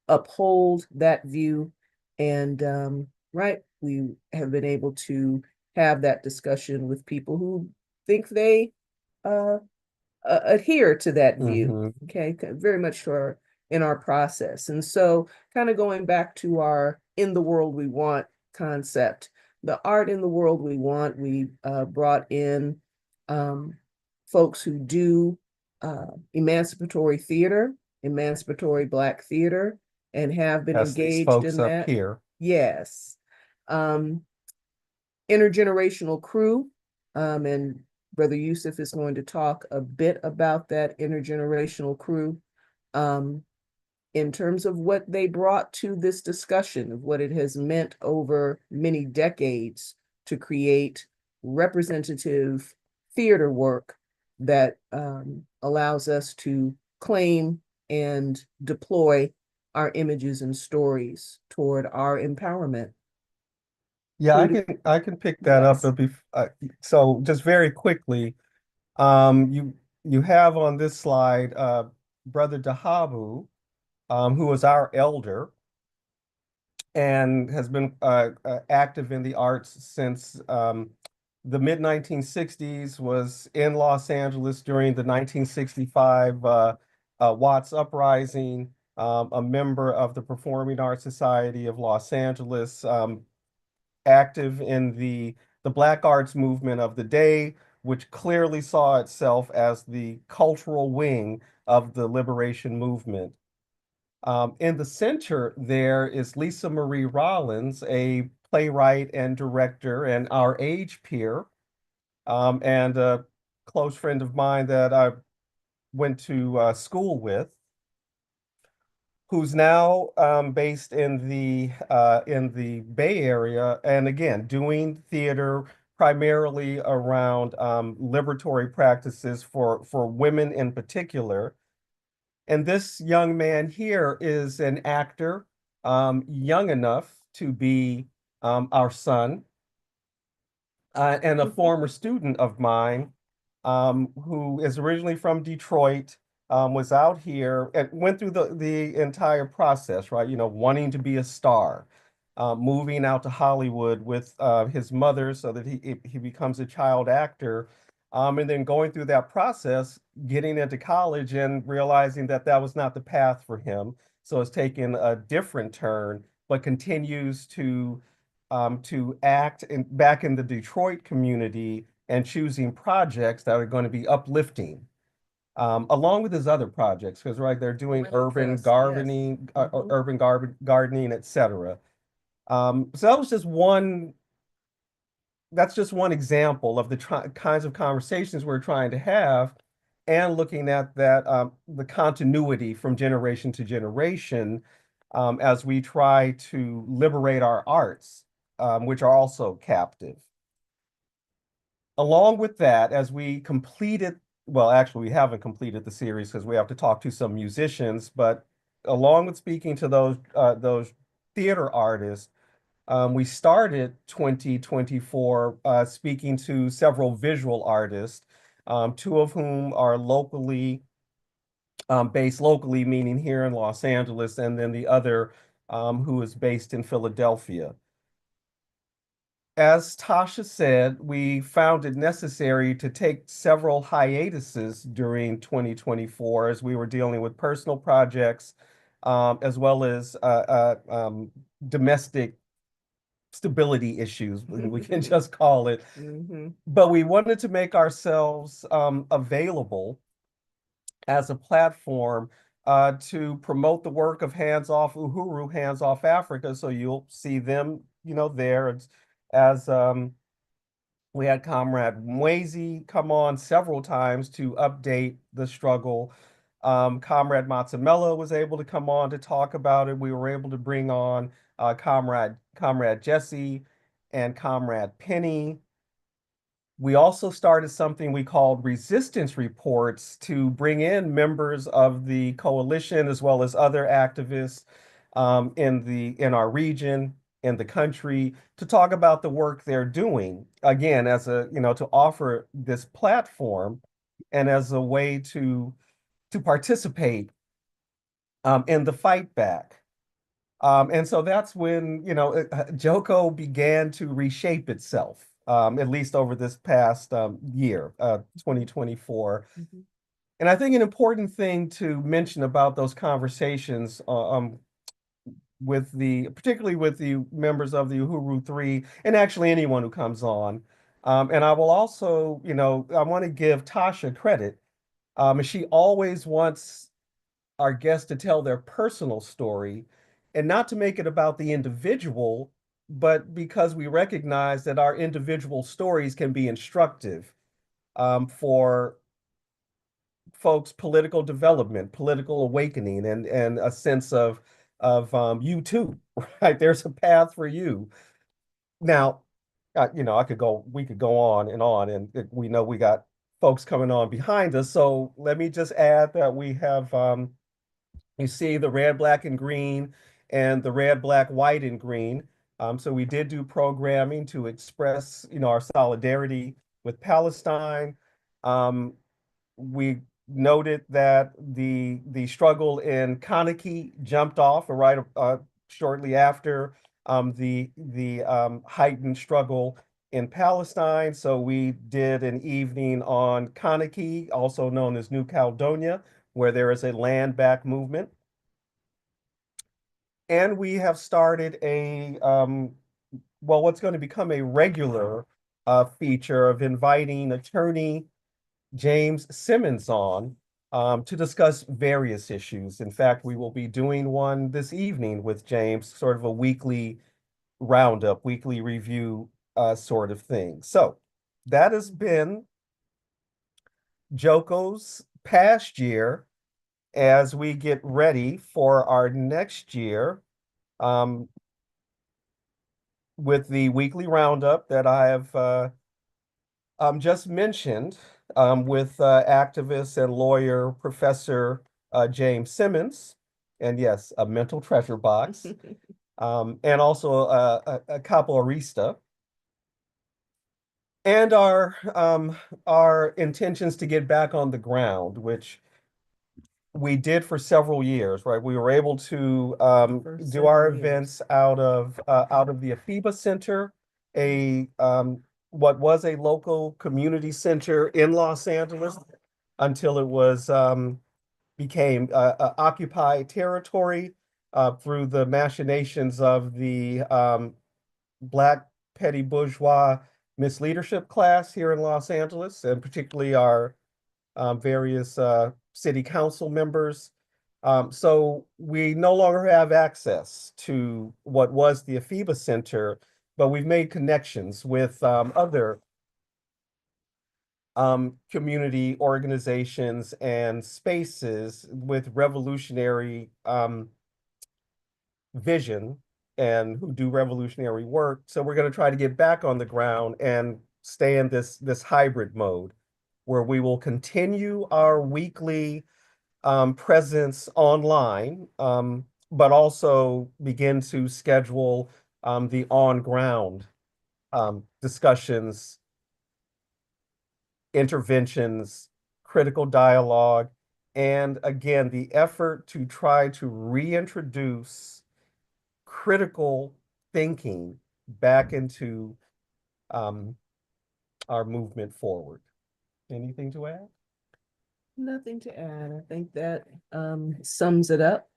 uphold that view. And we have been able to have that discussion with people who think they adhere to that view. Okay, very much in our process. And so kind of going back to our in the world we want concept, the art in the world we want, we brought in folks who do emancipatory theater, emancipatory Black theater, and have been That's these engaged folks in up that. here. Yes. Intergenerational crew, and Brother Yusuf is going to talk a bit about that intergenerational crew in terms of what they brought to this discussion, of what it has meant over many decades to create representative theater work that allows us to claim and deploy our images and stories toward our empowerment. Yeah, I can pick that up. So just very quickly, you have on this slide Brother Dahabu, who was our elder and has been active in the arts since the mid 1960s, was in Los Angeles during the 1965 Watts Uprising, a member of the Performing Arts Society of Los Angeles, active in the Black arts movement of the day, which clearly saw itself as the cultural wing of the liberation movement. In the center there is Lisa Marie Rollins, a playwright and director and our age peer, and a close friend of mine that I went to school with, who's now based in the Bay Area, and again doing theater primarily around liberatory practices for women in particular. And this young man here is an actor, young enough to be our son, and a former student of mine, who is originally from Detroit, was out here and went through the entire process, right? Wanting to be a star, moving out to Hollywood with his mother so that he becomes a child actor, and then going through that process, getting into college and realizing that that was not the path for him. So it's taken a different turn, but continues to to act back in the Detroit community and choosing projects that are going to be uplifting, along with his other projects, because right, they're doing urban gardening, gardening, etc. So that was just one. That's just one example of the kinds of conversations we're trying to have, and looking at that the continuity from generation to generation as we try to liberate our arts, which are also captive. Along with that, as we completed, well, actually, we haven't completed the series because we have to talk to some musicians, but along with speaking to those theater artists, we started 2024 speaking to several visual artists, two of whom are locally based locally, meaning here in Los Angeles, and then the other who is based in Philadelphia. As Tasha said, we found it necessary to take several hiatuses during 2024 as we were dealing with personal projects, as well as domestic stability issues, we can just call it. But we wanted to make ourselves available as a platform to promote the work of Hands Off Uhuru, Hands Off Africa. So you'll see them, there as we had Comrade Mwezi come on several times to update the struggle. Comrade Matamela was able to come on to talk about it. We were able to bring on Comrade Jesse and Comrade Penny. We also started something we called resistance reports to bring in members of the coalition as well as other activists in our region, in the country, to talk about the work they're doing. Again, as to offer this platform and as a way to participate in the fight back. And so that's when, JOCO began to reshape itself, at least over this past year, 2024. And I think an important thing to mention about those conversations particularly with the members of the Uhuru 3, and actually anyone who comes on. And I will also, I want to give Tasha credit. She always wants our guests to tell their personal story and not to make it about the individual, but because we recognize that our individual stories can be instructive for folks' political development, political awakening, and a sense of you too, right? There's a path for you. Now, we could go on, and we know we got folks coming on behind us. So let me just add that we have you see the red, black, and green, and the red, black, white, and green. So we did do programming to express, our solidarity with Palestine. We noted that the struggle in Kanaki jumped off right shortly after the heightened struggle in Palestine. So we did an evening on Kanaki, also known as New Caledonia, where there is a land back movement. And we have started what's going to become a regular feature of inviting attorney James Simmons on to discuss various issues. In fact, we will be doing one this evening with James, sort of a weekly roundup, weekly review sort of thing. So that has been JOCO's past year as we get ready for our next year with the weekly roundup that I have just mentioned with activist and lawyer Professor James Simmons, and yes, a mental treasure box, and also a capoeirista. And our intentions to get back on the ground, which we did for several years, right? We were able to do our events out of the Afiba Center, what was a local community center in Los Angeles until it was became occupied territory through the machinations of the Black petty bourgeois misleadership class here in Los Angeles, and particularly our various city council members. So we no longer have access to what was the Afiba Center, but we've made connections with other community organizations and spaces with revolutionary vision and who do revolutionary work. So we're going to try to get back on the ground and stay in this hybrid mode where we will continue our weekly presence online, but also begin to schedule the on-ground discussions, interventions, critical dialogue, and again, the effort to try to reintroduce critical thinking back into our movement forward. Anything to add? Nothing to add. I think that sums it up.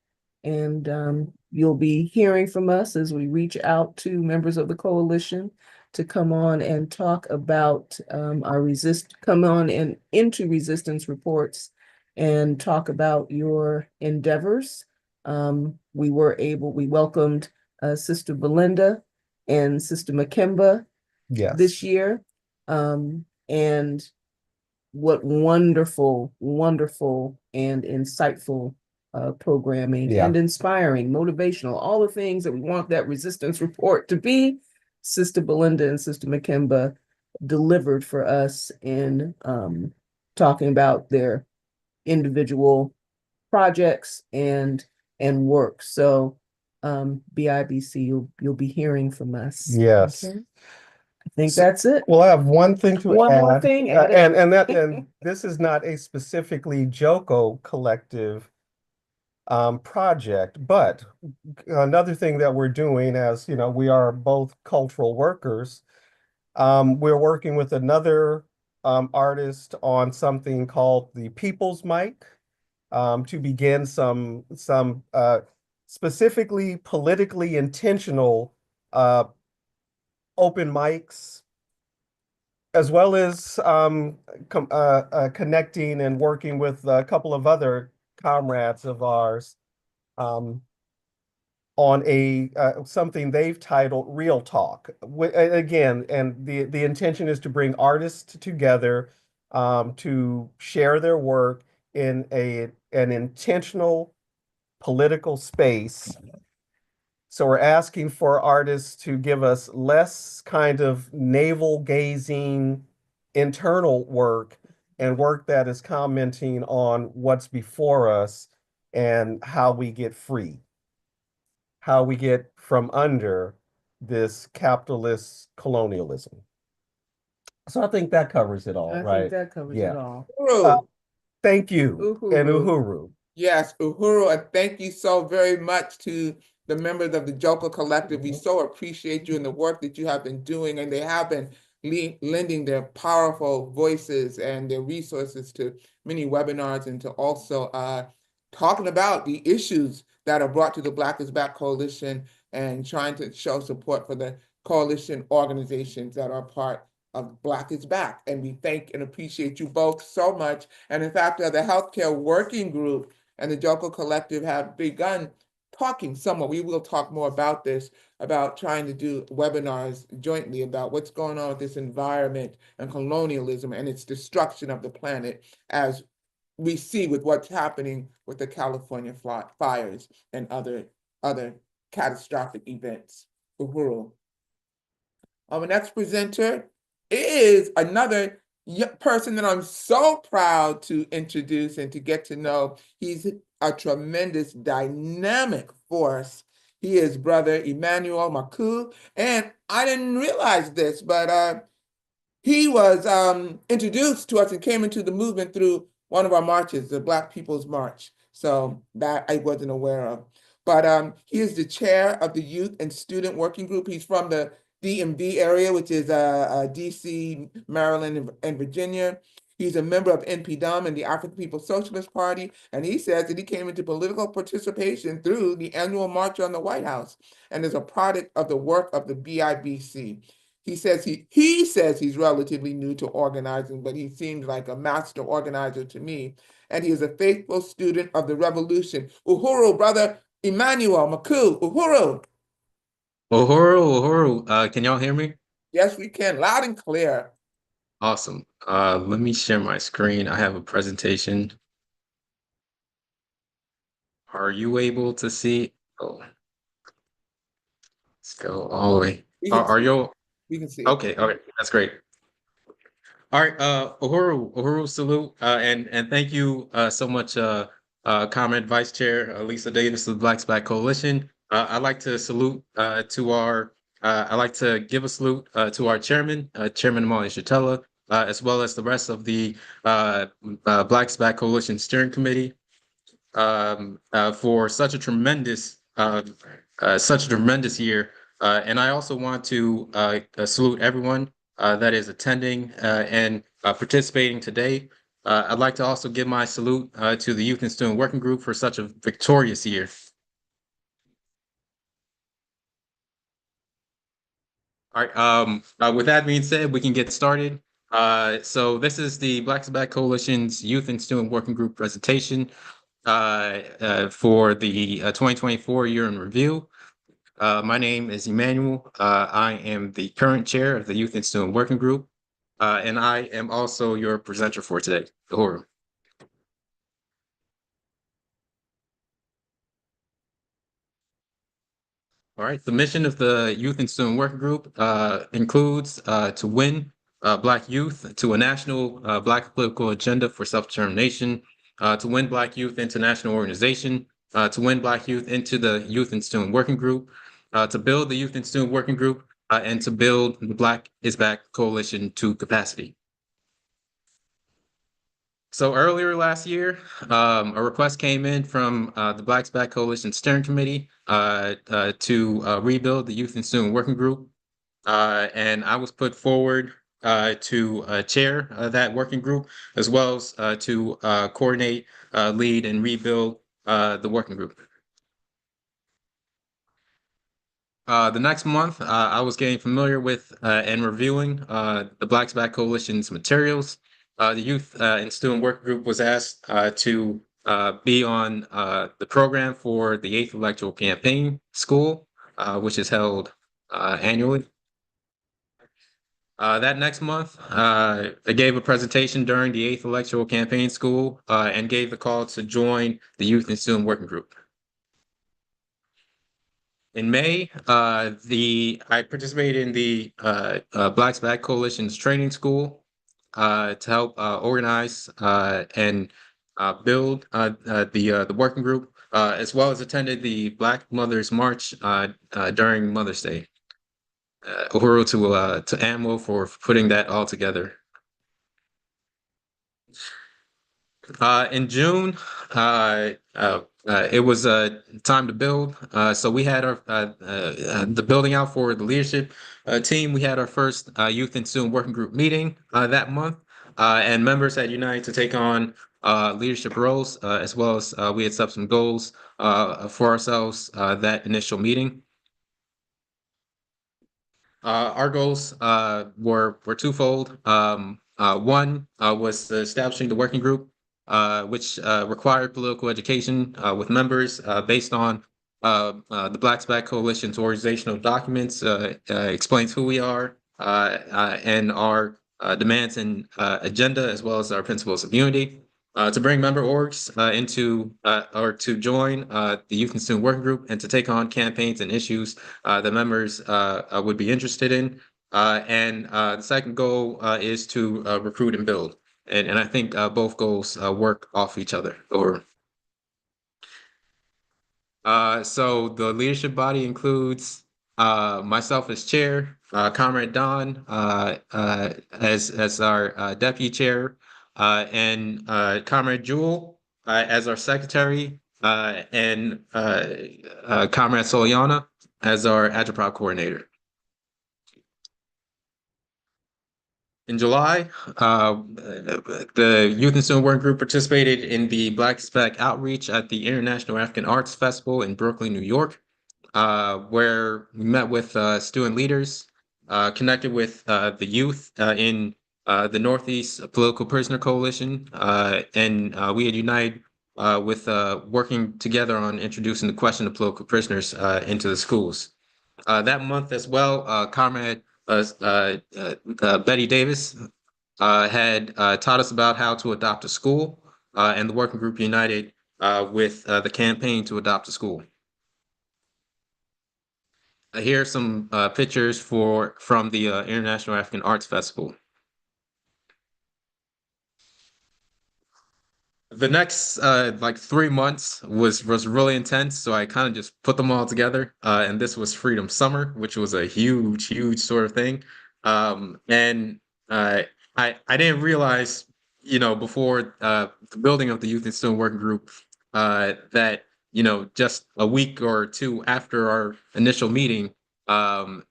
And you'll be hearing from us as we reach out to members of the coalition to come on and talk about come on and into resistance reports and talk about your endeavors. We welcomed Sister Belinda and Sister Makemba this year. And what wonderful, wonderful and insightful programming and inspiring, motivational, all the things that we want that resistance report to be. Sister Belinda and Sister Makemba delivered for us in talking about their individual projects and work. So BIBC, you'll be hearing from us. Yes. Okay? I think that's it. Well, I have one thing to add. One more thing, add it. And this is not a specifically JOCO collective project, but another thing that we're doing, as you know, we are both cultural workers. We're working with another artist on something called the People's Mic to begin some specifically politically intentional open mics, as well as connecting and working with a couple of other comrades of ours on something they've titled Real Talk. Again, and the intention is to bring artists together to share their work in an intentional political space. So we're asking for artists to give us less kind of navel gazing internal work and work that is commenting on what's before us and how we get free, how we get from under this capitalist colonialism. So I think that covers it all, I right? think that covers Yeah. it all. Thank you. And uhuru. Yes, uhuru, and thank you so very much to the members of the JOCO Collective. We so appreciate you and the work that you have been doing, and they have been lending their powerful voices and their resources to many webinars and to also talking about the issues that are brought to the Black is Back Coalition and trying to show support for the coalition organizations that are part of Black is Back. And we thank and appreciate you both so much. And in fact, the Healthcare Working Group and the JOCO Collective have begun talking somewhat. We will talk more about this, about trying to do webinars jointly about what's going on with this environment and colonialism and its destruction of the planet, as we see with what's happening with the California fires and other catastrophic events. Uhuru. Our next presenter is another person that I'm so proud to introduce and to get to know. He's a tremendous dynamic force. He is Brother Emmanuel Maku, and I didn't realize this, but he was introduced to us and came into the movement through one of our marches, the Black People's March. So that I wasn't aware of. But he is the chair of the Youth and Student Working Group. He's from the DMV area, which is DC, Maryland, and Virginia. He's a member of NPDUM and the African People's Socialist Party, and he says that he came into political participation through the annual March on the White House and is a product of the work of the BIBC. He says he's relatively new to organizing, but he seems like a master organizer to me. And he is a faithful student of the revolution. Uhuru, brother Emmanuel Maku, Uhuru. Uhuru, can y'all hear me? Yes, we can, loud and clear. Awesome. Let me share my screen. I have a presentation. Are you able to see? Oh, let's go all the way. Are you? We can see it. Okay, all right, that's great. All right, Uhuru, salute, and thank you so much, Comrade Vice Chair Lisa Davis of the Blacks Back Coalition. I'd like to salute I'd like to give a salute to our chairman, Chairman Amali Shatella, as well as the rest of the Blacks Back Coalition Steering Committee for such a tremendous year. And I also want to salute everyone that is attending and participating today. I'd like to also give my salute to the Youth and Student Working Group for such a victorious year. All right, with that being said, we can get started. So this is the Blacks Back Coalition's Youth and Student Working Group presentation for the 2024 year in review. My name is Emmanuel. I am the current chair of the Youth and Student Working Group, and I am also your presenter for today, Uhuru. All right, the mission of the Youth and Student Working Group includes to win Black youth to a national Black political agenda for self-determination, to win Black youth into national organization, to win Black youth into the Youth and Student Working Group, to build the Youth and Student Working Group, and to build the Black is Back Coalition to capacity. So earlier last year, a request came in from the Blacks Back Coalition Steering Committee to rebuild the Youth and Student Working Group. And I was put forward to chair that working group, as well as to coordinate, lead, and rebuild the working group. The next month, I was getting familiar with and reviewing the Blacks Back Coalition's materials. The Youth and Student Work Group was asked to be on the program for the 8th Electoral Campaign School, which is held annually. That next month, I gave a presentation during the 8th Electoral Campaign School and gave the call to join the Youth and Student Working Group. In May, I participated in the Blacks Back Coalition's training school to help organize and build the working group, as well as attended the Black Mothers March during Mother's Day. Uhuru to AMWO for putting that all together. In June, it was time to build. So we had our the building out for the leadership team. We had our first Youth and Student Working Group meeting that month, and members had united to take on leadership roles, as well as we had set some goals for ourselves that initial meeting. Our goals were twofold. One was establishing the working group, which required political education with members based on the Blacks Back Coalition's organizational documents, explains who we are and our demands and agenda, as well as our principles of unity. To bring member orgs into or to join the Youth and Student Working Group and to take on campaigns and issues that members would be interested in. And the second goal is to recruit and build. And I think both goals work off each other. So the leadership body includes myself as chair, Comrade Don as our deputy chair, and Comrade Jewel as our secretary, and Comrade Soliana as our agitprop coordinator. In July, the Youth and Student Working Group participated in the Black Spec Outreach at the International African Arts Festival in Brooklyn, New York, where we met with student leaders, connected with the youth in the Northeast Political Prisoner Coalition, and we had united with working together on introducing the question of political prisoners into the schools. That month as well, Comrade Betty Davis had taught us about how to adopt a school, and the working group united with the campaign to adopt a school. Here are some pictures from the International African Arts Festival. The next like 3 months was really intense, so I kind of just put them all together. And this was Freedom Summer, which was a huge sort of thing. And I didn't realize, before the building of the Youth and Student Working Group, that just a week or two after our initial meeting, the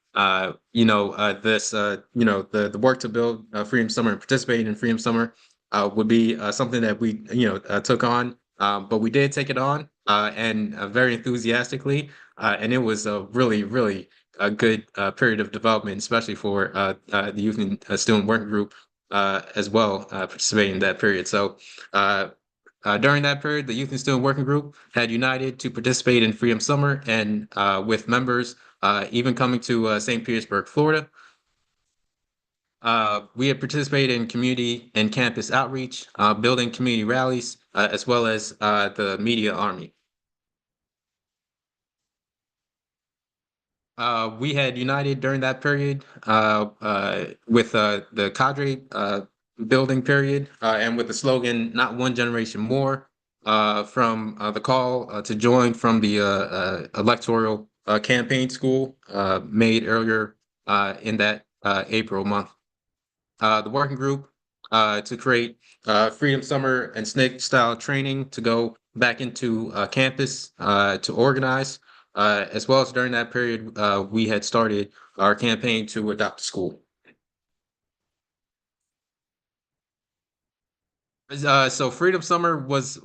work to build Freedom Summer and participating in Freedom Summer would be something that we took on, but we did take it on and very enthusiastically, and it was a really a good period of development, especially for the Youth and Student Working Group as well, participating in that period. So during that period, the Youth and Student Working Group had united to participate in Freedom Summer, and with members even coming to St. Petersburg, Florida. We have participated in community and campus outreach, building community rallies, as well as the media army. We had united during that period with the cadre building period, and with the slogan, "Not one generation more," from the call to join from the electoral campaign school made earlier in that April month. The working group to create Freedom Summer and SNCC style training to go back into campus to organize, as well as during that period, we had started our campaign to adopt a school. So Freedom Summer was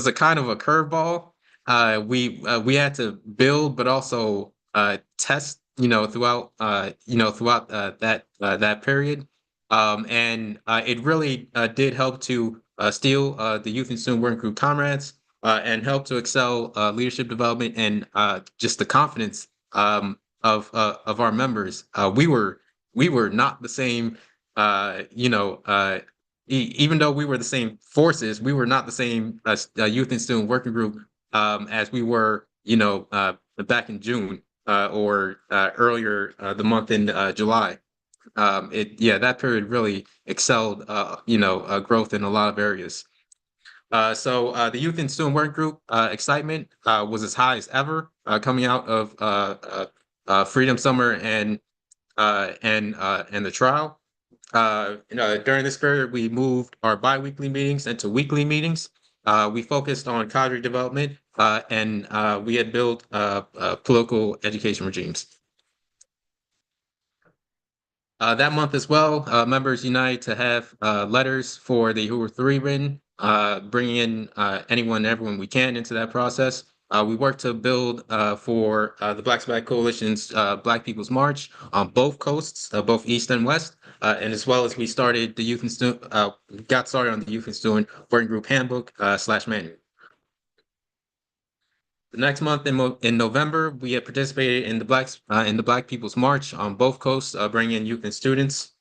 a kind of a curveball. We had to build, but also test, throughout that period, and it really did help to steel the Youth and Student Working Group comrades, and help to excel leadership development and just the confidence of our members. We were not the same, even though we were the same forces, we were not the same Youth and Student Working Group as we were, back in June or earlier the month in July. That period really excelled, growth in a lot of areas. So the Youth and Student Working Group excitement was as high as ever coming out of Freedom Summer and the trial. During this period, we moved our biweekly meetings into weekly meetings. We focused on cadre development, and we had built political education regimes. That month as well, members united to have letters for the Hoover 3 written, bringing in anyone and everyone we can into that process. We worked to build for the Black Spec Coalition's Black People's March on both coasts, both East and West, and as well as we started the Youth and Student, got started on the Youth and Student Working Group Handbook / manual. The next month in November, we had participated in the Black People's March on both coasts, bringing in youth and students,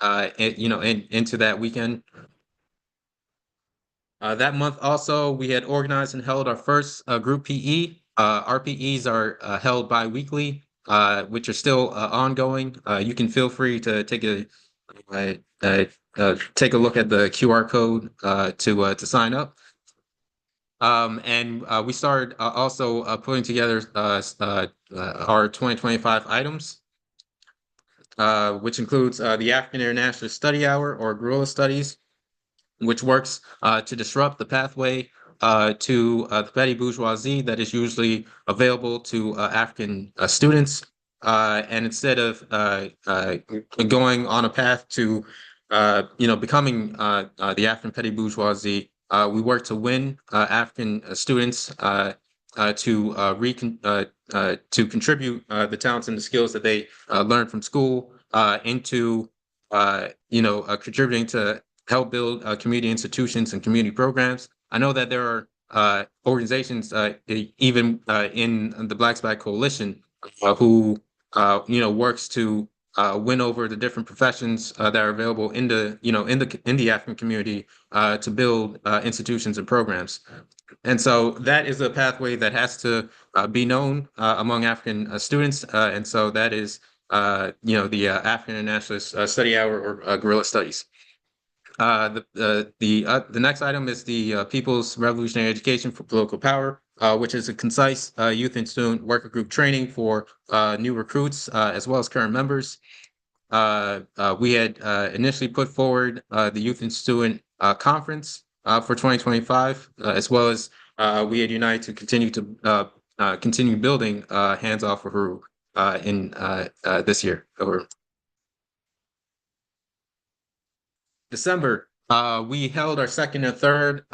into that weekend. That month also, we had organized and held our first group PE. Our PEs are held bi-weekly, which are still ongoing. You can feel free to take a look at the QR code to sign up. And we started also putting together our 2025 items, which includes the African International Study Hour, or Guerrilla Studies, which works to disrupt the pathway to the petty bourgeoisie that is usually available to African students. And instead of going on a path to becoming the African petty bourgeoisie, we work to win African students to contribute the talents and the skills that they learn from school into contributing to help build community institutions and community programs. I know that there are organizations even in the Blacks Back Coalition who works to win over the different professions that are available in the African community to build institutions and programs. And so that is a pathway that has to be known among African students. And so that is, the African Internationalist Study Hour or Guerrilla Studies. The next item is the People's Revolutionary Education for Political Power, which is a concise youth and student worker group training for new recruits as well as current members. We had initially put forward the Youth and Student Conference for 2025, as well as we had united to continue building Hands Off Uhuru in this year. Or December, we held our second and third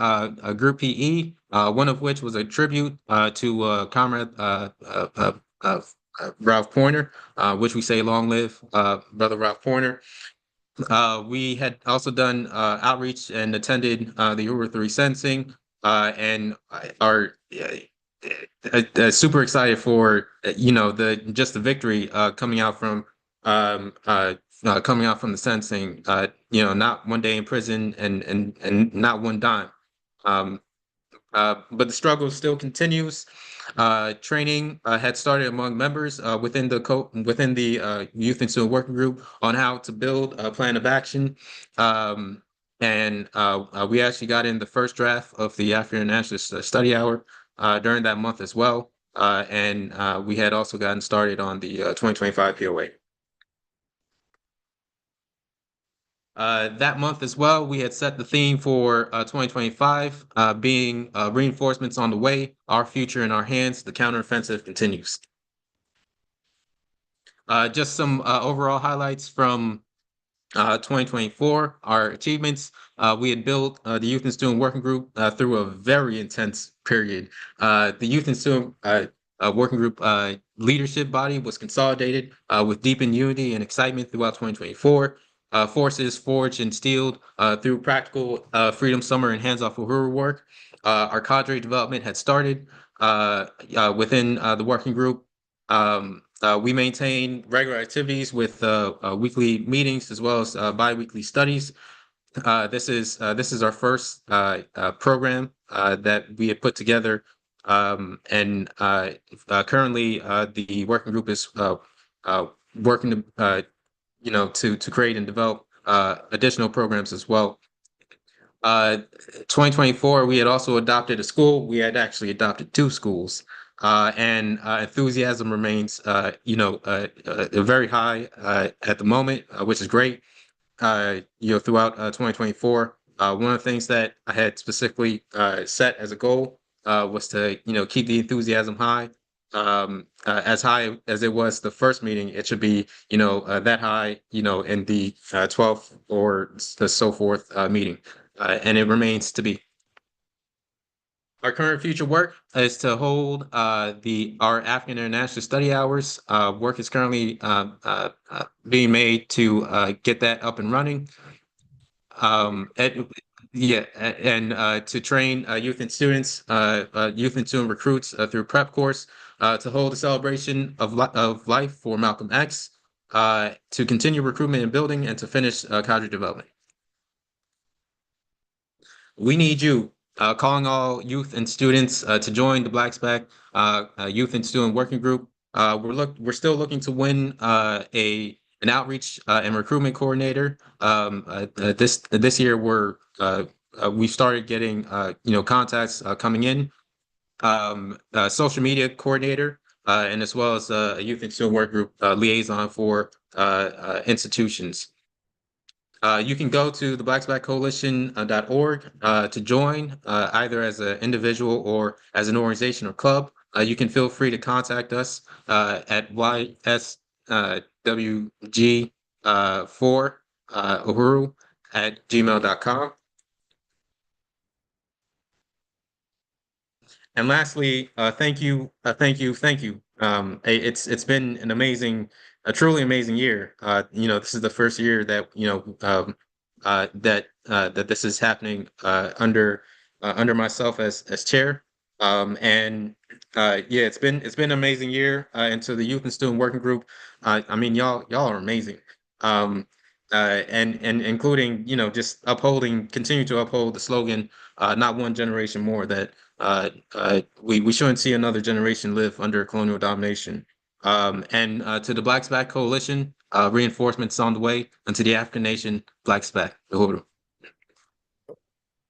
group PE, one of which was a tribute to Comrade Ralph Pointer, which we say long live Brother Ralph Pointer. We had also done outreach and attended the Uhuru 3 sentencing and are super excited for the victory coming out from the sentencing. Not one day in prison and not one dime. But the struggle still continues. Training had started among members within the Youth and Student Working Group on how to build a plan of action. And we actually got in the first draft of the African Nationalist Study Hour during that month as well. And we had also gotten started on the 2025 POA. That month as well, we had set the theme for 2025 being reinforcements on the way, our future in our hands, the counteroffensive continues. Just some overall highlights from 2024, our achievements. We had built the Youth and Student Working Group through a very intense period. The Youth and Student Working Group leadership body was consolidated with deepened unity and excitement throughout 2024. Forces forged and steeled through practical Freedom Summer and Hands Off Uhuru work. Our cadre development had started within the working group. We maintain regular activities with weekly meetings as well as bi-weekly studies. This is our first program that we have put together, and currently the working group is working to create and develop additional programs as well. 2024, we had also adopted a school. We had actually adopted 2 schools, and enthusiasm remains, very high at the moment, which is great. Throughout 2024, one of the things that I had specifically set as a goal was to, keep the enthusiasm high. As high as it was the first meeting, it should be, that high, in the 12th or so forth meeting. And it remains to be. Our current future work is to hold our African International Study Hours. Work is currently being made to get that up and running. To train youth and students, youth and student recruits through prep course, to hold a celebration of life for Malcolm X, to continue recruitment and building, and to finish cadre development. We need you. Calling all youth and students to join the Blacks Back Youth and Student Working Group. We're still looking to win an outreach and recruitment coordinator. This year we started getting contacts coming in. Social media coordinator, and as well as a youth and student work group liaison for institutions. You can go to the blacksbackcoalition.org to join either as an individual or as an organization or club. You can feel free to contact us at YSWG4 Uhuru blackisback@gmail.com. And lastly, thank you, thank you. It's been an amazing, a truly amazing year. This is the first year that that this is happening under myself as chair. Yeah, it's been an amazing year. And to the youth and student working group, I mean, y'all are amazing. And including just continue to uphold the slogan, not one generation more. That we shouldn't see another generation live under colonial domination. And to the Blacks Back Coalition, reinforcements on the way, and to the African Nation, Blacks Back. Uhuru.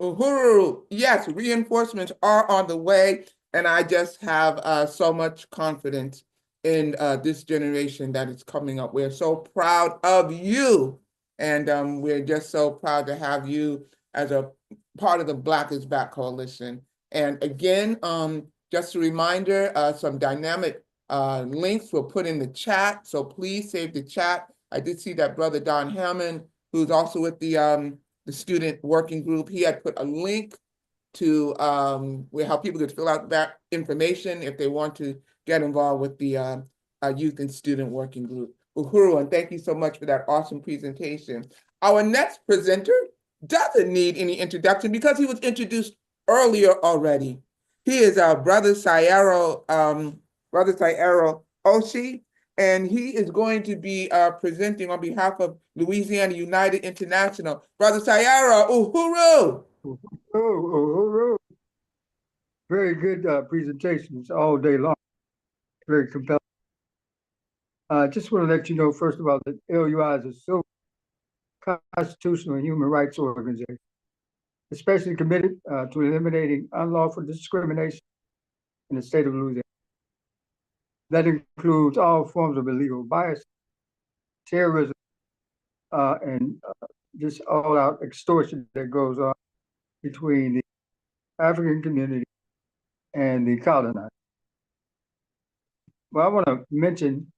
Uhuru, yes, reinforcements are on the way, and I just have so much confidence in this generation that is coming up. We're so proud of you, and we're just so proud to have you as a part of the Black is Back Coalition. And again, just a reminder, some dynamic links were put in the chat, so please save the chat. I did see that Brother Don Hammond, who's also with the student working group, he had put a link to where how people could fill out that information if they want to get involved with the youth and student working group. Uhuru, and thank you so much for that awesome presentation. Our next presenter doesn't need any introduction because he was introduced earlier already. He is our Brother Sayero Oshi, and he is going to be presenting on behalf of Louisiana United International. Brother Sayara, uhuru! Uhuru! Very good presentations all day long. Very compelling. I just want to let you know, first of all, that LUI is a civil, constitutional, and human rights organization, especially committed to eliminating unlawful discrimination in the state of Louisiana. That includes all forms of illegal bias, terrorism, and just all-out extortion that goes on between the African community and the colonizers. Well, I want to mention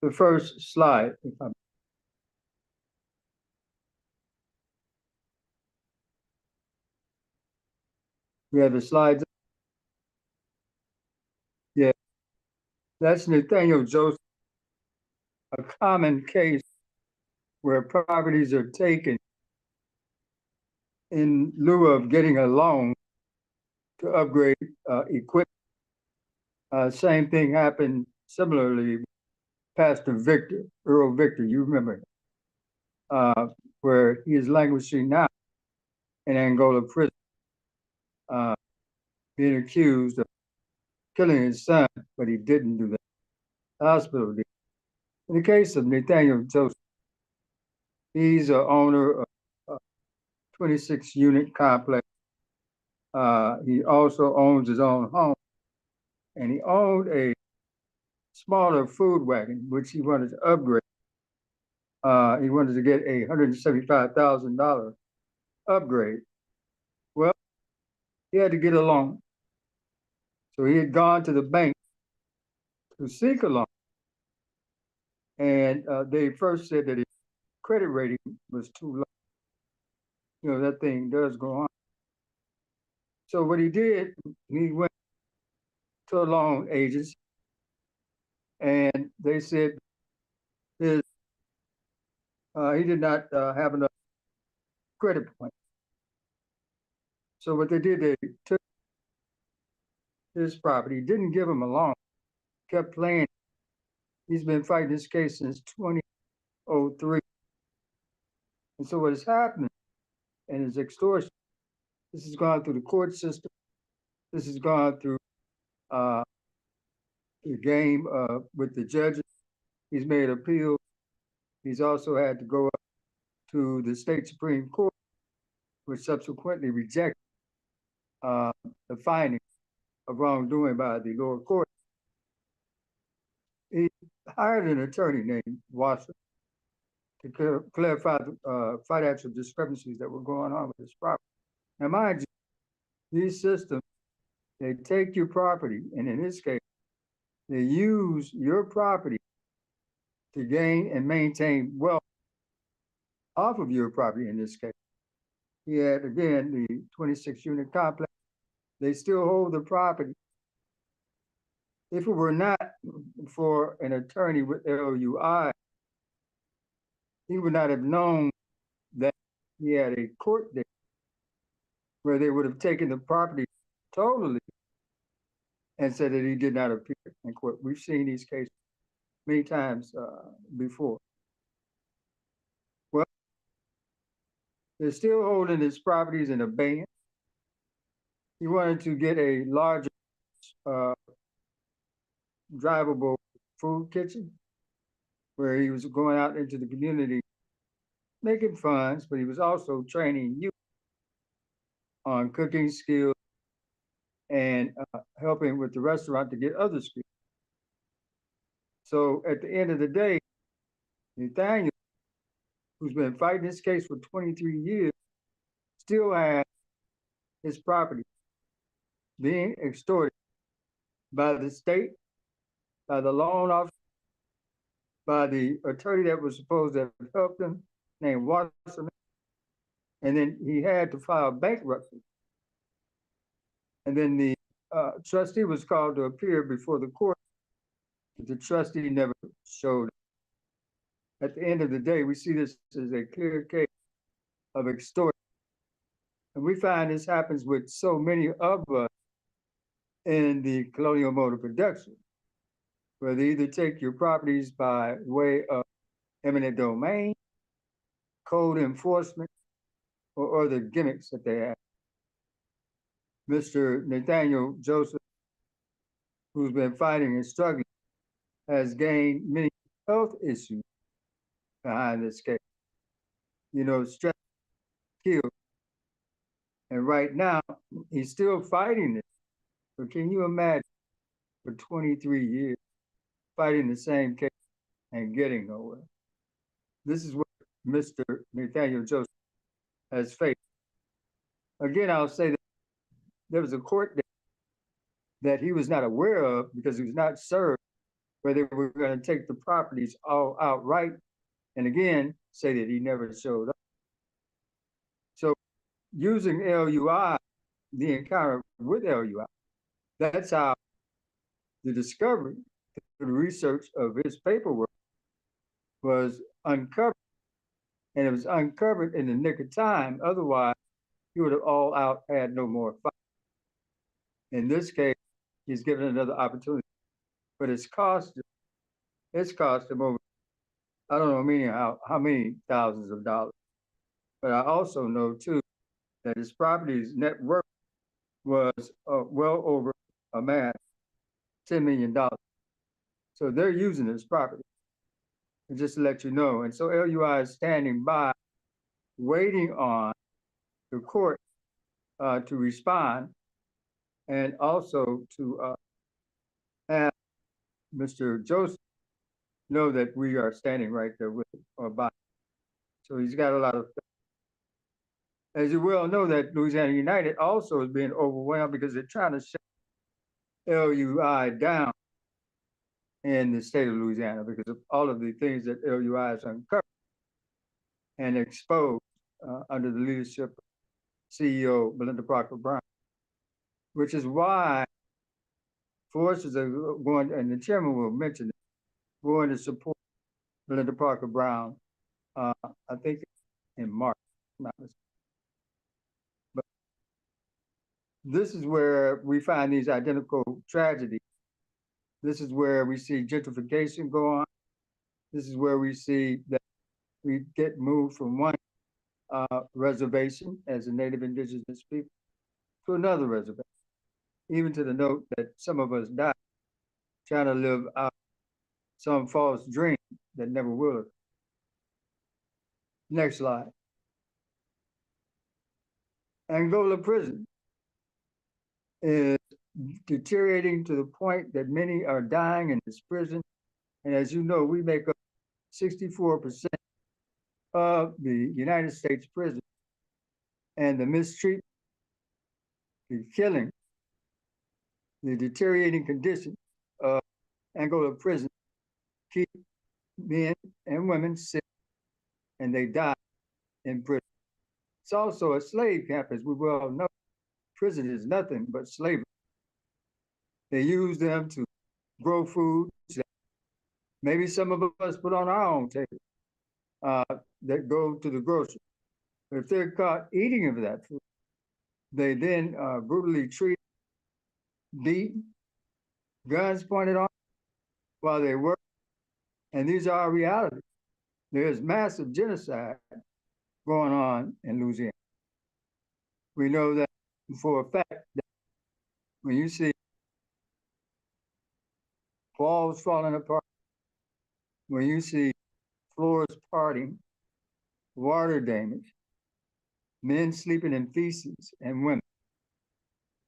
the first slide. We have the slides. Yeah, that's Nathaniel Joseph, a common case where properties are taken in lieu of getting a loan to upgrade equipment. Same thing happened similarly, Pastor Victor, Earl Victor, you remember, where he is languishing now in Angola prison, being accused of killing his son, but he didn't do that. The hospital did. In the case of Nathaniel Joseph, he's a owner of a 26-unit complex. He also owns his own home, and he owned a smaller food wagon, which he wanted to upgrade. He wanted to get a $175,000 upgrade. Well, he had to get a loan. So he had gone to the bank to seek a loan. And they first said that his credit rating was too low. You know, that thing does go on. So what he did, he went to a loan agency, and they said his he did not have enough credit points. So what they did, they took his property, didn't give him a loan, kept playing. He's been fighting this case since 2003. And so what has happened, and his extortion, this has gone through the court system. This has gone through the game with the judges. He's made appeals. He's also had to go up to the state Supreme Court, which subsequently rejected the findings of wrongdoing by the lower court. He hired an attorney named Wasser to clarify the financial discrepancies that were going on with his property. Now, mind you, these systems, they take your property, and in this case, they use your property to gain and maintain wealth off of your property in this case. He had, again, the 26 unit complex. They still hold the property. If it were not for an attorney with LUI, he would not have known that he had a court date where they would have taken the property totally and said that he did not appear in court. We've seen these cases many times before. Well, they're still holding his properties in abeyance. He wanted to get a larger drivable food kitchen where he was going out into the community making funds, but he was also training youth on cooking skills and helping with the restaurant to get other skills. So at the end of the day, Nathaniel, who's been fighting this case for 23 years, still has his property being extorted by the state, by the loan officer, by the attorney that was supposed to have helped him, named Wasserman. And then he had to file bankruptcy. And then the trustee was called to appear before the court, but the trustee never showed up. At the end of the day, we see this as a clear case of extortion. And we find this happens with so many of us in the colonial mode of production, where they either take your properties by way of eminent domain, code enforcement, or other gimmicks that they have. Mr. Nathaniel Joseph, who's been fighting and struggling, has gained many health issues behind this case. You know, stress kills. And right now, he's still fighting this. But can you imagine for 23 years fighting the same case and getting nowhere? This is what Mr. Nathaniel Joseph has faced. Again, I'll say that there was a court date that he was not aware of because he was not served, where they were going to take the properties all outright, and again, say that he never showed up. So using LUI, the encounter with LUI, that's how the discovery, the research of his paperwork was uncovered. And it was uncovered in the nick of time. Otherwise, he would have all out had no more fight. In this case, he's given another opportunity, but it's cost him over, I don't know how many thousands of dollars. But I also know too that his property's net worth was well over a man, $10 million. So they're using his property, and just to let you know. And so LUI is standing by, waiting on the court to respond, and also to have Mr. Joseph know that we are standing right there with him or by. So he's got a lot of. As you well know, that Louisiana United also is being overwhelmed because they're trying to shut LUI down in the state of Louisiana because of all of the things that LUI has uncovered and exposed under the leadership of CEO Belinda Parker Brown, which is why forces are going, and the chairman will mention it, going to support Belinda Parker Brown, I think in March. But this is where we find these identical tragedies. This is where we see gentrification go on. This is where we see that we get moved from one reservation as a Native Indigenous people to another reservation, even to the note that some of us die trying to live out some false dream that never will occur. Next slide. Angola prison is deteriorating to the point that many are dying in this prison. And as you know, we make up 64% of the United States prison. And the mistreatment, the killing, the deteriorating conditions of Angola prison keep men and women sick, and they die in prison. It's also a slave camp, as we well know. Prison is nothing but slavery. They use them to grow food. Maybe some of us put on our own table that go to the grocery. If they're caught eating of that food, they then brutally treat, beat, guns pointed on while they work. And these are our realities. There's massive genocide going on in Louisiana. We know that for a fact that when you see walls falling apart, when you see floors parting, water damage, men sleeping in feces, and women,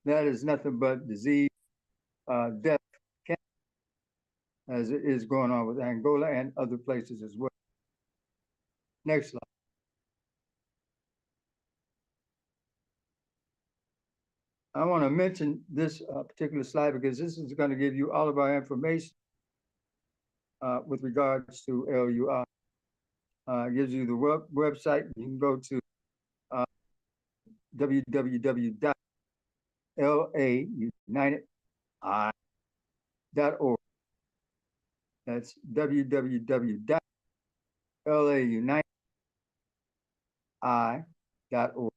that is nothing but disease, death, as it is going on with Angola and other places as well. Next slide. I want to mention this particular slide because this is going to give you all of our information with regards to LUI. Gives you the website. You can go to www.launitedi.org. That's www.launitedi.org.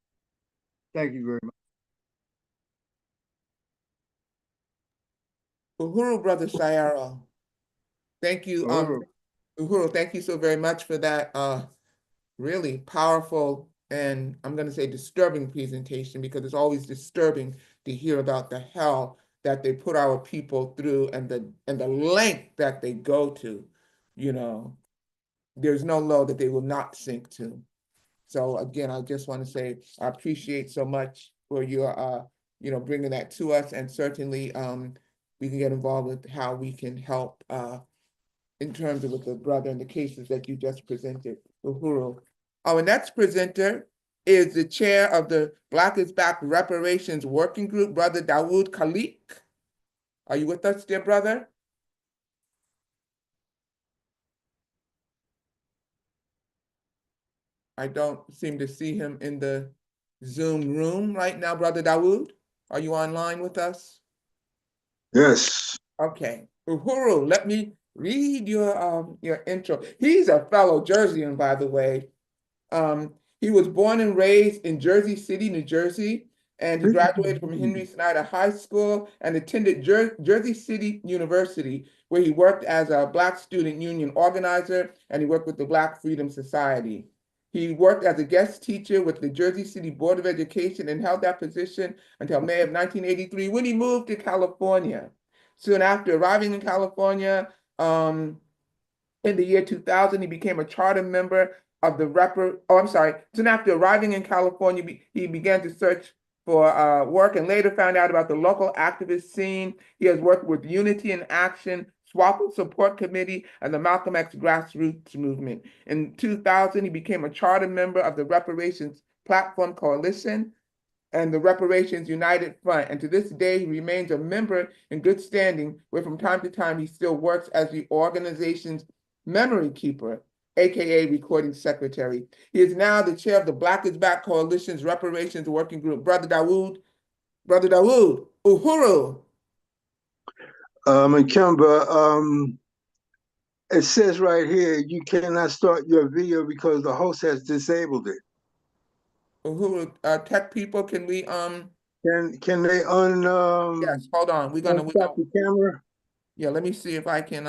Thank you very much. Uhuru, Brother Sayara. Thank you, Uhuru, thank you so very much for that really powerful and I'm going to say disturbing presentation, because it's always disturbing to hear about the hell that they put our people through and the length that they go to. You know, there's no low that they will not sink to. So again, I just want to say I appreciate so much for your bringing that to us, and certainly we can get involved with how we can help in terms of with the brother and the cases that you just presented, Uhuru. Our next presenter is the chair of the Black is Back Reparations Working Group, Brother Dawood Khalik. Are you with us, dear brother? I don't seem to see him in the Zoom room right now, Brother Dawood. Are you online with us? Yes. Okay. Uhuru, let me read your intro. He's a fellow Jerseyan, by the way. He was born and raised in Jersey City, New Jersey, and he graduated from Henry Snyder High School and attended Jersey City University, where he worked as a Black student union organizer, and he worked with the Black Freedom Society. He worked as a guest teacher with the Jersey City Board of Education and held that position until May of 1983 when he moved to California. Soon after arriving in California, in the year 2000, he became a charter member of the Soon after arriving in California, he began to search for work and later found out about the local activist scene. He has worked with Unity in Action, SWAPO Support Committee, and the Malcolm X Grassroots Movement. In 2000, he became a charter member of the Reparations Platform Coalition and the Reparations United Front. And to this day, he remains a member in good standing, where from time to time he still works as the organization's memory keeper, aka recording secretary. He is now the chair of the Black is Back Coalition's Reparations Working Group. Brother Dawood, Uhuru. And Kimber, it says right here, you cannot start your video because the host has disabled it. Uhuru, tech people, can we Can they yes, hold on. We're gonna stop the camera? Yeah, let me see if I can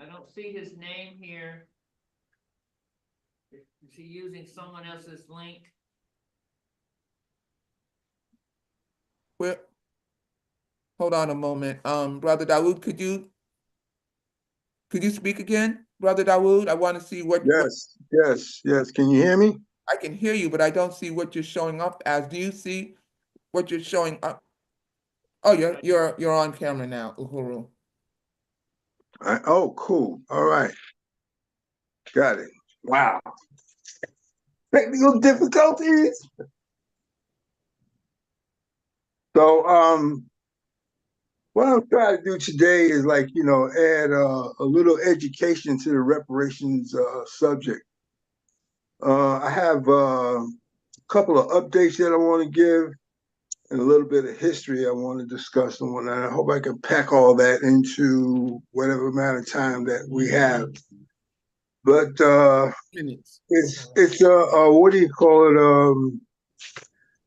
I don't see his name here. Is he using someone else's link? hold on a moment. Brother Dawood, could you speak again? Brother Dawood, I want to see what Yes. Can you hear me? I can hear you, but I don't see what you're showing up as. Do you see what you're showing up? Oh, you're on camera now, Uhuru. Oh, cool. All right. Got it. Wow. Technical difficulties. So, what I'm trying to do today is add a little education to the reparations subject. I have a couple of updates that I want to give and a little bit of history I want to discuss and whatnot. I hope I can pack all that into whatever amount of time that we have. But it's what do you call it?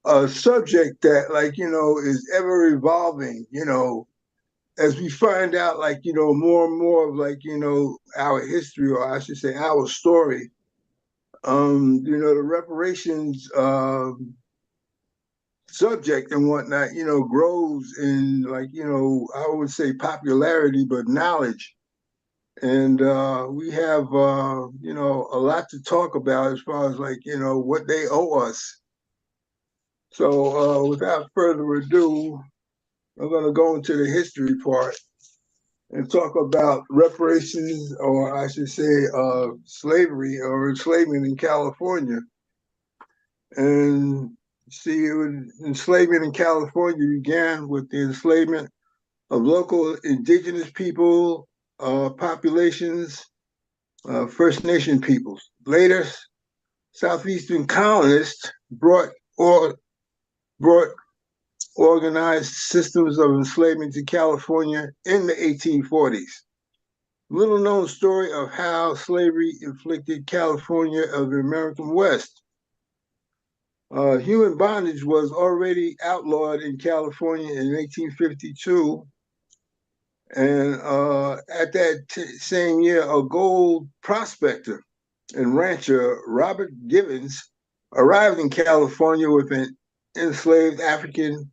A subject that, like, is ever evolving, as we find out, like, more and more of, like, our history, or I should say our story. The reparations subject and whatnot, grows in, like, I would say popularity, but knowledge. And we have, a lot to talk about as far as, like, what they owe us. So without further ado, I'm going to go into the history part and talk about reparations, or I should say slavery or enslavement in California. And see, enslavement in California began with the enslavement of local indigenous people, populations, First Nation peoples. Later, Southeastern colonists brought organized systems of enslavement to California in the 1840s. Little known story of how slavery inflicted California of the American West. Human bondage was already outlawed in California in 1852. And at that same year, a gold prospector and rancher, Robert Gibbons, arrived in California with an enslaved African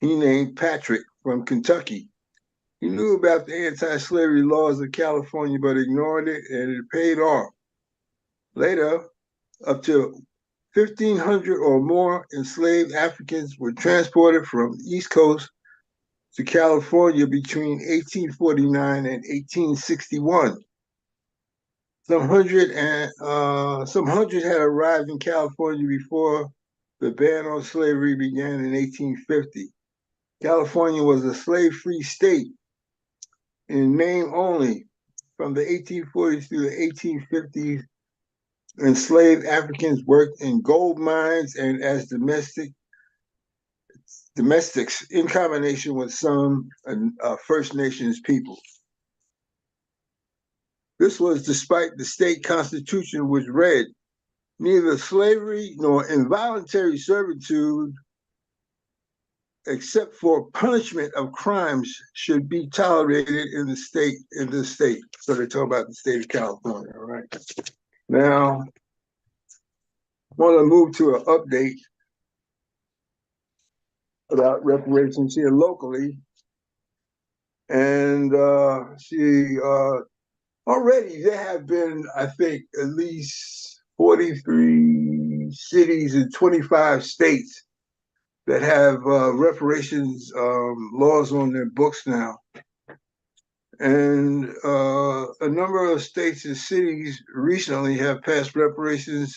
he named Patrick from Kentucky. He knew about the anti-slavery laws of California, but ignored it, and it paid off. Later, up to 1,500 or more enslaved Africans were transported from the East Coast to California between 1849 and 1861. Some hundred had arrived in California before the ban on slavery began in 1850. California was a slave-free state in name only. From the 1840s through the 1850s, enslaved Africans worked in gold mines and as domestics in combination with some First Nations people. This was despite the state constitution, which read, neither slavery nor involuntary servitude, except for punishment of crimes, should be tolerated in the state. So they talk about the state of California, all right? Now, I want to move to an update about reparations here locally. And already there have been, I think, at least 43 cities in 25 states that have reparations laws on their books now. And a number of states and cities recently have passed reparations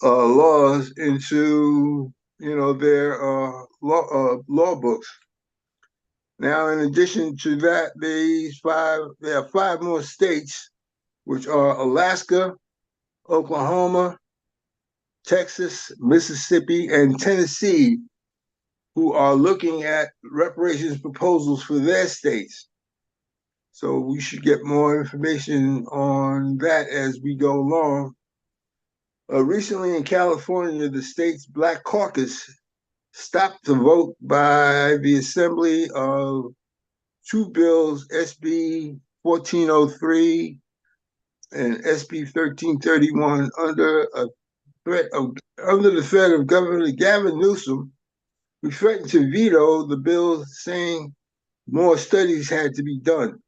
laws into their law books. Now, in addition to that, there are 5 more states, which are Alaska, Oklahoma, Texas, Mississippi, and Tennessee, who are looking at reparations proposals for their states. So we should get more information on that as we go along. Recently in California, the state's Black Caucus stopped the vote by the Assembly of 2 bills, SB 1403 and SB 1331, under the threat of Governor Gavin Newsom, who threatened to veto the bills, saying more studies had to be done.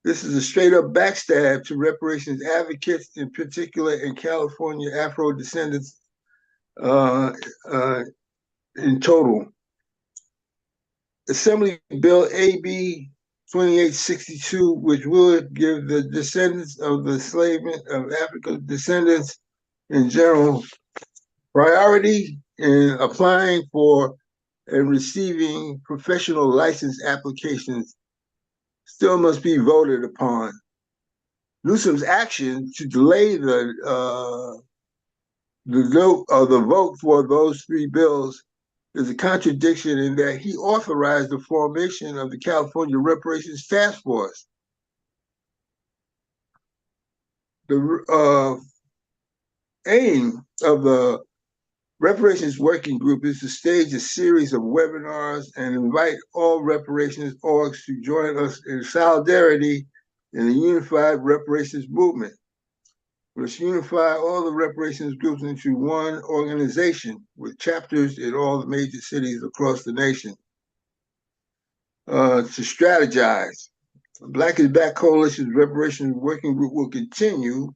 This is a straight up backstab to reparations advocates, in particular in California Afro descendants in total. Assembly Bill AB 2862, which would give the descendants of the enslavement of African descendants in general priority in applying for and receiving professional license applications, still must be voted upon. Newsom's action to delay the vote for those three bills is a contradiction in that he authorized the formation of the California Reparations Task Force. The aim of the Reparations Working Group is to stage a series of webinars and invite all reparations orgs to join us in solidarity in a unified reparations movement. Let's unify all the reparations groups into one organization with chapters in all the major cities across the nation to strategize. Black is Back Coalition's Reparations Working Group will continue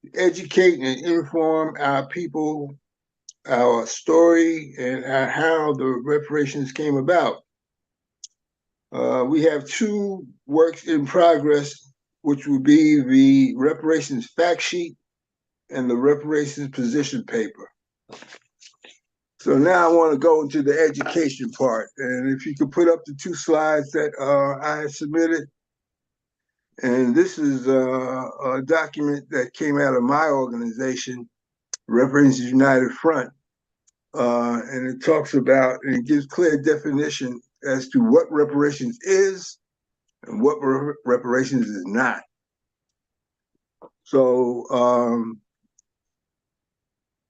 to educate and inform our people, our story, and how the reparations came about. We have two works in progress, which will be the reparations fact sheet and the reparations position paper. So now I want to go into the education part. And if you could put up the two slides that I submitted. And this is a document that came out of my organization, Reparations United Front. And it talks about, and it gives clear definition as to what reparations is and what reparations is not. So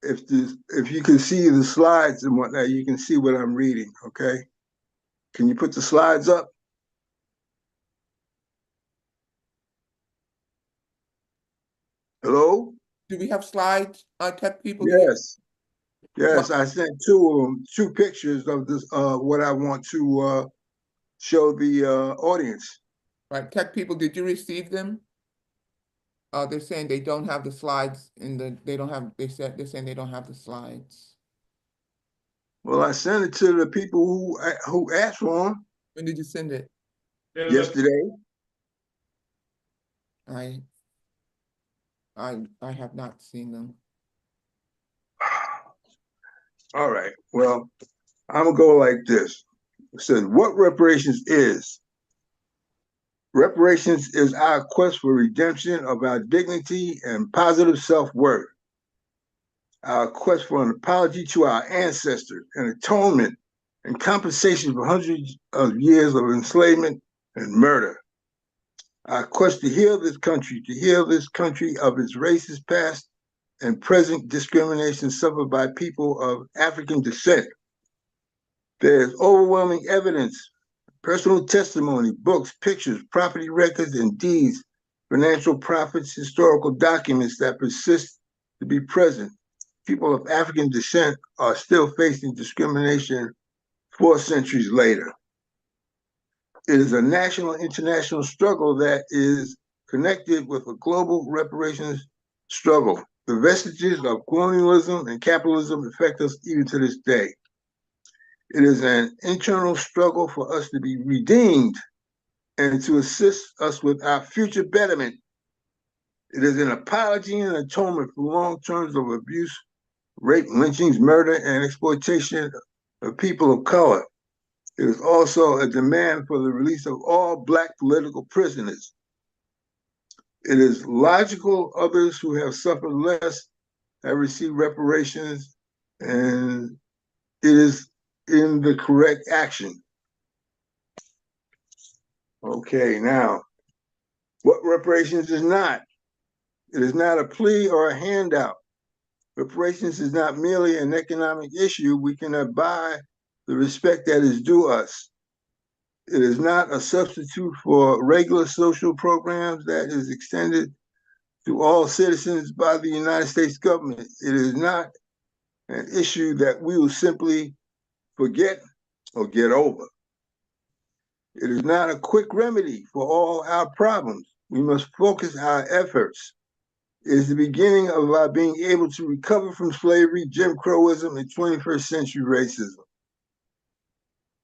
if you can see the slides and whatnot, you can see what I'm reading, okay? Can you put the slides up? Hello? Do we have slides, tech people? Yes. Yes, I sent two of them, two pictures of this, what I want to show the audience. Right, tech people, did you receive them? They're saying they don't have the slides they're saying they don't have the slides. Well, I sent it to the people who asked for them. When did you send it? Yesterday. I have not seen them. All right, well, I'm gonna go like this. It says, what reparations is? Reparations is our quest for redemption of our dignity and positive self-worth. Our quest for an apology to our ancestors, an atonement and compensation for hundreds of years of enslavement and murder. Our quest to heal this country of its racist past and present discrimination suffered by people of African descent. There is overwhelming evidence, personal testimony, books, pictures, property records, and deeds, financial profits, historical documents that persist to be present. People of African descent are still facing discrimination 4 centuries later. It is a national and international struggle that is connected with a global reparations struggle. The vestiges of colonialism and capitalism affect us even to this day. It is an internal struggle for us to be redeemed and to assist us with our future betterment. It is an apology and atonement for long terms of abuse, rape, lynchings, murder, and exploitation of people of color. It is also a demand for the release of all Black political prisoners. It is logical others who have suffered less have received reparations, and it is in the correct action. Okay, now, what reparations is not? It is not a plea or a handout. Reparations is not merely an economic issue. We cannot buy the respect that is due us. It is not a substitute for regular social programs that is extended to all citizens by the United States government. It is not an issue that we will simply forget or get over. It is not a quick remedy for all our problems. We must focus our efforts. It is the beginning of our being able to recover from slavery, Jim Crowism, and 21st century racism.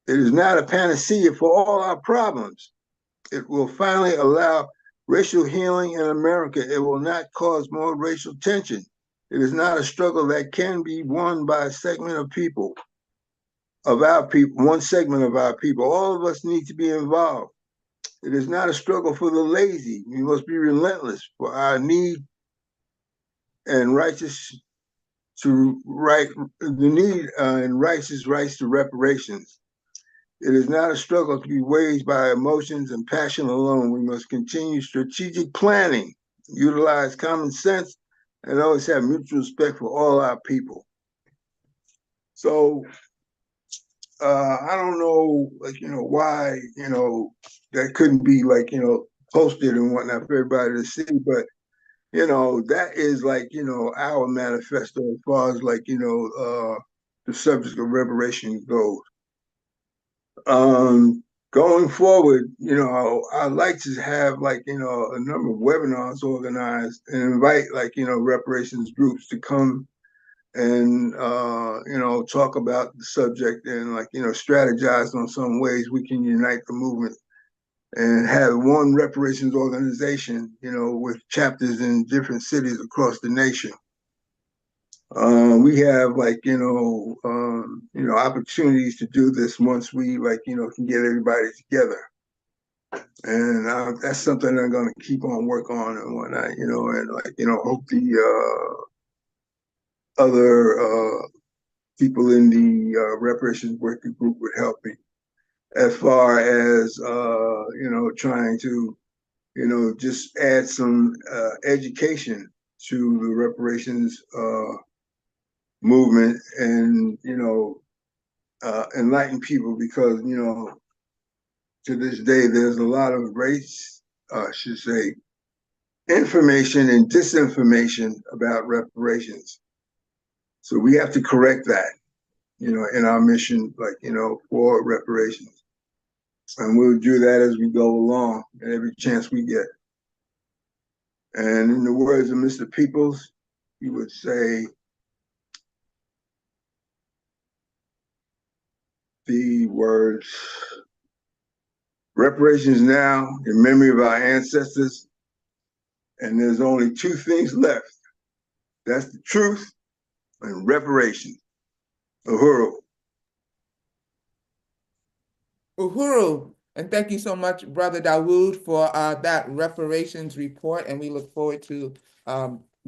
It is not a panacea for all our problems. It will finally allow racial healing in America. It will not cause more racial tension. It is not a struggle that can be won by a segment of people, one segment of our people. All of us need to be involved. It is not a struggle for the lazy. We must be relentless for our need and righteous to right the need and righteous rights to reparations. It is not a struggle to be waged by emotions and passion alone. We must continue strategic planning, utilize common sense, and always have mutual respect for all our people. So I don't know, like, why, that couldn't be like, posted and whatnot for everybody to see, but that is like, our manifesto as far as like, the subject of reparation goes. Going forward, I'd like to have like, a number of webinars organized and invite like, reparations groups to come and, talk about the subject and like, strategize on some ways we can unite the movement and have one reparations organization, with chapters in different cities across the nation. We have like, opportunities to do this once we like, can get everybody together. And that's something I'm going to keep on work on and whatnot, and like, hope the other people in the reparations working group would help me as far as, trying to, just add some education to the reparations movement and, enlighten people because, to this day, there's a lot of race, I should say, information and disinformation about reparations. So we have to correct that, in our mission, like, for reparations. And we'll do that as we go along and every chance we get. And in the words of Mr. Peoples, he would say, the words, reparations now in memory of our ancestors, and there's only two things left. That's the truth and reparations. Uhuru. Uhuru. And thank you so much, Brother Dawood, for that reparations report. And we look forward to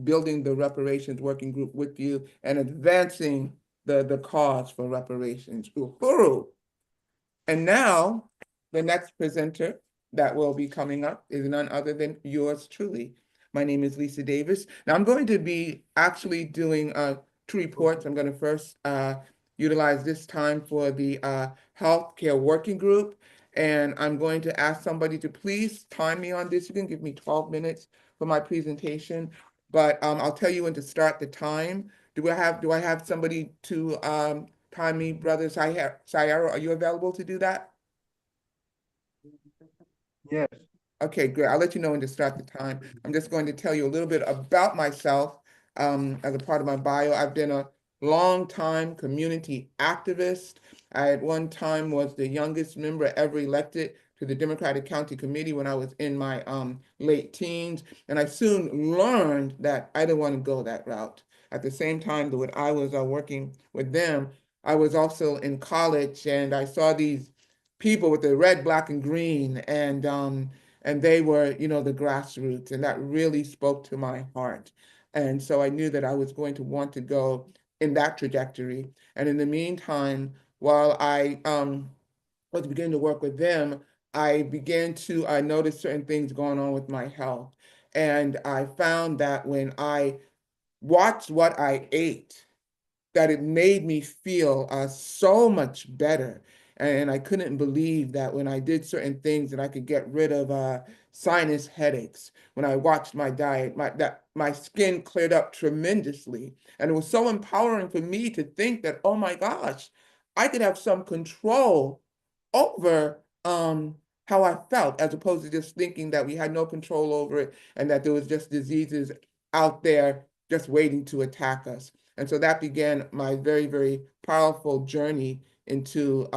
building the reparations working group with you and advancing the cause for reparations. Uhuru. And now, the next presenter that will be coming up is none other than yours truly. My name is Lisa Davis. Now, I'm going to be actually doing two reports. I'm going to first utilize this time for the healthcare working group. And I'm going to ask somebody to please time me on this. You can give me 12 minutes for my presentation, but I'll tell you when to start the time. Do I have somebody to time me, Brother Sayara? Are you available to do that? Yes. Okay, great. I'll let you know when to start the time. I'm just going to tell you a little bit about myself as a part of my bio. I've been a long-time community activist. I at one time was the youngest member ever elected to the Democratic County Committee when I was in my late teens. And I soon learned that I didn't want to go that route. At the same time that when I was working with them, I was also in college and I saw these people with the red, black, and green, and they were, the grassroots, and that really spoke to my heart. And so I knew that I was going to want to go in that trajectory. And in the meantime, while I was beginning to work with them, I began to notice certain things going on with my health. And I found that when I watched what I ate, that it made me feel so much better. And I couldn't believe that when I did certain things that I could get rid of sinus headaches. When I watched my diet, my skin cleared up tremendously. And it was so empowering for me to think that, oh my gosh, I could have some control over how I felt, as opposed to just thinking that we had no control over it and that there was just diseases out there just waiting to attack us. And so that began my very, very powerful journey into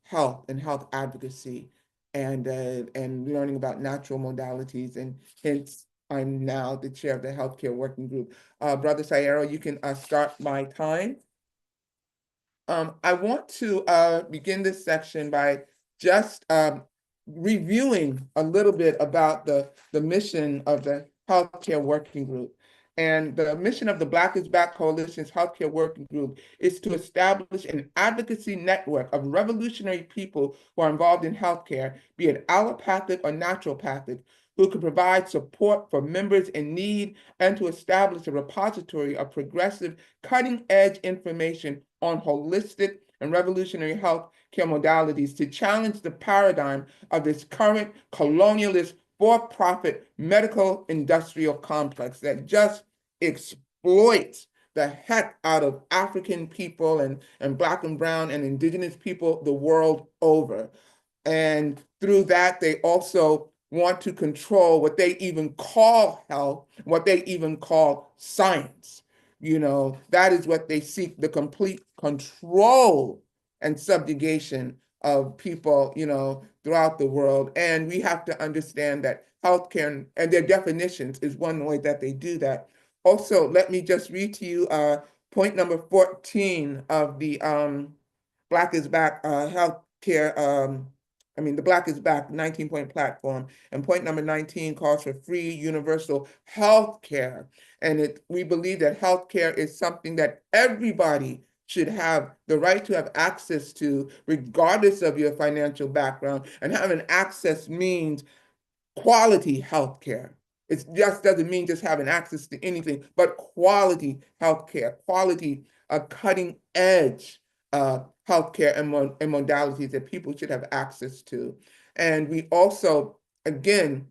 health and health advocacy and learning about natural modalities. And hence, I'm now the chair of the healthcare working group. Brother Sayero, you can start my time. I want to begin this section by just reviewing a little bit about the mission of the Healthcare Working Group. And the mission of the Black is Back Coalition's Healthcare Working Group is to establish an advocacy network of revolutionary people who are involved in healthcare, be it allopathic or naturopathic, who can provide support for members in need and to establish a repository of progressive, cutting-edge information on holistic and revolutionary health care modalities to challenge the paradigm of this current colonialist for-profit medical industrial complex that just exploits the heck out of African people and Black and Brown and Indigenous people the world over. And through that, they also want to control what they even call health, what they even call science. You know, that is what they seek, the complete control and subjugation of people, you know, throughout the world. And we have to understand that healthcare and their definitions is one way that they do that. Also, let me just read to you point number 14 of the Black is Back healthcare, the Black is Back 19-point platform. And point number 19 calls for free universal health care. And we believe that health care is something that everybody should have the right to have access to, regardless of your financial background. And having access means quality health care. It just doesn't mean just having access to anything, but quality health care, quality cutting edge healthcare and modalities that people should have access to. And we also, again,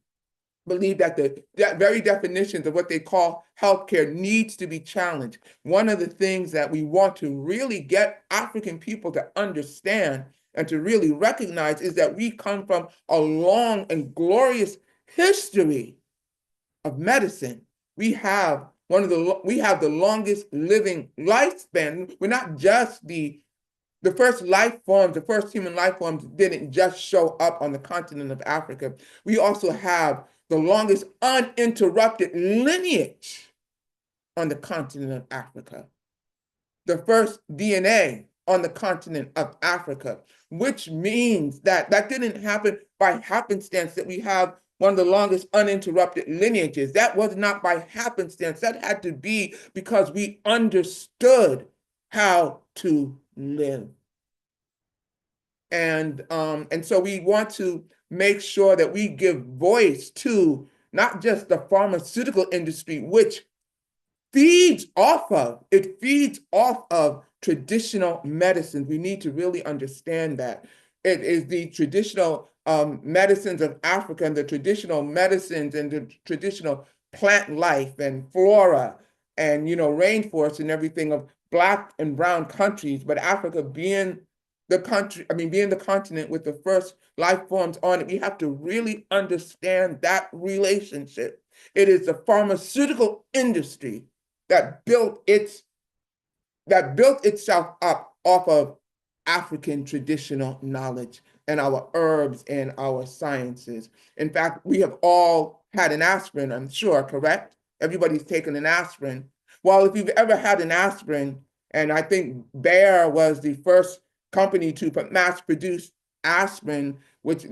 believe that that very definitions of what they call healthcare needs to be challenged. One of the things that we want to really get African people to understand and to really recognize is that we come from a long and glorious history of medicine. We have the longest living lifespan. We're not just the first life forms, the first human life forms didn't just show up on the continent of Africa. We also have the longest uninterrupted lineage on the continent of Africa. The first DNA on the continent of Africa, which means that didn't happen by happenstance, that we have one of the longest uninterrupted lineages. That was not by happenstance. That had to be because we understood how to live. And so we want to make sure that we give voice to not just the pharmaceutical industry, which feeds off of traditional medicines. We need to really understand that. It is the traditional medicines of Africa and the traditional medicines and the traditional plant life and flora and, rainforests and everything of Black and brown countries, but Africa being the continent with the first life forms on it, we have to really understand that relationship. It is the pharmaceutical industry that built itself up off of African traditional knowledge and our herbs and our sciences. In fact, we have all had an aspirin, I'm sure, correct? Everybody's taken an aspirin. Well, if you've ever had an aspirin, and I think Bayer was the first company to mass produce aspirin, which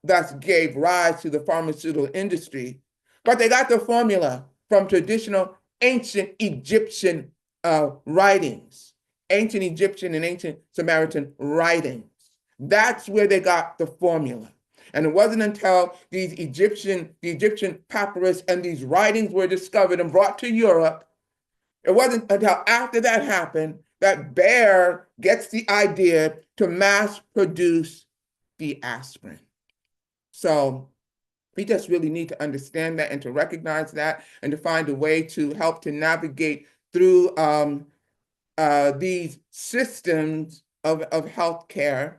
thus gave rise to the pharmaceutical industry. But they got the formula from traditional ancient Egyptian writings, ancient Egyptian and ancient Samaritan writings. That's where they got the formula. And it wasn't until the Egyptian papyrus and these writings were discovered and brought to Europe, it wasn't until after that happened that Bayer gets the idea to mass produce the aspirin. So we just really need to understand that and to recognize that and to find a way to help to navigate through these systems of healthcare,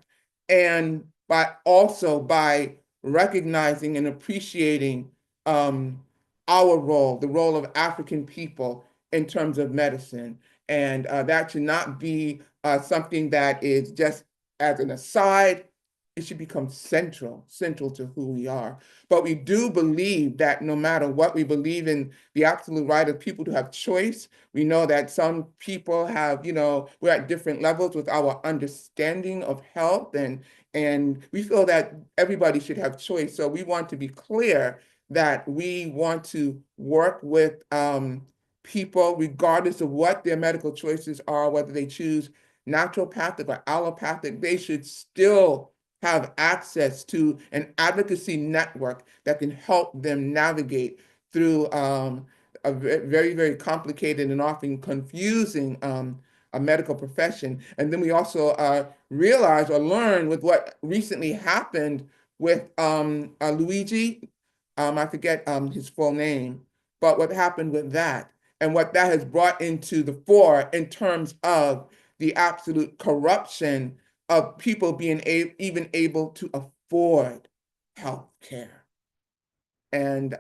and by recognizing and appreciating our role, the role of African people in terms of medicine. And that should not be something that is just as an aside. it should become central to who we are. But we do believe that no matter what, we believe in the absolute right of people to have choice. We know that some people have, we're at different levels with our understanding of health, and we feel that everybody should have choice. So we want to be clear that we want to work with people, regardless of what their medical choices are, whether they choose naturopathic or allopathic, they should still have access to an advocacy network that can help them navigate through a very, very complicated and often confusing a medical profession. And then we also realize or learn with what recently happened with Luigi, I forget his full name, but what happened with that and what that has brought into the fore in terms of the absolute corruption of people being even able to afford health care. And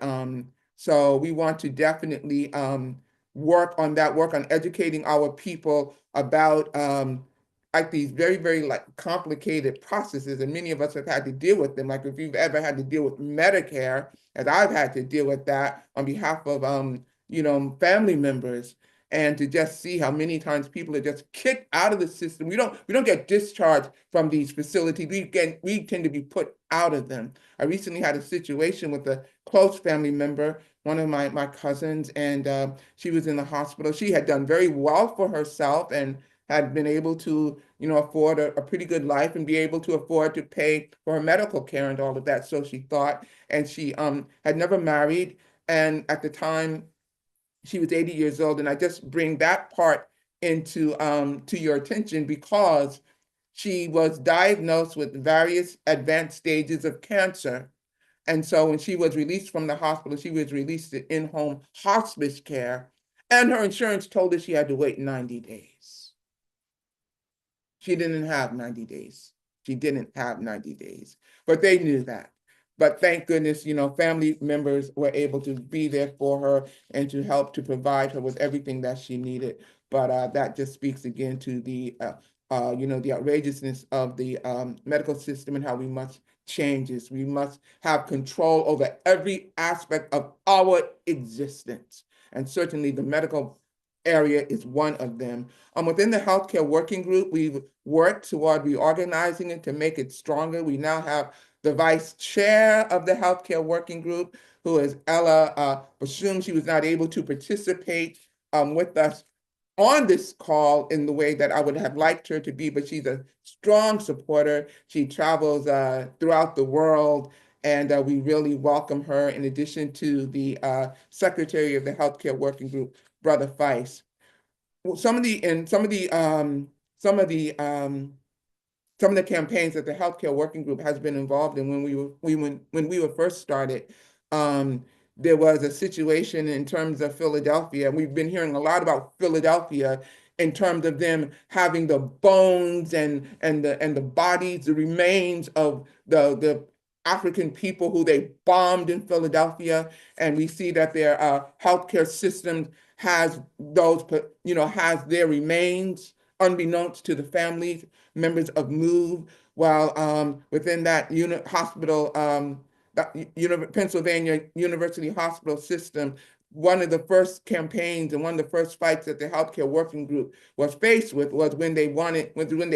so we want to definitely work on that, work on educating our people about like these very, very like complicated processes, and many of us have had to deal with them. Like if you've ever had to deal with Medicare, as I've had to deal with that on behalf of family members, and to just see how many times people are just kicked out of the system. We don't get discharged from these facilities. We tend to be put out of them. I recently had a situation with a close family member, one of my cousins, and she was in the hospital. She had done very well for herself and had been able to, afford a pretty good life and be able to afford to pay for her medical care and all of that. So she thought, and she had never married. And at the time, she was 80 years old. And I just bring that part into to your attention because she was diagnosed with various advanced stages of cancer. And so when she was released from the hospital, she was released to in-home hospice care, and her insurance told her she had to wait 90 days. She didn't have 90 days. She didn't have 90 days, but they knew that. But thank goodness, family members were able to be there for her and to help to provide her with everything that she needed. But that just speaks again to the outrageousness of the medical system and how we must change this. We must have control over every aspect of our existence. And certainly the medical area is one of them. Within the healthcare working group, we've worked toward reorganizing it to make it stronger. We now have the vice chair of the healthcare working group, who is Ella Bashum. She was not able to participate with us on this call in the way that I would have liked her to be, but she's a strong supporter. She travels throughout the world, and we really welcome her, in addition to the secretary of the healthcare working group, Brother Feist. Well, some of the campaigns that the healthcare working group has been involved in when we were first started, there was a situation in terms of Philadelphia. We've been hearing a lot about Philadelphia in terms of them having the bones and the bodies, the remains of the African people who they bombed in Philadelphia, and we see that their healthcare system has has their remains unbeknownst to the families members of MOVE, while within that hospital, Pennsylvania University Hospital system, one of the first campaigns and one of the first fights that the healthcare working group was faced with was when they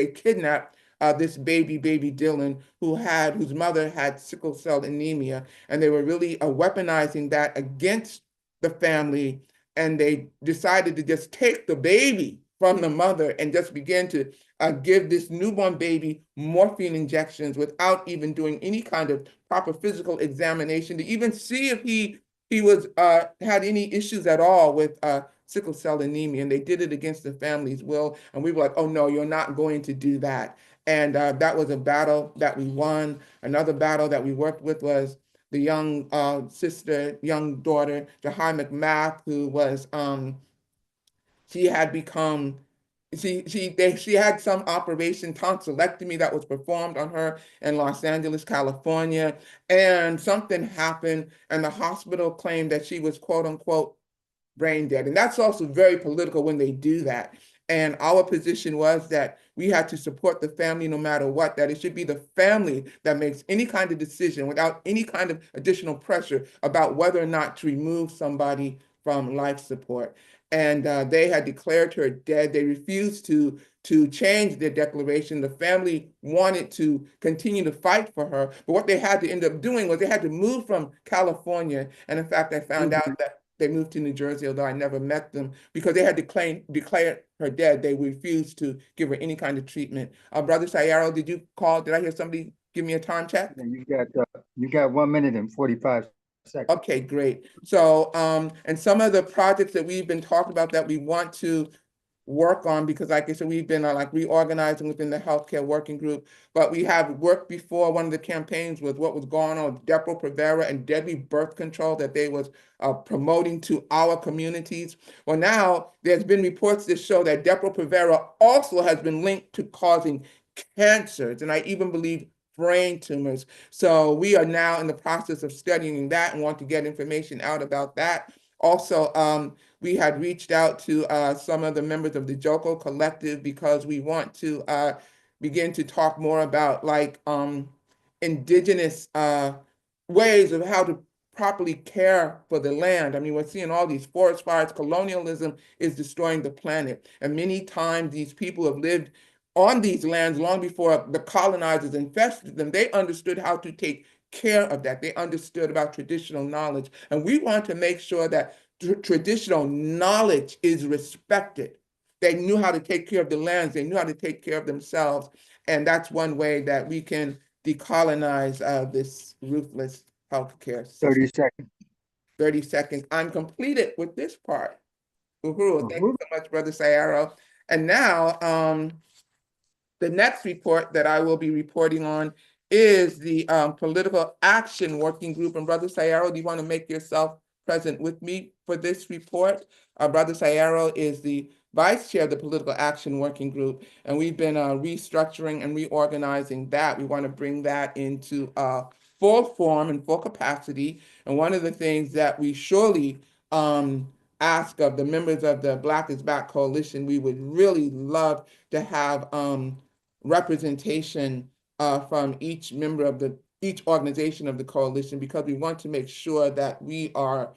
kidnapped this baby Dylan, whose mother had sickle cell anemia, and they were really weaponizing that against the family, and they decided to just take the baby from the mother and just begin to give this newborn baby morphine injections without even doing any kind of proper physical examination to even see if he was had any issues at all with sickle cell anemia. And they did it against the family's will. And we were like, oh no, you're not going to do that. And that was a battle that we won. Another battle that we worked with was the young young daughter, Jahai McMath, who was she had become she had some operation tonsillectomy that was performed on her in Los Angeles, California, and something happened, and the hospital claimed that she was quote unquote brain dead. And that's also very political when they do that. And our position was that we had to support the family no matter what, that it should be the family that makes any kind of decision without any kind of additional pressure about whether or not to remove somebody from life support. And they had declared her dead. They refused to change their declaration. The family wanted to continue to fight for her, but what they had to end up doing was they had to move from California. And in fact, I found out that they moved to New Jersey, although I never met them, because they had declared her dead. They refused to give her any kind of treatment. Brother Sayaro, did you call? Did I hear somebody give me a time check? You got 1 minute and 45 seconds. Okay, great. So, and some of the projects that we've been talking about that we want to work on, because like I said, we've been like reorganizing within the healthcare working group, but we have worked before. One of the campaigns was what was going on with Depo-Provera and deadly birth control that they was promoting to our communities. Well, now there's been reports that show that Depo-Provera also has been linked to causing cancers, and I even believe brain tumors. So we are now in the process of studying that and want to get information out about that. Also, we had reached out to some of the members of the Joko Collective because we want to begin to talk more about like indigenous ways of how to properly care for the land. I mean, we're seeing all these forest fires. Colonialism is destroying the planet. And many times these people have lived on these lands long before the colonizers infested them. They understood how to take care of that. They understood about traditional knowledge. And we want to make sure that traditional knowledge is respected. They knew how to take care of the lands. They knew how to take care of themselves. And that's one way that we can decolonize this ruthless healthcare system. 30 seconds. 30 seconds. I'm completed with this part. Uhuru. Thank you so much, Brother Sayaro. And now, the next report that I will be reporting on is the Political Action Working Group. And Brother Sayaro, do you want to make yourself present with me for this report? Brother Sayaro is the vice chair of the Political Action Working Group, and we've been restructuring and reorganizing that. We want to bring that into full form and full capacity. And one of the things that we surely ask of the members of the Black is Back Coalition, we would really love to have representation from each member of each organization of the coalition, because we want to make sure that we are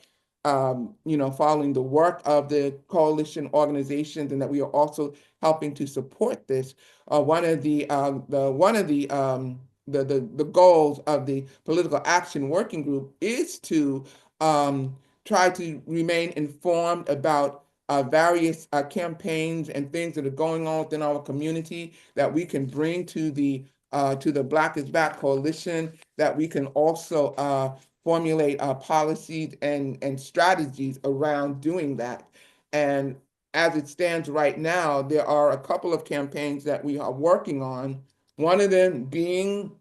following the work of the coalition organizations, and that we are also helping to support this. One of the goals of the Political Action Working Group is to try to remain informed about various campaigns and things that are going on within our community that we can bring to the Black is Back Coalition, that we can also formulate policies and strategies around doing that. And as it stands right now, there are a couple of campaigns that we are working on, one of them being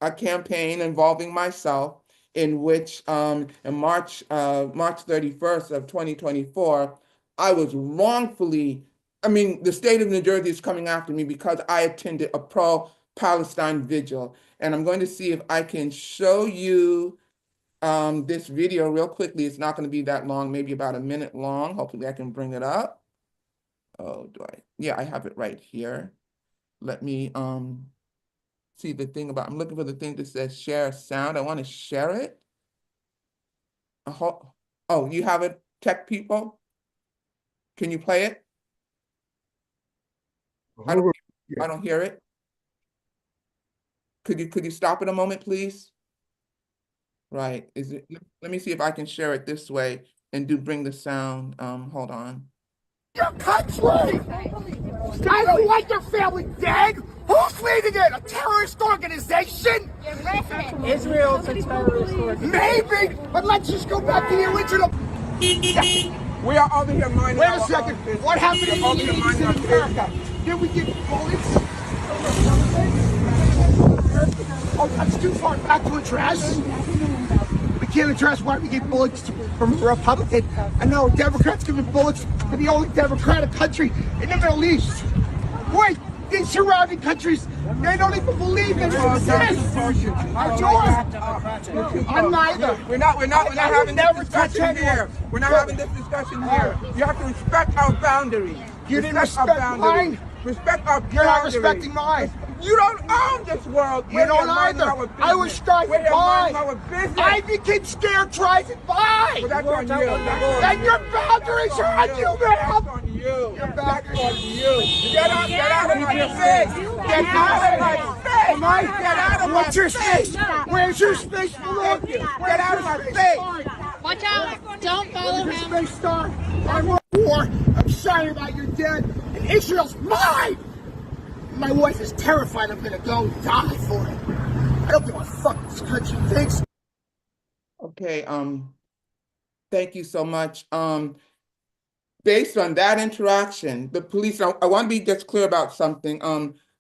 a campaign involving myself, in which in March 31st of 2024, I was wrongfully, the state of New Jersey is coming after me because I attended a pro-Palestine vigil. And I'm going to see if I can show you this video real quickly. It's not going to be that long, maybe about a minute long. Hopefully I can bring it up. Oh, yeah, I have it right here. Let me see the thing about, I'm looking for the thing that says share sound. I want to share it. Oh, you have it, tech people? Can you play it? I don't hear it. Could you stop it a moment, please? Right. Let me see if I can share it this way and bring the sound. Hold on. Your country! I don't want your family dead! Who's leading it? A terrorist organization? Israel's a terrorist organization. Maybe, but let's just go back to the original. We are over here minding. Wait a second. What happened in the 80s in America? Did we get bullets? Oh, that's too far back to address. We can't address why we get bullets from a Republican, and now Democrats giving bullets to the only democratic country in the Middle East. Wait, these surrounding countries, they don't even believe that it exists. I'm neither. We're not having this discussion here. We're not having this discussion here. You have to respect our boundaries. You didn't Respect our respect boundaries. mine. Respect our You're not boundaries. respecting mine. You don't own this world. You We're don't here minding either. our business. I was driving We're here by. minding our business. I became scared driving by. Well, that's on you. And your boundaries are on you, man. That's on you. Your That's boundaries. on you. Get out of my face. Get out of my face. Am I? Get out of my What's your face. space? Where's your space, Malone? Get out of my face. Watch out! Don't follow Where's your him. space star? I want war. I'm sorry about your dead. And Israel's mine. My wife is terrified I'm gonna go die for it. I don't give a fuck what this country thinks. Okay, thank you so much. Based on that interaction, the police, I want to be just clear about something.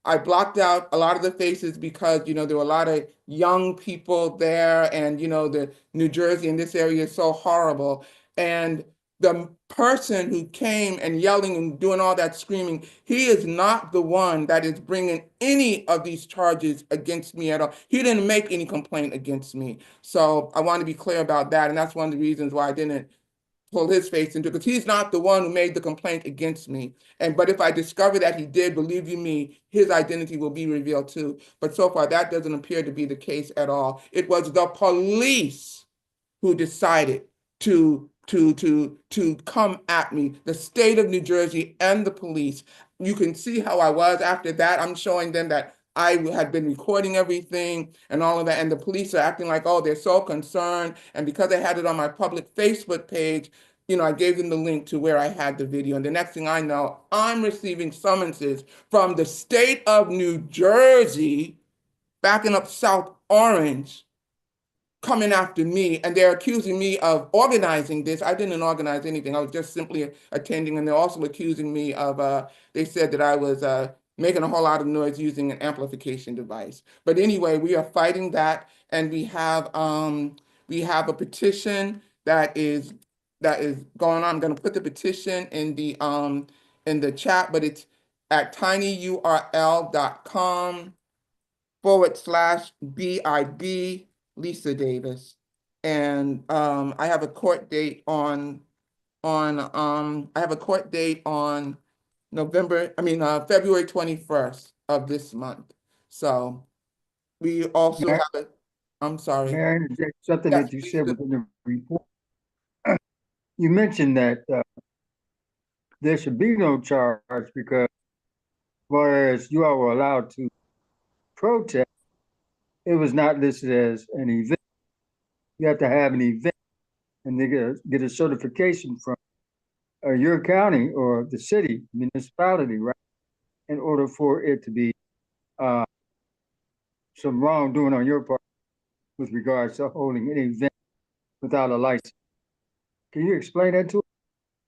I blocked out a lot of the faces because, there were a lot of young people there and, the New Jersey in this area is so horrible. And the person who came and yelling and doing all that screaming, he is not the one that is bringing any of these charges against me at all. He didn't make any complaint against me. So I want to be clear about that. And that's one of the reasons why I didn't pull his face into it, because he's not the one who made the complaint against me. But if I discover that he did, believe you me, his identity will be revealed too. But so far, that doesn't appear to be the case at all. It was the police who decided to come at me, the state of New Jersey and the police. You can see how I was after that. I'm showing them that I had been recording everything and all of that, and the police are acting like, oh, they're so concerned. And because I had it on my public Facebook page, I gave them the link to where I had the video. And the next thing I know, I'm receiving summonses from the state of New Jersey, backing up South Orange, coming after me, and they're accusing me of organizing this. I didn't organize anything. I was just simply attending, and they're also accusing me of, they said that I was making a whole lot of noise using an amplification device. But anyway, we are fighting that, and we have a petition that is going on. I'm going to put the petition in the chat, but it's at tinyurl.com/BIB Lisa Davis. And I have a court date on February 21st of this month. So we also May I- have I'm sorry. May I interject something Yes, that you please said do. within the report? You mentioned that there should be no charge because whereas you all were allowed to protest, it was not listed as an event. You have to have an event and they get a certification from your county or the city, municipality, right? In order for it to be some wrongdoing on your part with regards to holding an event without a license. Can you explain that to us?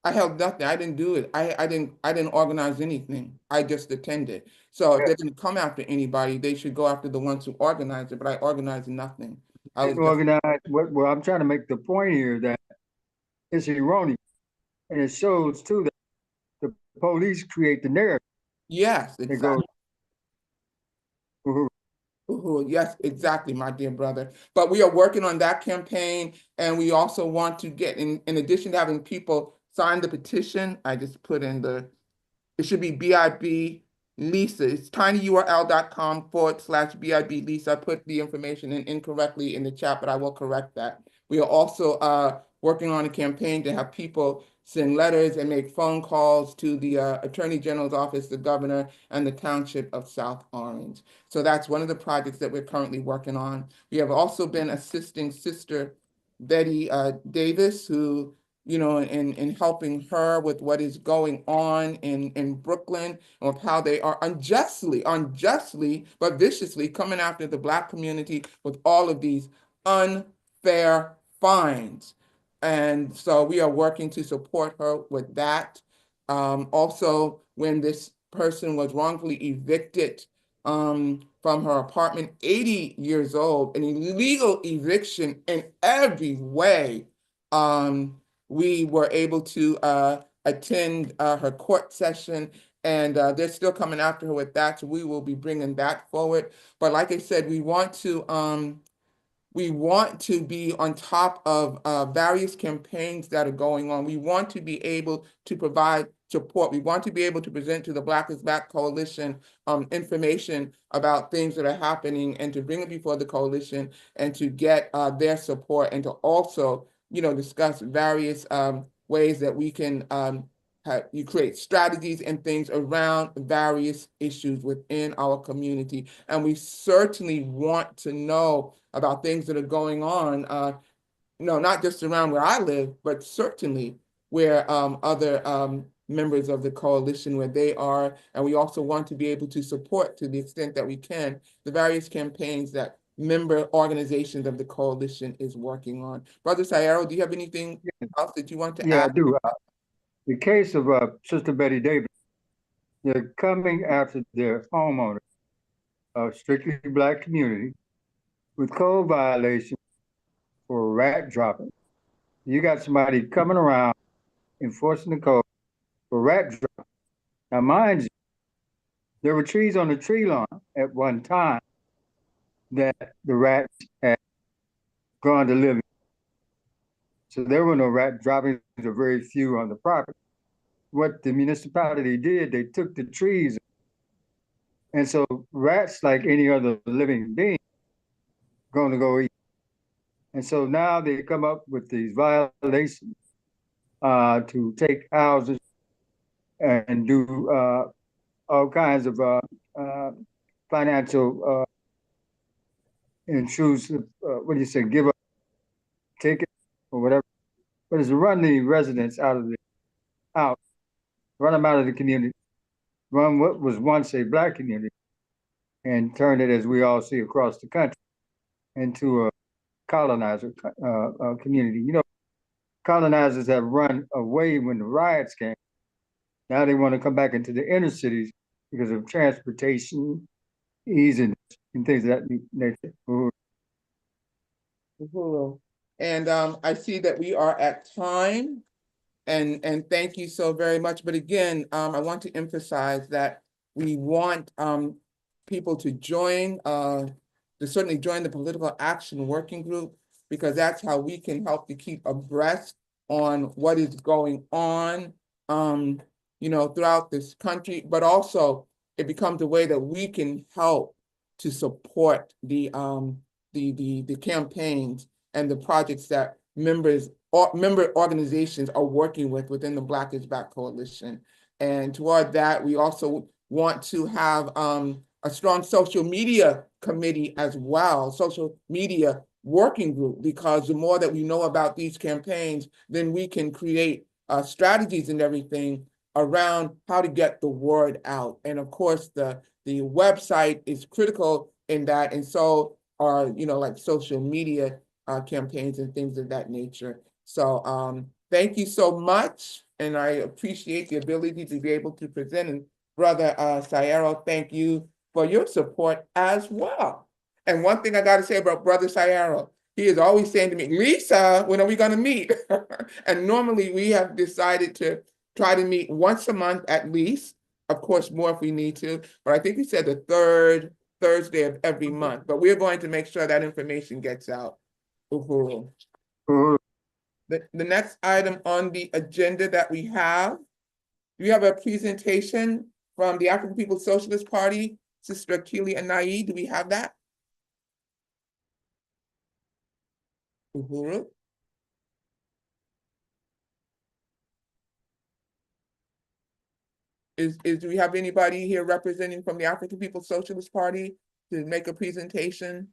I held nothing. I didn't do it. I didn't organize anything. I just attended. So if they're going to come after anybody, they should go after the ones who organized it. But I organized nothing. I was Didn't organize. Well, I'm trying to make the point here that it's erroneous, and it shows too that the police create the narrative. Yes, It exactly. goes. Yes, exactly, my dear brother. But we are working on that campaign, and we also want to get in addition to having people sign the petition. I just put in it should be BIB Lisa. It's tinyurl.com/BIB Lisa. I put the information in incorrectly in the chat, but I will correct that. We are also working on a campaign to have people send letters and make phone calls to the Attorney General's office, the governor, and the township of South Orange. So that's one of the projects that we're currently working on. We have also been assisting Sister Betty Davis, who in helping her with what is going on in Brooklyn, of how they are unjustly, but viciously coming after the Black community with all of these unfair fines. And so we are working to support her with that. Also, when this person was wrongfully evicted from her apartment, 80 years old, an illegal eviction in every way, we were able to attend her court session, and they're still coming after her with that. So we will be bringing that forward. But like I said, we want to We want to be on top of various campaigns that are going on. We want to be able to provide support. We want to be able to present to the Black is Back Coalition information about things that are happening and to bring it before the coalition and to get their support and to also, discuss various ways that we can you create strategies and things around various issues within our community. And we certainly want to know about things that are going on, not just around where I live, but certainly where other members of the coalition, where they are. And we also want to be able to support, to the extent that we can, the various campaigns that member organizations of the coalition is working on. Brother Sayero, do you have anything else that you want to Yeah, I add? do. The case of Sister Betty Davis, they're coming after their homeowner, a strictly Black community, with code violations for rat dropping. You got somebody coming around enforcing the code for rat dropping. Now, mind you, there were trees on the tree lawn at one time that the rats had gone to live in. So there were no rat droppings, or very few on the property. What the municipality did, they took the trees. And so rats, like any other living being, going to go eat. And so now they come up with these violations to take houses and do all kinds of financial intrusive, what do you say, give up, take it, or whatever. But it's to run the residents out of the house, run them out of the community, run what was once a Black community, and turn it, as we all see across the country, into a colonizer community. Colonizers have run away when the riots came. Now they want to come back into the inner cities because of transportation, ease, and things of that nature. And I see that we are at time, and thank you so very much. But again, I want to emphasize that we want people to join, to certainly join the Political Action Working Group, because that's how we can help to keep abreast on what is going on, throughout this country. But also, it becomes a way that we can help to support the campaigns and the projects that member organizations are working within the Black is Back Coalition. And toward that, we also want to have a strong social media committee as well, social media working group, because the more that we know about these campaigns, then we can create strategies and everything around how to get the word out. And of course, the website is critical in that, and so are, like social media campaigns and things of that nature. So thank you so much, and I appreciate the ability to be able to present. And Brother Sayero, thank you for your support as well. And one thing I got to say about Brother Sayero, he is always saying to me, Lisa, when are we going to meet? And normally we have decided to try to meet once a month at least. Of course, more if we need to, but I think we said the third Thursday of every month. But we're going to make sure that information gets out. Uhuru. The next item on the agenda that we have a presentation from the African People's Socialist Party, Sister Akili Anayi. Do we have that? Uhuru. Do we have anybody here representing from the African People's Socialist Party to make a presentation?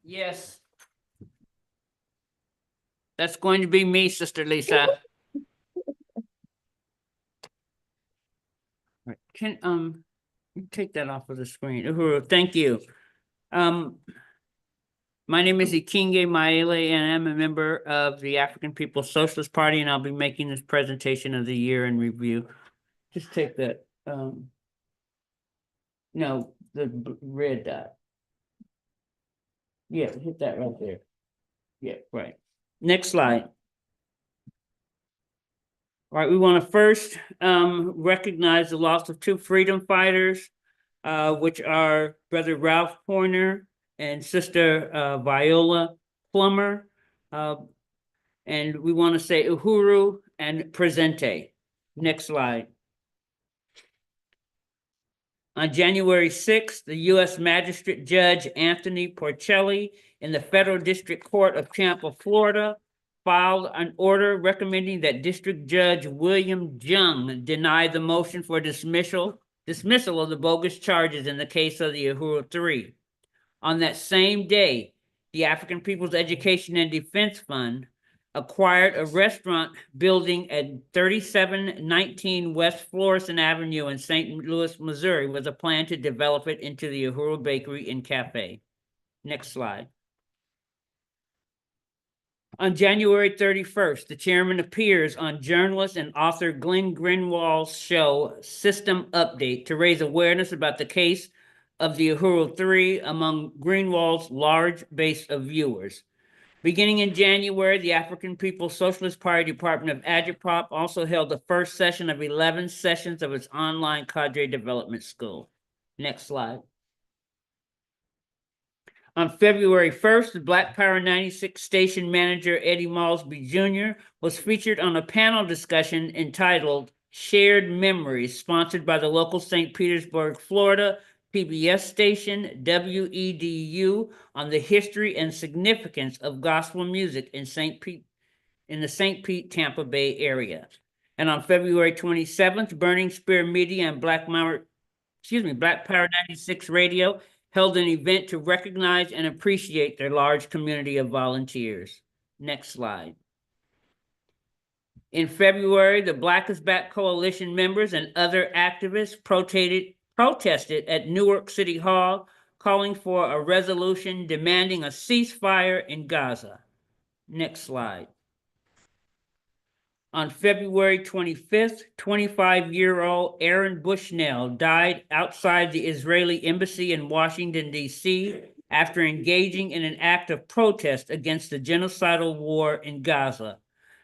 Yes. That's going to be me, Sister Lisa. Can take that off of the screen. Uhuru, thank you. My name is Ikinge Maele, and I'm a member of the African People's Socialist Party, and I'll be making this presentation of the year in review. Just take that. No, the red dot. Yeah, hit that right there. Yeah, right. Next slide. All right, we want to first recognize the loss of two freedom fighters, which are Brother Ralph Pointer and Sister Viola Plummer. And we want to say Uhuru and Presente. Next slide. On January 6th, the U.S. Magistrate Judge Anthony Porcelli in the Federal District Court of Tampa, Florida, filed an order recommending that District Judge William Jung deny the motion for dismissal of the bogus charges in the case of the Uhuru 3. On that same day, the African People's Education and Defense Fund acquired a restaurant building at 3719 West Florissant Avenue in St. Louis, Missouri, with a plan to develop it into the Uhuru Bakery and Cafe. Next slide. On January 31st, the chairman appears on journalist and author Glenn Greenwald's show, System Update, to raise awareness about the case of the Uhuru 3 among Greenwald's large base of viewers. Beginning in January, the African People's Socialist Party Department of Agitprop also held the first session of 11 sessions of its online cadre development school. Next slide. On February 1st, the Black Power 96 station manager Eddie Malsby Jr. was featured on a panel discussion entitled Shared Memories, sponsored by the local St. Petersburg, Florida PBS station WEDU on the history and significance of gospel music in the St. Pete, Tampa Bay area. And on February 27th, Burning Spear Media and Black Power 96 Radio held an event to recognize and appreciate their large community of volunteers. Next slide. In February, the Black is Back Coalition members and other activists protested at Newark City Hall, calling for a resolution demanding a ceasefire in Gaza. Next slide. On February 25th, 25-year-old Aaron Bushnell died outside the Israeli embassy in Washington, D.C. after engaging in an act of protest against the genocidal war in Gaza.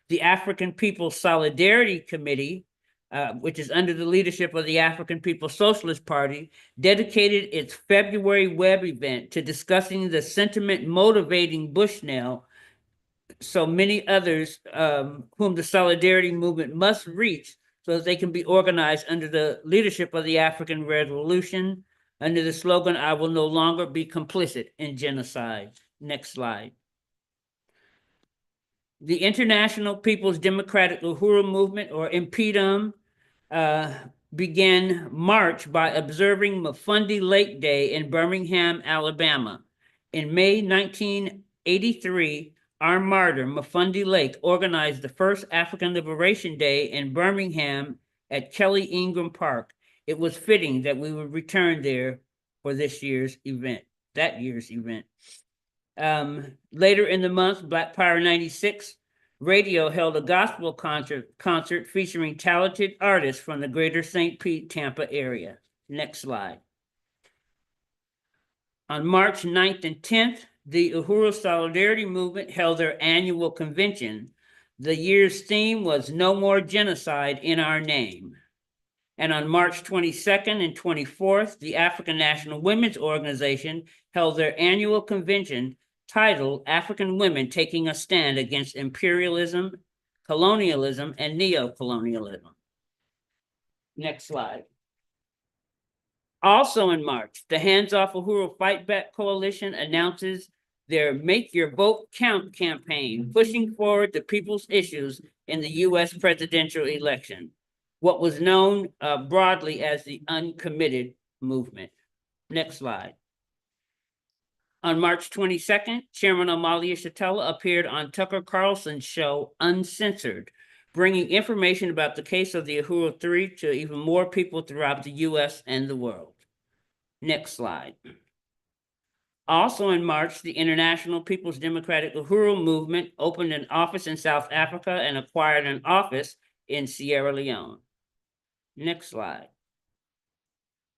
The African People's Solidarity Committee, which is under the leadership of the African People's Socialist Party, dedicated its February web event to discussing the sentiment motivating Bushnell, so many others whom the solidarity movement must reach so that they can be organized under the leadership of the African Revolution, under the slogan, I will no longer be complicit in genocide. Next slide. The International People's Democratic Uhuru Movement, or IMPEDUM, began March by observing Mafundi Lake Day in Birmingham, Alabama. In May 1983, our martyr, Mafundi Lake, organized the first African Liberation Day in Birmingham at Kelly Ingram Park. It was fitting that we would return there for that year's event. Later in the month, Black Power 96 Radio held a gospel concert featuring talented artists from the greater St. Pete, Tampa area. Next slide. On March 9th and 10th, the Uhuru Solidarity Movement held their annual convention. The year's theme was No More Genocide in Our Name. And on March 22nd and 24th, the African National Women's Organization held their annual convention titled African Women Taking a Stand Against Imperialism, Colonialism, and Neocolonialism. Next slide. Also in March, the Hands Off Uhuru Fight Back Coalition announces their Make Your Vote Count campaign, pushing forward the people's issues in the U.S. presidential election, what was known broadly as the Uncommitted Movement. Next slide. On March 22nd, Chairman Amalia Shatella appeared on Tucker Carlson's show Uncensored, bringing information about the case of the Uhuru 3 to even more people throughout the U.S. and the world. Next slide. Also in March, the International People's Democratic Uhuru Movement opened an office in South Africa and acquired an office in Sierra Leone. Next slide.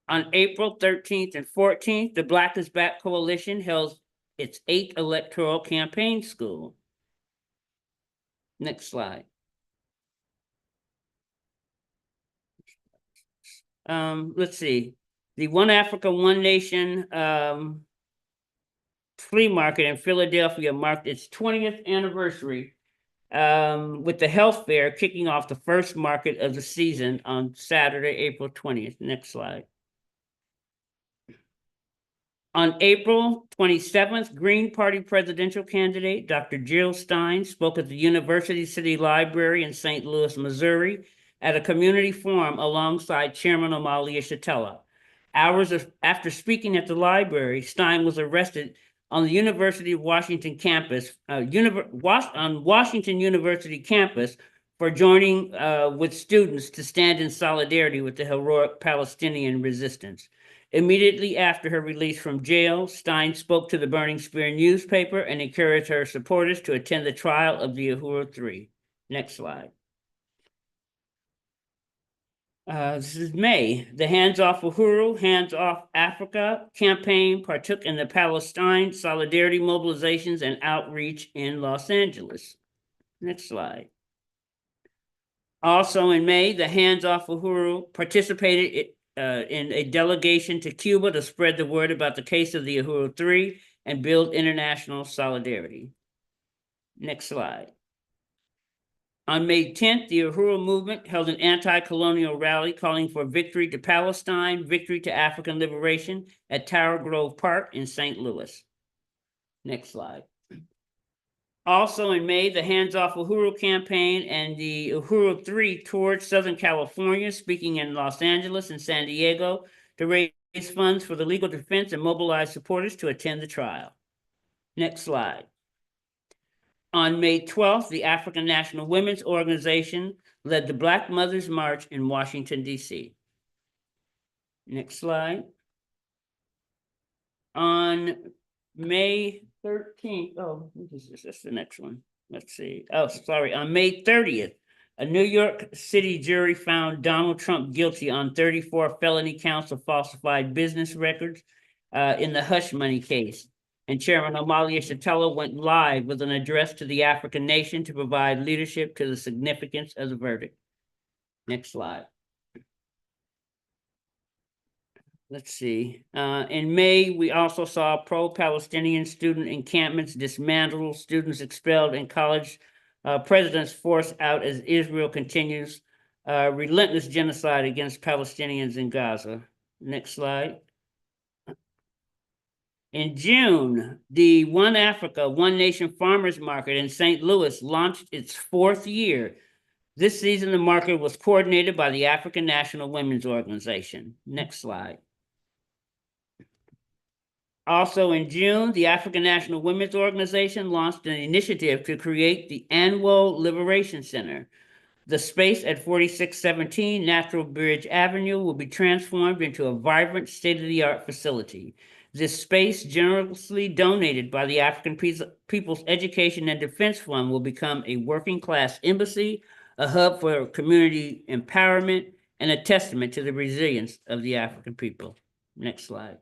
On April 13th and 14th, the Black is Back Coalition held its 8th electoral campaign school. Next slide. Let's see. The One Africa, One Nation Flea Market in Philadelphia marked its 20th anniversary, with the health fair kicking off the first market of the season on Saturday, April 20th. Next slide. On April 27th, Green Party presidential candidate Dr. Jill Stein spoke at the University City Library in St. Louis, Missouri, at a community forum alongside Chairman Amalia Shatella. Hours after speaking at the library, Stein was arrested on the University of Washington campus, on Washington University campus, for joining with students to stand in solidarity with the heroic Palestinian resistance. Immediately after her release from jail, Stein spoke to the Burning Spear newspaper and encouraged her supporters to attend the trial of the Uhuru Three. Next slide. This is May. The Hands Off Uhuru, Hands Off Africa campaign partook in the Palestine solidarity mobilizations and outreach in Los Angeles. Next slide. Also in May, the Hands Off Uhuru participated in a delegation to Cuba to spread the word about the case of the Uhuru Three and build international solidarity. Next slide. On May 10th, the Uhuru movement held an anti-colonial rally calling for victory to Palestine, victory to African liberation at Tower Grove Park in St. Louis. Next slide. Also in May, the Hands Off Uhuru campaign and the Uhuru Three toured Southern California, speaking in Los Angeles and San Diego to raise funds for the legal defense and mobilize supporters to attend the trial. Next slide. On May 12th, the African National Women's Organization led the Black Mothers March in Washington, D.C. Next slide. On May 13th, oh, this is the next one. Let's see. Oh, sorry. On May 30th, a New York City jury found Donald Trump guilty on 34 felony counts of falsified business records in the hush money case. And Chairman Amalia Shatella went live with an address to the African nation to provide leadership to the significance of the verdict. Next slide. Let's see. In May, we also saw pro-Palestinian student encampments dismantled, students expelled, and college presidents forced out as Israel continues relentless genocide against Palestinians in Gaza. Next slide. In June, the One Africa, One Nation Farmers Market in St. Louis launched its 4th year. This season, the market was coordinated by the African National Women's Organization. Next slide. Also in June, the African National Women's Organization launched an initiative to create the annual Liberation Center. The space at 4617 Natural Bridge Avenue will be transformed into a vibrant, state-of-the-art facility. This space, generously donated by the African People's Education and Defense Fund, will become a working-class embassy, a hub for community empowerment, and a testament to the resilience of the African people. Next slide.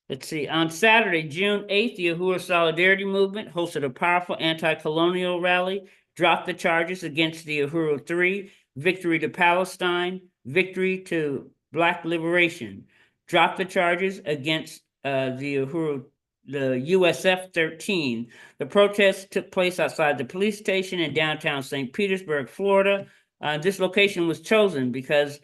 Let's see, on Saturday, June 8th, the Uhuru Solidarity Movement hosted a powerful anti-colonial rally, dropped the charges against the Uhuru Three, victory to Palestine, victory to Black liberation, dropped the charges against the USF 13. The protests took place outside the police station in downtown St. Petersburg, Florida. This location was chosen because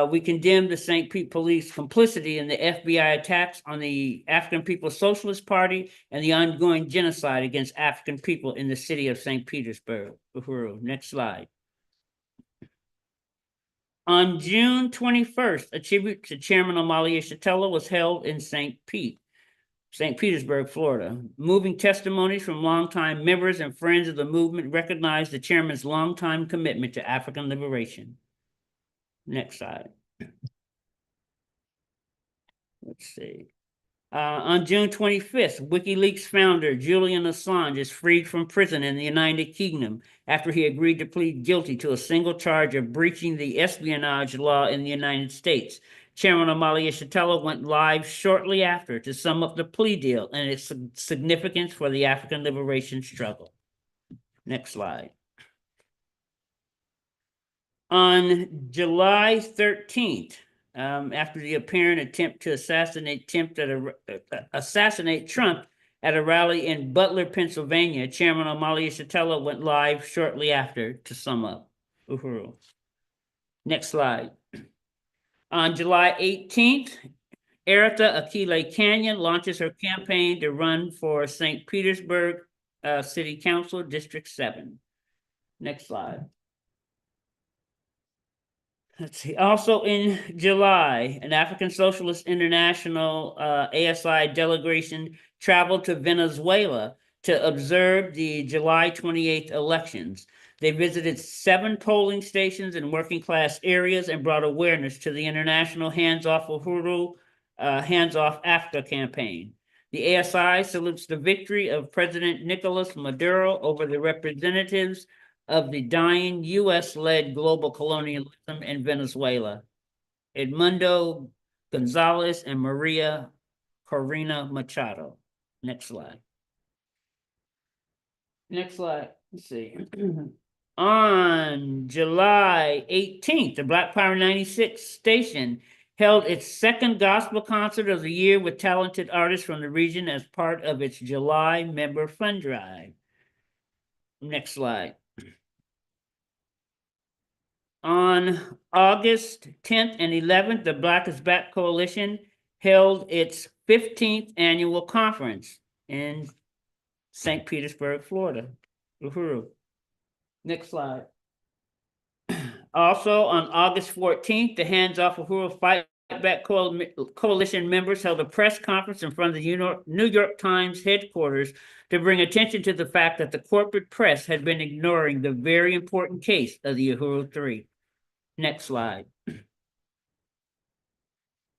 we condemned the St. Pete Police complicity in the FBI attacks on the African People's Socialist Party and the ongoing genocide against African people in the city of St. Petersburg. Uhuru. Next slide. On June 21st, a tribute to Chairman Amalia Shatella was held in St. Petersburg, Florida. Moving testimonies from longtime members and friends of the movement recognized the chairman's longtime commitment to African liberation. Next slide. Let's see. On June 25th, WikiLeaks founder Julian Assange is freed from prison in the United Kingdom after he agreed to plead guilty to a single charge of breaching the espionage law in the United States. Chairman Amalia Shatella went live shortly after to sum up the plea deal and its significance for the African liberation struggle. Next slide. On July 13th, after the apparent attempt to assassinate Trump at a rally in Butler, Pennsylvania. Chairman Amalia Shatella went live shortly after to sum up. Uhuru. Next slide. On July 18th, Eritha Akile Canyon launches her campaign to run for St. Petersburg City Council, District 7. Next slide. Let's see. Also in July, an African Socialist International ASI delegation traveled to Venezuela to observe the July 28th elections. They visited 7 polling stations in working class areas and brought awareness to the international Hands Off Uhuru, Hands Off Africa campaign. The ASI salutes the victory of President Nicolas Maduro over the representatives of the dying U.S.-led global colonialism in Venezuela. Edmundo Gonzalez and Maria Corina Machado. Next slide. Next slide. Let's see. On July 18th, the Black Power 96 station held its second gospel concert of the year with talented artists from the region as part of its July member fund drive. Next slide. On August 10th and 11th, the Black is Back Coalition held its 15th annual conference in St. Petersburg, Florida. Uhuru. Next slide. Also, on August 14th, the Hands Off Uhuru Fight Back Coalition members held a press conference in front of the New York Times headquarters to bring attention to the fact that the corporate press had been ignoring the very important case of the Uhuru 3. Next slide.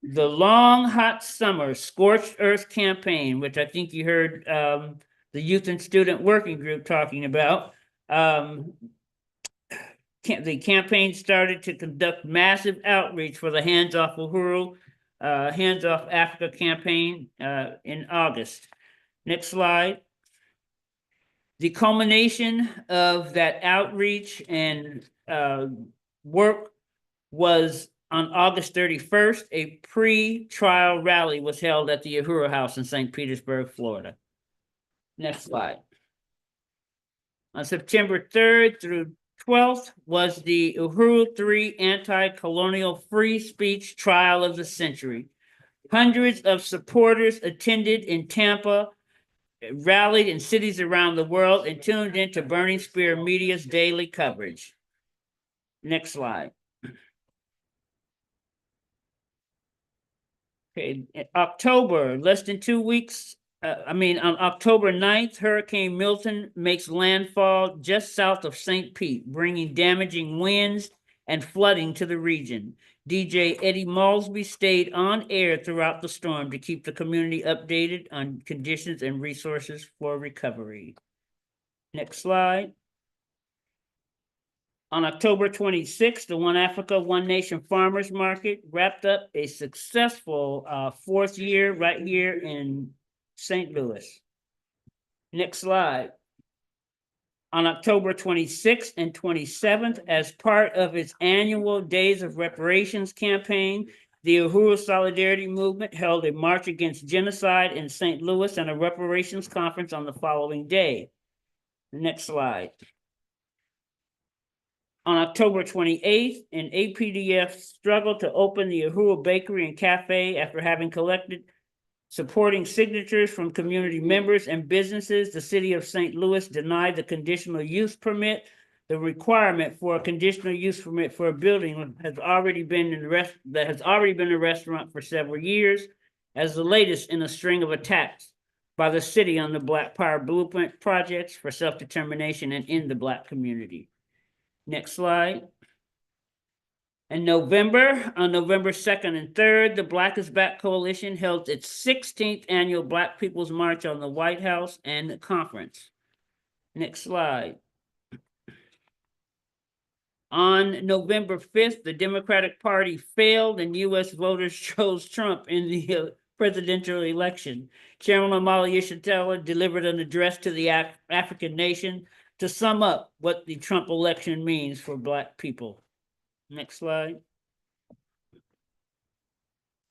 The Long Hot Summer Scorched Earth Campaign, which I think you heard the Youth and Student Working Group talking about. The campaign started to conduct massive outreach for the Hands Off Uhuru, Hands Off Africa campaign in August. Next slide. The culmination of that outreach and work was on August 31st, a pre-trial rally was held at the Uhuru House in St. Petersburg, Florida. Next slide. On September 3rd through 12th was the Uhuru 3 anti-colonial free speech trial of the century. Hundreds of supporters attended in Tampa, rallied in cities around the world, and tuned into Burning Spear Media's daily coverage. Next slide. Okay, in October, less than 2 weeks, on October 9th, Hurricane Milton makes landfall just south of St. Pete, bringing damaging winds and flooding to the region. DJ Eddie Malsby stayed on air throughout the storm to keep the community updated on conditions and resources for recovery. Next slide. On October 26th, the One Africa, One Nation Farmers Market wrapped up a successful 4th year right here in St. Louis. Next slide. On October 26th and 27th, as part of its annual Days of Reparations campaign, the Uhuru Solidarity Movement held a march against genocide in St. Louis and a reparations conference on the following day. Next slide. On October 28th, an APDF struggled to open the Uhuru Bakery and Cafe after having collected supporting signatures from community members and businesses. The city of St. Louis denied the conditional use permit. The requirement for a conditional use permit for a building has already been a restaurant for several years, as the latest in a string of attacks by the city on the Black Power Blueprint projects for self-determination and in the Black community. Next slide. In November, on November 2nd and 3rd, the Black is Back Coalition held its 16th annual Black People's March on the White House and the conference. Next slide. On November 5th, the Democratic Party failed and U.S. voters chose Trump in the presidential election. Chairman Amalia Shatella delivered an address to the African nation to sum up what the Trump election means for Black people. Next slide.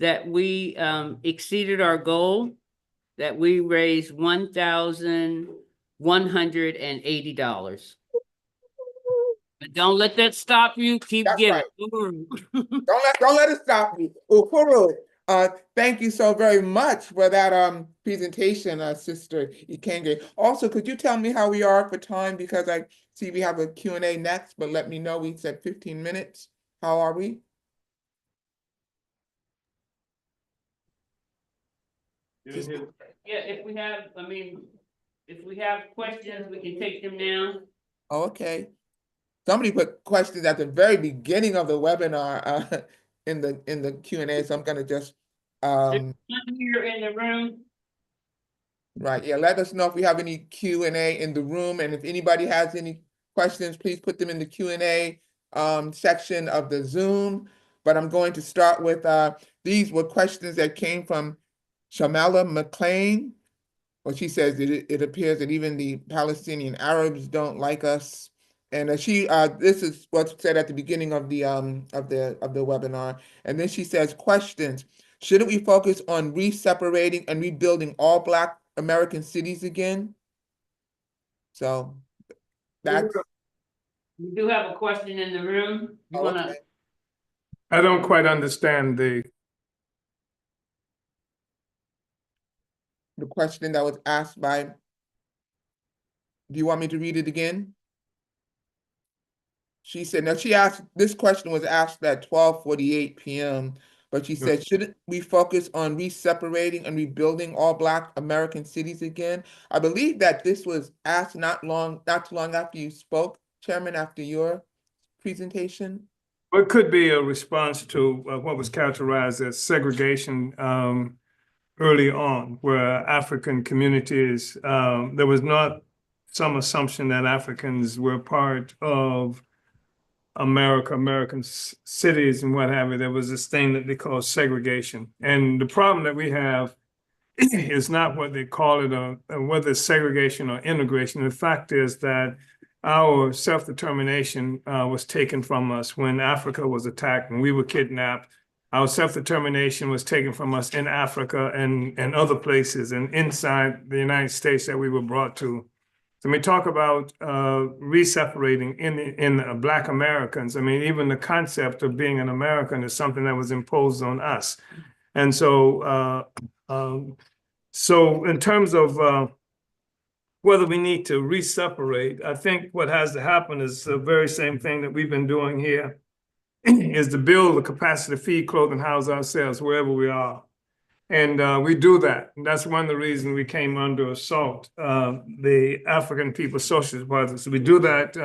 that we exceeded our goal, that we raised $1,180. But don't let that stop you. Keep That's giving. right. Don't let it stop you. Uhuru. Thank you so very much for that presentation, Sister Ikenge. Also, could you tell me how we are for time? Because I see we have a Q&A next, but let me know. We said 15 minutes. How are we? Yeah, if we have, if we have questions, we can take them now. Okay. Somebody put questions at the very beginning of the webinar in the Q&A, so I'm gonna just Here in the room. right, yeah, let us know if we have any Q&A in the room, and if anybody has any questions, please put them in the Q&A section of the Zoom. But I'm going to start with these were questions that came from Shamala McLean. Well, she says it appears that even the Palestinian Arabs don't like us. And this is what's said at the beginning of the webinar. And then she says, questions. Shouldn't we focus on re-separating and rebuilding all Black American cities again? So that's We do have a question in the room. You wanna? okay. I don't quite understand The question that was asked by, do you want me to read it again? She said, now she asked, this question was asked at 12:48 p.m., but she said, shouldn't we focus on re-separating and rebuilding all Black American cities again? I believe that this was asked not too long after you spoke, Chairman, after your presentation. It could be a response to what was characterized as segregation early on, where African communities, there was not some assumption that Africans were part of American cities and what have you. There was this thing that they call segregation. And the problem that we have is not what they call it, whether it's segregation or integration. The fact is that our self-determination was taken from us when Africa was attacked and we were kidnapped. Our self-determination was taken from us in Africa and other places and inside the United States that we were brought to. So when we talk about re-separating in Black Americans, I mean, even the concept of being an American is something that was imposed on us. And so, so in terms of whether we need to re-separate, I think what has to happen is the very same thing that we've been doing here, is to build the capacity to feed, clothe, and house ourselves wherever we are. And we do that. And that's one of the reasons we came under assault, the African People's Socialist Party. So we do that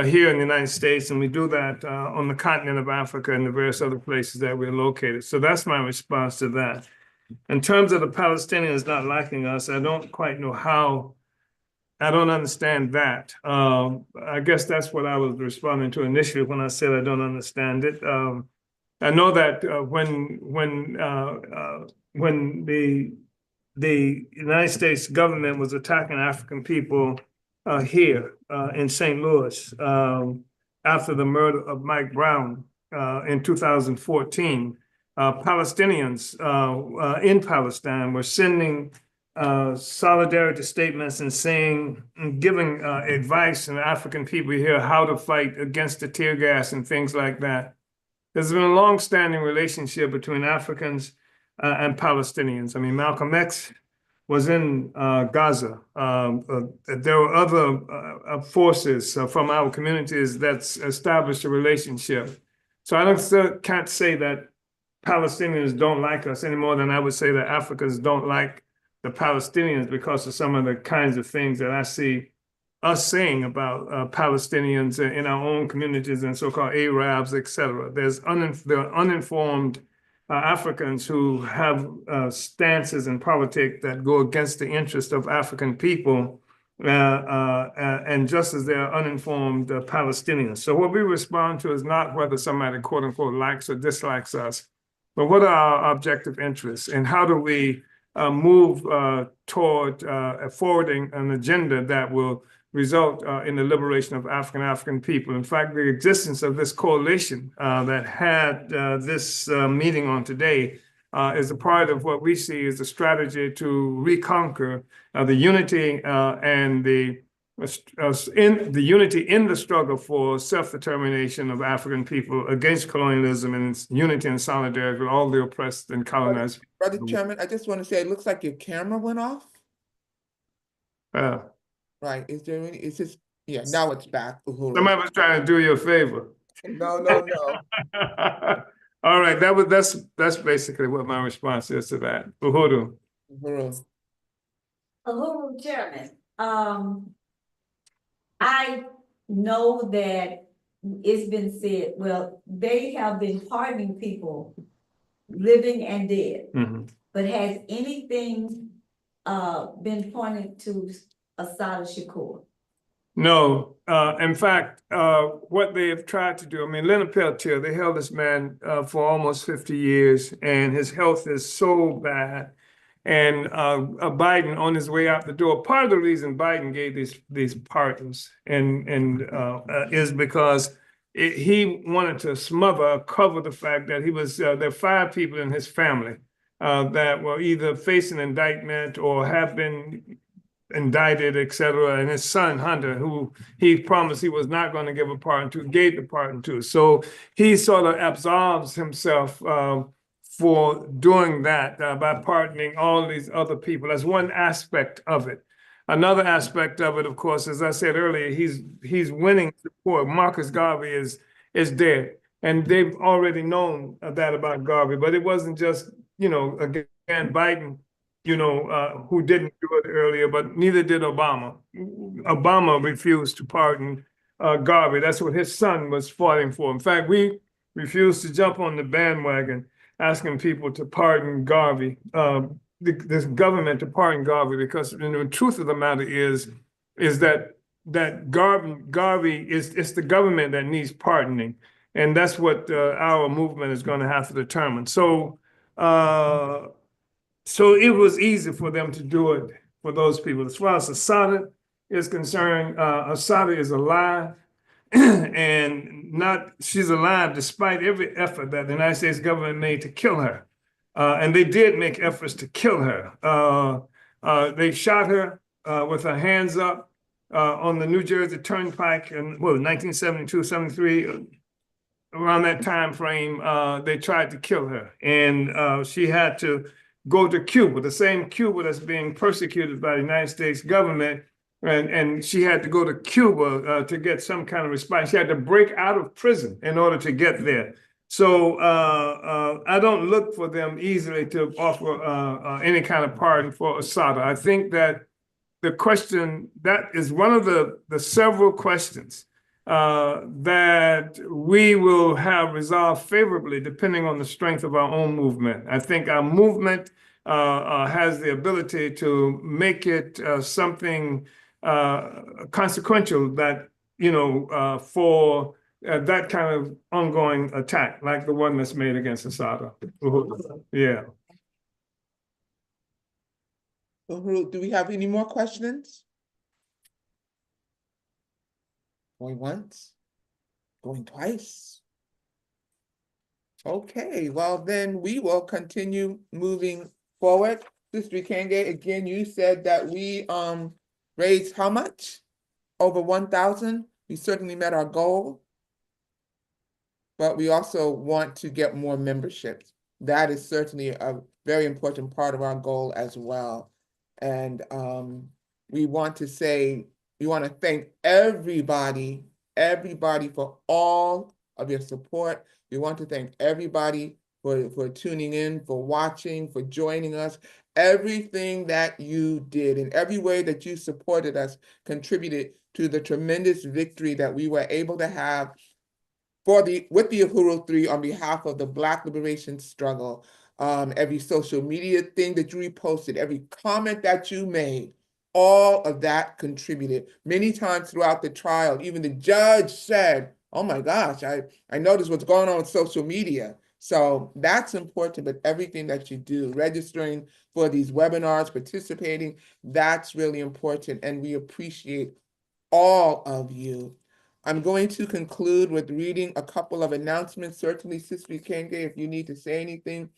here in the United States, and we do that on the continent of Africa and the various other places that we're located. So that's my response to that. In terms of the Palestinians not liking us, I don't quite know how. I don't understand that. I guess that's what I was responding to initially when I said I don't understand it. I know that when the United States government was attacking African people here in St. Louis after the murder of Mike Brown in 2014, Palestinians in Palestine were sending solidarity statements and saying, giving advice to the African people here how to fight against the tear gas and things like that. There's been a long-standing relationship between Africans and Palestinians. I mean, Malcolm X was in Gaza. There were other forces from our communities that established a relationship. So I can't say that Palestinians don't like us any more than I would say that Africans don't like the Palestinians because of some of the kinds of things that I see us saying about Palestinians in our own communities and so-called Arabs, et cetera. There are uninformed Africans who have stances in politics that go against the interest of African people, and just as there are uninformed Palestinians. So what we respond to is not whether somebody, quote unquote, likes or dislikes us, but what are our objective interests and how do we move toward forwarding an agenda that will result in the liberation of African people. In fact, the existence of this coalition that had this meeting on today is a part of what we see as a strategy to reconquer the unity and the unity in the struggle for self-determination of African people against colonialism and its unity and solidarity with all the oppressed and colonized. Brother Chairman, I just want to say, it looks like your camera went off. Right, is there any, is this, yeah, now it's back. Uhuru. Somebody was trying to do you a favor. No, no, no. All right, that's basically what my response is to that. Uhuru. Uhuru. Uhuru, Chairman, I know that it's been said, well, they have been pardoning people, living and dead. But has anything been pointed to Assata Shakur? No, in fact, what they have tried to do, I mean, Leonard Peltier, they held this man for almost 50 years, and his health is so bad. And Biden on his way out the door, part of the reason Biden gave these pardons is because he wanted to cover the fact that there are 5 people in his family that were either facing indictment or have been indicted, et cetera, and his son Hunter, who he promised he was not going to give a pardon to, gave the pardon to. So he sort of absolves himself for doing that by pardoning all these other people. That's one aspect of it. Another aspect of it, of course, as I said earlier, he's winning support. Marcus Garvey is dead, and they've already known that about Garvey. But it wasn't just, again, Biden, who didn't do it earlier, but neither did Obama. Obama refused to pardon Garvey. That's what his son was fighting for. In fact, we refused to jump on the bandwagon asking people to pardon Garvey, this government to pardon Garvey, because the truth of the matter is that Garvey it's the government that needs pardoning, and that's what our movement is going to have to determine. So it was easy for them to do it for those people. As far as Assata is concerned, Assata is alive. And she's alive despite every effort that the United States government made to kill her. And they did make efforts to kill her. They shot her with her hands up on the New Jersey Turnpike in 1972, 73. Around that time frame, they tried to kill her. And she had to go to Cuba, the same Cuba that's being persecuted by the United States government. And she had to go to Cuba to get some kind of response. She had to break out of prison in order to get there. So I don't look for them easily to offer any kind of pardon for Assata. I think that the question, that is one of the several questions that we will have resolved favorably depending on the strength of our own movement. I think our movement has the ability to make it something consequential that, for that kind of ongoing attack, like the one that's made against Assata. Yeah. Do we have any more questions? Going once, going twice. Okay, well then we will continue moving forward. Sister Kenge, again, you said that we raised how much? Over 1,000. We certainly met our goal, but we also want to get more memberships. That is certainly a very important part of our goal as well. And we want to thank everybody for all of your support. We want to thank everybody for tuning in, for watching, for joining us. Everything that you did and every way that you supported us contributed to the tremendous victory that we were able to have with the Uhuru 3 on behalf of the Black liberation struggle. Every social media thing that you reposted, every comment that you made, all of that contributed. Many times throughout the trial, even the judge said, oh my gosh, I noticed what's going on with social media. So that's important, but everything that you do, registering for these webinars, participating, that's really important. And we appreciate all of you. I'm going to conclude with reading a couple of announcements. Certainly, Sister Kenge, if you need to say anything,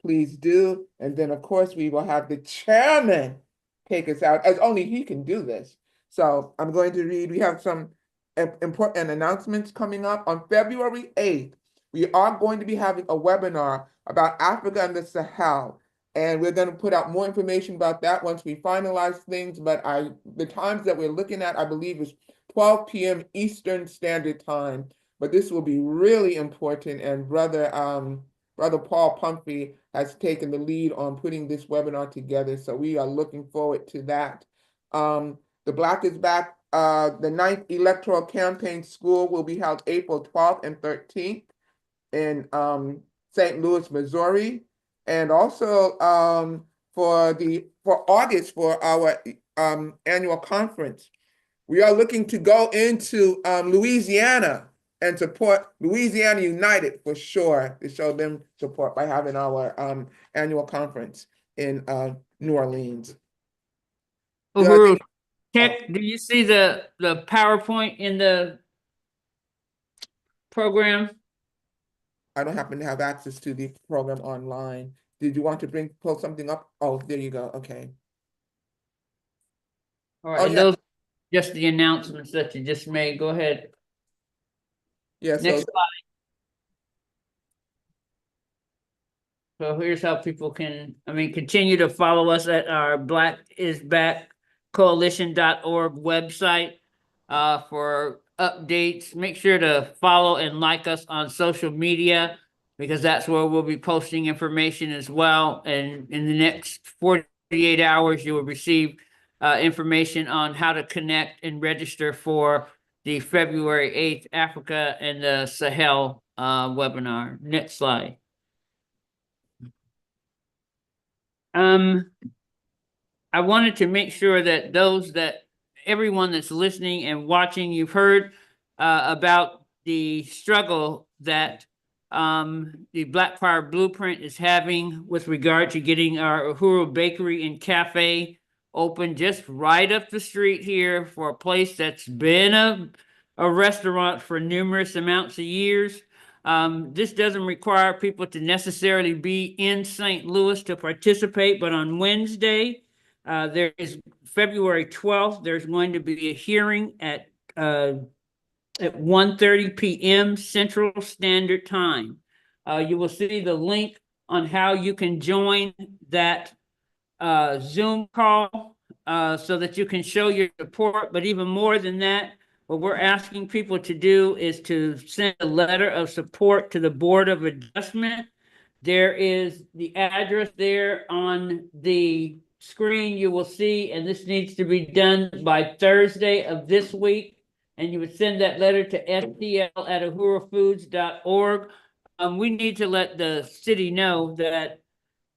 please do. And then, of course, we will have the chairman take us out, as only he can do this. So I'm going to read, we have some important announcements coming up. On February 8th, we are going to be having a webinar about Africa and the Sahel. And we're going to put out more information about that once we finalize things. But the times that we're looking at, I believe, is 12 p.m. Eastern Standard Time. But this will be really important. And Brother Paul Pumphrey has taken the lead on putting this webinar together. So we are looking forward to that. The Black is Back, the 9th Electoral Campaign School will be held April 12th and 13th in St. Louis, Missouri. And also for August, for our annual conference, we are looking to go into Louisiana and support Louisiana United for sure, to show them support by having our annual conference in New Orleans. Uhuru, do you see the PowerPoint in the program? I don't happen to have access to the program online. Did you want to pull something up? Oh, there you go. Okay. All right, and those just the announcements that you just made. Go ahead. Yeah. Next slide. So here's how people can, continue to follow us at our blackisbackcoalition.org website for updates. Make sure to follow and like us on social media, because that's where we'll be posting information as well. And in the next 48 hours, you will receive information on how to connect and register for the February 8th Africa and the Sahel webinar. Next slide. I wanted to make sure that everyone that's listening and watching, you've heard about the struggle that the Black Fire Blueprint is having with regard to getting our Uhuru Bakery and Cafe open just right up the street here, for a place that's been a restaurant for numerous amounts of years. This doesn't require people to necessarily be in St. Louis to participate, but on Wednesday, there is February 12th, there's going to be a hearing at 1:30 p.m. Central Standard Time. You will see the link on how you can join that Zoom call so that you can show your support. But even more than that, what we're asking people to do is to send a letter of support to the Board of Adjustment. There is the address there on the screen you will see, and this needs to be done by Thursday of this week. And you would send that letter to stl@uhurufoods.org. We need to let the city know that,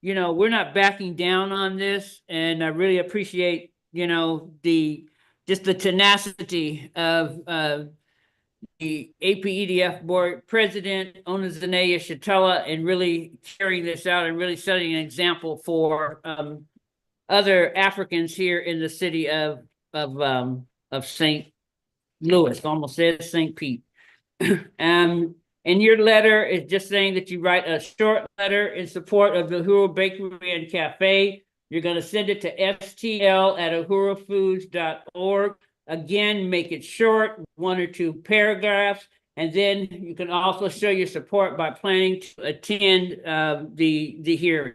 we're not backing down on this, and I really appreciate, just the tenacity of the APEDF board president, Onizanea Shatella, and really carrying this out and really setting an example for other Africans here in the city of St. Louis, almost said St. Pete. And your letter is just saying that you write a short letter in support of the Uhuru Bakery and Cafe. You're going to send it to stl@uhurufoods.org. Again, make it short, 1 or 2 paragraphs. And then you can also show your support by planning to attend the hearing.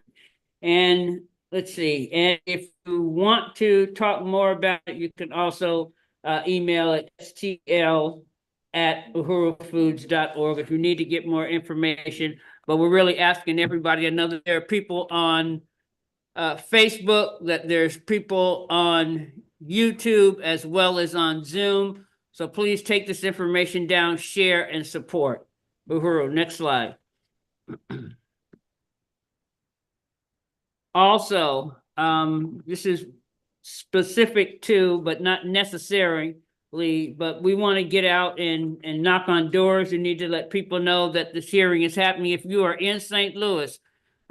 And let's see. And if you want to talk more about it, you can also email at stl@uhurufoods.org if you need to get more information. But we're really asking everybody. I know that there are people on Facebook, that there's people on YouTube as well as on Zoom. So please take this information down, share, and support. Uhuru, next slide. Also, this is specific to, but not necessarily, but we want to get out and knock on doors. You need to let people know that this hearing is happening. If you are in St. Louis,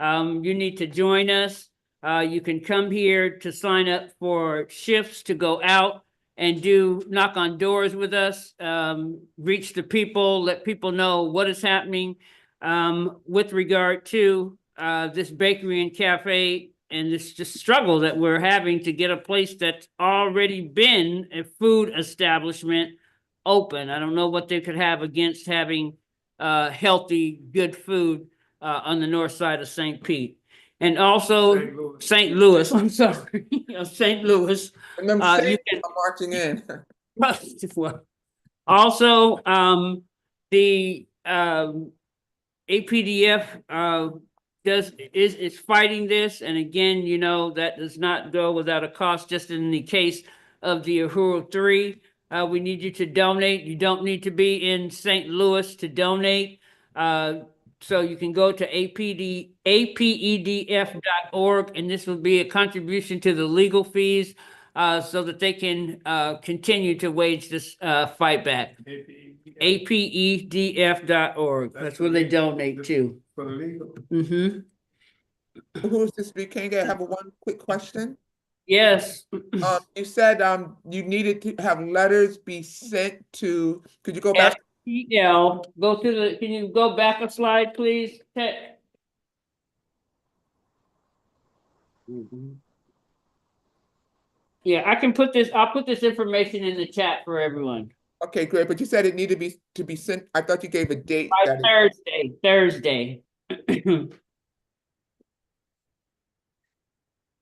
you need to join us. You can come here to sign up for shifts to go out and do knock on doors with us, reach the people, let people know what is happening with regard to this bakery and cafe and this just struggle that we're having to get a place that's already been a food establishment open. I don't know what they could have against having healthy, good food on the north side of St. Pete. And also St. Louis, I'm sorry, St. Louis. And them You saints can are marching in. also, the APDF is fighting this, and again, you know, that does not go without a cost. Just in the case of the Uhuru 3, we need you to donate. You don't need to be in St. Louis to donate. So you can go to apedf.org, and this will be a contribution to the legal fees so that they can continue to wage this fight back. apedf.org. That's where they donate to. For the legal. Mm-hmm. Who's to speak? Can I have one quick question? Yes. You said you needed to have letters be sent to. Could you go back? SPL. Go to the. Can you go back a slide, please? Yeah, I can put this. I'll put this information in the chat for everyone. Okay, great. But you said it needed to be sent. I thought you gave a date. By Thursday. Thursday.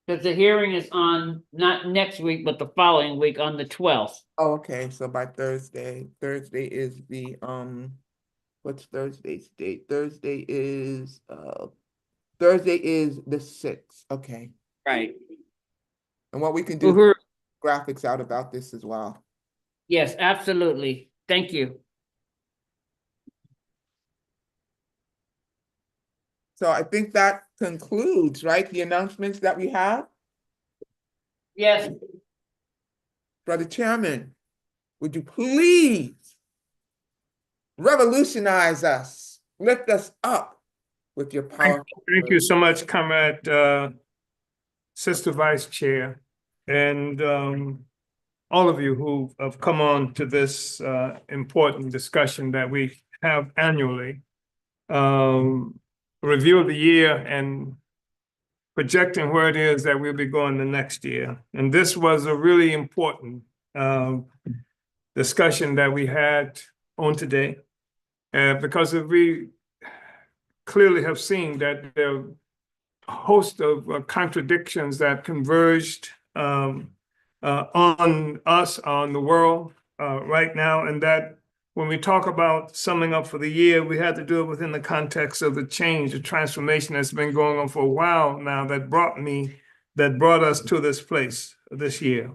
Because the hearing is on not next week, but the following week on the 12th. Oh, okay. So by Thursday. Thursday is the what's Thursday's date? Thursday is the 6th. Okay. Right. And what we can do graphics out about this as well. Yes, absolutely. Thank you. So I think that concludes, right, the announcements that we have? Yes. Brother Chairman, would you please revolutionize us, lift us up with your power? Thank you so much, Comrade Sister Vice Chair, and all of you who have come on to this important discussion that we have annually. Review of the year and projecting where it is that we'll be going the next year. And this was a really important discussion that we had on today, because we clearly have seen that there are a host of contradictions that converged on us, on the world right now, and that when we talk about summing up for the year, we had to do it within the context of the change, the transformation that's been going on for a while now that brought us to this place this year.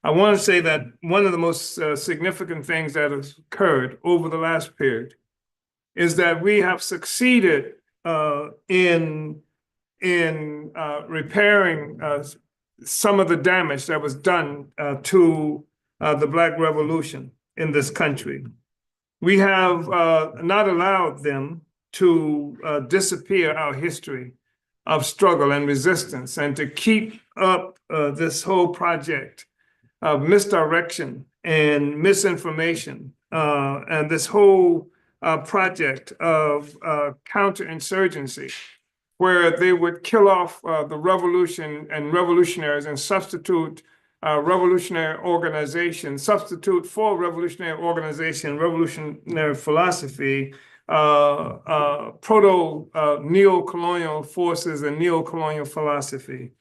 I want to say that one of the most significant things that has occurred over the last period is that we have succeeded in repairing some of the damage that was done to the Black Revolution in this country. We have not allowed them to disappear our history of struggle and resistance, and to keep up this whole project of misdirection and misinformation, and this whole project of counterinsurgency, where they would kill off the revolution and revolutionaries and substitute revolutionary organization, substitute for revolutionary organization, revolutionary philosophy, proto-neo-colonial forces and neo-colonial philosophy.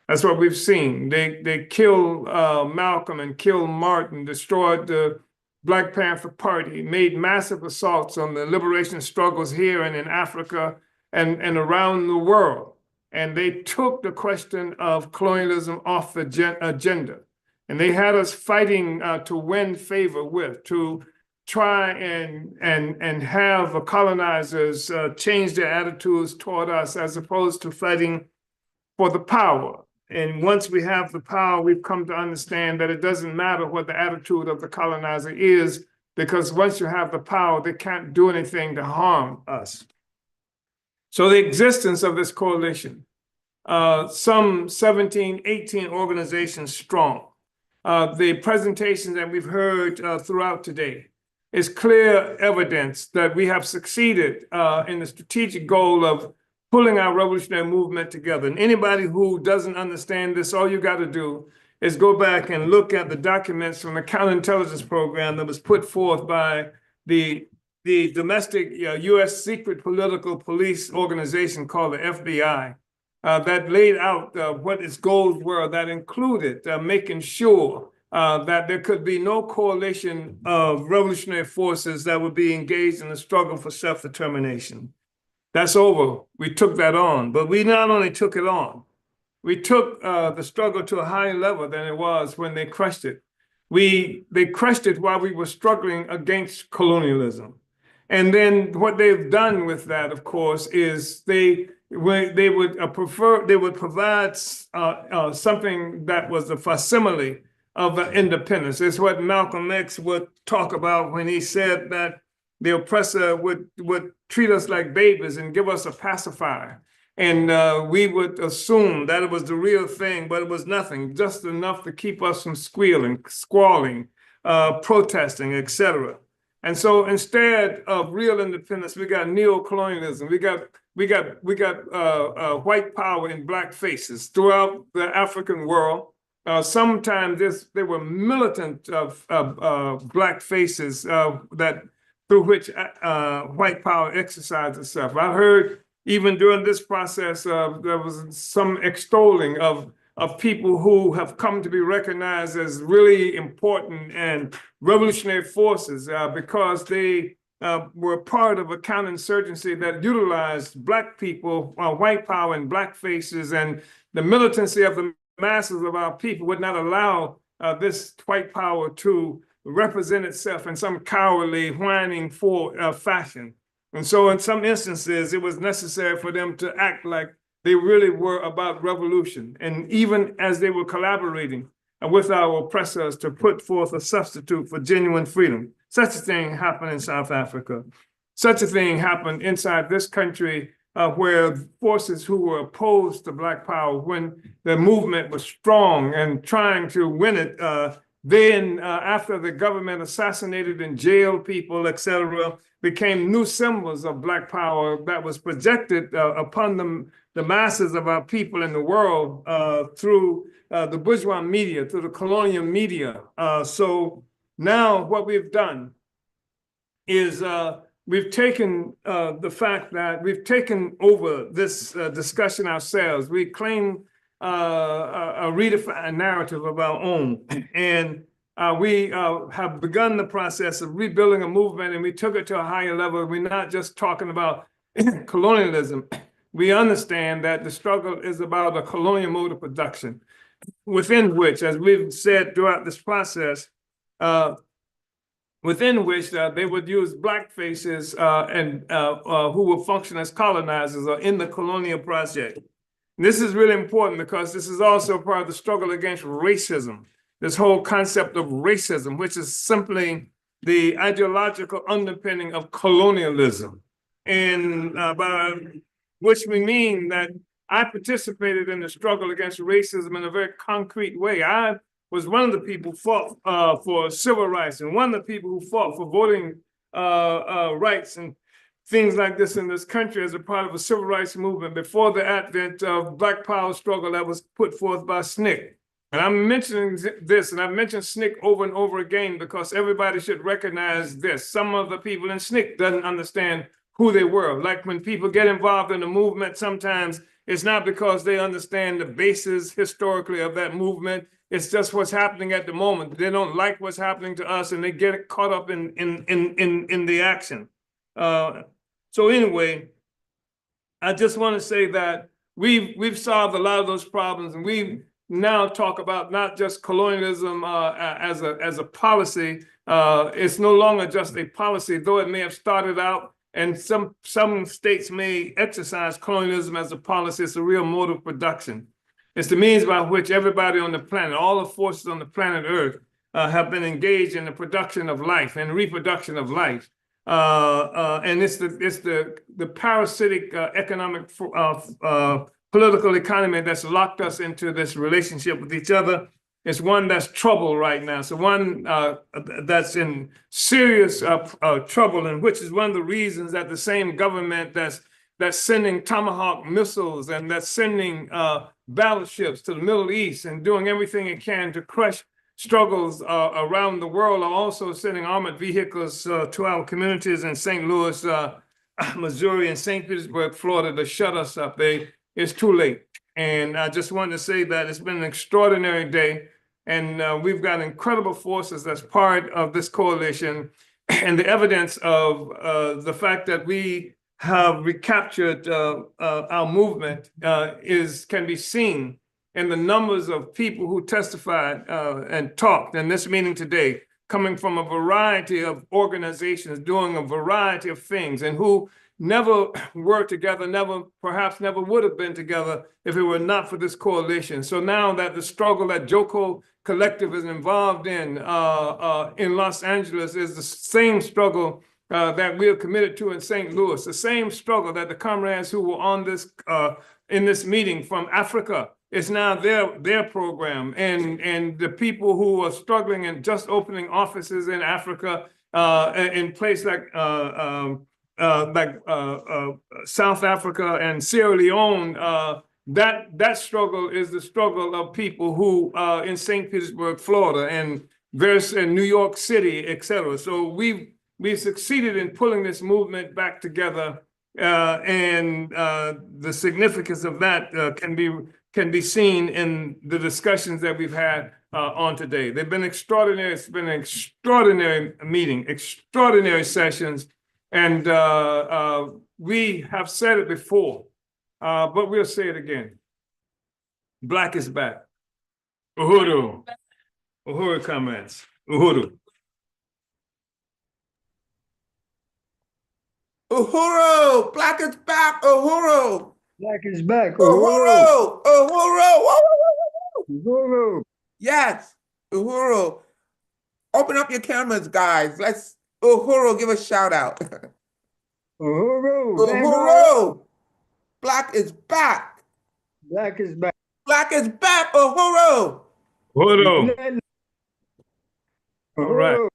That's what we've seen. They killed Malcolm and killed Martin, destroyed the Black Panther Party, made massive assaults on the liberation struggles here and in Africa and around the world. And they took the question of colonialism off the agenda. And they had us fighting to win favor with, to try and have the colonizers change their attitudes toward us, as opposed to fighting for the power. And once we have the power, we've come to understand that it doesn't matter what the attitude of the colonizer is, because once you have the power, they can't do anything to harm us. So the existence of this coalition, some 17, 18 organizations strong, the presentations that we've heard throughout today is clear evidence that we have succeeded in the strategic goal of pulling our revolutionary movement together. And anybody who doesn't understand this, all you got to do is go back and look at the documents from the counterintelligence program that was put forth by the domestic U.S. secret political police organization called the FBI that laid out what its goals were, that included making sure that there could be no coalition of revolutionary forces that would be engaged in the struggle for self-determination. That's over. We took that on, but we not only took it on, we took the struggle to a higher level than it was when they crushed it. They crushed it while we were struggling against colonialism. And then what they've done with that, of course, is they would provide something that was a facsimile of independence. It's what Malcolm X would talk about when he said that the oppressor would treat us like babies and give us a pacifier. And we would assume that it was the real thing, but it was nothing, just enough to keep us from squealing, squalling, protesting, etc. And so instead of real independence, we got neo-colonialism. We got white power in black faces throughout the African world. Sometimes there were militant black faces through which white power exercised itself. I heard even during this process, there was some extolling of people who have come to be recognized as really important and revolutionary forces because they were part of a counterinsurgency that utilized black people, white power and black faces, and the militancy of the masses of our people would not allow this white power to represent itself in some cowardly, whining fashion. And so in some instances, it was necessary for them to act like they really were about revolution. And even as they were collaborating with our oppressors to put forth a substitute for genuine freedom. Such a thing happened in South Africa. Such a thing happened inside this country where forces who were opposed to Black power, when the movement was strong and trying to win it, then after the government assassinated and jailed people, etc., became new symbols of Black power that was projected upon the masses of our people in the world through the bourgeois media, through the colonial media. So now what we've done is we've taken the fact that we've taken over this discussion ourselves. We claim a redefined narrative of our own. And we have begun the process of rebuilding a movement, and we took it to a higher level. We're not just talking about colonialism. We understand that the struggle is about a colonial mode of production, within which, as we've said throughout this process, within which they would use Black faces and who will function as colonizers or in the colonial project. This is really important because this is also part of the struggle against racism. This whole concept of racism, which is simply the ideological underpinning of colonialism. And by which we mean that I participated in the struggle against racism in a very concrete way. I was one of the people who fought for civil rights, and one of the people who fought for voting rights and things like this in this country as a part of a civil rights movement before the advent of Black power struggle that was put forth by SNCC. And I'm mentioning this, and I've mentioned SNCC over and over again because everybody should recognize this. Some of the people in SNCC doesn't understand who they were. Like when people get involved in the movement, sometimes it's not because they understand the basis historically of that movement. It's just what's happening at the moment. They don't like what's happening to us, and they get caught up in the action. So anyway, I just want to say that we've solved a lot of those problems, and we now talk about not just colonialism as a policy. It's no longer just a policy, though it may have started out, and some states may exercise colonialism as a policy. It's a real mode of production. It's the means by which everybody on the planet, all the forces on the planet Earth, have been engaged in the production of life and reproduction of life. And it's the parasitic economic political economy that's locked us into this relationship with each other. it's one that's troubled right now. So one that's in serious trouble, and which is one of the reasons that the same government that's sending Tomahawk missiles and that's sending battleships to the Middle East and doing everything it can to crush struggles around the world are also sending armored vehicles to our communities in St. Louis, Missouri, and St. Petersburg, Florida, to shut us up. It's too late. And I just wanted to say that it's been an extraordinary day. And we've got incredible forces that's part of this coalition. And the evidence of the fact that we have recaptured our movement can be seen in the numbers of people who testified and talked in this meeting today, coming from a variety of organizations doing a variety of things, and who never were together, perhaps never would have been together if it were not for this coalition. So now that the struggle that Joko Collective is involved in Los Angeles is the same struggle that we are committed to in St. Louis, the same struggle that the comrades who were on this in this meeting from Africa, it's now their program, and the people who are struggling and just opening offices in Africa, in places like South Africa and Sierra Leone. That struggle is the struggle of people who in St. Petersburg, Florida, and various in New York City, etc. So we've succeeded in pulling this movement back together, and the significance of that can be seen in the discussions that we've had on today. They've been extraordinary. It's been an extraordinary meeting, extraordinary sessions, and we have said it before, but we'll say it again. Black is back. Uhuru. Uhuru comments. Uhuru. Uhuru! Black is back! Uhuru! Black is back! Uhuru! Uhuru! Uhuru! Yes, Uhuru. Open up your cameras, guys. Let's Uhuru give a shout out. Uhuru! Uhuru! Black is back! Black is back! Black is back! Uhuru! Uhuru! All right.